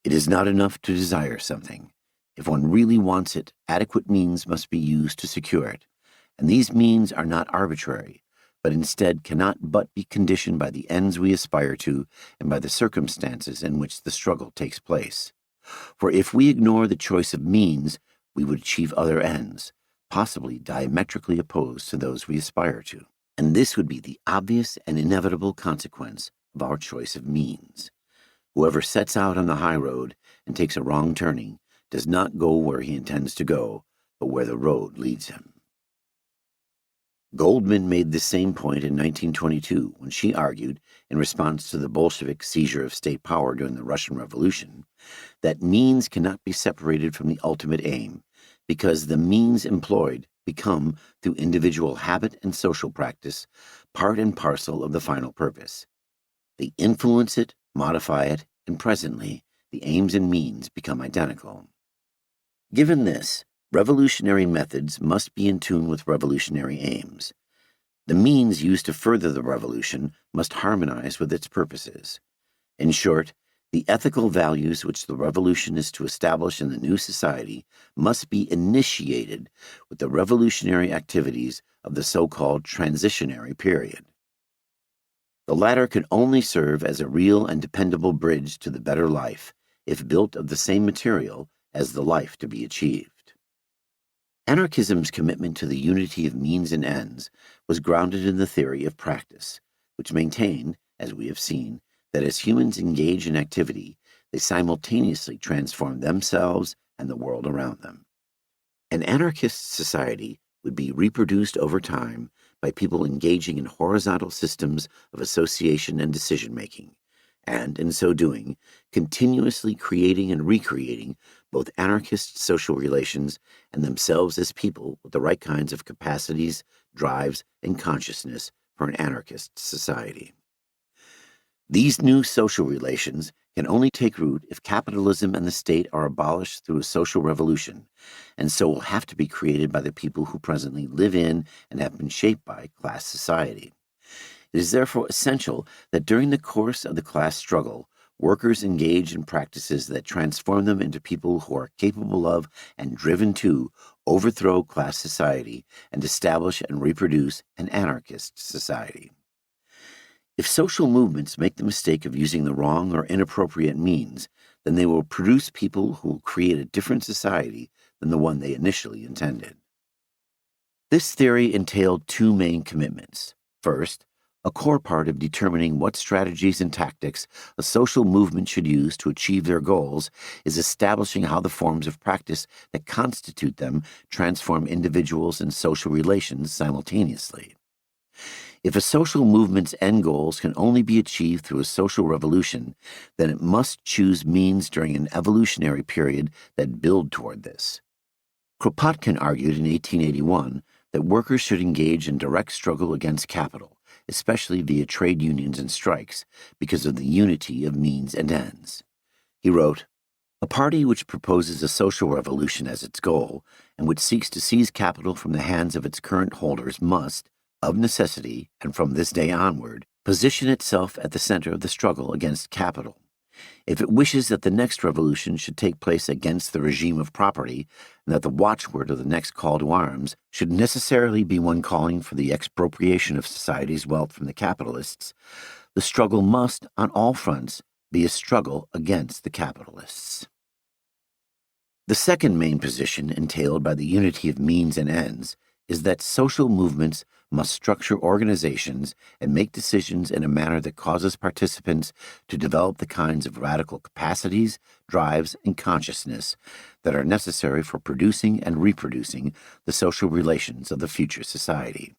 "It is not enough to desire something. If one really wants it, adequate means must be used to secure it, and these means are not arbitrary, but instead cannot but be conditioned by the ends we aspire to and by the circumstances in which the struggle takes place. For if we ignore the choice of means, we would achieve other ends, possibly diametrically opposed to those we aspire to. And this would be the obvious and inevitable consequence of our choice of means. Whoever sets out on the high road and takes a wrong turning does not go where he intends to go, but where the road leads him." Goldman made this same point in 1922 when she argued, in response to the Bolshevik seizure of state power during the Russian Revolution, that means cannot be separated from the ultimate aim, because the means employed become, through individual habit and social practice, part and parcel of the final purpose. They influence it, modify it, and presently the aims and means become identical. Given this, revolutionary methods must be in tune with revolutionary aims. The means used to further the revolution must harmonize with its purposes. In short, the ethical values which the revolution is to establish in the new society must be initiated with the revolutionary activities of the so-called transitionary period. The latter can only serve as a real and dependable bridge to the better life if built of the same material as the life to be achieved. Anarchism's commitment to the unity of means and ends was grounded in the theory of practice, which maintained, as we have seen, that as humans engage in activity, they simultaneously transform themselves and the world around them. An anarchist society would be reproduced over time by people engaging in horizontal systems of association and decision-making, and, in so doing, continuously creating and recreating both anarchist social relations and themselves as people with the right kinds of capacities, drives, and consciousness for an anarchist society. These new social relations can only take root if capitalism and the state are abolished through a social revolution, and so will have to be created by the people who presently live in and have been shaped by class society. It is therefore essential that during the course of the class struggle, workers engage in practices that transform them into people who are capable of and driven to overthrow class society and establish and reproduce an anarchist society. If social movements make the mistake of using the wrong or inappropriate means, then they will produce people who will create a different society than the one they initially intended. This theory entailed two main commitments. First, a core part of determining what strategies and tactics a social movement should use to achieve their goals is establishing how the forms of practice that constitute them transform individuals and social relations simultaneously. If a social movement's end goals can only be achieved through a social revolution, then it must choose means during an evolutionary period that build toward this. Kropotkin argued in 1881 that workers should engage in direct struggle against capital, especially via trade unions and strikes, because of the unity of means and ends. He wrote, "A party which proposes a social revolution as its goal, and which seeks to seize capital from the hands of its current holders must, of necessity, and from this day onward, position itself at the center of the struggle against capital. If it wishes that the next revolution should take place against the regime of property, and that the watchword of the next call to arms should necessarily be one calling for the expropriation of society's wealth from the capitalists, the struggle must, on all fronts, be a struggle against the capitalists." The second main position entailed by the unity of means and ends is that social movements must structure organizations and make decisions in a manner that causes participants to develop the kinds of radical capacities, drives, and consciousness that are necessary for producing and reproducing the social relations of the future society.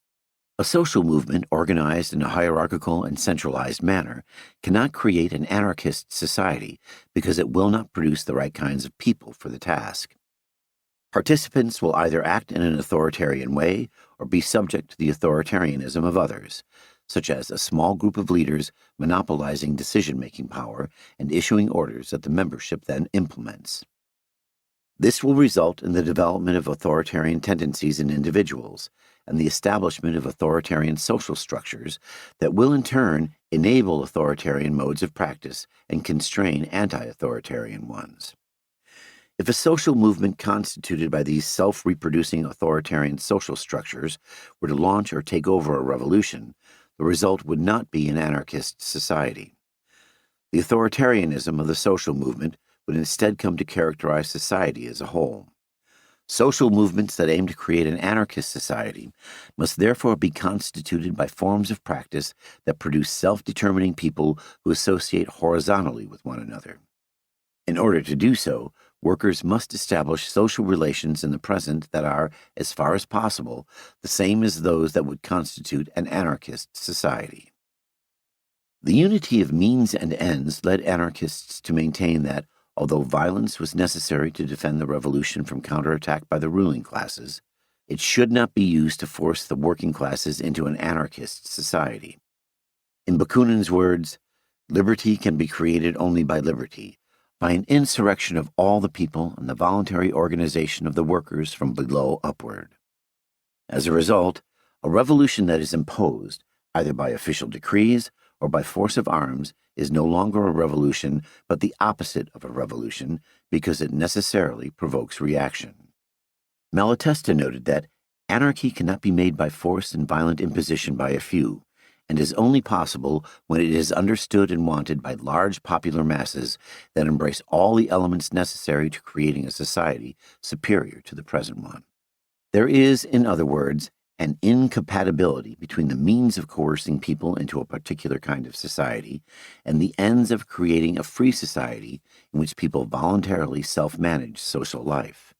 A social movement organized in a hierarchical and centralized manner cannot create an anarchist society because it will not produce the right kinds of people for the task. Participants will either act in an authoritarian way or be subject to the authoritarianism of others, such as a small group of leaders monopolizing decision-making power and issuing orders that the membership then implements. This will result in the development of authoritarian tendencies in individuals and the establishment of authoritarian social structures that will in turn enable authoritarian modes of practice and constrain anti-authoritarian ones. If a social movement constituted by these self-reproducing authoritarian social structures were to launch or take over a revolution, the result would not be an anarchist society. The authoritarianism of the social movement would instead come to characterize society as a whole. Social movements that aim to create an anarchist society must therefore be constituted by forms of practice that produce self-determining people who associate horizontally with one another. In order to do so, workers must establish social relations in the present that are, as far as possible, the same as those that would constitute an anarchist society. The unity of means and ends led anarchists to maintain that, although violence was necessary to defend the revolution from counterattack by the ruling classes, it should not be used to force the working classes into an anarchist society. In Bakunin's words, "Liberty can be created only by liberty, by an insurrection of all the people and the voluntary organization of the workers from below upward." As a result, a revolution that is imposed, either by official decrees or by force of arms, is no longer a revolution but the opposite of a revolution because it necessarily provokes reaction. Malatesta noted that anarchy cannot be made by force and violent imposition by a few, and is only possible when it is understood and wanted by large popular masses that embrace all the elements necessary to creating a society superior to the present one. There is, in other words, an incompatibility between the means of coercing people into a particular kind of society and the ends of creating a free society in which people voluntarily self-manage social life.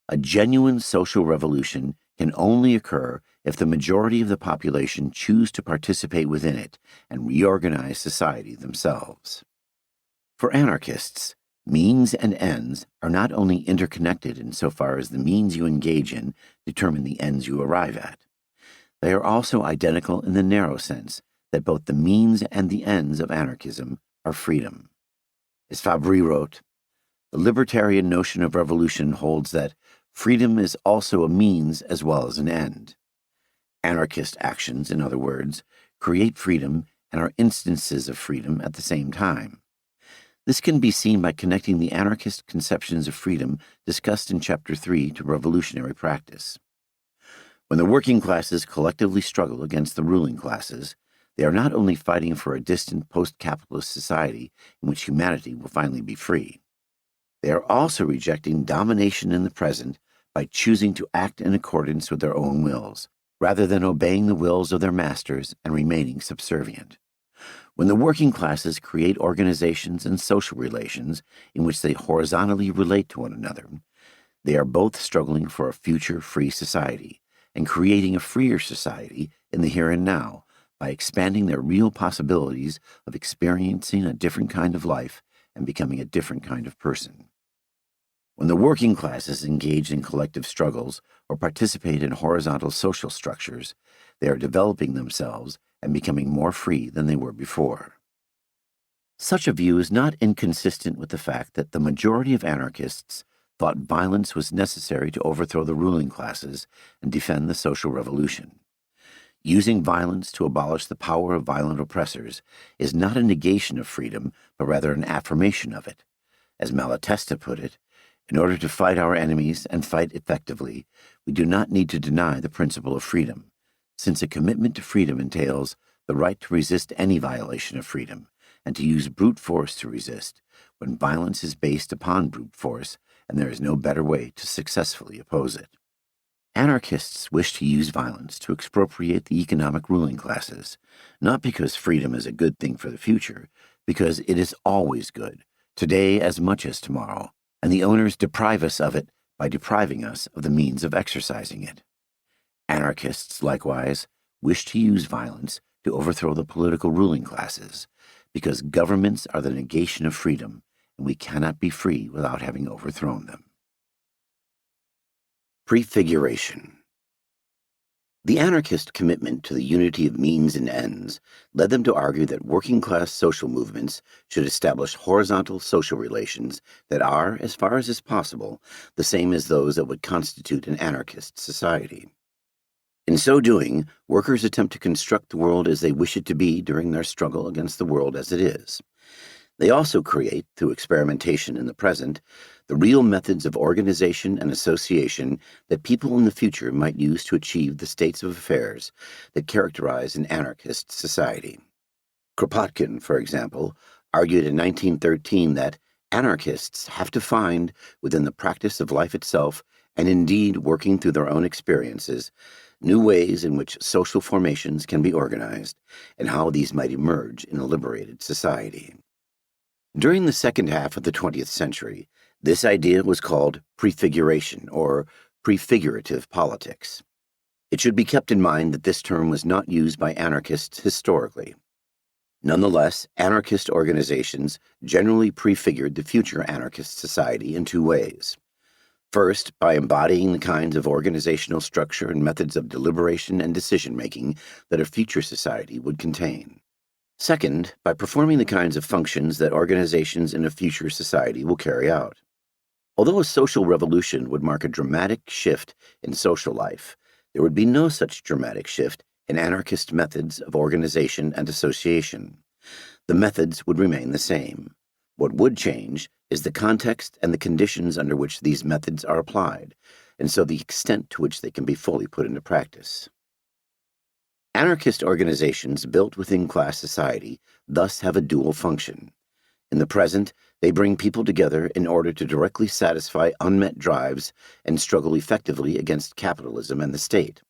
A genuine social revolution can only occur if the majority of the population choose to participate within it and reorganize society themselves. For anarchists, means and ends are not only interconnected insofar as the means you engage in determine the ends you arrive at. They are also identical in the narrow sense that both the means and the ends of anarchism are freedom. As Fabry wrote, the libertarian notion of revolution holds that freedom is also a means as well as an end. Anarchist actions, in other words, create freedom and are instances of freedom at the same time. This can be seen by connecting the anarchist conceptions of freedom discussed in Chapter 3 to revolutionary practice. When the working classes collectively struggle against the ruling classes, they are not only fighting for a distant post-capitalist society in which humanity will finally be free. They are also rejecting domination in the present by choosing to act in accordance with their own wills, rather than obeying the wills of their masters and remaining subservient. When the working classes create organizations and social relations in which they horizontally relate to one another, they are both struggling for a future free society and creating a freer society in the here and now by expanding their real possibilities of experiencing a different kind of life and becoming a different kind of person. When the working classes engage in collective struggles or participate in horizontal social structures, they are developing themselves and becoming more free than they were before. Such a view is not inconsistent with the fact that the majority of anarchists thought violence was necessary to overthrow the ruling classes and defend the social revolution. Using violence to abolish the power of violent oppressors is not a negation of freedom, but rather an affirmation of it. As Malatesta put it, in order to fight our enemies and fight effectively, we do not need to deny the principle of freedom, since a commitment to freedom entails the right to resist any violation of freedom and to use brute force to resist when violence is based upon brute force and there is no better way to successfully oppose it. Anarchists wish to use violence to expropriate the economic ruling classes, not because freedom is a good thing for the future, because it is always good, today as much as tomorrow, and the owners deprive us of it by depriving us of the means of exercising it. Anarchists, likewise, wish to use violence to overthrow the political ruling classes, because governments are the negation of freedom, and we cannot be free without having overthrown them. Prefiguration. The anarchist commitment to the unity of means and ends led them to argue that working-class social movements should establish horizontal social relations that are, as far as is possible, the same as those that would constitute an anarchist society. In so doing, workers attempt to construct the world as they wish it to be during their struggle against the world as it is. They also create, through experimentation in the present, the real methods of organization and association that people in the future might use to achieve the states of affairs that characterize an anarchist society. Kropotkin, for example, argued in 1913 that anarchists have to find, within the practice of life itself, and indeed working through their own experiences, new ways in which social formations can be organized, and how these might emerge in a liberated society. During the second half of the 20th century, this idea was called prefiguration, or prefigurative politics. It should be kept in mind that this term was not used by anarchists historically. Nonetheless, anarchist organizations generally prefigured the future anarchist society in two ways. First, by embodying the kinds of organizational structure and methods of deliberation and decision-making that a future society would contain. Second, by performing the kinds of functions that organizations in a future society will carry out. Although a social revolution would mark a dramatic shift in social life, there would be no such dramatic shift in anarchist methods of organization and association. The methods would remain the same. What would change is the context and the conditions under which these methods are applied, and so the extent to which they can be fully put into practice. Anarchist organizations built within class society thus have a dual function. In the present, they bring people together in order to directly satisfy unmet drives and struggle effectively against capitalism and the state.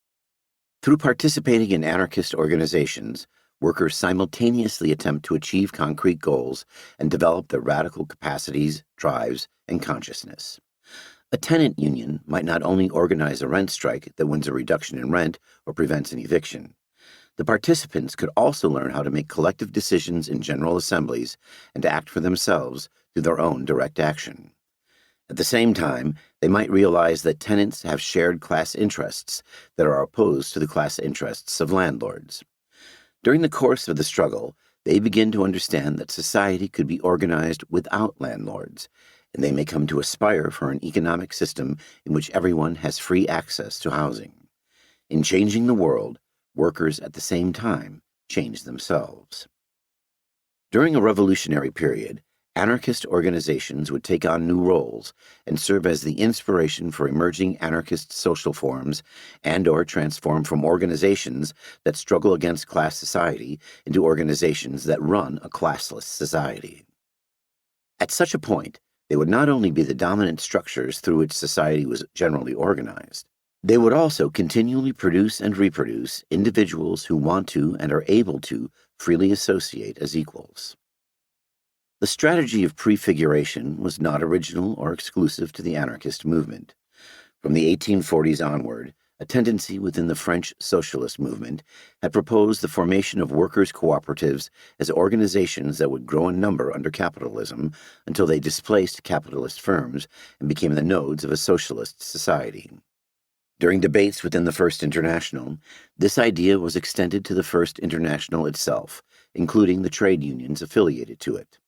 Through participating in anarchist organizations, workers simultaneously attempt to achieve concrete goals and develop their radical capacities, drives, and consciousness. A tenant union might not only organize a rent strike that wins a reduction in rent or prevents an eviction. The participants could also learn how to make collective decisions in general assemblies and to act for themselves through their own direct action. At the same time, they might realize that tenants have shared class interests that are opposed to the class interests of landlords. During the course of the struggle, they begin to understand that society could be organized without landlords, and they may come to aspire for an economic system in which everyone has free access to housing. In changing the world, workers at the same time change themselves. During a revolutionary period, anarchist organizations would take on new roles and serve as the inspiration for emerging anarchist social forms and/or transform from organizations that struggle against class society into organizations that run a classless society. At such a point, they would not only be the dominant structures through which society was generally organized, they would also continually produce and reproduce individuals who want to and are able to freely associate as equals. The strategy of prefiguration was not original or exclusive to the anarchist movement. From the 1840s onward, a tendency within the French socialist movement had proposed the formation of workers' cooperatives as organizations that would grow in number under capitalism until they displaced capitalist firms and became the nodes of a socialist society. During debates within the First International, this idea was extended to the First International itself, including the trade unions affiliated to it.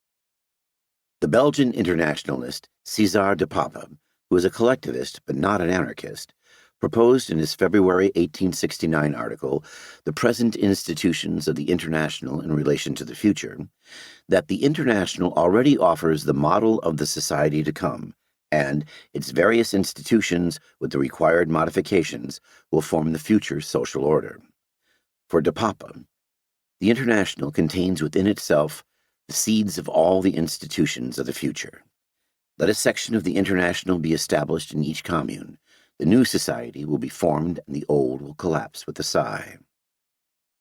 The Belgian internationalist César de Pape, who was a collectivist but not an anarchist, proposed in his February 1869 article, The Present Institutions of the International in Relation to the Future, that the International already offers the model of the society to come, and its various institutions, with the required modifications, will form the future social order. For de Pape, the International contains within itself the seeds of all the institutions of the future. Let a section of the International be established in each commune. The new society will be formed and the old will collapse with a sigh.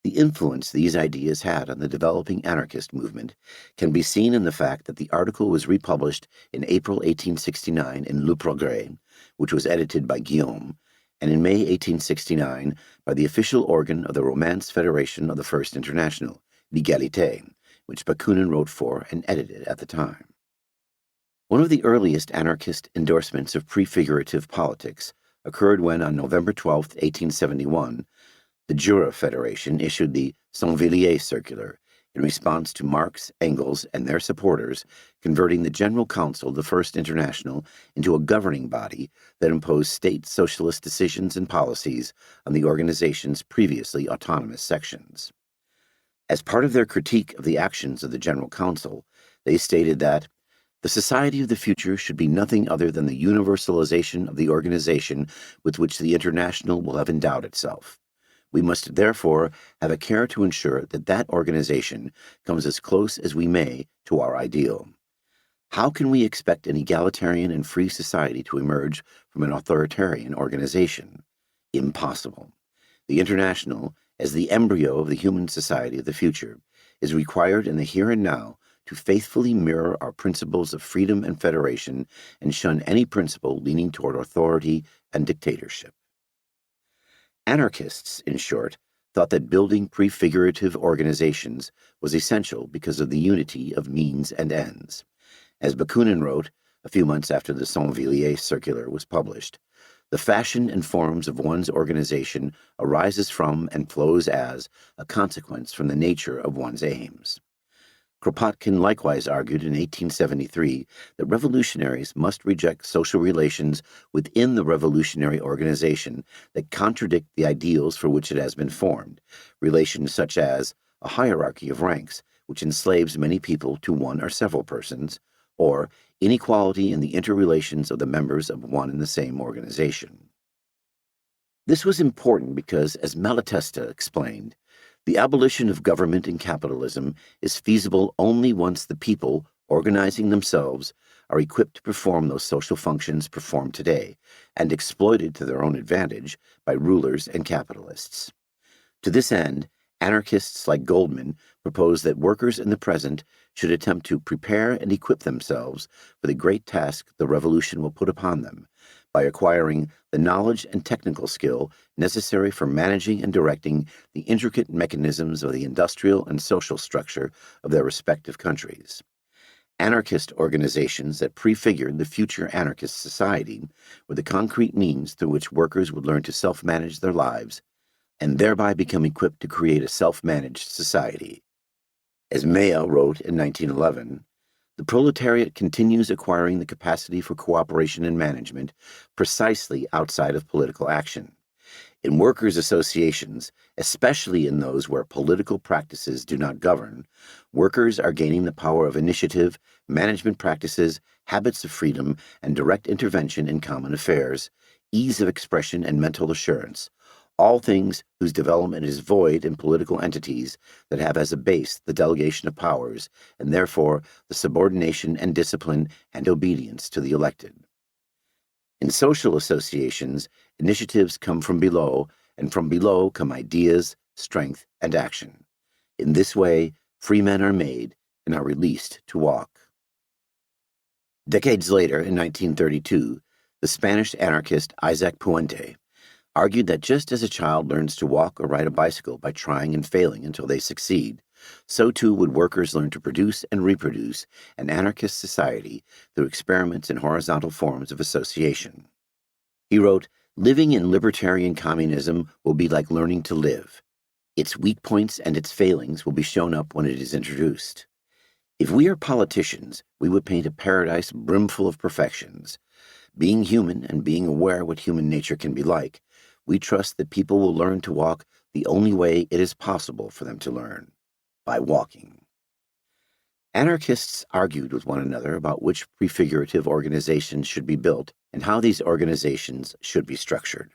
The influence these ideas had on the developing anarchist movement can be seen in the fact that the article was republished in April 1869 in Le Progrès, which was edited by Guillaume, and in May 1869 by the official organ of the Romance Federation of the First International, L'Égalité, which Bakunin wrote for and edited at the time. One of the earliest anarchist endorsements of prefigurative politics occurred when, on November 12, 1871, the Jura Federation issued the Saint-Villiers Circular in response to Marx, Engels, and their supporters converting the General Council of the First International into a governing body that imposed state socialist decisions and policies on the organization's previously autonomous sections. As part of their critique of the actions of the General Council, they stated that the society of the future should be nothing other than the universalization of the organization with which the International will have endowed itself. We must therefore have a care to ensure that that organization comes as close as we may to our ideal. How can we expect an egalitarian and free society to emerge from an authoritarian organization? Impossible. The International, as the embryo of the human society of the future, is required in the here and now to faithfully mirror our principles of freedom and federation and shun any principle leaning toward authority and dictatorship. Anarchists, in short, thought that building prefigurative organizations was essential because of the unity of means and ends. As Bakunin wrote, a few months after the Saint-Villiers Circular was published, the fashion and forms of one's organization arises from and flows as a consequence from the nature of one's aims. Kropotkin likewise argued in 1873 that revolutionaries must reject social relations within the revolutionary organization that contradict the ideals for which it has been formed, relations such as a hierarchy of ranks which enslaves many people to one or several persons, or inequality in the interrelations of the members of one and the same organization. This was important because, as Malatesta explained, the abolition of government and capitalism is feasible only once the people, organizing themselves, are equipped to perform those social functions performed today and exploited to their own advantage by rulers and capitalists. To this end, anarchists like Goldman propose that workers in the present should attempt to prepare and equip themselves for the great task the revolution will put upon them by acquiring the knowledge and technical skill necessary for managing and directing the intricate mechanisms of the industrial and social structure of their respective countries. Anarchist organizations that prefigured the future anarchist society were the concrete means through which workers would learn to self-manage their lives and thereby become equipped to create a self-managed society. As Mayo wrote in 1911, the proletariat continues acquiring the capacity for cooperation and management precisely outside of political action. In workers' associations, especially in those where political practices do not govern, workers are gaining the power of initiative, management practices, habits of freedom, and direct intervention in common affairs, ease of expression and mental assurance, all things whose development is void in political entities that have as a base the delegation of powers, and therefore the subordination and discipline and obedience to the elected. In social associations, initiatives come from below, and from below come ideas, strength, and action. In this way, free men are made and are released to walk. Decades later, in 1932, the Spanish anarchist Isaac Puente argued that just as a child learns to walk or ride a bicycle by trying and failing until they succeed, so too would workers learn to produce and reproduce an anarchist society through experiments in horizontal forms of association. He wrote, "Living in libertarian communism will be like learning to live. Its weak points and its failings will be shown up when it is introduced. If we are politicians, we would paint a paradise brimful of perfections. Being human and being aware what human nature can be like, we trust that people will learn to walk the only way it is possible for them to learn, by walking." Anarchists argued with one another about which prefigurative organizations should be built and how these organizations should be structured.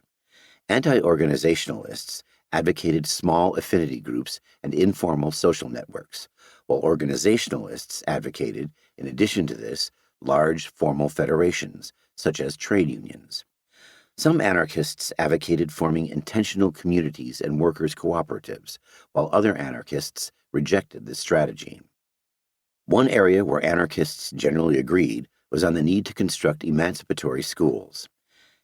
Anti-organizationalists advocated small affinity groups and informal social networks, while organizationalists advocated, in addition to this, large formal federations, such as trade unions. Some anarchists advocated forming intentional communities and workers' cooperatives, while other anarchists rejected this strategy. One area where anarchists generally agreed was on the need to construct emancipatory schools.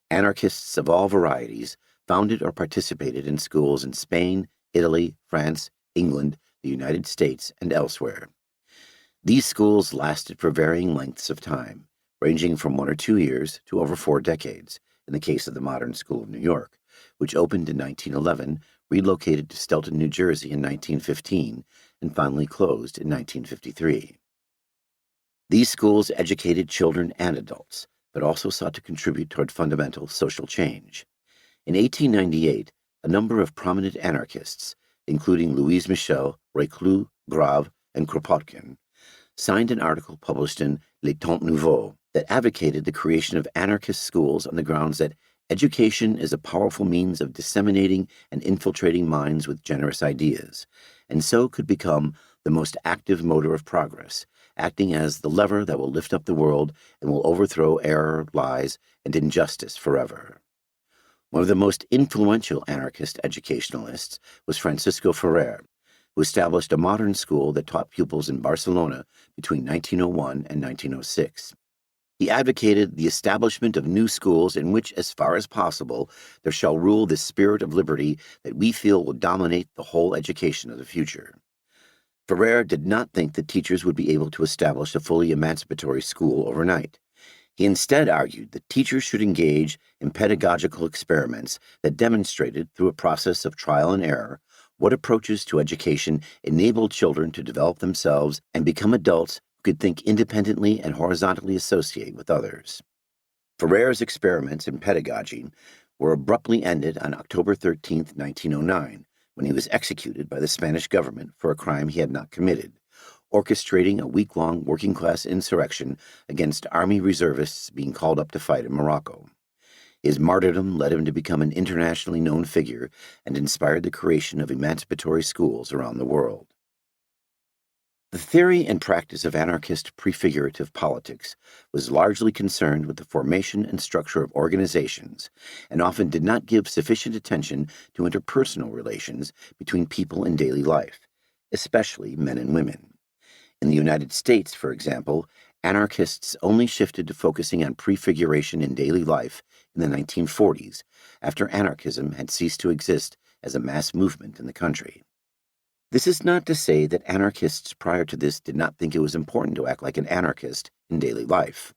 Anarchists of all varieties founded or participated in schools in Spain, Italy, France, England, the United States, and elsewhere. These schools lasted for varying lengths of time, ranging from 1 or 2 years to over 4 decades, in the case of the Modern School of New York, which opened in 1911, relocated to Stelton, New Jersey in 1915, and finally closed in 1953. These schools educated children and adults, but also sought to contribute toward fundamental social change. In 1898, a number of prominent anarchists, including Louise Michel, Reclus, Grave, and Kropotkin, signed an article published in Le Temps Nouveau that advocated the creation of anarchist schools on the grounds that education is a powerful means of disseminating and infiltrating minds with generous ideas, and so could become the most active motor of progress, acting as the lever that will lift up the world and will overthrow error, lies, and injustice forever. One of the most influential anarchist educationalists was Francisco Ferrer, who established a modern school that taught pupils in Barcelona between 1901 and 1906. He advocated the establishment of new schools in which, as far as possible, there shall rule the spirit of liberty that we feel will dominate the whole education of the future. Ferrer did not think that teachers would be able to establish a fully emancipatory school overnight. He instead argued that teachers should engage in pedagogical experiments that demonstrated, through a process of trial and error, what approaches to education enabled children to develop themselves and become adults who could think independently and horizontally associate with others. Ferrer's experiments in pedagogy were abruptly ended on October 13, 1909, when he was executed by the Spanish government for a crime he had not committed, orchestrating a week-long working-class insurrection against army reservists being called up to fight in Morocco. His martyrdom led him to become an internationally known figure and inspired the creation of emancipatory schools around the world. The theory and practice of anarchist prefigurative politics was largely concerned with the formation and structure of organizations, and often did not give sufficient attention to interpersonal relations between people in daily life, especially men and women. In the United States, for example, anarchists only shifted to focusing on prefiguration in daily life in the 1940s, after anarchism had ceased to exist as a mass movement in the country. This is not to say that anarchists prior to this did not think it was important to act like an anarchist in daily life.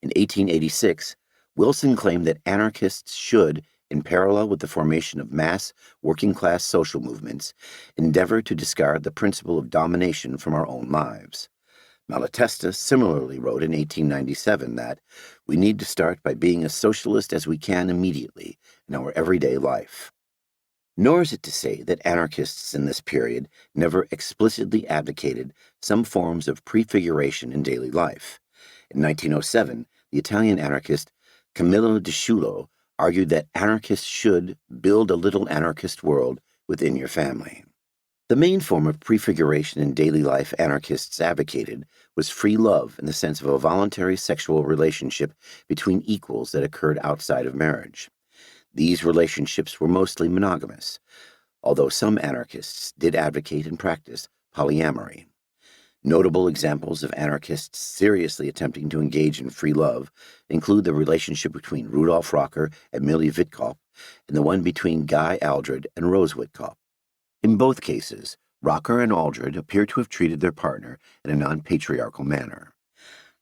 In 1886, Wilson claimed that anarchists should, in parallel with the formation of mass, working-class social movements, endeavor to discard the principle of domination from our own lives. Malatesta similarly wrote in 1897 that we need to start by being as socialist as we can immediately in our everyday life. Nor is it to say that anarchists in this period never explicitly advocated some forms of prefiguration in daily life. In 1907, the Italian anarchist Camillo de Sciullo argued that anarchists should build a little anarchist world within your family. The main form of prefiguration in daily life anarchists advocated was free love in the sense of a voluntary sexual relationship between equals that occurred outside of marriage. These relationships were mostly monogamous, although some anarchists did advocate and practice polyamory. Notable examples of anarchists seriously attempting to engage in free love include the relationship between Rudolf Rocker and Millie Witkop and the one between Guy Aldred and Rose Witkop. In both cases, Rocker and Aldred appear to have treated their partner in a non-patriarchal manner.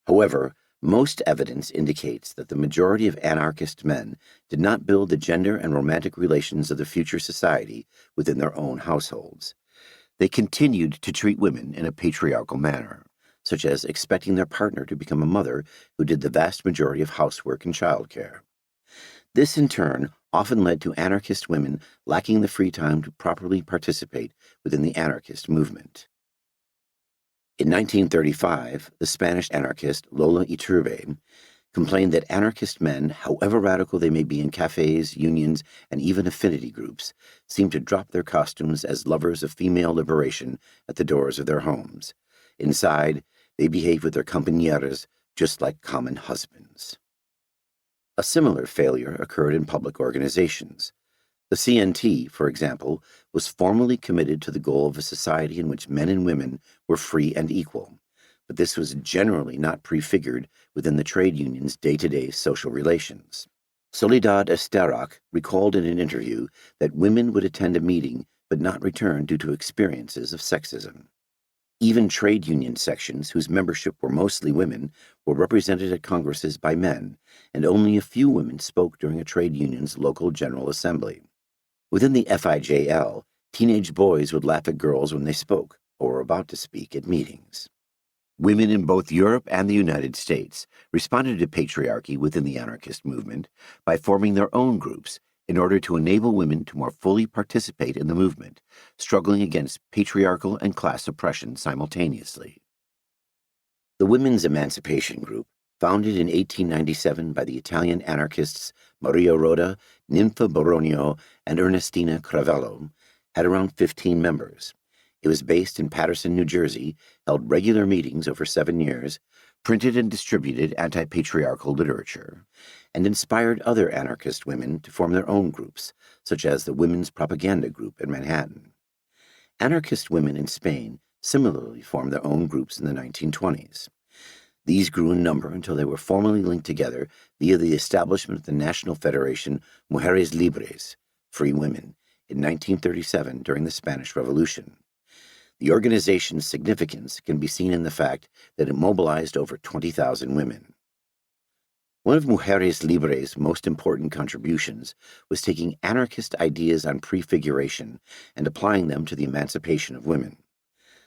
However, most evidence indicates that the majority of anarchist men did not build the gender and romantic relations of the future society within their own households. They continued to treat women in a patriarchal manner, such as expecting their partner to become a mother who did the vast majority of housework and childcare. This, in turn, often led to anarchist women lacking the free time to properly participate within the anarchist movement. In 1935, the Spanish anarchist Lola Iturbe complained that anarchist men, however radical they may be in cafes, unions, and even affinity groups, seem to drop their costumes as lovers of female liberation at the doors of their homes. Inside, they behave with their compañeras just like common husbands. A similar failure occurred in public organizations. The CNT, for example, was formally committed to the goal of a society in which men and women were free and equal, but this was generally not prefigured within the trade union's day-to-day social relations. Soledad Esterac recalled in an interview that women would attend a meeting but not return due to experiences of sexism. Even trade union sections, whose membership were mostly women, were represented at congresses by men, and only a few women spoke during a trade union's local general assembly. Within the FIJL, teenage boys would laugh at girls when they spoke, or were about to speak at meetings. Women in both Europe and the United States responded to patriarchy within the anarchist movement by forming their own groups in order to enable women to more fully participate in the movement, struggling against patriarchal and class oppression simultaneously. The Women's Emancipation Group, founded in 1897 by the Italian anarchists Maria Roda, Ninfa Boronio, and Ernestina Cravello, had around 15 members. It was based in Paterson, New Jersey, held regular meetings over 7 years, printed and distributed anti-patriarchal literature, and inspired other anarchist women to form their own groups, such as the Women's Propaganda Group in Manhattan. Anarchist women in Spain similarly formed their own groups in the 1920s. These grew in number until they were formally linked together via the establishment of the National Federation Mujeres Libres, Free Women, in 1937 during the Spanish Revolution. The organization's significance can be seen in the fact that it mobilized over 20,000 women. One of Mujeres Libres' most important contributions was taking anarchist ideas on prefiguration and applying them to the emancipation of women.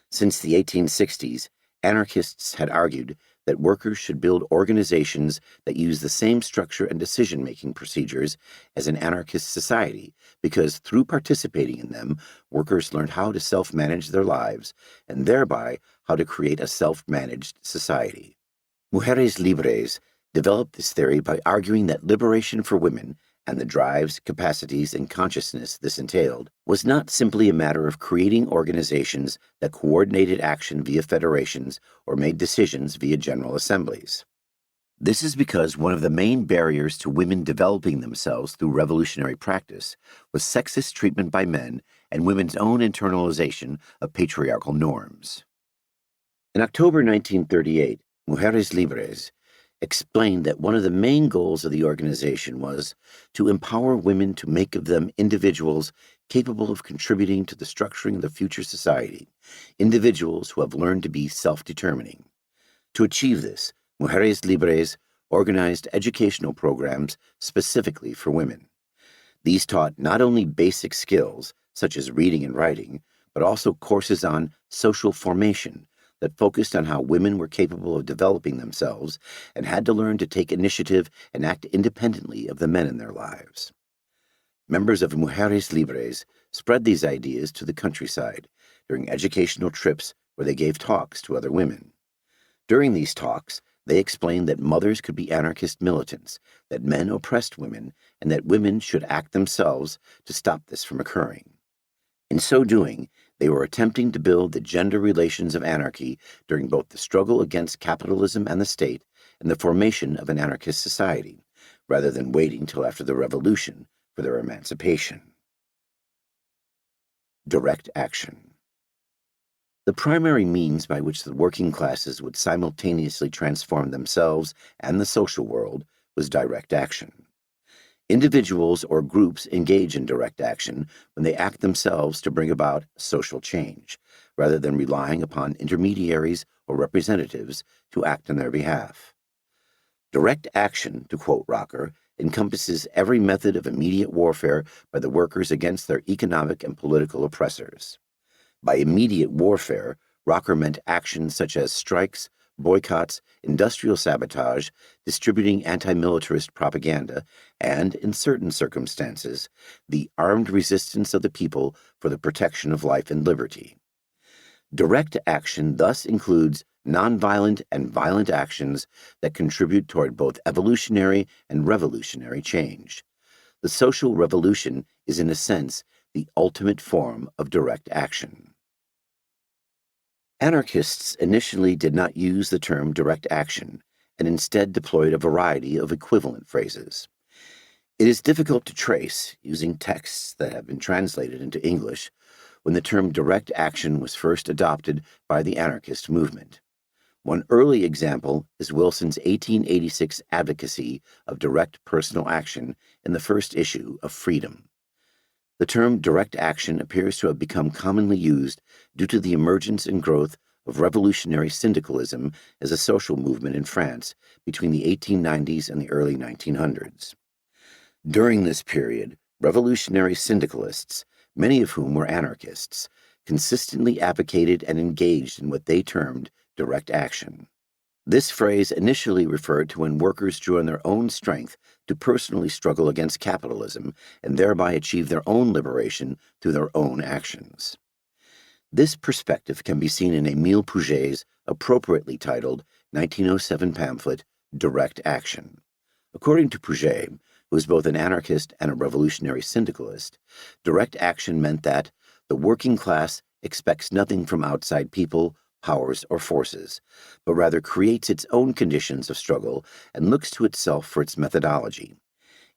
Since the 1860s, anarchists had argued that workers should build organizations that use the same structure and decision-making procedures as an anarchist society, because through participating in them, workers learned how to self-manage their lives, and thereby how to create a self-managed society. Mujeres Libres developed this theory by arguing that liberation for women, and the drives, capacities, and consciousness this entailed, was not simply a matter of creating organizations that coordinated action via federations or made decisions via general assemblies. This is because one of the main barriers to women developing themselves through revolutionary practice was sexist treatment by men and women's own internalization of patriarchal norms. In October 1938, Mujeres Libres explained that one of the main goals of the organization was to empower women to make of them individuals capable of contributing to the structuring of the future society, individuals who have learned to be self-determining. To achieve this, Mujeres Libres organized educational programs specifically for women. These taught not only basic skills, such as reading and writing, but also courses on social formation that focused on how women were capable of developing themselves and had to learn to take initiative and act independently of the men in their lives. Members of Mujeres Libres spread these ideas to the countryside during educational trips where they gave talks to other women. During these talks, they explained that mothers could be anarchist militants, that men oppressed women, and that women should act themselves to stop this from occurring. In so doing, they were attempting to build the gender relations of anarchy during both the struggle against capitalism and the state and the formation of an anarchist society, rather than waiting till after the revolution for their emancipation. Direct action. The primary means by which the working classes would simultaneously transform themselves and the social world was direct action. Individuals or groups engage in direct action when they act themselves to bring about social change, rather than relying upon intermediaries or representatives to act on their behalf. Direct action, to quote Rocker, encompasses every method of immediate warfare by the workers against their economic and political oppressors. By immediate warfare, Rocker meant actions such as strikes, boycotts, industrial sabotage, distributing anti-militarist propaganda, and, in certain circumstances, the armed resistance of the people for the protection of life and liberty. Direct action thus includes nonviolent and violent actions that contribute toward both evolutionary and revolutionary change. The social revolution is, in a sense, the ultimate form of direct action. Anarchists initially did not use the term direct action and instead deployed a variety of equivalent phrases. It is difficult to trace, using texts that have been translated into English, when the term direct action was first adopted by the anarchist movement. One early example is Wilson's 1886 advocacy of direct personal action in the first issue of Freedom. The term direct action appears to have become commonly used due to the emergence and growth of revolutionary syndicalism as a social movement in France between the 1890s and the early 1900s. During this period, revolutionary syndicalists, many of whom were anarchists, consistently advocated and engaged in what they termed direct action. This phrase initially referred to when workers drew on their own strength to personally struggle against capitalism and thereby achieve their own liberation through their own actions. This perspective can be seen in Émile Pouget's appropriately titled 1907 pamphlet, Direct Action. According to Pouget, who was both an anarchist and a revolutionary syndicalist, direct action meant that the working class expects nothing from outside people, powers, or forces, but rather creates its own conditions of struggle and looks to itself for its methodology.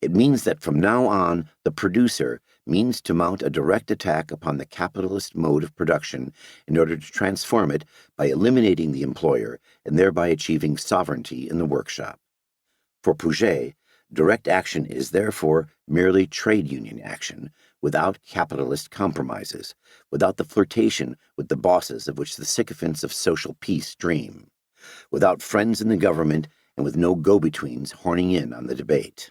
It means that from now on, the producer means to mount a direct attack upon the capitalist mode of production in order to transform it by eliminating the employer and thereby achieving sovereignty in the workshop. For Pouget, direct action is therefore merely trade union action, without capitalist compromises, without the flirtation with the bosses of which the sycophants of social peace dream, without friends in the government, and with no go-betweens horning in on the debate.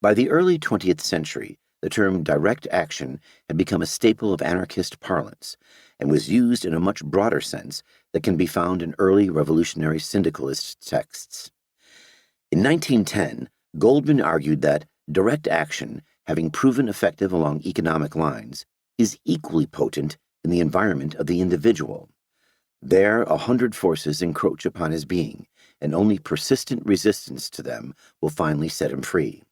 By the early 20th century, the term direct action had become a staple of anarchist parlance and was used in a much broader sense that can be found in early revolutionary syndicalist texts. In 1910, Goldman argued that direct action, having proven effective along economic lines, is equally potent in the environment of the individual. There 100 forces encroach upon his being, and only persistent resistance to them will finally set him free.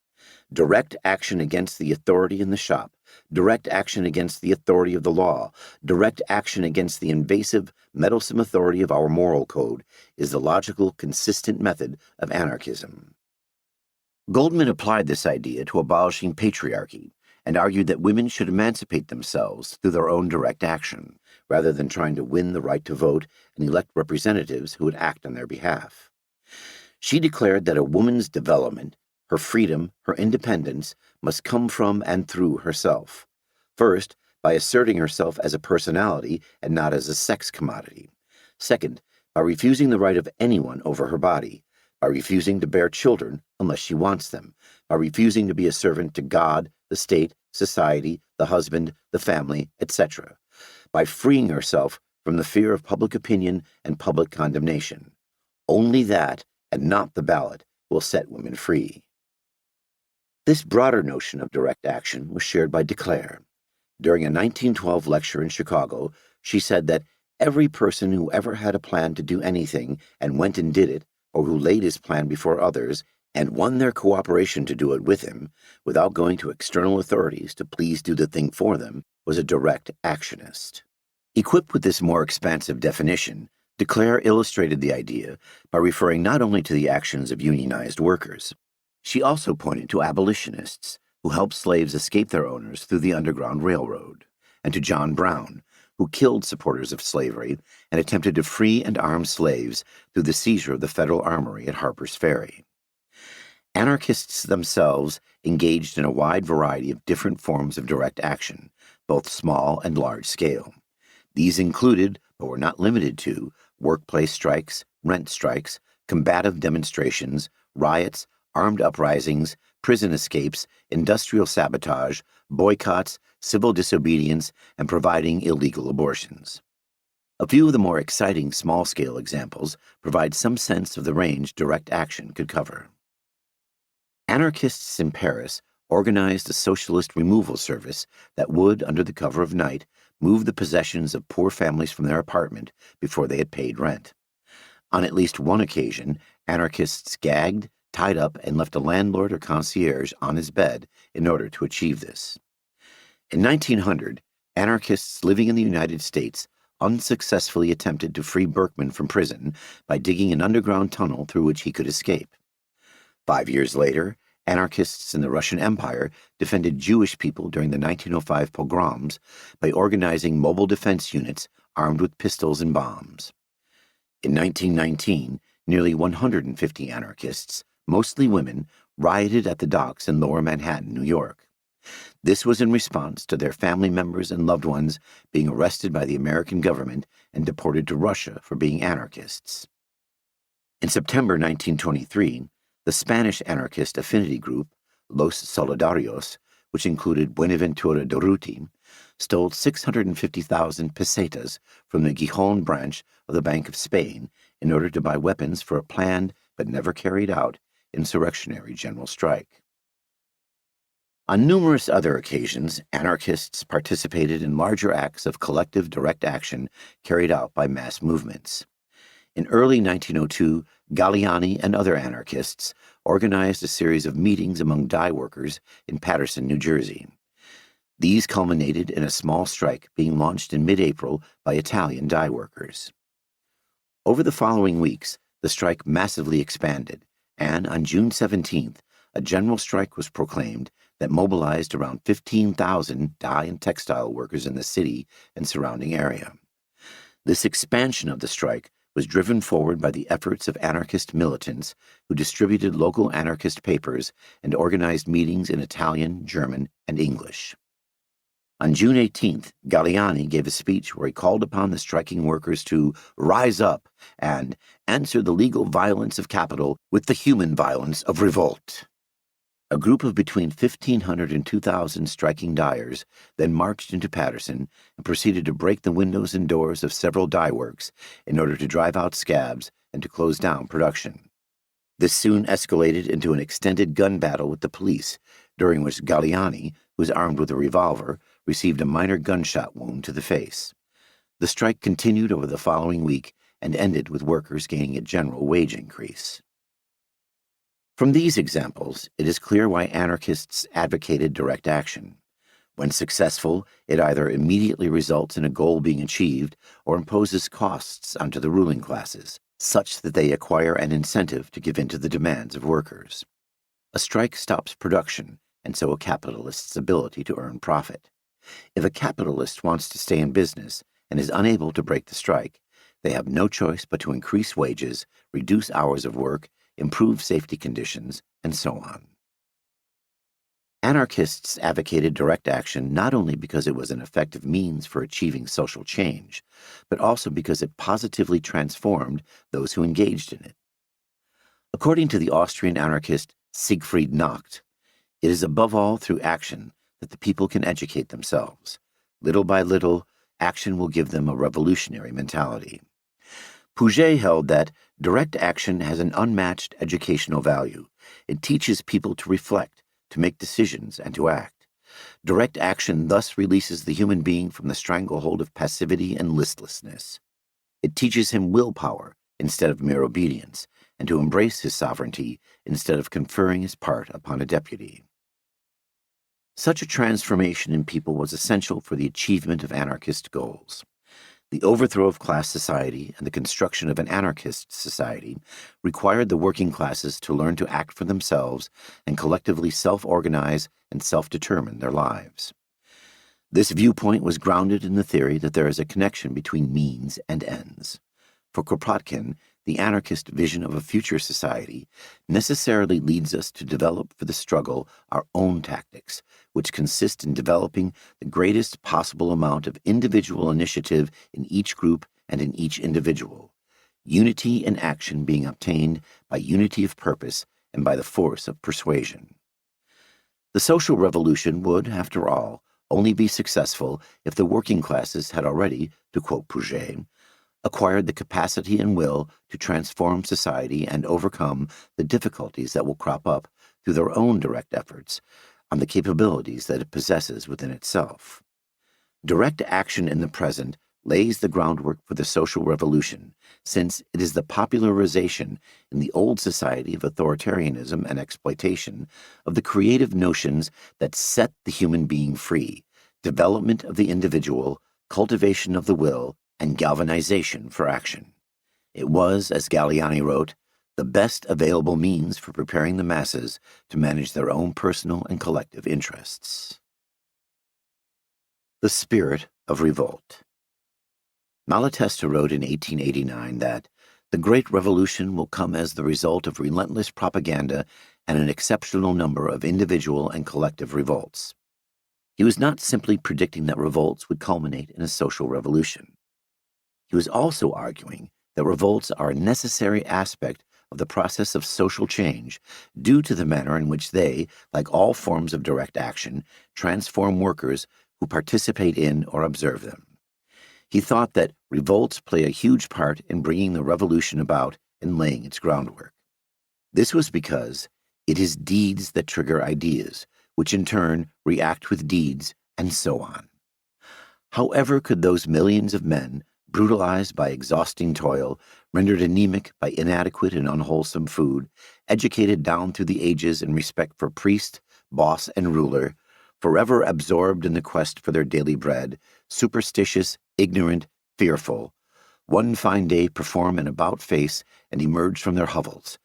Direct action against the authority in the shop, direct action against the authority of the law, direct action against the invasive, meddlesome authority of our moral code is the logical, consistent method of anarchism. Goldman applied this idea to abolishing patriarchy and argued that women should emancipate themselves through their own direct action, rather than trying to win the right to vote and elect representatives who would act on their behalf. She declared that a woman's development, her freedom, her independence, must come from and through herself. First, by asserting herself as a personality and not as a sex commodity. Second, by refusing the right of anyone over her body, by refusing to bear children unless she wants them, by refusing to be a servant to God, the state, society, the husband, the family, etc., by freeing herself from the fear of public opinion and public condemnation. Only that, and not the ballot, will set women free. This broader notion of direct action was shared by de Cleyre. During a 1912 lecture in Chicago, she said that every person who ever had a plan to do anything and went and did it, or who laid his plan before others and won their cooperation to do it with him, without going to external authorities to please do the thing for them, was a direct actionist. Equipped with this more expansive definition, de Cleyre illustrated the idea by referring not only to the actions of unionized workers. She also pointed to abolitionists who helped slaves escape their owners through the Underground Railroad, and to John Brown, who killed supporters of slavery and attempted to free and arm slaves through the seizure of the Federal Armory at Harper's Ferry. Anarchists themselves engaged in a wide variety of different forms of direct action, both small and large scale. These included, but were not limited to, workplace strikes, rent strikes, combative demonstrations, riots, armed uprisings, prison escapes, industrial sabotage, boycotts, civil disobedience, and providing illegal abortions. A few of the more exciting small-scale examples provide some sense of the range direct action could cover. Anarchists in Paris organized a socialist removal service that would, under the cover of night, move the possessions of poor families from their apartment before they had paid rent. On at least one occasion, anarchists gagged, tied up, and left a landlord or concierge on his bed in order to achieve this. In 1900, anarchists living in the United States unsuccessfully attempted to free Berkman from prison by digging an underground tunnel through which he could escape. 5 years later, anarchists in the Russian Empire defended Jewish people during the 1905 pogroms by organizing mobile defense units armed with pistols and bombs. In 1919, nearly 150 anarchists, mostly women, rioted at the docks in Lower Manhattan, New York. This was in response to their family members and loved ones being arrested by the American government and deported to Russia for being anarchists. In September 1923, the Spanish anarchist affinity group, Los Solidarios, which included Buenaventura Durruti, stole 650,000 pesetas from the Gijón branch of the Bank of Spain in order to buy weapons for a planned, but never carried out, insurrectionary general strike. On numerous other occasions, anarchists participated in larger acts of collective direct action carried out by mass movements. In early 1902, Galliani and other anarchists organized a series of meetings among dye workers in Paterson, New Jersey. These culminated in a small strike being launched in mid-April by Italian dye workers. Over the following weeks, the strike massively expanded, and on June 17th, a general strike was proclaimed that mobilized around 15,000 dye and textile workers in the city and surrounding area. This expansion of the strike was driven forward by the efforts of anarchist militants who distributed local anarchist papers and organized meetings in Italian, German, and English. On June 18th, Galliani gave a speech where he called upon the striking workers to rise up and answer the legal violence of capital with the human violence of revolt. A group of between 1,500 and 2,000 striking dyers then marched into Paterson and proceeded to break the windows and doors of several dye works in order to drive out scabs and to close down production. This soon escalated into an extended gun battle with the police, during which Galliani, who was armed with a revolver, received a minor gunshot wound to the face. The strike continued over the following week and ended with workers gaining a general wage increase. From these examples, it is clear why anarchists advocated direct action. When successful, it either immediately results in a goal being achieved or imposes costs onto the ruling classes, such that they acquire an incentive to give in to the demands of workers. A strike stops production, and so a capitalist's ability to earn profit. If a capitalist wants to stay in business and is unable to break the strike, they have no choice but to increase wages, reduce hours of work, improve safety conditions, and so on. Anarchists advocated direct action not only because it was an effective means for achieving social change, but also because it positively transformed those who engaged in it. According to the Austrian anarchist Siegfried Nacht, it is above all through action that the people can educate themselves. Little by little, action will give them a revolutionary mentality. Puget held that direct action has an unmatched educational value. It teaches people to reflect, to make decisions, and to act. Direct action thus releases the human being from the stranglehold of passivity and listlessness. It teaches him willpower instead of mere obedience, and to embrace his sovereignty instead of conferring his part upon a deputy. Such a transformation in people was essential for the achievement of anarchist goals. The overthrow of class society and the construction of an anarchist society required the working classes to learn to act for themselves and collectively self-organize and self-determine their lives. This viewpoint was grounded in the theory that there is a connection between means and ends. For Kropotkin, the anarchist vision of a future society necessarily leads us to develop for the struggle our own tactics, which consist in developing the greatest possible amount of individual initiative in each group and in each individual, unity in action being obtained by unity of purpose and by the force of persuasion. The social revolution would, after all, only be successful if the working classes had already, to quote Puget, acquired the capacity and will to transform society and overcome the difficulties that will crop up through their own direct efforts on the capabilities that it possesses within itself. Direct action in the present lays the groundwork for the social revolution, since it is the popularization in the old society of authoritarianism and exploitation of the creative notions that set the human being free, development of the individual, cultivation of the will, and galvanization for action. It was, as Galliani wrote, the best available means for preparing the masses to manage their own personal and collective interests. The spirit of revolt. Malatesta wrote in 1889 that the Great Revolution will come as the result of relentless propaganda and an exceptional number of individual and collective revolts. He was not simply predicting that revolts would culminate in a social revolution. He was also arguing that revolts are a necessary aspect of the process of social change due to the manner in which they, like all forms of direct action, transform workers who participate in or observe them. He thought that revolts play a huge part in bringing the revolution about and laying its groundwork. This was because it is deeds that trigger ideas, which in turn react with deeds, and so on. However could those millions of men, brutalized by exhausting toil, rendered anemic by inadequate and unwholesome food, educated down through the ages in respect for priest, boss, and ruler, forever absorbed in the quest for their daily bread, superstitious, ignorant, fearful, one fine day perform an about-face and emerge from their hovels,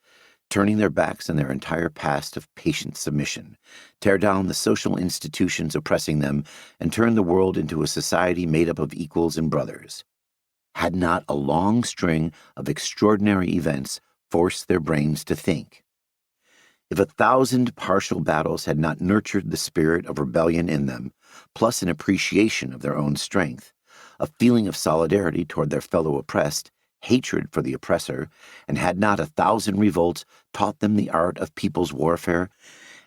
turning their backs on their entire past of patient submission, tear down the social institutions oppressing them, and turn the world into a society made up of equals and brothers. Had not a long string of extraordinary events forced their brains to think? If 1,000 partial battles had not nurtured the spirit of rebellion in them, plus an appreciation of their own strength, a feeling of solidarity toward their fellow oppressed, hatred for the oppressor, and had not 1,000 revolts taught them the art of people's warfare,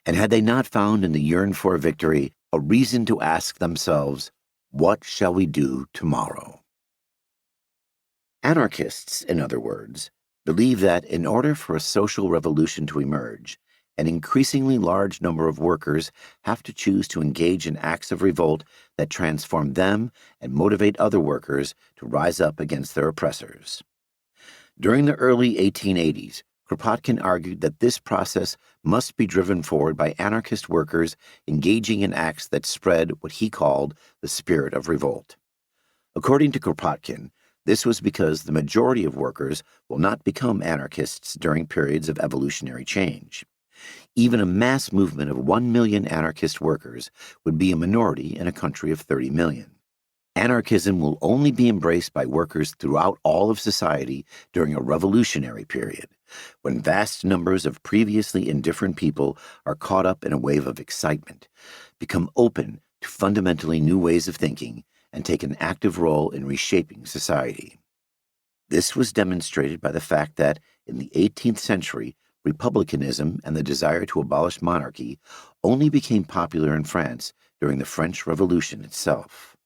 and had they not found in the yearn for victory a reason to ask themselves, what shall we do tomorrow? Anarchists, in other words, believe that in order for a social revolution to emerge, an increasingly large number of workers have to choose to engage in acts of revolt that transform them and motivate other workers to rise up against their oppressors. During the early 1880s, Kropotkin argued that this process must be driven forward by anarchist workers engaging in acts that spread what he called the spirit of revolt. According to Kropotkin, this was because the majority of workers will not become anarchists during periods of evolutionary change. Even a mass movement of 1 million anarchist workers would be a minority in a country of 30 million. Anarchism will only be embraced by workers throughout all of society during a revolutionary period, when vast numbers of previously indifferent people are caught up in a wave of excitement, become open to fundamentally new ways of thinking, and take an active role in reshaping society. This was demonstrated by the fact that, in the 18th century, republicanism and the desire to abolish monarchy only became popular in France during the French Revolution itself.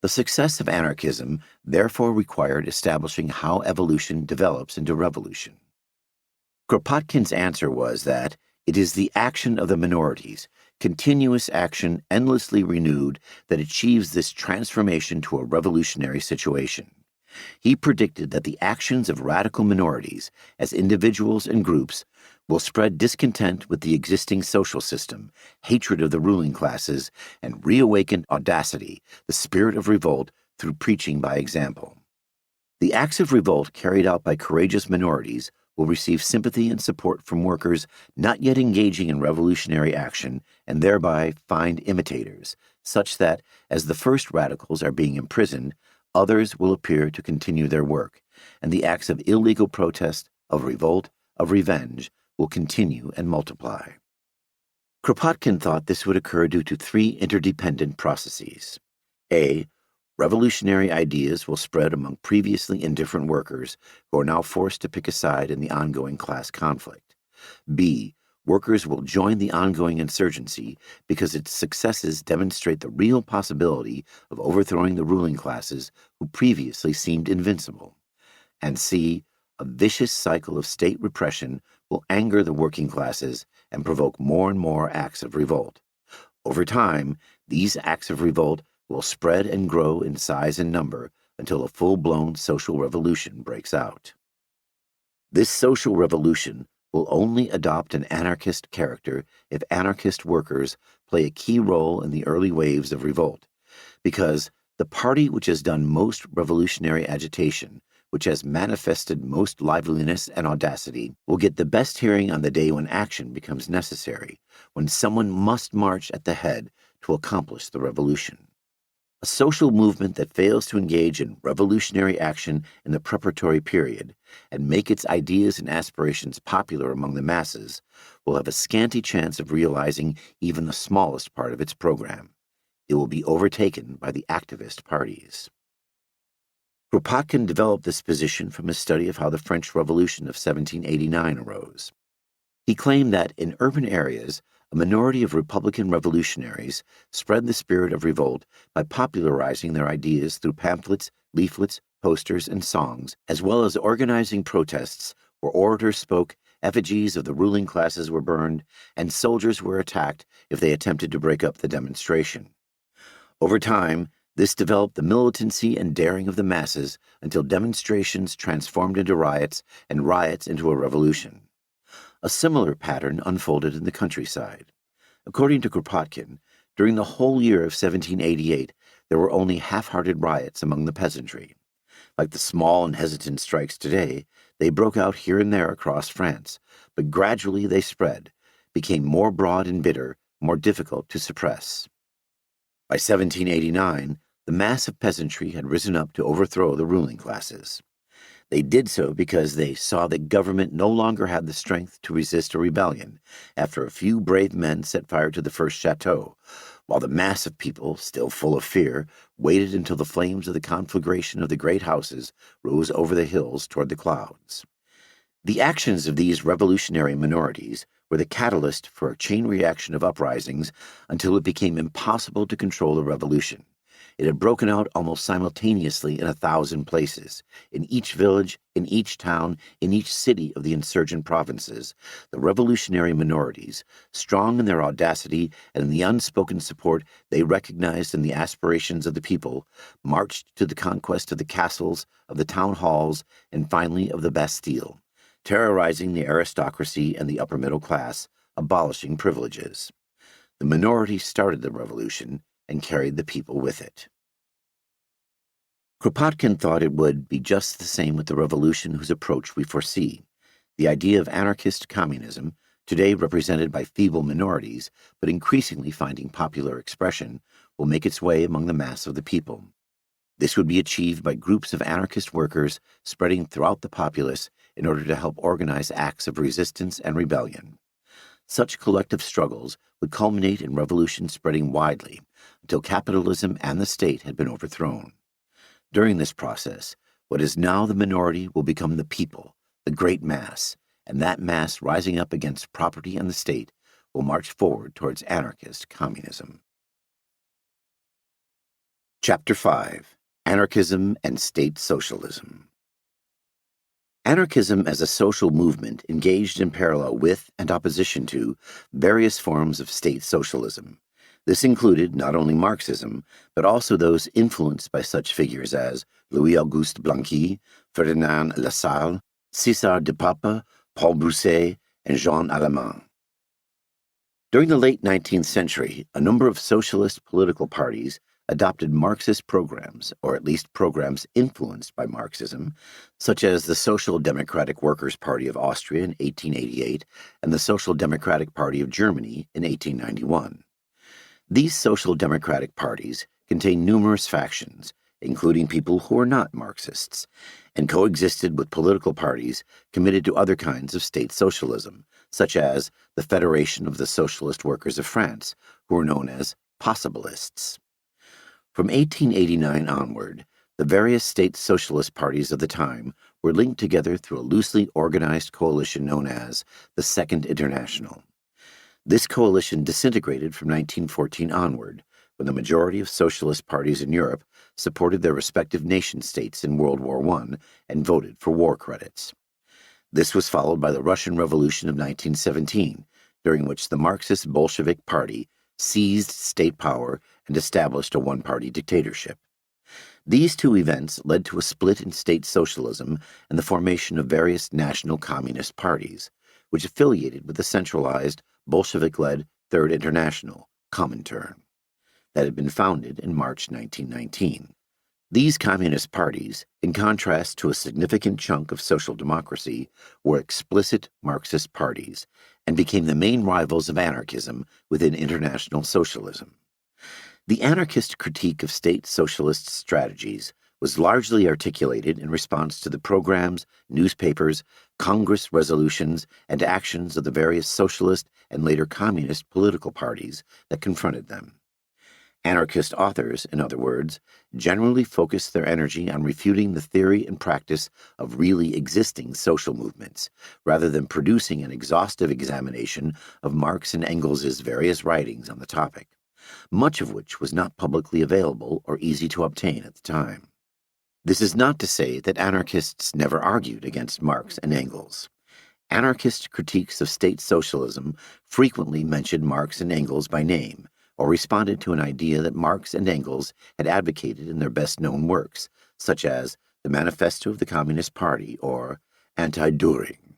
The success of anarchism therefore required establishing how evolution develops into revolution. Kropotkin's answer was that it is the action of the minorities, continuous action endlessly renewed, that achieves this transformation to a revolutionary situation. He predicted that the actions of radical minorities, as individuals and groups, will spread discontent with the existing social system, hatred of the ruling classes, and reawaken audacity, the spirit of revolt, through preaching by example. The acts of revolt carried out by courageous minorities will receive sympathy and support from workers not yet engaging in revolutionary action, and thereby find imitators, such that, as the first radicals are being imprisoned, others will appear to continue their work, and the acts of illegal protest, of revolt, of revenge, will continue and multiply. Kropotkin thought this would occur due to three interdependent processes. A. Revolutionary ideas will spread among previously indifferent workers who are now forced to pick a side in the ongoing class conflict. B. Workers will join the ongoing insurgency because its successes demonstrate the real possibility of overthrowing the ruling classes who previously seemed invincible. And C. A vicious cycle of state repression will anger the working classes and provoke more and more acts of revolt. Over time, these acts of revolt will spread and grow in size and number until a full-blown social revolution breaks out. This social revolution will only adopt an anarchist character if anarchist workers play a key role in the early waves of revolt, because the party which has done most revolutionary agitation, which has manifested most liveliness and audacity, will get the best hearing on the day when action becomes necessary, when someone must march at the head to accomplish the revolution. A social movement that fails to engage in revolutionary action in the preparatory period and make its ideas and aspirations popular among the masses will have a scanty chance of realizing even the smallest part of its program. It will be overtaken by the activist parties. Kropotkin developed this position from his study of how the French Revolution of 1789 arose. He claimed that in urban areas, a minority of Republican revolutionaries spread the spirit of revolt by popularizing their ideas through pamphlets, leaflets, posters, and songs, as well as organizing protests where orators spoke, effigies of the ruling classes were burned, and soldiers were attacked if they attempted to break up the demonstration. Over time, this developed the militancy and daring of the masses until demonstrations transformed into riots and riots into a revolution. A similar pattern unfolded in the countryside. According to Kropotkin, during the whole year of 1788, there were only half-hearted riots among the peasantry. Like the small and hesitant strikes today, they broke out here and there across France, but gradually they spread, became more broad and bitter, more difficult to suppress. By 1789, the mass of peasantry had risen up to overthrow the ruling classes. They did so because they saw that government no longer had the strength to resist a rebellion after a few brave men set fire to the first chateau, while the mass of people, still full of fear, waited until the flames of the conflagration of the great houses rose over the hills toward the clouds. The actions of these revolutionary minorities were the catalyst for a chain reaction of uprisings until it became impossible to control the revolution. It had broken out almost simultaneously in 1,000 places, in each village, in each town, in each city of the insurgent provinces. The revolutionary minorities, strong in their audacity and in the unspoken support they recognized in the aspirations of the people, marched to the conquest of the castles, of the town halls, and finally of the Bastille, terrorizing the aristocracy and the upper middle class, abolishing privileges. The minority started the revolution and carried the people with it. Kropotkin thought it would be just the same with the revolution whose approach we foresee. The idea of anarchist communism, today represented by feeble minorities, but increasingly finding popular expression, will make its way among the mass of the people. This would be achieved by groups of anarchist workers spreading throughout the populace in order to help organize acts of resistance and rebellion. Such collective struggles would culminate in revolution spreading widely until capitalism and the state had been overthrown. During this process, what is now the minority will become the people, the great mass, and that mass rising up against property and the state will march forward towards anarchist communism. Chapter 5. Anarchism and State Socialism. Anarchism as a social movement engaged in parallel with and opposition to various forms of state socialism. This included not only Marxism, but also those influenced by such figures as Louis-Auguste Blanqui, Ferdinand Lassalle, César de Papa, Paul Broussais, and Jean Allemand. During the late 19th century, a number of socialist political parties adopted Marxist programs, or at least programs influenced by Marxism, such as the Social Democratic Workers' Party of Austria in 1888 and the Social Democratic Party of Germany in 1891. These social democratic parties contained numerous factions, including people who were not Marxists, and coexisted with political parties committed to other kinds of state socialism, such as the Federation of the Socialist Workers of France, who were known as possibilists. From 1889 onward, the various state socialist parties of the time were linked together through a loosely organized coalition known as the Second International. This coalition disintegrated from 1914 onward, when the majority of socialist parties in Europe supported their respective nation-states in World War I and voted for war credits. This was followed by the Russian Revolution of 1917, during which the Marxist Bolshevik Party seized state power and established a one-party dictatorship. These two events led to a split in state socialism and the formation of various national communist parties, which affiliated with the centralized, Bolshevik-led Third International, Comintern, that had been founded in March 1919. These communist parties, in contrast to a significant chunk of social democracy, were explicit Marxist parties and became the main rivals of anarchism within international socialism. The anarchist critique of state socialist strategies was largely articulated in response to the programs, newspapers, Congress resolutions, and actions of the various socialist and later communist political parties that confronted them. Anarchist authors, in other words, generally focused their energy on refuting the theory and practice of really existing social movements, rather than producing an exhaustive examination of Marx and Engels's various writings on the topic, much of which was not publicly available or easy to obtain at the time. This is not to say that anarchists never argued against Marx and Engels. Anarchist critiques of state socialism frequently mentioned Marx and Engels by name, or responded to an idea that Marx and Engels had advocated in their best-known works, such as the Manifesto of the Communist Party or Anti-Dühring.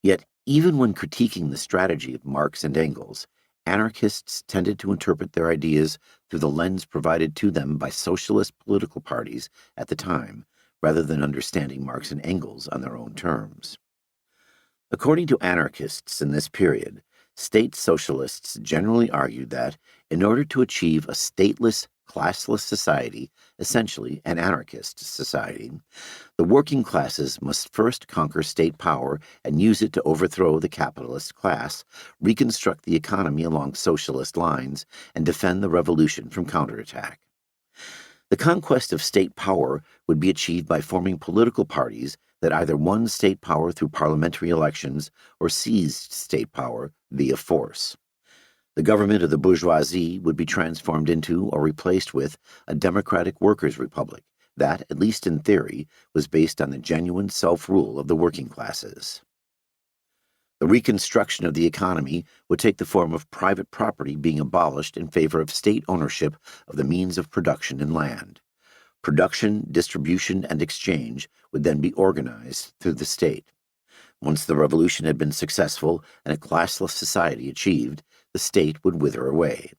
Yet, even when critiquing the strategy of Marx and Engels, anarchists tended to interpret their ideas through the lens provided to them by socialist political parties at the time, rather than understanding Marx and Engels on their own terms. According to anarchists in this period, state socialists generally argued that, in order to achieve a stateless, classless society, essentially an anarchist society, the working classes must first conquer state power and use it to overthrow the capitalist class, reconstruct the economy along socialist lines, and defend the revolution from counterattack. The conquest of state power would be achieved by forming political parties that either won state power through parliamentary elections or seized state power via force. The government of the bourgeoisie would be transformed into or replaced with a democratic workers' republic that, at least in theory, was based on the genuine self-rule of the working classes. The reconstruction of the economy would take the form of private property being abolished in favor of state ownership of the means of production and land. Production, distribution, and exchange would then be organized through the state. Once the revolution had been successful and a classless society achieved, the state would wither away.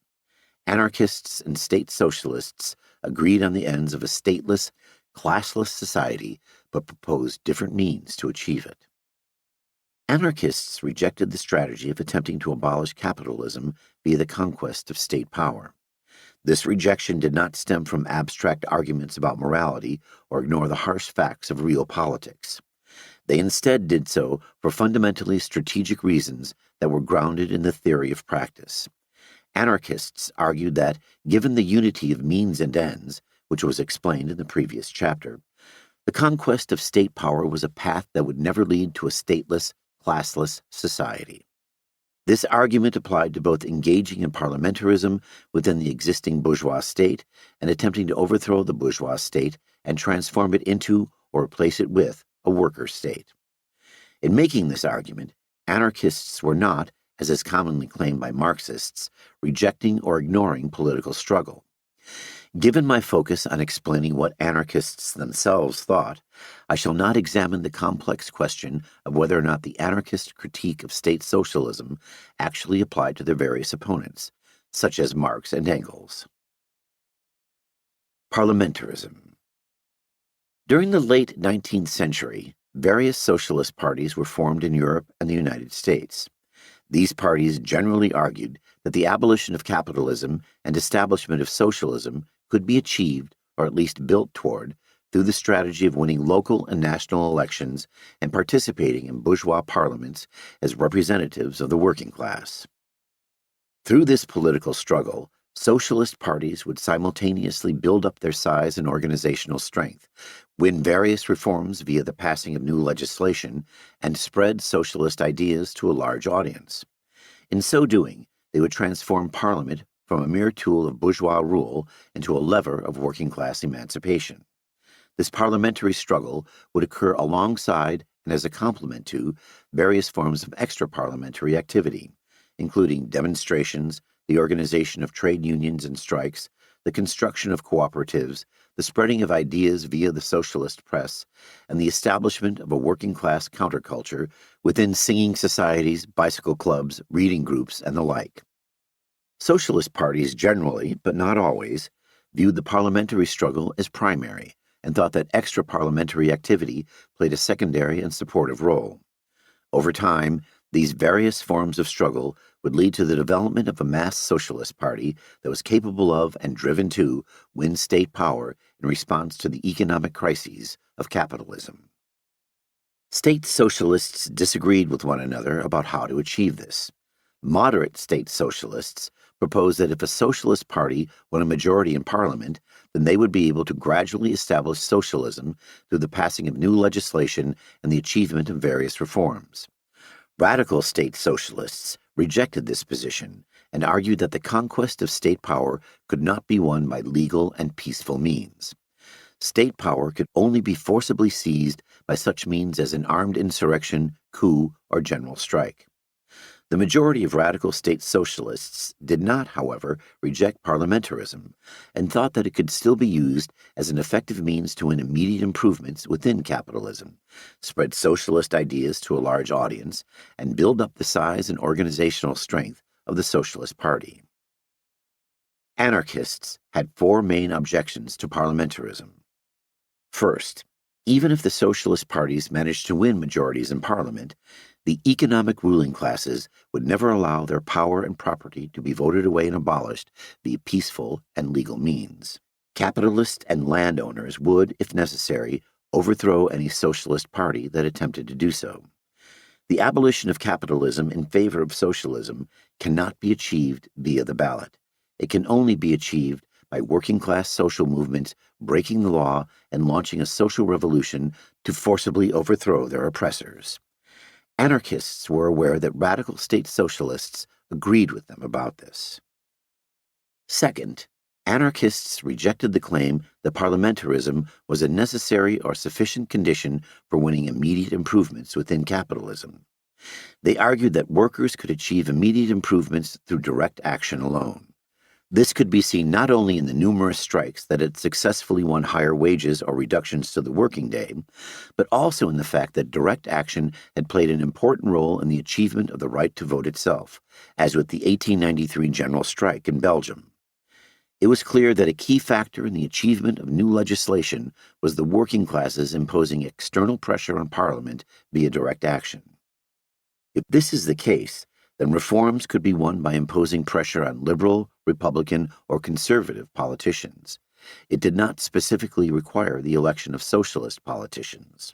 Anarchists and state socialists agreed on the ends of a stateless, classless society, but proposed different means to achieve it. Anarchists rejected the strategy of attempting to abolish capitalism via the conquest of state power. This rejection did not stem from abstract arguments about morality or ignore the harsh facts of real politics. They instead did so for fundamentally strategic reasons that were grounded in the theory of practice. Anarchists argued that, given the unity of means and ends, which was explained in the previous chapter, the conquest of state power was a path that would never lead to a stateless, classless society. This argument applied to both engaging in parliamentarism within the existing bourgeois state and attempting to overthrow the bourgeois state and transform it into or replace it with a worker state. In making this argument, anarchists were not, as is commonly claimed by Marxists, rejecting or ignoring political struggle. Given my focus on explaining what anarchists themselves thought, I shall not examine the complex question of whether or not the anarchist critique of state socialism actually applied to their various opponents, such as Marx and Engels. Parliamentarism. During the late 19th century, various socialist parties were formed in Europe and the United States. These parties generally argued that the abolition of capitalism and establishment of socialism could be achieved, or at least built toward, through the strategy of winning local and national elections and participating in bourgeois parliaments as representatives of the working class. Through this political struggle, socialist parties would simultaneously build up their size and organizational strength, win various reforms via the passing of new legislation, and spread socialist ideas to a large audience. In so doing, they would transform Parliament from a mere tool of bourgeois rule into a lever of working-class emancipation. This parliamentary struggle would occur alongside and as a complement to various forms of extra-parliamentary activity, including demonstrations, the organization of trade unions and strikes, the construction of cooperatives, the spreading of ideas via the socialist press, and the establishment of a working-class counterculture within singing societies, bicycle clubs, reading groups, and the like. Socialist parties generally, but not always, viewed the parliamentary struggle as primary and thought that extra-parliamentary activity played a secondary and supportive role. Over time, these various forms of struggle would lead to the development of a mass socialist party that was capable of and driven to win state power in response to the economic crises of capitalism. State socialists disagreed with one another about how to achieve this. Moderate state socialists proposed that if a socialist party won a majority in Parliament, then they would be able to gradually establish socialism through the passing of new legislation and the achievement of various reforms. Radical state socialists rejected this position and argued that the conquest of state power could not be won by legal and peaceful means. State power could only be forcibly seized by such means as an armed insurrection, coup, or general strike. The majority of radical state socialists did not, however, reject parliamentarism and thought that it could still be used as an effective means to win immediate improvements within capitalism, spread socialist ideas to a large audience, and build up the size and organizational strength of the Socialist Party. Anarchists had four main objections to parliamentarism. First, even if the socialist parties managed to win majorities in Parliament, the economic ruling classes would never allow their power and property to be voted away and abolished via peaceful and legal means. Capitalists and landowners would, if necessary, overthrow any socialist party that attempted to do so. The abolition of capitalism in favor of socialism cannot be achieved via the ballot. It can only be achieved by working-class social movements breaking the law and launching a social revolution to forcibly overthrow their oppressors. Anarchists were aware that radical state socialists agreed with them about this. Second, anarchists rejected the claim that parliamentarism was a necessary or sufficient condition for winning immediate improvements within capitalism. They argued that workers could achieve immediate improvements through direct action alone. This could be seen not only in the numerous strikes that had successfully won higher wages or reductions to the working day, but also in the fact that direct action had played an important role in the achievement of the right to vote itself, as with the 1893 general strike in Belgium. It was clear that a key factor in the achievement of new legislation was the working classes imposing external pressure on Parliament via direct action. If this is the case, then reforms could be won by imposing pressure on liberal, Republican, or conservative politicians. It did not specifically require the election of socialist politicians.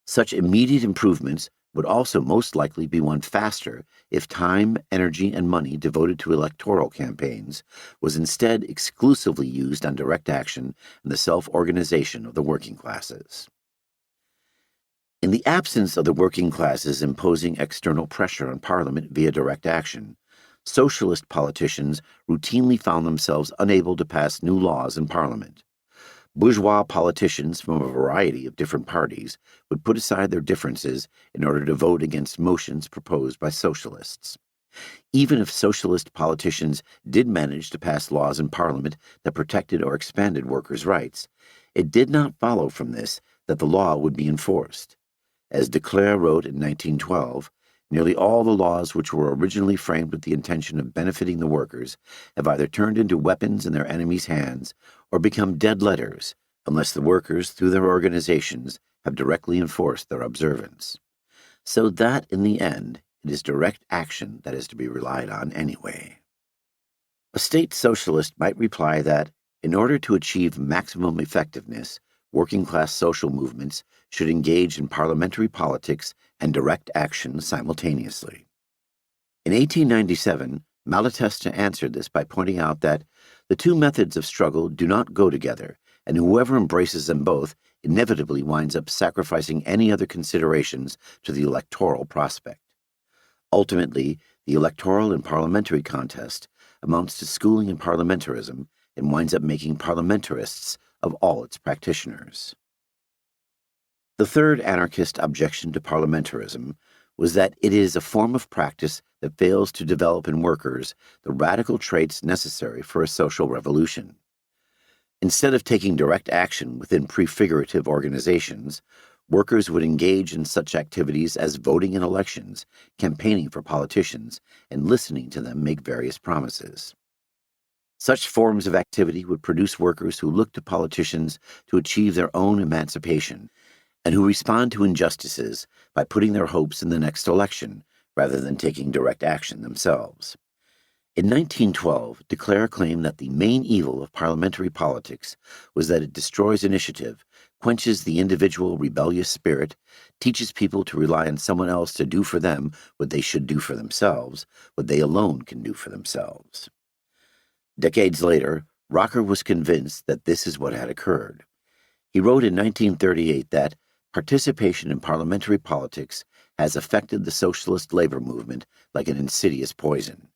Such immediate improvements would also most likely be won faster if time, energy, and money devoted to electoral campaigns was instead exclusively used on direct action and the self-organization of the working classes. In the absence of the working classes imposing external pressure on Parliament via direct action, socialist politicians routinely found themselves unable to pass new laws in Parliament. Bourgeois politicians from a variety of different parties would put aside their differences in order to vote against motions proposed by socialists. Even if socialist politicians did manage to pass laws in Parliament that protected or expanded workers' rights, it did not follow from this that the law would be enforced. As de Cleyre wrote in 1912, nearly all the laws which were originally framed with the intention of benefiting the workers have either turned into weapons in their enemies' hands or become dead letters, unless the workers, through their organizations, have directly enforced their observance. So that, in the end, it is direct action that is to be relied on anyway. A state socialist might reply that, in order to achieve maximum effectiveness, working-class social movements should engage in parliamentary politics and direct action simultaneously. In 1897, Malatesta answered this by pointing out that the two methods of struggle do not go together, and whoever embraces them both inevitably winds up sacrificing any other considerations to the electoral prospect. Ultimately, the electoral and parliamentary contest amounts to schooling in parliamentarism and winds up making parliamentarists of all its practitioners. The third anarchist objection to parliamentarism was that it is a form of practice that fails to develop in workers the radical traits necessary for a social revolution. Instead of taking direct action within prefigurative organizations, workers would engage in such activities as voting in elections, campaigning for politicians, and listening to them make various promises. Such forms of activity would produce workers who look to politicians to achieve their own emancipation, and who respond to injustices by putting their hopes in the next election rather than taking direct action themselves. In 1912, de Cleyre claimed that the main evil of parliamentary politics was that it destroys initiative, quenches the individual rebellious spirit, teaches people to rely on someone else to do for them what they should do for themselves, what they alone can do for themselves. Decades later, Rocker was convinced that this is what had occurred. He wrote in 1938 that participation in parliamentary politics has affected the socialist labor movement like an insidious poison.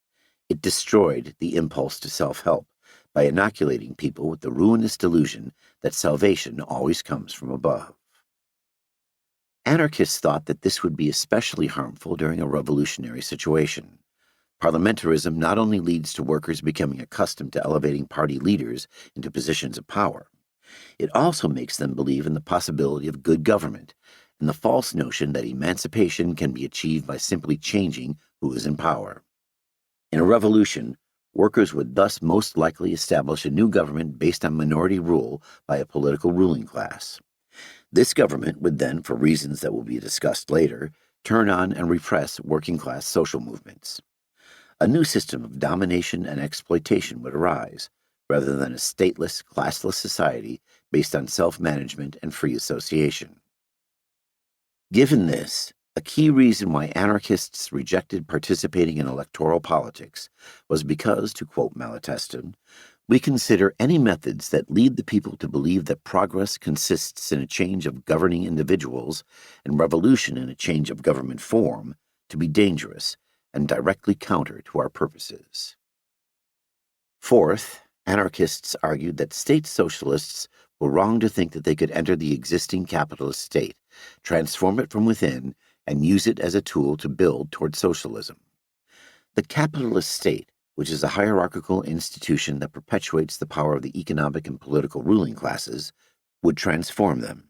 It destroyed the impulse to self-help by inoculating people with the ruinous delusion that salvation always comes from above. Anarchists thought that this would be especially harmful during a revolutionary situation. Parliamentarism not only leads to workers becoming accustomed to elevating party leaders into positions of power, it also makes them believe in the possibility of good government and the false notion that emancipation can be achieved by simply changing who is in power. In a revolution, workers would thus most likely establish a new government based on minority rule by a political ruling class. This government would then, for reasons that will be discussed later, turn on and repress working-class social movements. A new system of domination and exploitation would arise, rather than a stateless, classless society based on self-management and free association. Given this, a key reason why anarchists rejected participating in electoral politics was because, to quote Malatesta, we consider any methods that lead the people to believe that progress consists in a change of governing individuals and revolution in a change of government form to be dangerous and directly counter to our purposes. Fourth, anarchists argued that state socialists were wrong to think that they could enter the existing capitalist state, transform it from within, and use it as a tool to build toward socialism. The capitalist state, which is a hierarchical institution that perpetuates the power of the economic and political ruling classes, would transform them.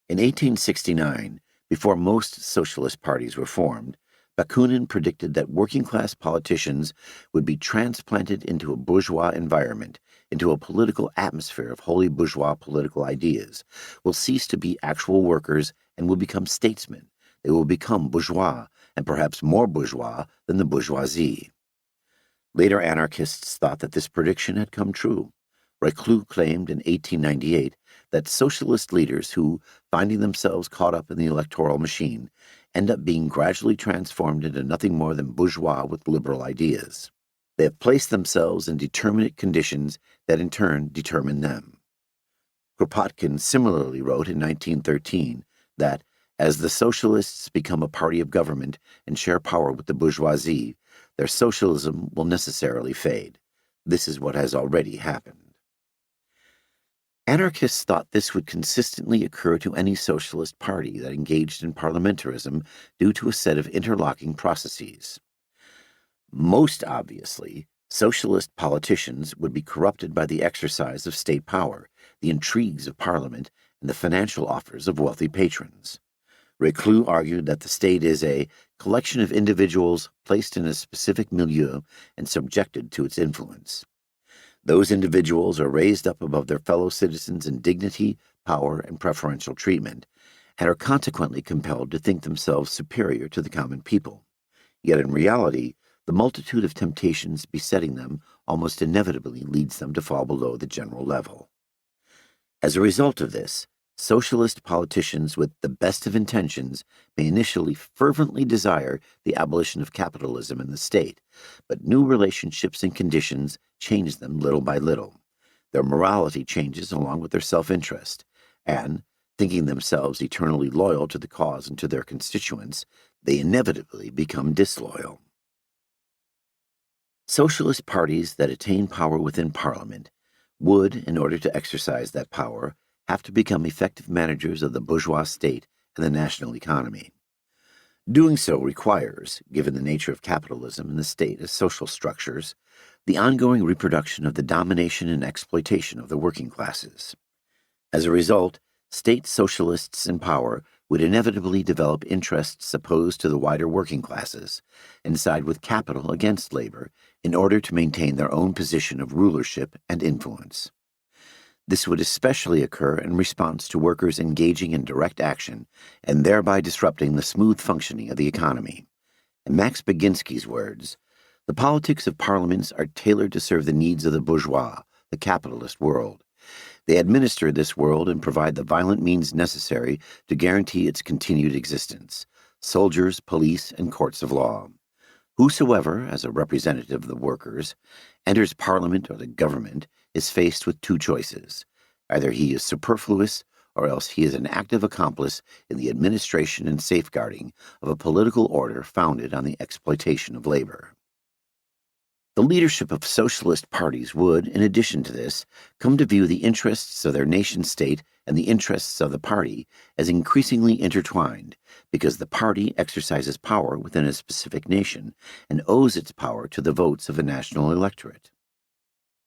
In 1869, before most socialist parties were formed, Bakunin predicted that working-class politicians would be transplanted into a bourgeois environment, into a political atmosphere of wholly bourgeois political ideas, will cease to be actual workers and will become statesmen. They will become bourgeois, and perhaps more bourgeois than the bourgeoisie. Later anarchists thought that this prediction had come true. Reclus claimed in 1898 that socialist leaders who, finding themselves caught up in the electoral machine, end up being gradually transformed into nothing more than bourgeois with liberal ideas. They have placed themselves in determinate conditions that in turn determine them. Kropotkin similarly wrote in 1913 that, as the socialists become a party of government and share power with the bourgeoisie, their socialism will necessarily fade. This is what has already happened. Anarchists thought this would consistently occur to any socialist party that engaged in parliamentarism due to a set of interlocking processes. Most obviously, socialist politicians would be corrupted by the exercise of state power, the intrigues of parliament, and the financial offers of wealthy patrons. Reclus argued that the state is a collection of individuals placed in a specific milieu and subjected to its influence. Those individuals are raised up above their fellow citizens in dignity, power, and preferential treatment, and are consequently compelled to think themselves superior to the common people. Yet in reality, the multitude of temptations besetting them almost inevitably leads them to fall below the general level. As a result of this, socialist politicians with the best of intentions may initially fervently desire the abolition of capitalism in the state, but new relationships and conditions change them little by little. Their morality changes along with their self-interest, and, thinking themselves eternally loyal to the cause and to their constituents, they inevitably become disloyal. Socialist parties that attain power within Parliament would, in order to exercise that power, have to become effective managers of the bourgeois state and the national economy. Doing so requires, given the nature of capitalism and the state as social structures, the ongoing reproduction of the domination and exploitation of the working classes. As a result, state socialists in power would inevitably develop interests opposed to the wider working classes and side with capital against labor in order to maintain their own position of rulership and influence. This would especially occur in response to workers engaging in direct action and thereby disrupting the smooth functioning of the economy. In Max Baginski's words, the politics of parliaments are tailored to serve the needs of the bourgeois, the capitalist world. They administer this world and provide the violent means necessary to guarantee its continued existence: soldiers, police, and courts of law. Whosoever, as a representative of the workers, enters Parliament or the government is faced with two choices. Either he is superfluous, or else he is an active accomplice in the administration and safeguarding of a political order founded on the exploitation of labor. The leadership of socialist parties would, in addition to this, come to view the interests of their nation-state and the interests of the party as increasingly intertwined, because the party exercises power within a specific nation and owes its power to the votes of a national electorate.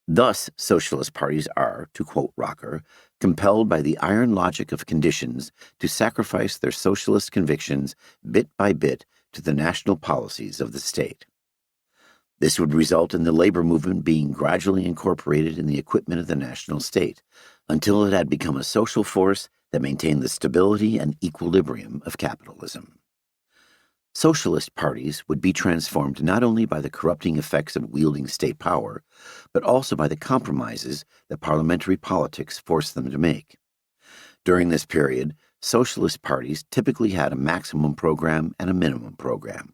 Thus, socialist parties are, to quote Rocker, compelled by the iron logic of conditions to sacrifice their socialist convictions bit by bit to the national policies of the state. This would result in the labor movement being gradually incorporated in the equipment of the national state, until it had become a social force that maintained the stability and equilibrium of capitalism. Socialist parties would be transformed not only by the corrupting effects of wielding state power, but also by the compromises that parliamentary politics forced them to make. During this period, socialist parties typically had a maximum program and a minimum program.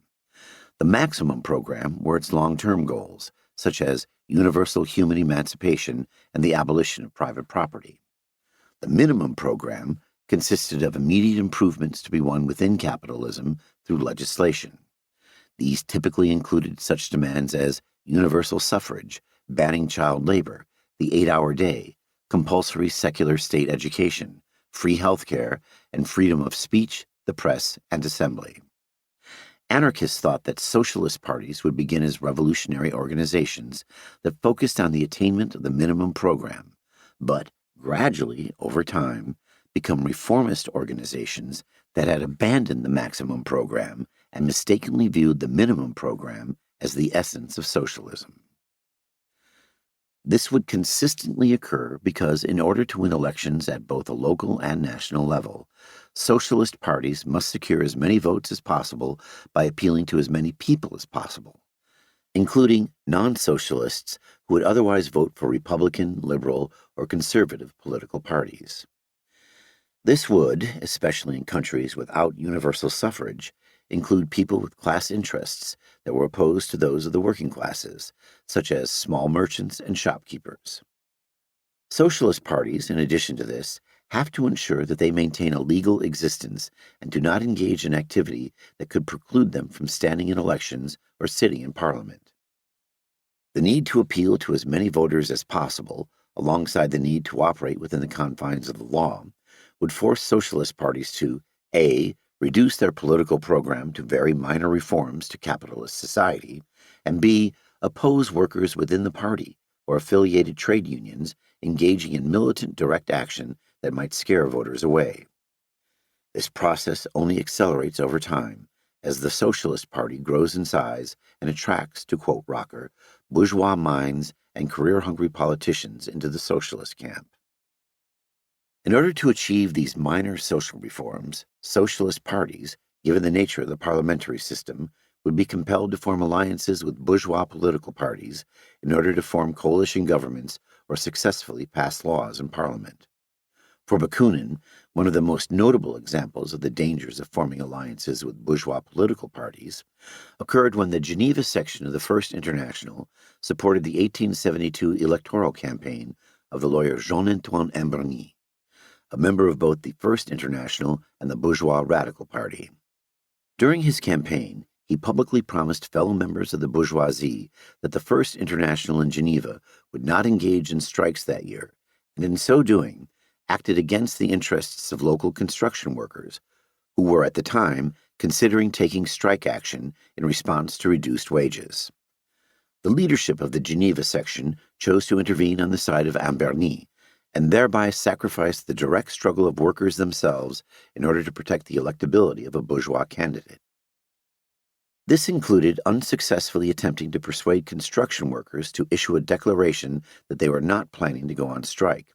The maximum program were its long-term goals, such as universal human emancipation and the abolition of private property. The minimum program consisted of immediate improvements to be won within capitalism through legislation. These typically included such demands as universal suffrage, banning child labor, the 8-hour day, compulsory secular state education, free health care, and freedom of speech, the press, and assembly. Anarchists thought that socialist parties would begin as revolutionary organizations that focused on the attainment of the minimum program, but gradually, over time, become reformist organizations that had abandoned the maximum program and mistakenly viewed the minimum program as the essence of socialism. This would consistently occur because, in order to win elections at both a local and national level, socialist parties must secure as many votes as possible by appealing to as many people as possible, including non-socialists who would otherwise vote for Republican, liberal, or conservative political parties. This would, especially in countries without universal suffrage, include people with class interests that were opposed to those of the working classes, such as small merchants and shopkeepers. Socialist parties, in addition to this, have to ensure that they maintain a legal existence and do not engage in activity that could preclude them from standing in elections or sitting in parliament. The need to appeal to as many voters as possible, alongside the need to operate within the confines of the law, would force socialist parties to A. reduce their political program to very minor reforms to capitalist society, and B. oppose workers within the party or affiliated trade unions engaging in militant direct action that might scare voters away. This process only accelerates over time as the Socialist Party grows in size and attracts, to quote Rocker, bourgeois minds and career-hungry politicians into the socialist camp. In order to achieve these minor social reforms, socialist parties, given the nature of the parliamentary system, would be compelled to form alliances with bourgeois political parties in order to form coalition governments or successfully pass laws in parliament. For Bakunin, one of the most notable examples of the dangers of forming alliances with bourgeois political parties occurred when the Geneva section of the First International supported the 1872 electoral campaign of the lawyer Jean-Antoine Amberny, a member of both the First International and the Bourgeois Radical Party. During his campaign, he publicly promised fellow members of the bourgeoisie that the First International in Geneva would not engage in strikes that year, and in so doing, acted against the interests of local construction workers, who were at the time considering taking strike action in response to reduced wages. The leadership of the Geneva section chose to intervene on the side of Amberny, and thereby sacrificed the direct struggle of workers themselves in order to protect the electability of a bourgeois candidate. This included unsuccessfully attempting to persuade construction workers to issue a declaration that they were not planning to go on strike.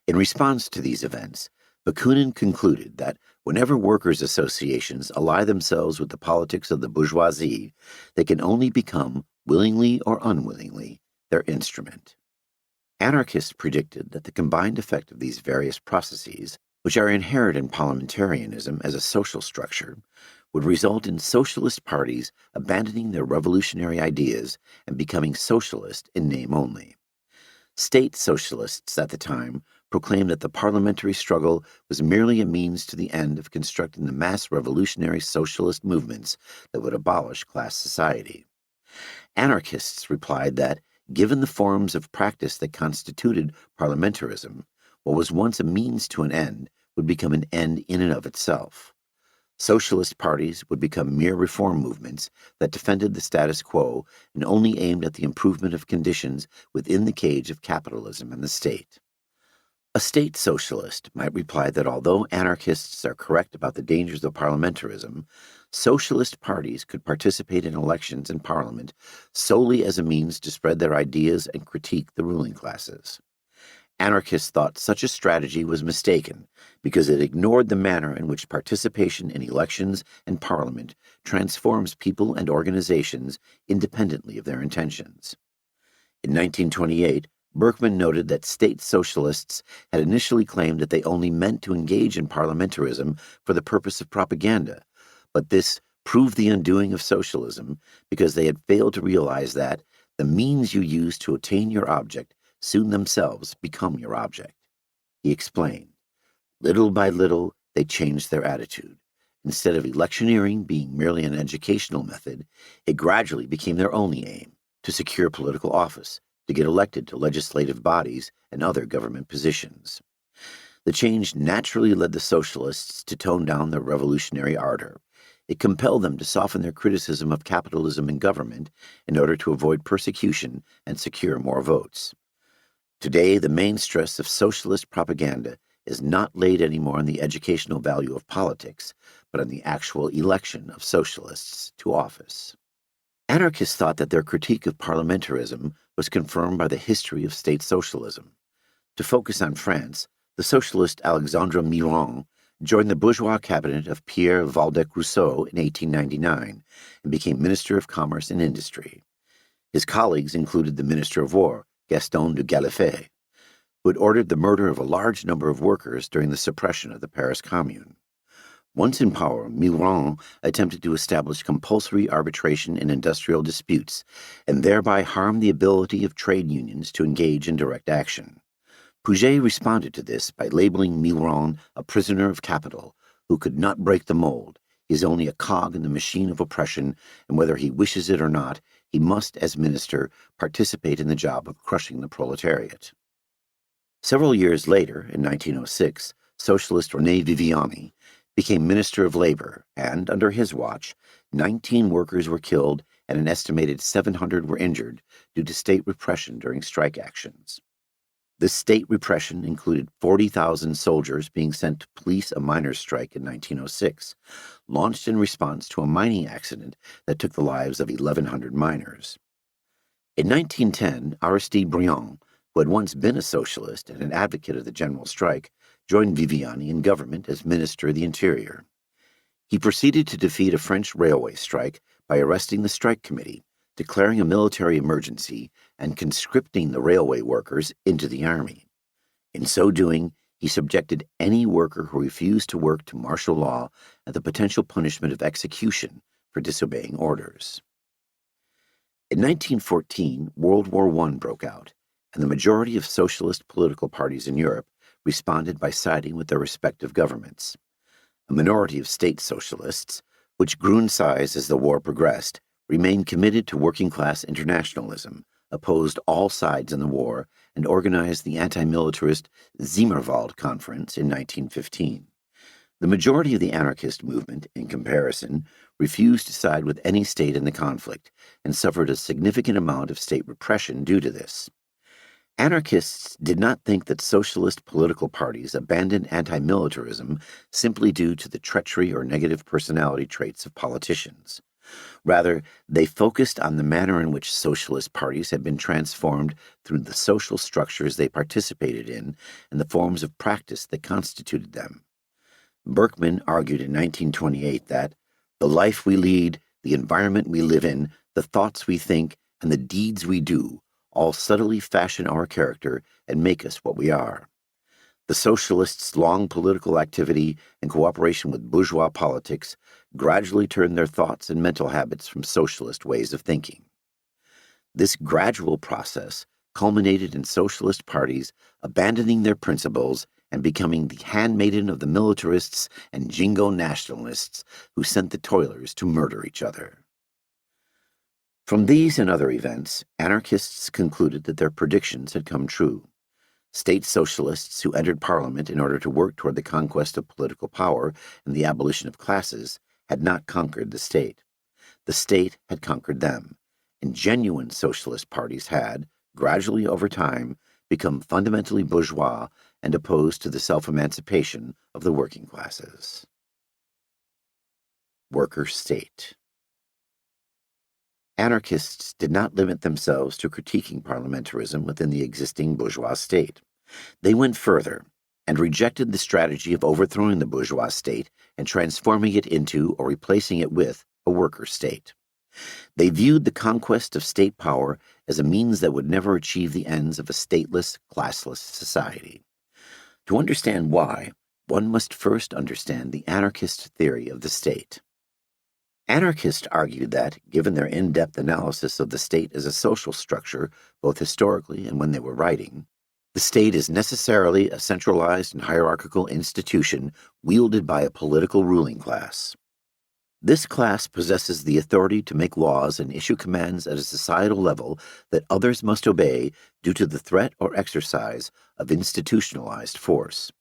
In response to these events, Bakunin concluded that whenever workers' associations ally themselves with the politics of the bourgeoisie, they can only become, willingly or unwillingly, their instrument. Anarchists predicted that the combined effect of these various processes, which are inherent in parliamentarianism as a social structure, would result in socialist parties abandoning their revolutionary ideas and becoming socialist in name only. State socialists at the time proclaimed that the parliamentary struggle was merely a means to the end of constructing the mass revolutionary socialist movements that would abolish class society. Anarchists replied that, given the forms of practice that constituted parliamentarism, what was once a means to an end would become an end in and of itself. Socialist parties would become mere reform movements that defended the status quo and only aimed at the improvement of conditions within the cage of capitalism and the state. A state socialist might reply that although anarchists are correct about the dangers of parliamentarism, socialist parties could participate in elections and parliament solely as a means to spread their ideas and critique the ruling classes. Anarchists thought such a strategy was mistaken because it ignored the manner in which participation in elections and parliament transforms people and organizations independently of their intentions. In 1928, Berkman noted that state socialists had initially claimed that they only meant to engage in parliamentarism for the purpose of propaganda, but this proved the undoing of socialism because they had failed to realize that the means you use to attain your object soon themselves become your object. He explained, little by little, they changed their attitude. Instead of electioneering being merely an educational method, it gradually became their only aim, to secure political office, to get elected to legislative bodies and other government positions. The change naturally led the socialists to tone down their revolutionary ardor. It compelled them to soften their criticism of capitalism and government in order to avoid persecution and secure more votes. Today, the main stress of socialist propaganda is not laid anymore on the educational value of politics, but on the actual election of socialists to office. Anarchists thought that their critique of parliamentarism was confirmed by the history of state socialism. To focus on France, the socialist Alexandre Milon joined the bourgeois cabinet of Pierre Waldeck-Rousseau in 1899 and became Minister of Commerce and Industry. His colleagues included the Minister of War, Gaston de Galliffet, who had ordered the murder of a large number of workers during the suppression of the Paris Commune. Once in power, Milon attempted to establish compulsory arbitration in industrial disputes and thereby harm the ability of trade unions to engage in direct action. Puget responded to this by labeling Milon a prisoner of capital who could not break the mold. He is only a cog in the machine of oppression, and whether he wishes it or not, he must, as minister, participate in the job of crushing the proletariat. Several years later, in 1906, socialist René Viviani became Minister of Labor, and under his watch, 19 workers were killed and an estimated 700 were injured due to state repression during strike actions. This state repression included 40,000 soldiers being sent to police a miners' strike in 1906, launched in response to a mining accident that took the lives of 1,100 miners. In 1910, Aristide Briand, who had once been a socialist and an advocate of the general strike, joined Viviani in government as Minister of the Interior. He proceeded to defeat a French railway strike by arresting the strike committee, declaring a military emergency, and conscripting the railway workers into the army. In so doing, he subjected any worker who refused to work to martial law and the potential punishment of execution for disobeying orders. In 1914, World War I broke out, and the majority of socialist political parties in Europe responded by siding with their respective governments. A minority of state socialists, which grew in size as the war progressed, remained committed to working-class internationalism, opposed all sides in the war, and organized the anti-militarist Zimmerwald Conference in 1915. The majority of the anarchist movement, in comparison, refused to side with any state in the conflict and suffered a significant amount of state repression due to this. Anarchists did not think that socialist political parties abandoned anti-militarism simply due to the treachery or negative personality traits of politicians. Rather, they focused on the manner in which socialist parties had been transformed through the social structures they participated in and the forms of practice that constituted them. Berkman argued in 1928 that the life we lead, the environment we live in, the thoughts we think, and the deeds we do all subtly fashion our character and make us what we are. The socialists' long political activity and cooperation with bourgeois politics gradually turned their thoughts and mental habits from socialist ways of thinking. This gradual process culminated in socialist parties abandoning their principles and becoming the handmaiden of the militarists and jingo nationalists who sent the toilers to murder each other. From these and other events, anarchists concluded that their predictions had come true. State socialists who entered Parliament in order to work toward the conquest of political power and the abolition of classes had not conquered the state. The state had conquered them, and genuine socialist parties had, gradually over time, become fundamentally bourgeois and opposed to the self-emancipation of the working classes. Worker state. Anarchists did not limit themselves to critiquing parliamentarism within the existing bourgeois state. They went further and rejected the strategy of overthrowing the bourgeois state and transforming it into or replacing it with a worker state. They viewed the conquest of state power as a means that would never achieve the ends of a stateless, classless society. To understand why, one must first understand the anarchist theory of the state. Anarchists argued that, given their in-depth analysis of the state as a social structure, both historically and when they were writing, the state is necessarily a centralized and hierarchical institution wielded by a political ruling class. This class possesses the authority to make laws and issue commands at a societal level that others must obey due to the threat or exercise of institutionalized force.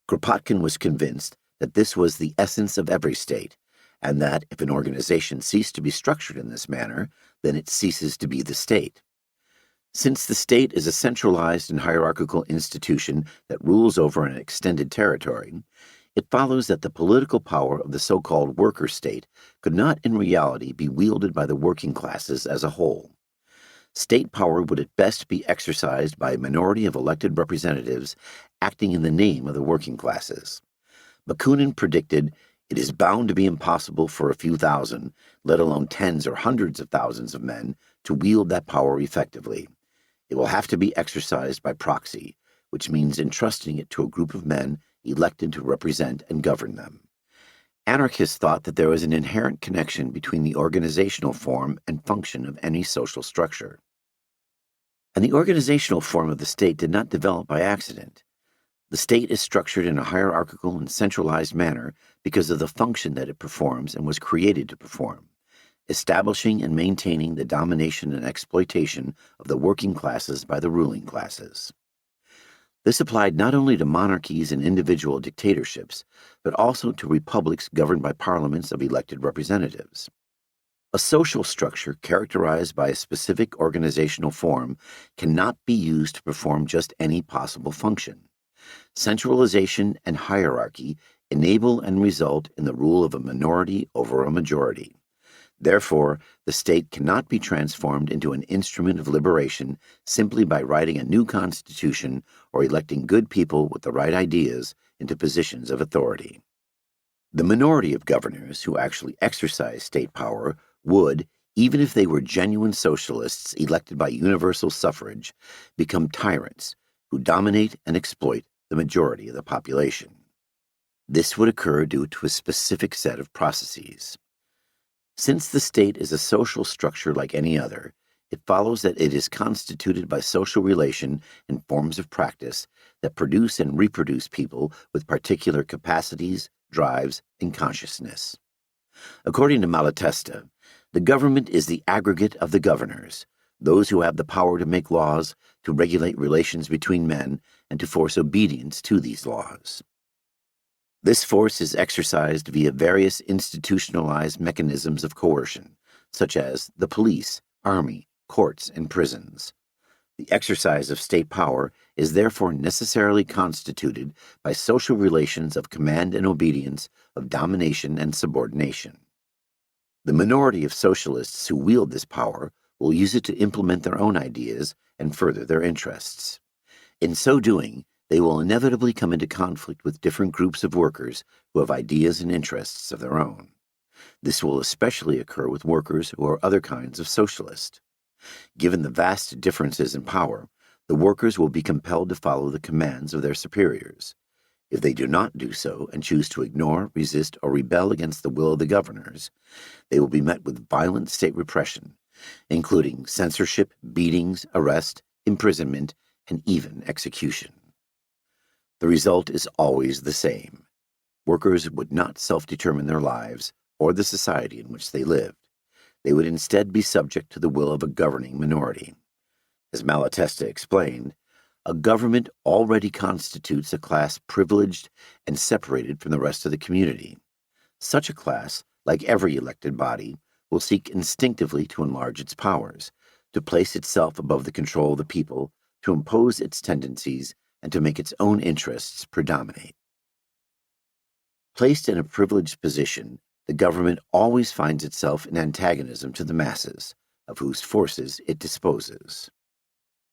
Kropotkin was convinced that this was the essence of every state, and that if an organization ceased to be structured in this manner, then it ceases to be the state. Since the state is a centralized and hierarchical institution that rules over an extended territory, it follows that the political power of the so-called worker state could not in reality be wielded by the working classes as a whole. State power would at best be exercised by a minority of elected representatives acting in the name of the working classes. Bakunin predicted it is bound to be impossible for a few thousand, let alone tens or hundreds of thousands of men, to wield that power effectively. It will have to be exercised by proxy, which means entrusting it to a group of men elected to represent and govern them. Anarchists thought that there was an inherent connection between the organizational form and function of any social structure. And the organizational form of the state did not develop by accident. The state is structured in a hierarchical and centralized manner because of the function that it performs and was created to perform, establishing and maintaining the domination and exploitation of the working classes by the ruling classes. This applied not only to monarchies and individual dictatorships, but also to republics governed by parliaments of elected representatives. A social structure characterized by a specific organizational form cannot be used to perform just any possible function. Centralization and hierarchy enable and result in the rule of a minority over a majority. Therefore, the state cannot be transformed into an instrument of liberation simply by writing a new constitution or electing good people with the right ideas into positions of authority. The minority of governors who actually exercise state power would, even if they were genuine socialists elected by universal suffrage, become tyrants who dominate and exploit the majority of the population. This would occur due to a specific set of processes. Since the state is a social structure like any other, it follows that it is constituted by social relation and forms of practice that produce and reproduce people with particular capacities, drives, and consciousness. According to Malatesta, the government is the aggregate of the governors, those who have the power to make laws, to regulate relations between men, and to force obedience to these laws. This force is exercised via various institutionalized mechanisms of coercion, such as the police, army, courts, and prisons. The exercise of state power is therefore necessarily constituted by social relations of command and obedience, of domination and subordination. The minority of socialists who wield this power will use it to implement their own ideas and further their interests. In so doing, they will inevitably come into conflict with different groups of workers who have ideas and interests of their own. This will especially occur with workers who are other kinds of socialist. Given the vast differences in power, the workers will be compelled to follow the commands of their superiors. If they do not do so and choose to ignore, resist, or rebel against the will of the governors, they will be met with violent state repression, including censorship, beatings, arrest, imprisonment, and even execution. The result is always the same. Workers would not self-determine their lives or the society in which they lived. They would instead be subject to the will of a governing minority. As Malatesta explained, a government already constitutes a class privileged and separated from the rest of the community. Such a class, like every elected body, will seek instinctively to enlarge its powers, to place itself above the control of the people, to impose its tendencies, and to make its own interests predominate. Placed in a privileged position, the government always finds itself in antagonism to the masses, of whose forces it disposes.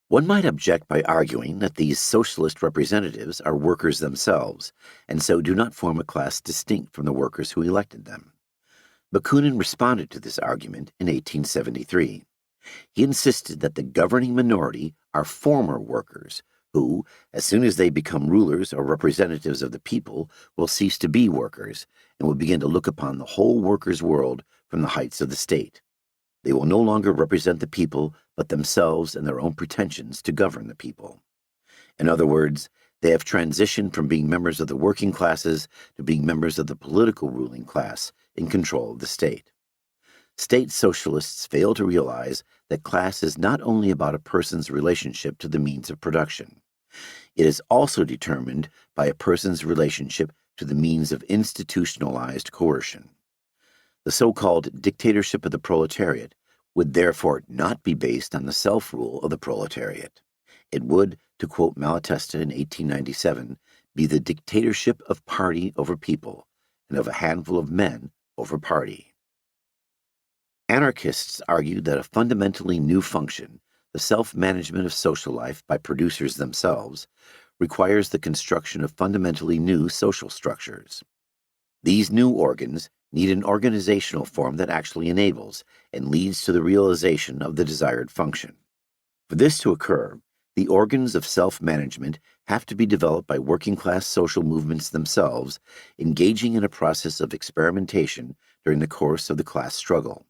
One might object by arguing that these socialist representatives are workers themselves, and so do not form a class distinct from the workers who elected them. Bakunin responded to this argument in 1873. He insisted that the governing minority are former workers, who, as soon as they become rulers or representatives of the people, will cease to be workers and will begin to look upon the whole workers' world from the heights of the state. They will no longer represent the people, but themselves and their own pretensions to govern the people. In other words, they have transitioned from being members of the working classes to being members of the political ruling class in control of the state. State socialists fail to realize that class is not only about a person's relationship to the means of production. It is also determined by a person's relationship to the means of institutionalized coercion. The so-called dictatorship of the proletariat would therefore not be based on the self-rule of the proletariat. It would, to quote Malatesta in 1897, be the dictatorship of party over people and of a handful of men over party. Anarchists argued that a fundamentally new function, the self-management of social life by producers themselves, requires the construction of fundamentally new social structures. These new organs need an organizational form that actually enables and leads to the realization of the desired function. For this to occur, the organs of self-management have to be developed by working-class social movements themselves, engaging in a process of experimentation during the course of the class struggle.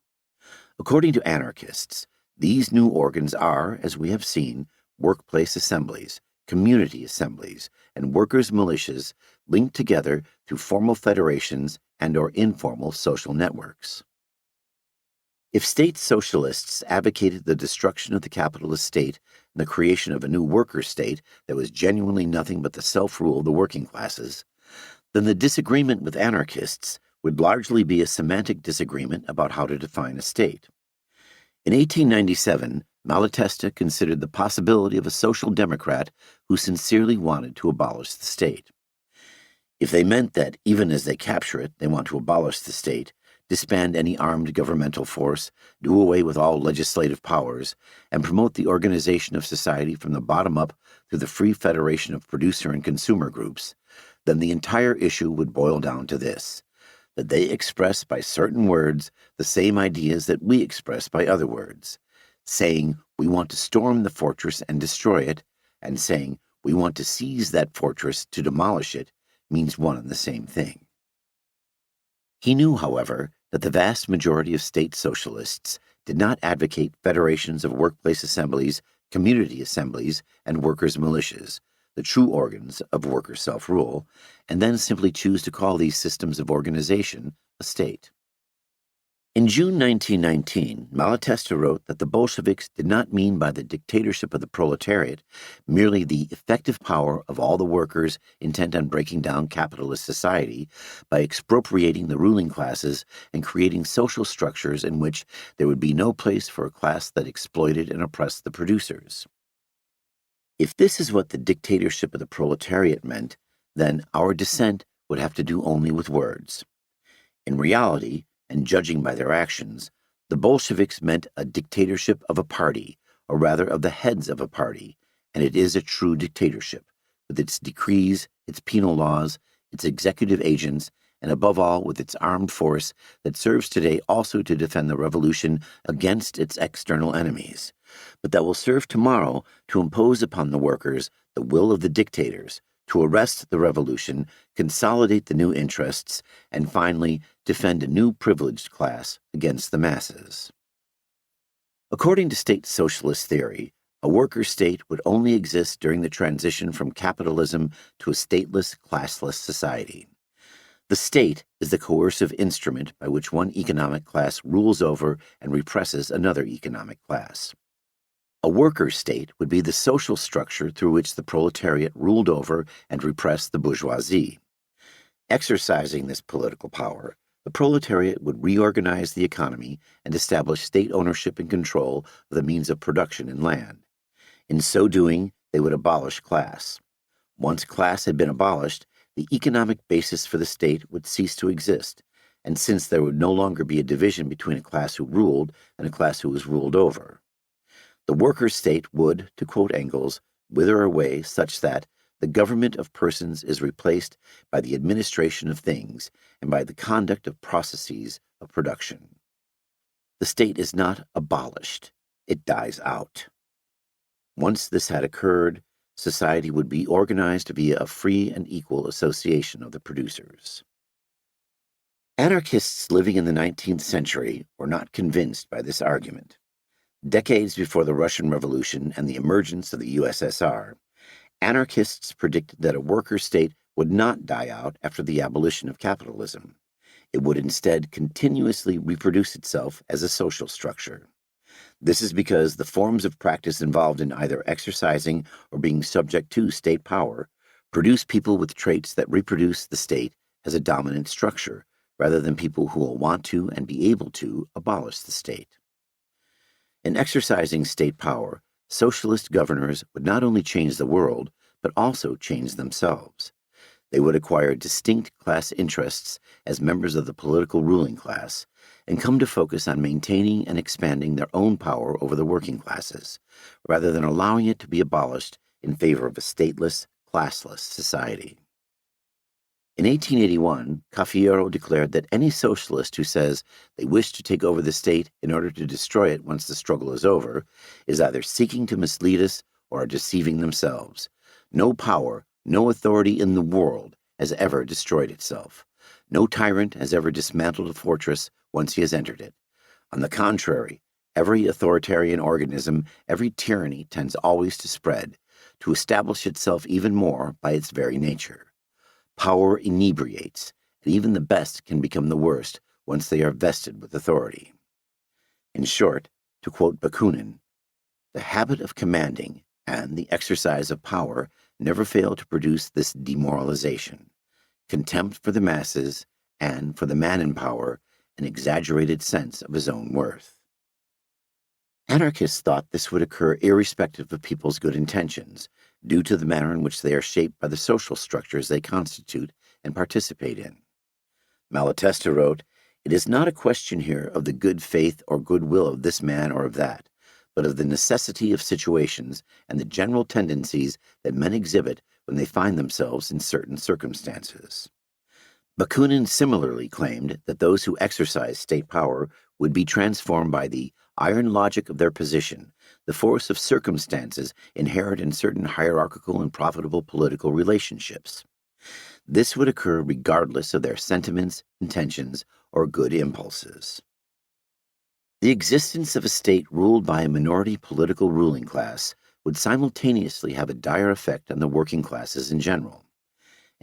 According to anarchists, these new organs are, as we have seen, workplace assemblies, community assemblies, and workers' militias linked together through formal federations and/or informal social networks. If state socialists advocated the destruction of the capitalist state and the creation of a new worker state that was genuinely nothing but the self-rule of the working classes, then the disagreement with anarchists would largely be a semantic disagreement about how to define a state. In 1897, Malatesta considered the possibility of a social democrat who sincerely wanted to abolish the state. If they meant that, even as they capture it, they want to abolish the state, disband any armed governmental force, do away with all legislative powers, and promote the organization of society from the bottom up through the free federation of producer and consumer groups, then the entire issue would boil down to this: that they express by certain words the same ideas that we express by other words, saying we want to storm the fortress and destroy it, and saying we want to seize that fortress to demolish it, means one and the same thing. He knew, however, that the vast majority of state socialists did not advocate federations of workplace assemblies, community assemblies, and workers' militias, the true organs of worker self-rule, and then simply choose to call these systems of organization a state. In June 1919, Malatesta wrote that the Bolsheviks did not mean by the dictatorship of the proletariat merely the effective power of all the workers intent on breaking down capitalist society by expropriating the ruling classes and creating social structures in which there would be no place for a class that exploited and oppressed the producers. If this is what the dictatorship of the proletariat meant, then our dissent would have to do only with words. In reality, and judging by their actions, the Bolsheviks meant a dictatorship of a party, or rather of the heads of a party, and it is a true dictatorship, with its decrees, its penal laws, its executive agents, and above all with its armed force that serves today also to defend the revolution against its external enemies, but that will serve tomorrow to impose upon the workers the will of the dictators, to arrest the revolution, consolidate the new interests, and finally defend a new privileged class against the masses. According to state socialist theory, a worker state would only exist during the transition from capitalism to a stateless, classless society. The state is the coercive instrument by which one economic class rules over and represses another economic class. A worker state would be the social structure through which the proletariat ruled over and repressed the bourgeoisie. Exercising this political power, the proletariat would reorganize the economy and establish state ownership and control of the means of production and land. In so doing, they would abolish class. Once class had been abolished, the economic basis for the state would cease to exist, and since there would no longer be a division between a class who ruled and a class who was ruled over, the worker state would, to quote Engels, wither away such that the government of persons is replaced by the administration of things and by the conduct of processes of production. The state is not abolished, it dies out. Once this had occurred, society would be organized via a free and equal association of the producers. Anarchists living in the 19th century were not convinced by this argument. Decades before the Russian Revolution and the emergence of the USSR, anarchists predicted that a worker state would not die out after the abolition of capitalism. It would instead continuously reproduce itself as a social structure. This is because the forms of practice involved in either exercising or being subject to state power produce people with traits that reproduce the state as a dominant structure, rather than people who will want to and be able to abolish the state. In exercising state power, socialist governors would not only change the world, but also change themselves. They would acquire distinct class interests as members of the political ruling class and come to focus on maintaining and expanding their own power over the working classes, rather than allowing it to be abolished in favor of a stateless, classless society. In 1881, Cafiero declared that any socialist who says they wish to take over the state in order to destroy it once the struggle is over is either seeking to mislead us or are deceiving themselves. No power, no authority in the world has ever destroyed itself. No tyrant has ever dismantled a fortress once he has entered it. On the contrary, every authoritarian organism, every tyranny tends always to spread, to establish itself even more by its very nature. Power inebriates, and even the best can become the worst once they are vested with authority. In short, to quote Bakunin, the habit of commanding and the exercise of power never fail to produce this demoralization, contempt for the masses, and for the man in power, an exaggerated sense of his own worth. Anarchists thought this would occur irrespective of people's good intentions, due to the manner in which they are shaped by the social structures they constitute and participate in. Malatesta wrote, "It is not a question here of the good faith or goodwill of this man or of that, but of the necessity of situations and the general tendencies that men exhibit when they find themselves in certain circumstances." Bakunin similarly claimed that those who exercise state power would be transformed by the iron logic of their position, the force of circumstances inherent in certain hierarchical and profitable political relationships. This would occur regardless of their sentiments, intentions, or good impulses. The existence of a state ruled by a minority political ruling class would simultaneously have a dire effect on the working classes in general.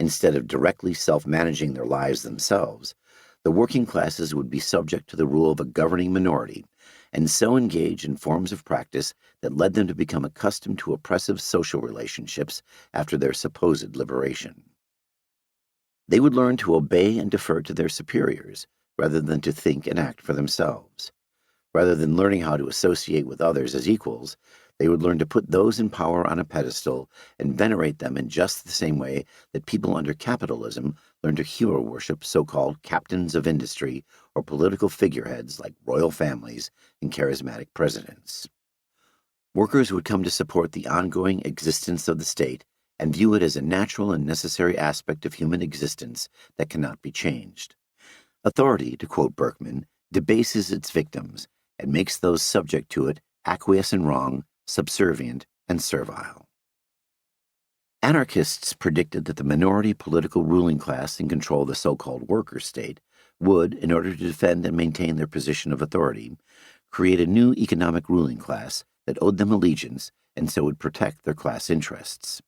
Instead of directly self-managing their lives themselves, the working classes would be subject to the rule of a governing minority, and so engage in forms of practice that led them to become accustomed to oppressive social relationships after their supposed liberation. They would learn to obey and defer to their superiors, rather than to think and act for themselves. Rather than learning how to associate with others as equals, they would learn to put those in power on a pedestal and venerate them in just the same way that people under capitalism learn to hero worship so-called captains of industry or political figureheads like royal families and charismatic presidents. Workers would come to support the ongoing existence of the state and view it as a natural and necessary aspect of human existence that cannot be changed. Authority, to quote Berkman, debases its victims and makes those subject to it acquiesce in wrong, subservient, and servile. Anarchists predicted that the minority political ruling class in control of the so-called worker state would, in order to defend and maintain their position of authority, create a new economic ruling class that owed them allegiance and so would protect their class interests.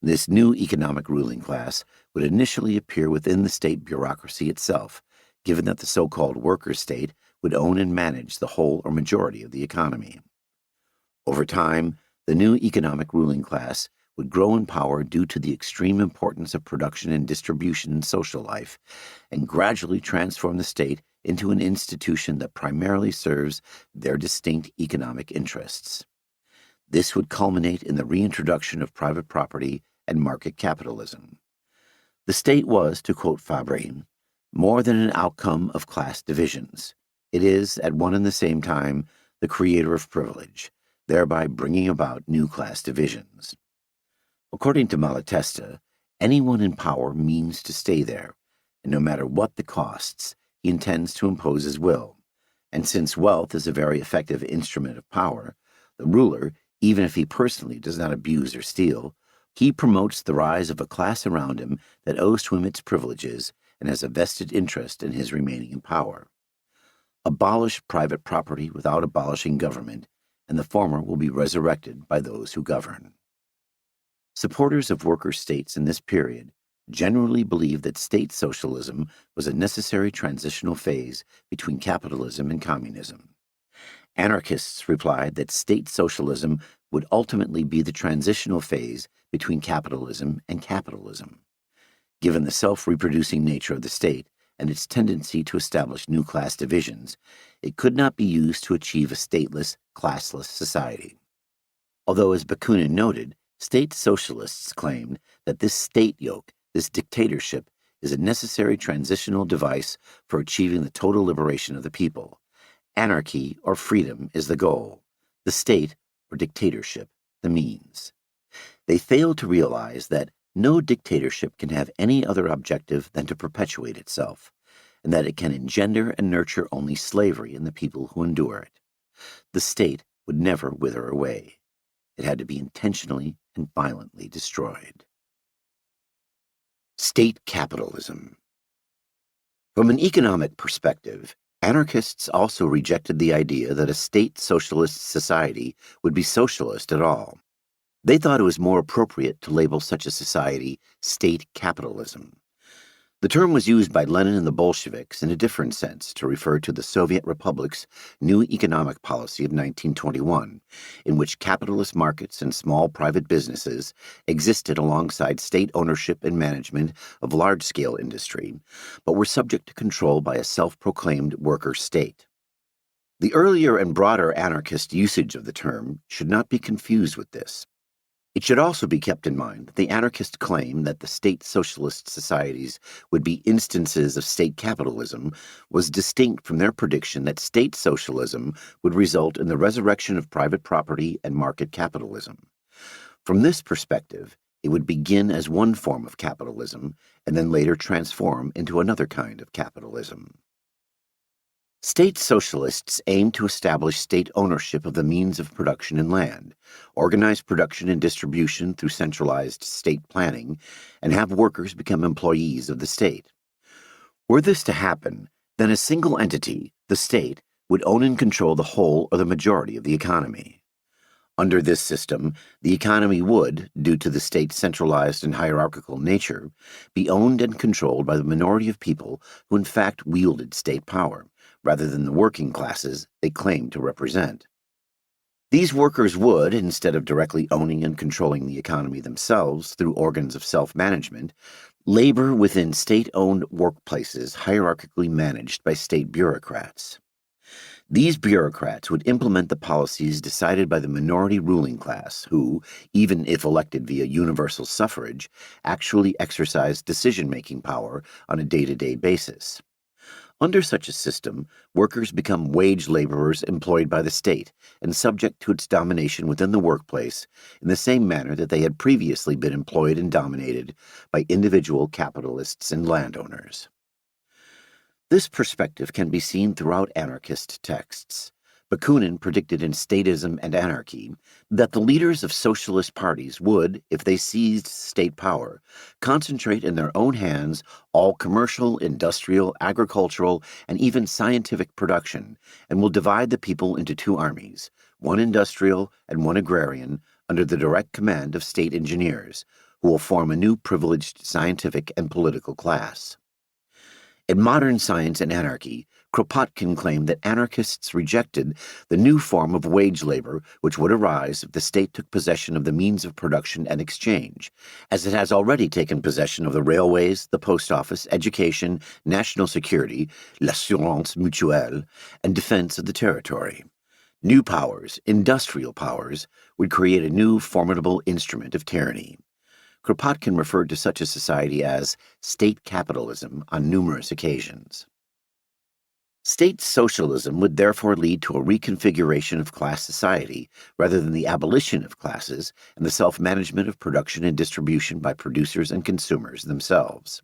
This new economic ruling class would initially appear within the state bureaucracy itself, given that the so-called worker state would own and manage the whole or majority of the economy. Over time, the new economic ruling class would grow in power due to the extreme importance of production and distribution in social life, and gradually transform the state into an institution that primarily serves their distinct economic interests. This would culminate in the reintroduction of private property and market capitalism. The state was, to quote Fabre, more than an outcome of class divisions. It is, at one and the same time, the creator of privilege, thereby bringing about new class divisions. According to Malatesta, anyone in power means to stay there, and no matter what the costs, he intends to impose his will. And since wealth is a very effective instrument of power, the ruler, even if he personally does not abuse or steal, he promotes the rise of a class around him that owes to him its privileges and has a vested interest in his remaining in power. Abolish private property without abolishing government, and the former will be resurrected by those who govern. Supporters of worker states in this period generally believed that state socialism was a necessary transitional phase between capitalism and communism. Anarchists replied that state socialism would ultimately be the transitional phase between capitalism and capitalism. Given the self-reproducing nature of the state and its tendency to establish new class divisions, it could not be used to achieve a stateless, classless society. Although, as Bakunin noted, state socialists claimed that this state yoke, this dictatorship, is a necessary transitional device for achieving the total liberation of the people. Anarchy or freedom is the goal, the state or dictatorship the means. They failed to realize that no dictatorship can have any other objective than to perpetuate itself, and that it can engender and nurture only slavery in the people who endure it. The state would never wither away. It had to be intentionally and violently destroyed. State capitalism. From an economic perspective, anarchists also rejected the idea that a state socialist society would be socialist at all. They thought it was more appropriate to label such a society state capitalism. The term was used by Lenin and the Bolsheviks in a different sense to refer to the Soviet Republic's new economic policy of 1921, in which capitalist markets and small private businesses existed alongside state ownership and management of large-scale industry, but were subject to control by a self-proclaimed worker state. The earlier and broader anarchist usage of the term should not be confused with this. It should also be kept in mind that the anarchist claim that the state socialist societies would be instances of state capitalism was distinct from their prediction that state socialism would result in the resurrection of private property and market capitalism. From this perspective, it would begin as one form of capitalism and then later transform into another kind of capitalism. State socialists aim to establish state ownership of the means of production and land, organize production and distribution through centralized state planning, and have workers become employees of the state. Were this to happen, then a single entity, the state, would own and control the whole or the majority of the economy. Under this system, the economy would, due to the state's centralized and hierarchical nature, be owned and controlled by the minority of people who in fact wielded state power, rather than the working classes they claimed to represent. These workers would, instead of directly owning and controlling the economy themselves through organs of self-management, labor within state-owned workplaces hierarchically managed by state bureaucrats. These bureaucrats would implement the policies decided by the minority ruling class who, even if elected via universal suffrage, actually exercised decision-making power on a day-to-day basis. Under such a system, workers become wage laborers employed by the state and subject to its domination within the workplace in the same manner that they had previously been employed and dominated by individual capitalists and landowners. This perspective can be seen throughout anarchist texts. Bakunin predicted in Statism and Anarchy that the leaders of socialist parties would, if they seized state power, concentrate in their own hands all commercial, industrial, agricultural, and even scientific production, and will divide the people into two armies, one industrial and one agrarian, under the direct command of state engineers, who will form a new privileged scientific and political class. In Modern Science and Anarchy, Kropotkin claimed that anarchists rejected the new form of wage labor which would arise if the state took possession of the means of production and exchange, as it has already taken possession of the railways, the post office, education, national security, l'assurance mutuelle, and defense of the territory. New powers, industrial powers, would create a new formidable instrument of tyranny. Kropotkin referred to such a society as state capitalism on numerous occasions. State socialism would therefore lead to a reconfiguration of class society rather than the abolition of classes and the self-management of production and distribution by producers and consumers themselves.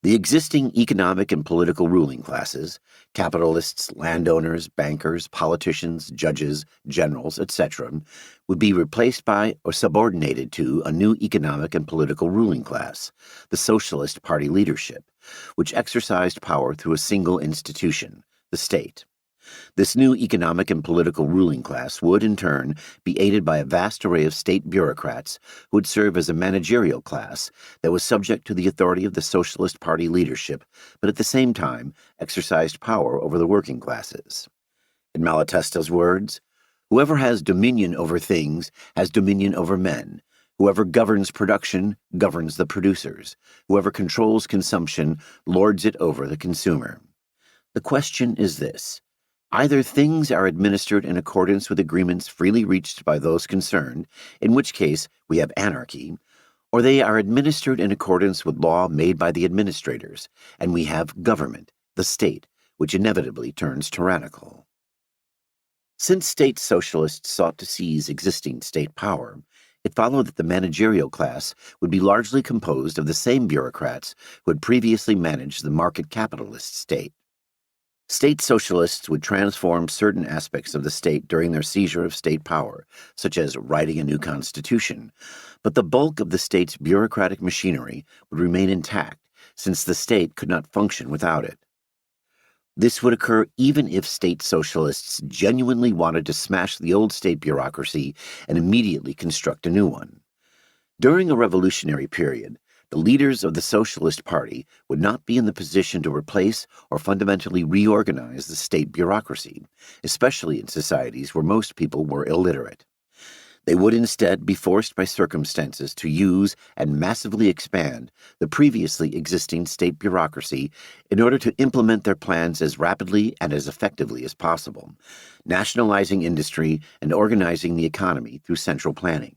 The existing economic and political ruling classes, capitalists, landowners, bankers, politicians, judges, generals, etc., would be replaced by or subordinated to a new economic and political ruling class, the Socialist Party leadership, which exercised power through a single institution, the state. This new economic and political ruling class would, in turn, be aided by a vast array of state bureaucrats who would serve as a managerial class that was subject to the authority of the Socialist Party leadership, but at the same time exercised power over the working classes. In Malatesta's words, "Whoever has dominion over things has dominion over men. Whoever governs production governs the producers. Whoever controls consumption lords it over the consumer. The question is this: either things are administered in accordance with agreements freely reached by those concerned, in which case we have anarchy, or they are administered in accordance with law made by the administrators, and we have government, the state, which inevitably turns tyrannical. Since state socialists sought to seize existing state power, it followed that the managerial class would be largely composed of the same bureaucrats who had previously managed the market capitalist state. State socialists would transform certain aspects of the state during their seizure of state power, such as writing a new constitution, but the bulk of the state's bureaucratic machinery would remain intact, since the state could not function without it. This would occur even if state socialists genuinely wanted to smash the old state bureaucracy and immediately construct a new one. During a revolutionary period, the leaders of the Socialist Party would not be in the position to replace or fundamentally reorganize the state bureaucracy, especially in societies where most people were illiterate. They would instead be forced by circumstances to use and massively expand the previously existing state bureaucracy in order to implement their plans as rapidly and as effectively as possible, nationalizing industry and organizing the economy through central planning.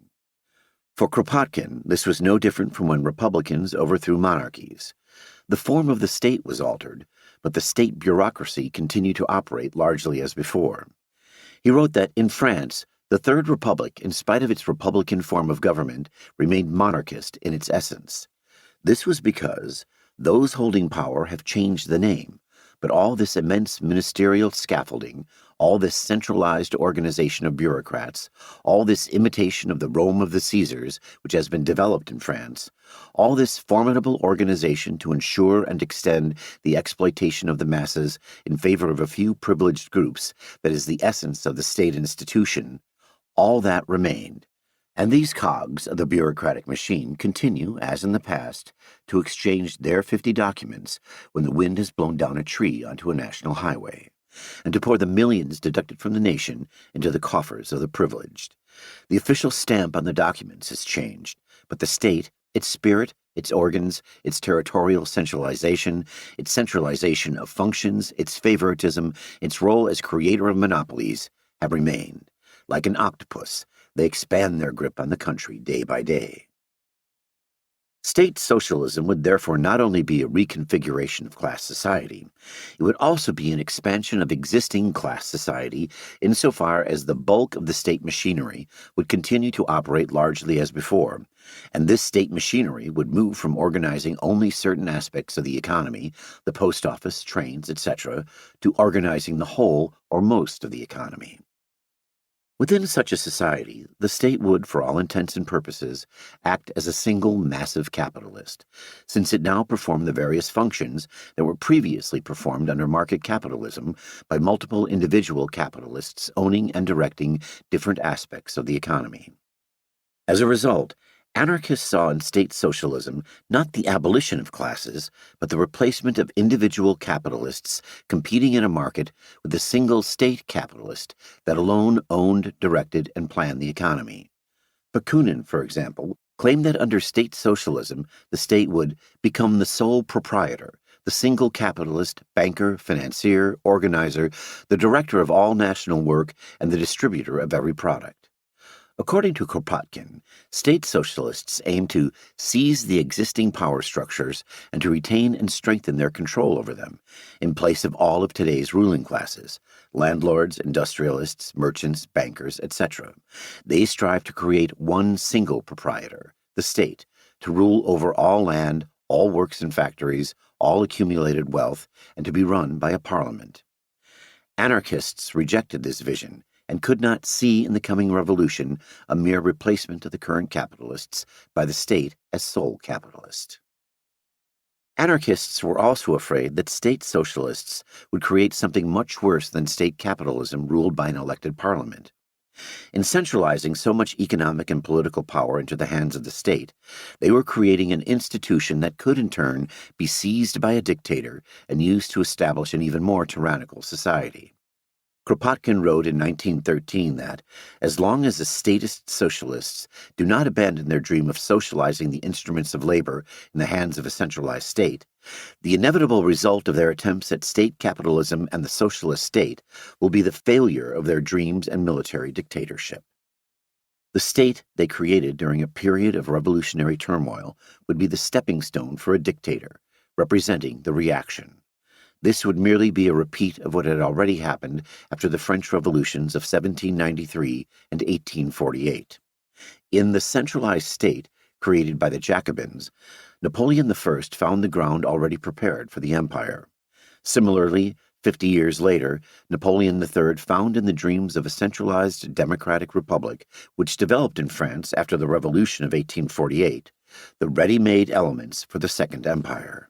For Kropotkin, this was no different from when Republicans overthrew monarchies. The form of the state was altered, but the state bureaucracy continued to operate largely as before. He wrote that in France, the Third Republic, in spite of its republican form of government, remained monarchist in its essence. This was because those holding power have changed the name, but all this immense ministerial scaffolding, all this centralized organization of bureaucrats, all this imitation of the Rome of the Caesars, which has been developed in France, all this formidable organization to ensure and extend the exploitation of the masses in favor of a few privileged groups that is the essence of the state institution, all that remained, and these cogs of the bureaucratic machine continue, as in the past, to exchange their 50 documents when the wind has blown down a tree onto a national highway, and to pour the millions deducted from the nation into the coffers of the privileged. The official stamp on the documents has changed, but the state, its spirit, its organs, its territorial centralization of functions, its favoritism, its role as creator of monopolies, have remained. Like an octopus, they expand their grip on the country day by day. State socialism would therefore not only be a reconfiguration of class society, it would also be an expansion of existing class society insofar as the bulk of the state machinery would continue to operate largely as before, and this state machinery would move from organizing only certain aspects of the economy, the post office, trains, etc., to organizing the whole or most of the economy. Within such a society, the state would, for all intents and purposes, act as a single massive capitalist, since it now performed the various functions that were previously performed under market capitalism by multiple individual capitalists owning and directing different aspects of the economy. As a result, anarchists saw in state socialism not the abolition of classes, but the replacement of individual capitalists competing in a market with a single state capitalist that alone owned, directed, and planned the economy. Bakunin, for example, claimed that under state socialism, the state would become the sole proprietor, the single capitalist, banker, financier, organizer, the director of all national work, and the distributor of every product. According to Kropotkin, state socialists aim to seize the existing power structures and to retain and strengthen their control over them, in place of all of today's ruling classes, landlords, industrialists, merchants, bankers, etc. They strive to create one single proprietor, the state, to rule over all land, all works and factories, all accumulated wealth, and to be run by a parliament. Anarchists rejected this vision and could not see in the coming revolution a mere replacement of the current capitalists by the state as sole capitalist. Anarchists were also afraid that state socialists would create something much worse than state capitalism ruled by an elected parliament. In centralizing so much economic and political power into the hands of the state, they were creating an institution that could in turn be seized by a dictator and used to establish an even more tyrannical society. Kropotkin wrote in 1913 that, as long as the statist socialists do not abandon their dream of socializing the instruments of labor in the hands of a centralized state, the inevitable result of their attempts at state capitalism and the socialist state will be the failure of their dreams and military dictatorship. The state they created during a period of revolutionary turmoil would be the stepping stone for a dictator, representing the reaction. This would merely be a repeat of what had already happened after the French Revolutions of 1793 and 1848. In the centralized state created by the Jacobins, Napoleon I found the ground already prepared for the empire. Similarly, 50 years later, Napoleon III found in the dreams of a centralized democratic republic, which developed in France after the Revolution of 1848, the ready-made elements for the Second Empire.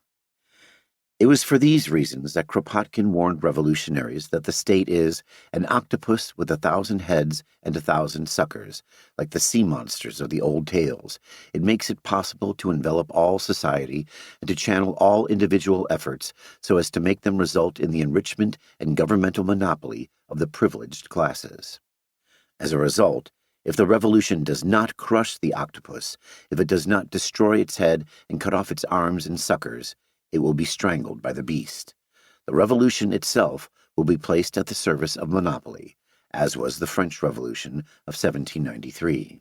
It was for these reasons that Kropotkin warned revolutionaries that the state is an octopus with 1,000 heads and 1,000 suckers, like the sea monsters of the old tales. It makes it possible to envelop all society and to channel all individual efforts so as to make them result in the enrichment and governmental monopoly of the privileged classes. As a result, if the revolution does not crush the octopus, if it does not destroy its head and cut off its arms and suckers, it will be strangled by the beast. The revolution itself will be placed at the service of monopoly, as was the French Revolution of 1793.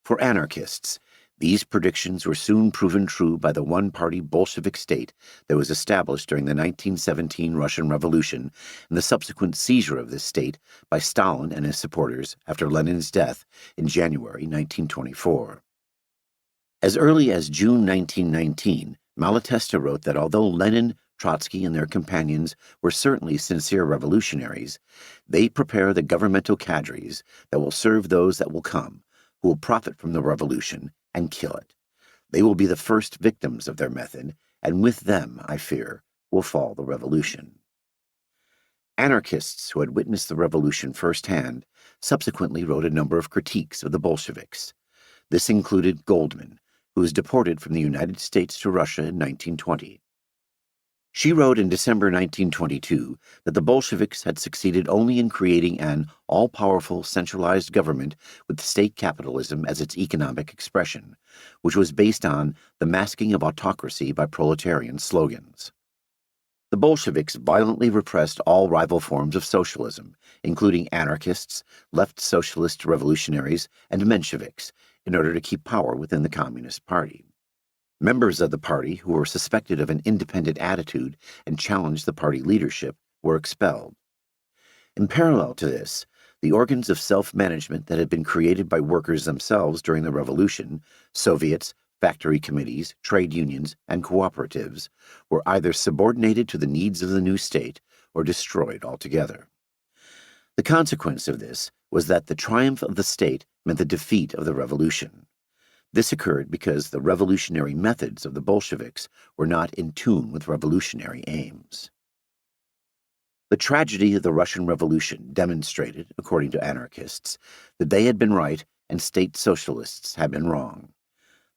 For anarchists, these predictions were soon proven true by the one-party Bolshevik state that was established during the 1917 Russian Revolution and the subsequent seizure of this state by Stalin and his supporters after Lenin's death in January 1924. As early as June 1919, Malatesta wrote that although Lenin, Trotsky, and their companions were certainly sincere revolutionaries, they prepare the governmental cadres that will serve those that will come, who will profit from the revolution and kill it. They will be the first victims of their method, and with them, I fear, will fall the revolution. Anarchists who had witnessed the revolution firsthand subsequently wrote a number of critiques of the Bolsheviks. This included Goldman, who was deported from the United States to Russia in 1920. She wrote in December 1922 that the Bolsheviks had succeeded only in creating an all-powerful centralized government with state capitalism as its economic expression, which was based on the masking of autocracy by proletarian slogans. The Bolsheviks violently repressed all rival forms of socialism, including anarchists, left socialist revolutionaries, and Mensheviks, in order to keep power within the Communist Party. Members of the party who were suspected of an independent attitude and challenged the party leadership were expelled. In parallel to this, the organs of self-management that had been created by workers themselves during the revolution, Soviets, factory committees, trade unions, and cooperatives, were either subordinated to the needs of the new state or destroyed altogether. The consequence of this was that the triumph of the state meant the defeat of the revolution. This occurred because the revolutionary methods of the Bolsheviks were not in tune with revolutionary aims. The tragedy of the Russian Revolution demonstrated, according to anarchists, that they had been right and state socialists had been wrong.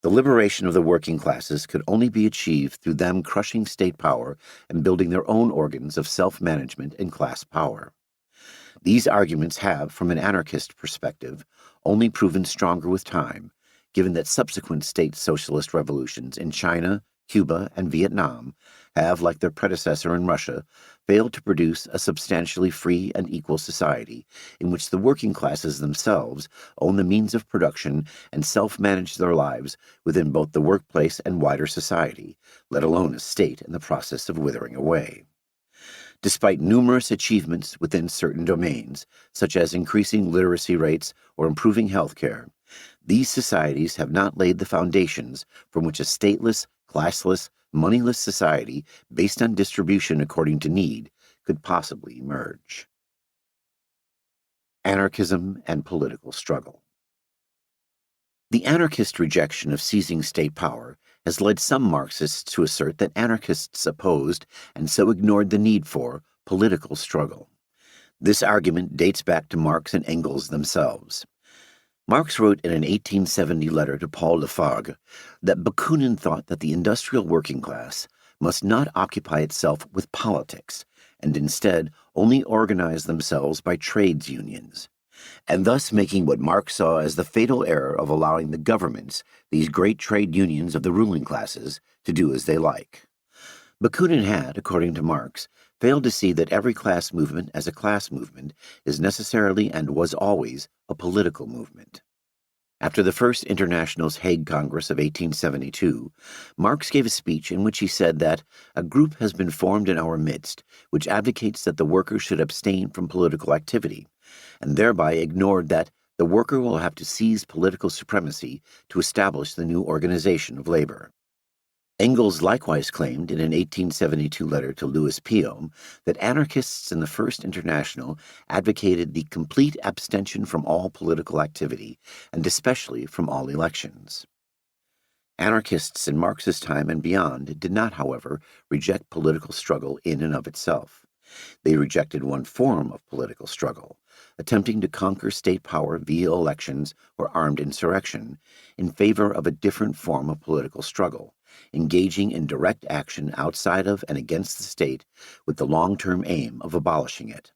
The liberation of the working classes could only be achieved through them crushing state power and building their own organs of self-management and class power. These arguments have, from an anarchist perspective, only proven stronger with time, given that subsequent state socialist revolutions in China, Cuba, and Vietnam have, like their predecessor in Russia, failed to produce a substantially free and equal society in which the working classes themselves own the means of production and self-manage their lives within both the workplace and wider society, let alone a state in the process of withering away. Despite numerous achievements within certain domains, such as increasing literacy rates or improving health care, these societies have not laid the foundations from which a stateless, classless, moneyless society based on distribution according to need could possibly emerge. Anarchism and political struggle. The anarchist rejection of seizing state power has led some Marxists to assert that anarchists opposed and so ignored the need for political struggle. This argument dates back to Marx and Engels themselves. Marx wrote in an 1870 letter to Paul Lafargue that Bakunin thought that the industrial working class must not occupy itself with politics, and instead only organized themselves by trades unions, and thus making what Marx saw as the fatal error of allowing the governments, these great trade unions of the ruling classes, to do as they like. Bakunin had, according to Marx, failed to see that every class movement as a class movement is necessarily and was always a political movement. After the First International's Hague Congress of 1872, Marx gave a speech in which he said that a group has been formed in our midst which advocates that the worker should abstain from political activity, and thereby ignored that the worker will have to seize political supremacy to establish the new organization of labor. Engels likewise claimed in an 1872 letter to Louis Piaume that anarchists in the First International advocated the complete abstention from all political activity, and especially from all elections. Anarchists in Marx's time and beyond did not, however, reject political struggle in and of itself. They rejected one form of political struggle, attempting to conquer state power via elections or armed insurrection, in favor of a different form of political struggle, engaging in direct action outside of and against the state with the long-term aim of abolishing it.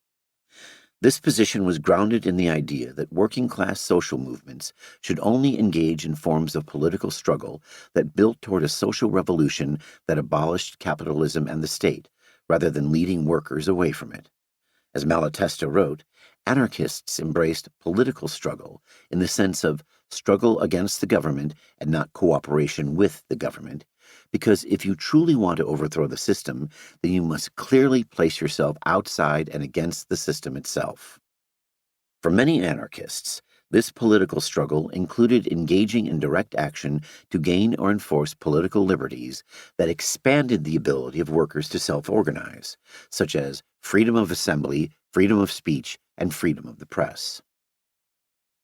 This position was grounded in the idea that working-class social movements should only engage in forms of political struggle that built toward a social revolution that abolished capitalism and the state, rather than leading workers away from it. As Malatesta wrote, anarchists embraced political struggle in the sense of struggle against the government and not cooperation with the government, because if you truly want to overthrow the system, then you must clearly place yourself outside and against the system itself. For many anarchists, this political struggle included engaging in direct action to gain or enforce political liberties that expanded the ability of workers to self-organize, such as freedom of assembly, freedom of speech, and freedom of the press.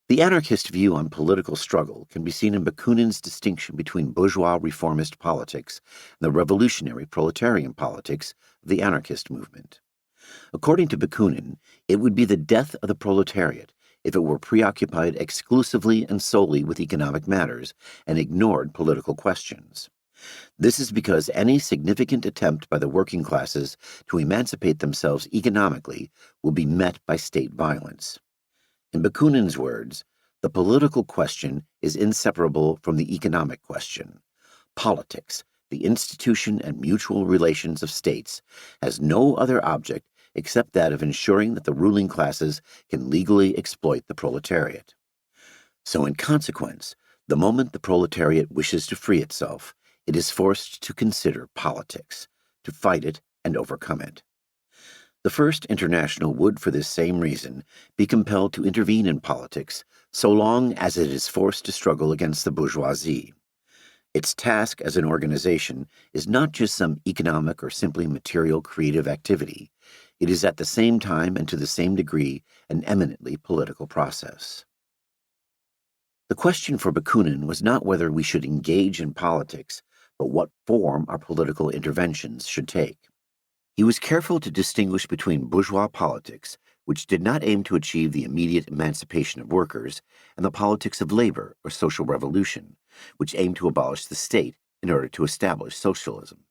The anarchist view on political struggle can be seen in Bakunin's distinction between bourgeois reformist politics and the revolutionary proletarian politics of the anarchist movement. According to Bakunin, it would be the death of the proletariat if it were preoccupied exclusively and solely with economic matters and ignored political questions. This is because any significant attempt by the working classes to emancipate themselves economically will be met by state violence. In Bakunin's words, the political question is inseparable from the economic question. Politics, the institution and mutual relations of states, has no other object except that of ensuring that the ruling classes can legally exploit the proletariat. So in consequence, the moment the proletariat wishes to free itself, it is forced to consider politics, to fight it and overcome it. The First International would, for this same reason, be compelled to intervene in politics so long as it is forced to struggle against the bourgeoisie. Its task as an organization is not just some economic or simply material creative activity. It is at the same time and to the same degree an eminently political process. The question for Bakunin was not whether we should engage in politics, but what form our political interventions should take. He was careful to distinguish between bourgeois politics, which did not aim to achieve the immediate emancipation of workers, and the politics of labor or social revolution, which aimed to abolish the state in order to establish socialism.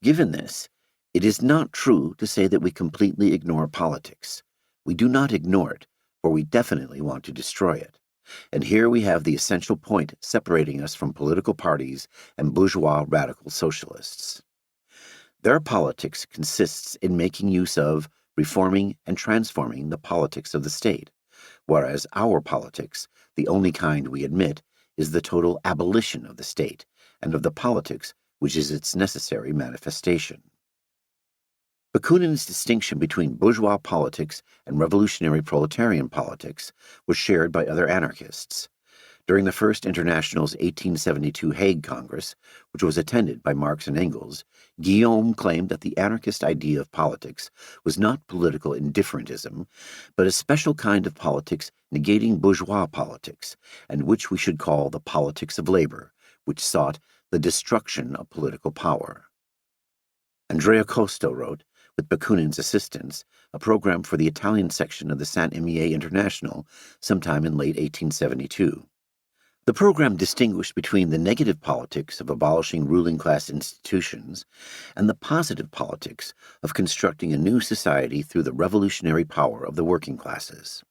Given this, it is not true to say that we completely ignore politics. We do not ignore it, for we definitely want to destroy it. And here we have the essential point separating us from political parties and bourgeois radical socialists. Their politics consists in making use of, reforming, and transforming the politics of the state, whereas our politics, the only kind we admit, is the total abolition of the state and of the politics which is its necessary manifestation. Bakunin's distinction between bourgeois politics and revolutionary proletarian politics was shared by other anarchists. During the First International's 1872 Hague Congress, which was attended by Marx and Engels, Guillaume claimed that the anarchist idea of politics was not political indifferentism, but a special kind of politics negating bourgeois politics, and which we should call the politics of labor, which sought the destruction of political power. Andrea Costo wrote, with Bakunin's assistance, a program for the Italian section of the Saint-Imier International sometime in late 1872. The program distinguished between the negative politics of abolishing ruling class institutions and the positive politics of constructing a new society through the revolutionary power of the working classes.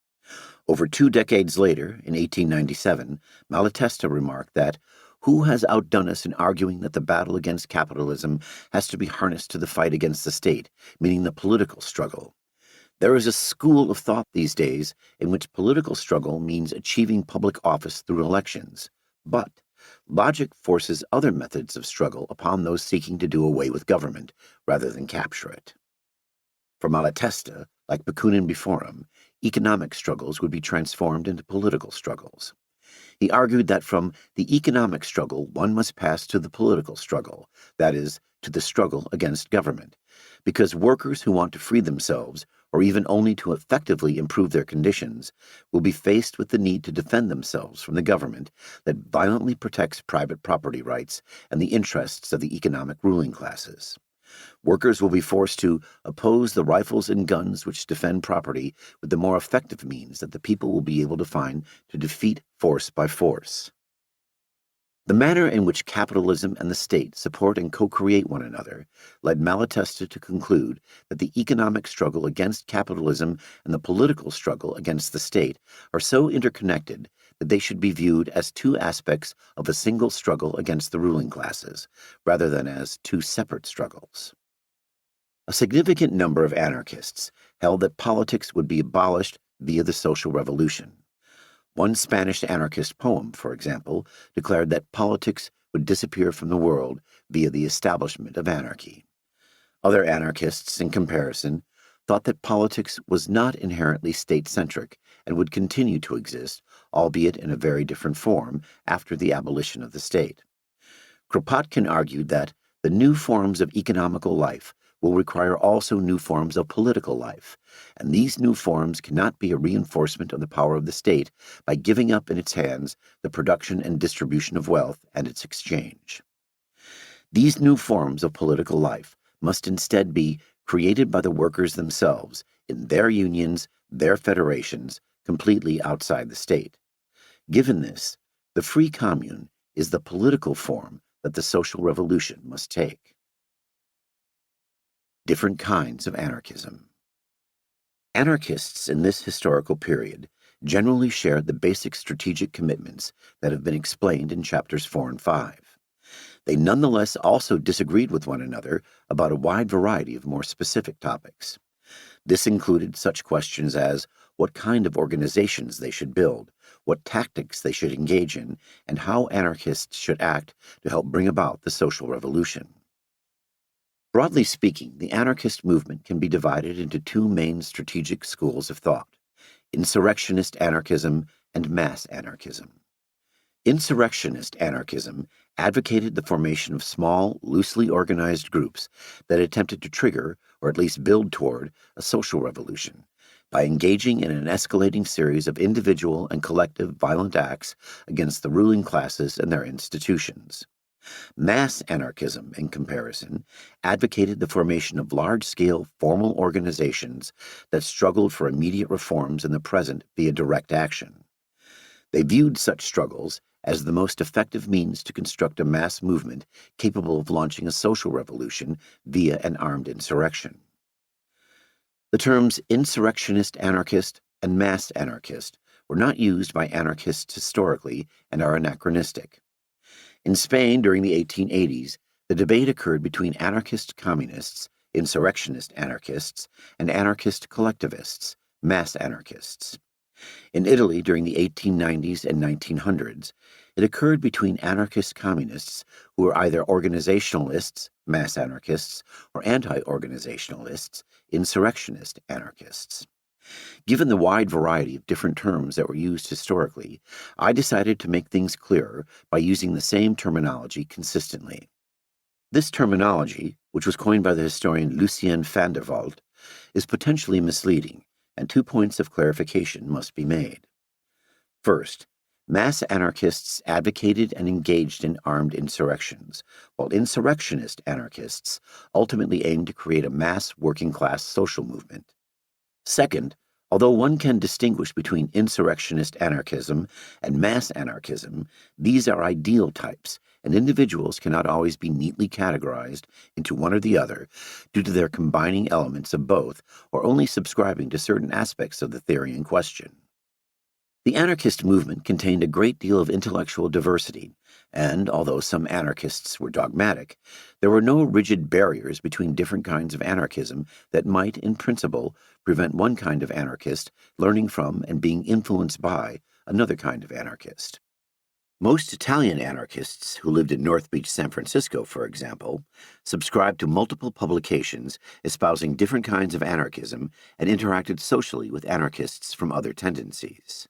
Over 2 decades later, in 1897, Malatesta remarked that, "Who has outdone us in arguing that the battle against capitalism has to be harnessed to the fight against the state, meaning the political struggle? There is a school of thought these days in which political struggle means achieving public office through elections. But logic forces other methods of struggle upon those seeking to do away with government rather than capture it." For Malatesta, like Bakunin before him, economic struggles would be transformed into political struggles. He argued that from the economic struggle one must pass to the political struggle, that is, to the struggle against government, because workers who want to free themselves, or even only to effectively improve their conditions, will be faced with the need to defend themselves from the government that violently protects private property rights and the interests of the economic ruling classes. Workers will be forced to oppose the rifles and guns which defend property with the more effective means that the people will be able to find to defeat force by force. The manner in which capitalism and the state support and co-create one another led Malatesta to conclude that the economic struggle against capitalism and the political struggle against the state are so interconnected that they should be viewed as two aspects of a single struggle against the ruling classes, rather than as two separate struggles. A significant number of anarchists held that politics would be abolished via the social revolution. One Spanish anarchist poem, for example, declared that politics would disappear from the world via the establishment of anarchy. Other anarchists, in comparison, thought that politics was not inherently state-centric and would continue to exist, albeit in a very different form, after the abolition of the state. Kropotkin argued that the new forms of economical life will require also new forms of political life, and these new forms cannot be a reinforcement of the power of the state by giving up in its hands the production and distribution of wealth and its exchange. These new forms of political life must instead be created by the workers themselves, in their unions, their federations, completely outside the state. Given this, the free commune is the political form that the social revolution must take. Different kinds of anarchism. Anarchists in this historical period generally shared the basic strategic commitments that have been explained in chapters 4 and 5. They nonetheless also disagreed with one another about a wide variety of more specific topics. This included such questions as what kind of organizations they should build, what tactics they should engage in, and how anarchists should act to help bring about the social revolution. Broadly speaking, the anarchist movement can be divided into two main strategic schools of thought: insurrectionist anarchism and mass anarchism. Insurrectionist anarchism advocated the formation of small, loosely organized groups that attempted to trigger, or at least build toward, a social revolution by engaging in an escalating series of individual and collective violent acts against the ruling classes and their institutions. Mass anarchism, in comparison, advocated the formation of large-scale formal organizations that struggled for immediate reforms in the present via direct action. They viewed such struggles as the most effective means to construct a mass movement capable of launching a social revolution via an armed insurrection. The terms insurrectionist anarchist and mass anarchist were not used by anarchists historically and are anachronistic. In Spain during the 1880s, the debate occurred between anarchist communists, insurrectionist anarchists, and anarchist collectivists, mass anarchists. In Italy during the 1890s and 1900s, it occurred between anarchist communists who were either organizationalists, mass anarchists, or anti-organizationalists, insurrectionist anarchists. Given the wide variety of different terms that were used historically, I decided to make things clearer by using the same terminology consistently. This terminology, which was coined by the historian Lucien van der Walt, is potentially misleading, and 2 points of clarification must be made. First, mass anarchists advocated and engaged in armed insurrections, while insurrectionist anarchists ultimately aimed to create a mass working-class social movement. Second, Although one can distinguish between insurrectionist anarchism and mass anarchism, these are ideal types, and individuals cannot always be neatly categorized into one or the other due to their combining elements of both or only subscribing to certain aspects of the theory in question. The anarchist movement contained a great deal of intellectual diversity, and although some anarchists were dogmatic, there were no rigid barriers between different kinds of anarchism that might, in principle, prevent one kind of anarchist learning from and being influenced by another kind of anarchist. Most Italian anarchists who lived in North Beach, San Francisco, for example, subscribed to multiple publications espousing different kinds of anarchism and interacted socially with anarchists from other tendencies.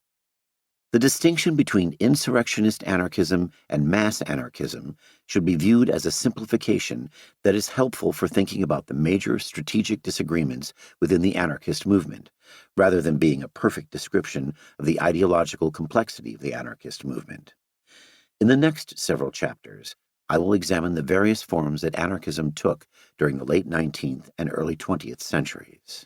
The distinction between insurrectionist anarchism and mass anarchism should be viewed as a simplification that is helpful for thinking about the major strategic disagreements within the anarchist movement, rather than being a perfect description of the ideological complexity of the anarchist movement. In the next several chapters, I will examine the various forms that anarchism took during the late 19th and early 20th centuries.